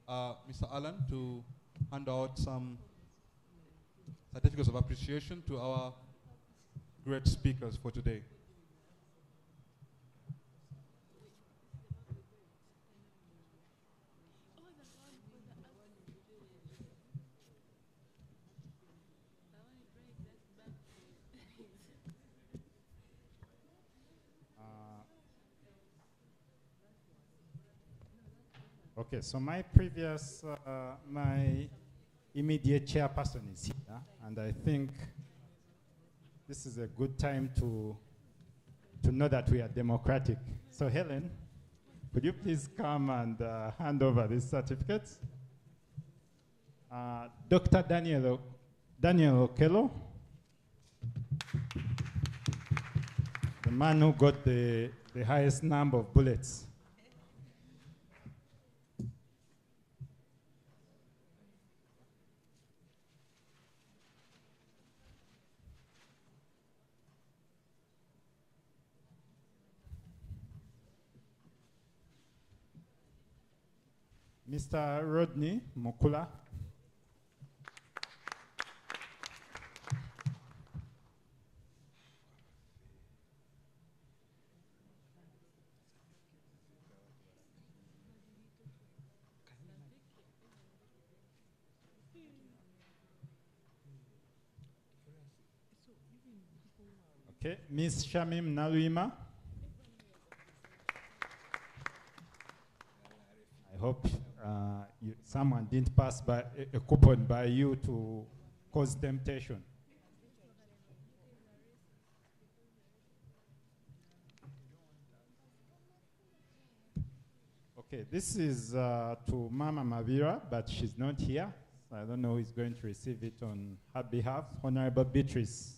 Mr. Allen, to hand out some certificates of appreciation to our great speakers for today. Okay, so my immediate chairperson is here, and I think this is a good time to know that we are democratic. So Helen, could you please come and hand over these certificates? Dr. Daniel Okello, the man who got the highest number of bullets. Mr. Rodney Mokula. Okay, Ms. Shamim Naluima. I hope someone didn't pass by a coupon by you to cause temptation. Okay, this is to Mama Mavira, but she's not here. So I don't know who is going to receive it on her behalf. Honorable Beatrice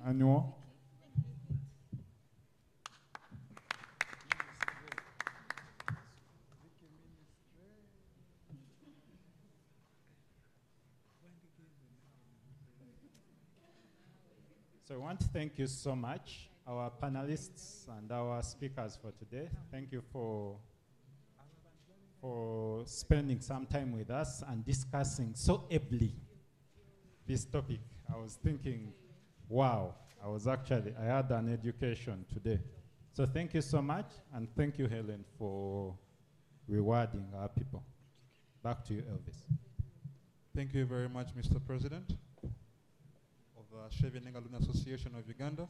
Annual. So I want to thank you so much, our panelists and our speakers for today. Thank you for spending some time with us and discussing so ably this topic. I was thinking, wow, I had an education today. So thank you so much, and thank you, Helen, for rewarding our people. Back to you, Elvis. Thank you very much, Mr. President of the Chevening Alumni Association of Uganda.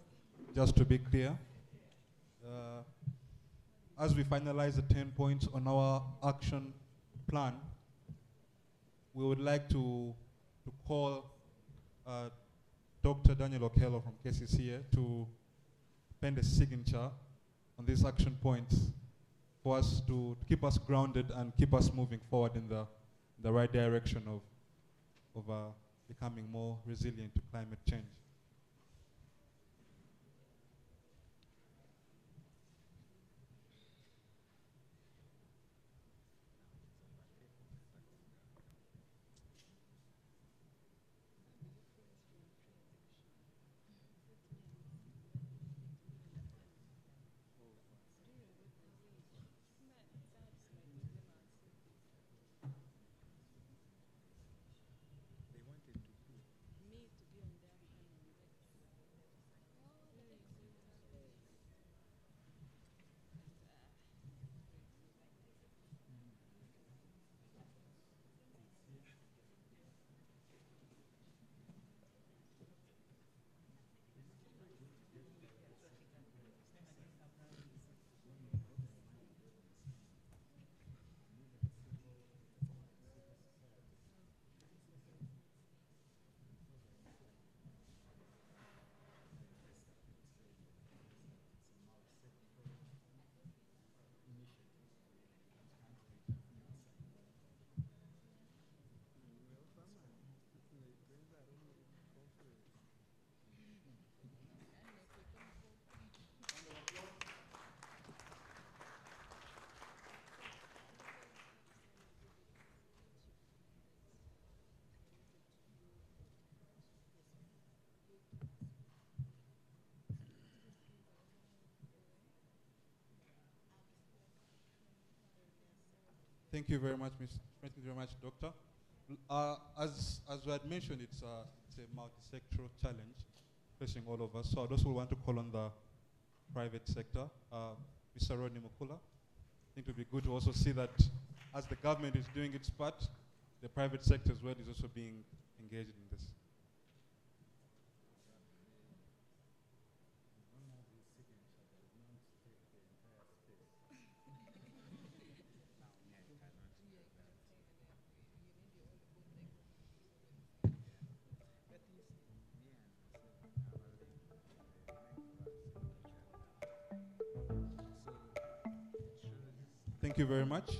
Just to be clear, as we finalize the 10 points on our action plan, we would like to call Dr. Daniel Okello from KCCA to pen a signature on these action points for us to keep us grounded and keep us moving forward in the right direction of becoming more resilient to climate change. Thank you very much, Thank you very much, Doctor. As we had mentioned, it's a multi-sectoral challenge facing all of us. So I also want to call on the private sector. Mr. Rodney Mukula, I think it would be good to also see that as the government is doing its part, the private sector as well is also being engaged in this. Thank you very much.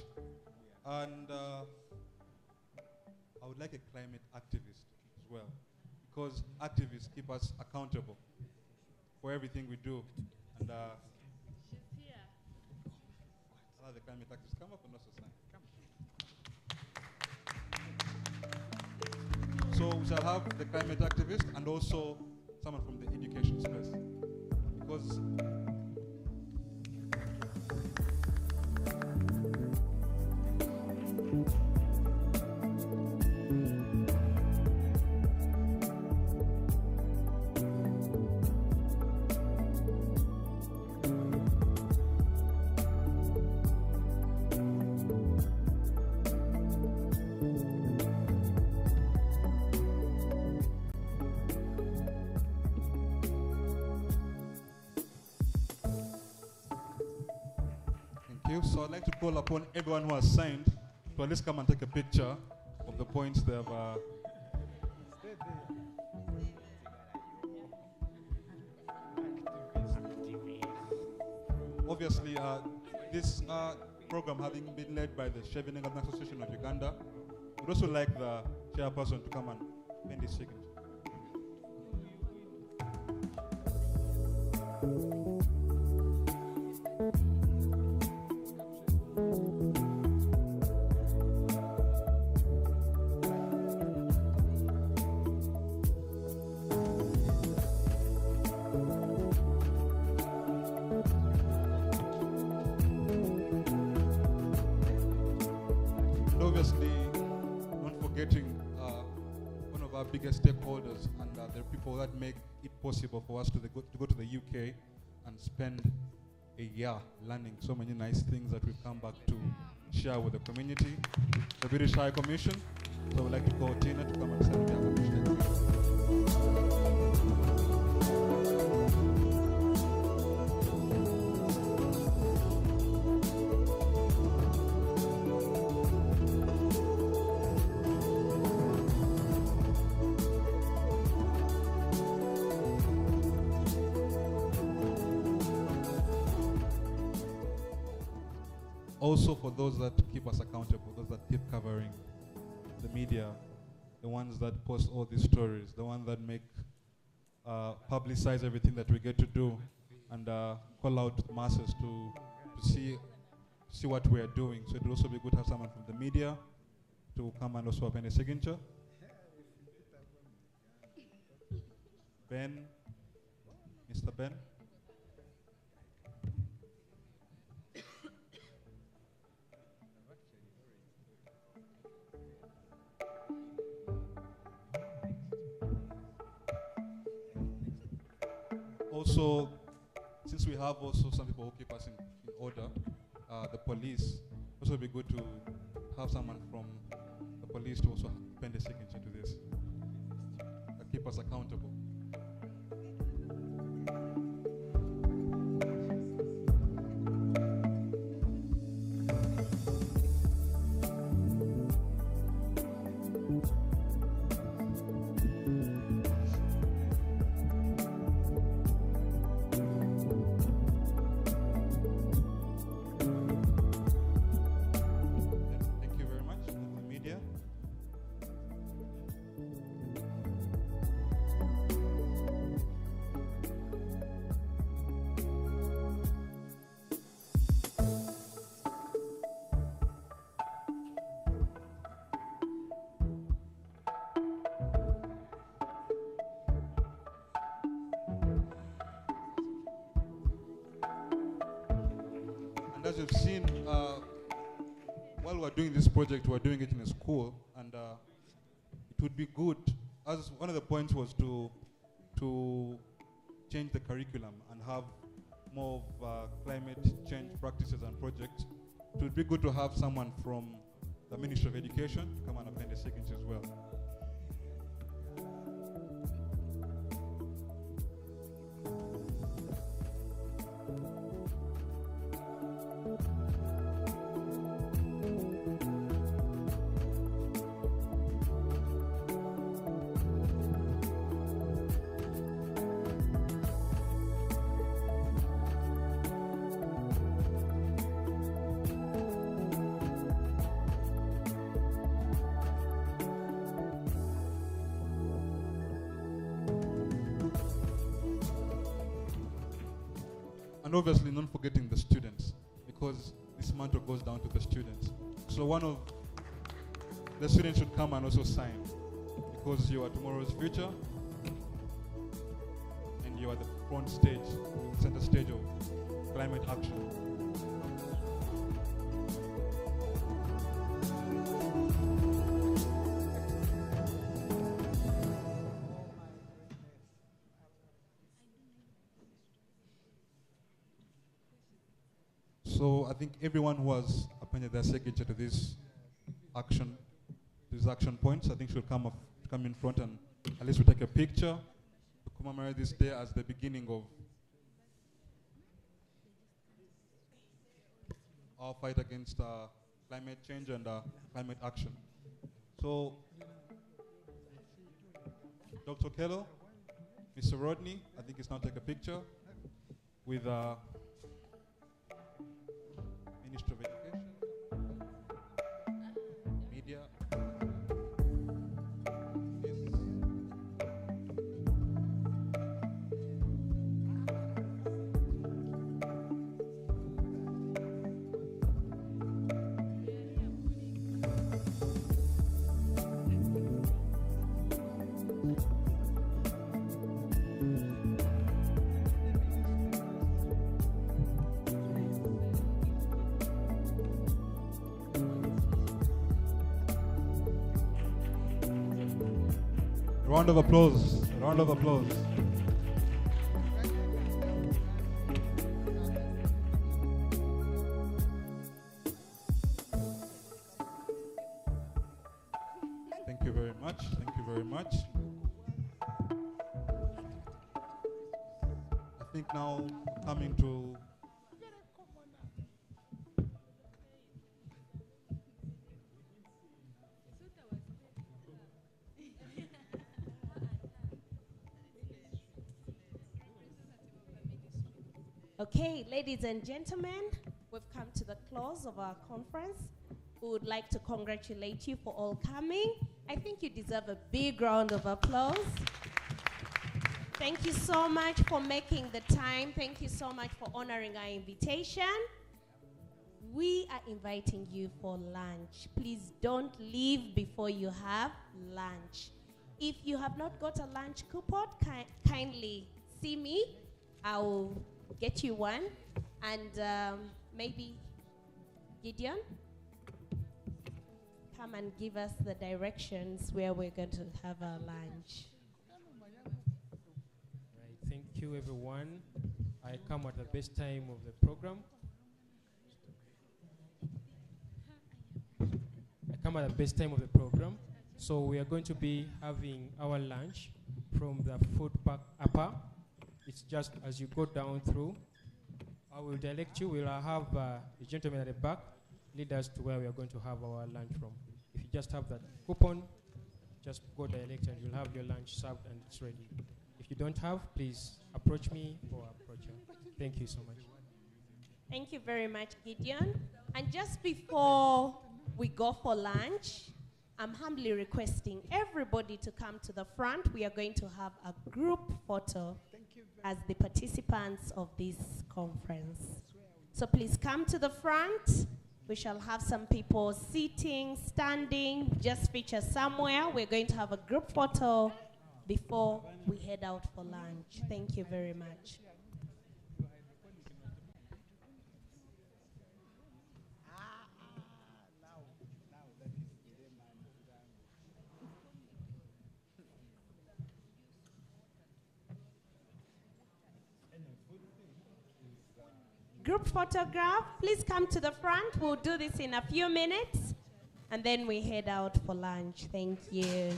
And I would like a climate activist as well, because activists keep us accountable for everything we do. And the climate activists come up and also sign. So we shall have the climate activist and also someone from the education space, because so I'd like to call upon everyone who has signed to at least come and take a picture of the points they have. Obviously, this program having been led by the Chevening Association of Uganda, we'd also like the chairperson to come and pen his signature. Obviously, not forgetting one of our biggest stakeholders and the people that make it possible for us to go to the UK and spend a year learning so many nice things that we've come back to share with the community, the British High Commission. So we'd like to call Tina to come and celebrate. Also for those that keep us accountable, those that keep covering the media, the ones that post all these stories, the ones that make publicize everything that we get to do, and call out to the masses to see what we are doing. So it would also be good to have someone from the media to come and also append a signature. Ben, Mr. Ben. Also, since we have also some people who keep us in order, the police, also would be good to have someone from the police to also pen a signature to this, keep us accountable. As you've seen, while we're doing this project, we're doing it in a school, and it would be good, as one of the points was to change the curriculum and have more of climate change practices and projects. It would be good to have someone from the Ministry of Education to come and append a signature as well. And obviously not forgetting the students, because this mantle goes down to the students. So one of the students should come and also sign, because you are tomorrow's future and you are the front stage, center stage of climate action. So I think everyone who has appended their signature to this action, these action points, I think should come in front, and at least we take a picture to commemorate this day as the beginning of our fight against climate change and climate action. So, Dr. Kello, Mr. Rodney, I think he's now take a picture with Ministry of Education, Media. Round of applause. Round of applause. Thank you very much. Thank you very much. I think now coming to Okay, ladies and gentlemen, we've come to the close of our conference. We would like to congratulate you for all coming. I think you deserve a big round of applause. Thank you so much for making the time. Thank you so much for honoring our invitation. We are inviting you for lunch. Please don't leave before you have lunch. If you have not got a lunch coupon, kindly see me. I will get you one. And maybe Gideon, come and give us the directions where we're going to have our lunch. Right, thank you everyone. I come at the best time of the program. So we are going to be having our lunch from the food park upper. It's just as you go down through. I will direct you. We'll have the gentleman at the back lead us to where we are going to have our lunch from. If you just have that coupon, just go direct and you'll have your lunch served and it's ready. If you don't have, please approach me or approach her. Thank you so much. Thank you very much, Gideon. And just before we go for lunch, I'm humbly requesting everybody to come to the front. We are going to have a group photo as the participants of this conference. So please come to the front. We shall have some people sitting, standing, just feature somewhere. We're going to have a group photo before we head out for lunch. Thank you very much. group photograph, please come to the front. We'll do this in a few minutes, and then we head out for lunch. Thank you.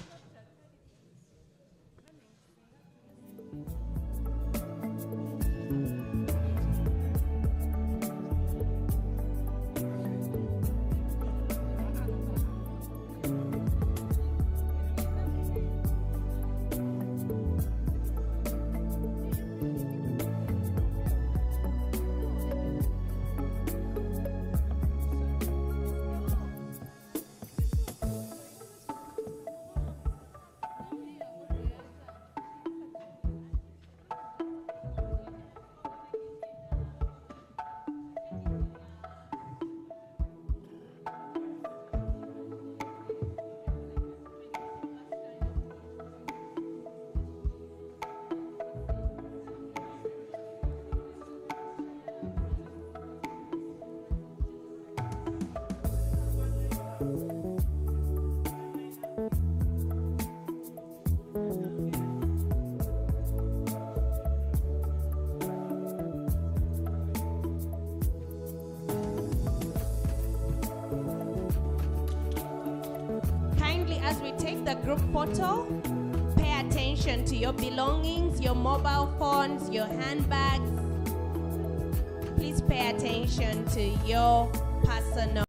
As we take the group photo, pay attention to your belongings, your mobile phones, your handbags. Please pay attention to your personal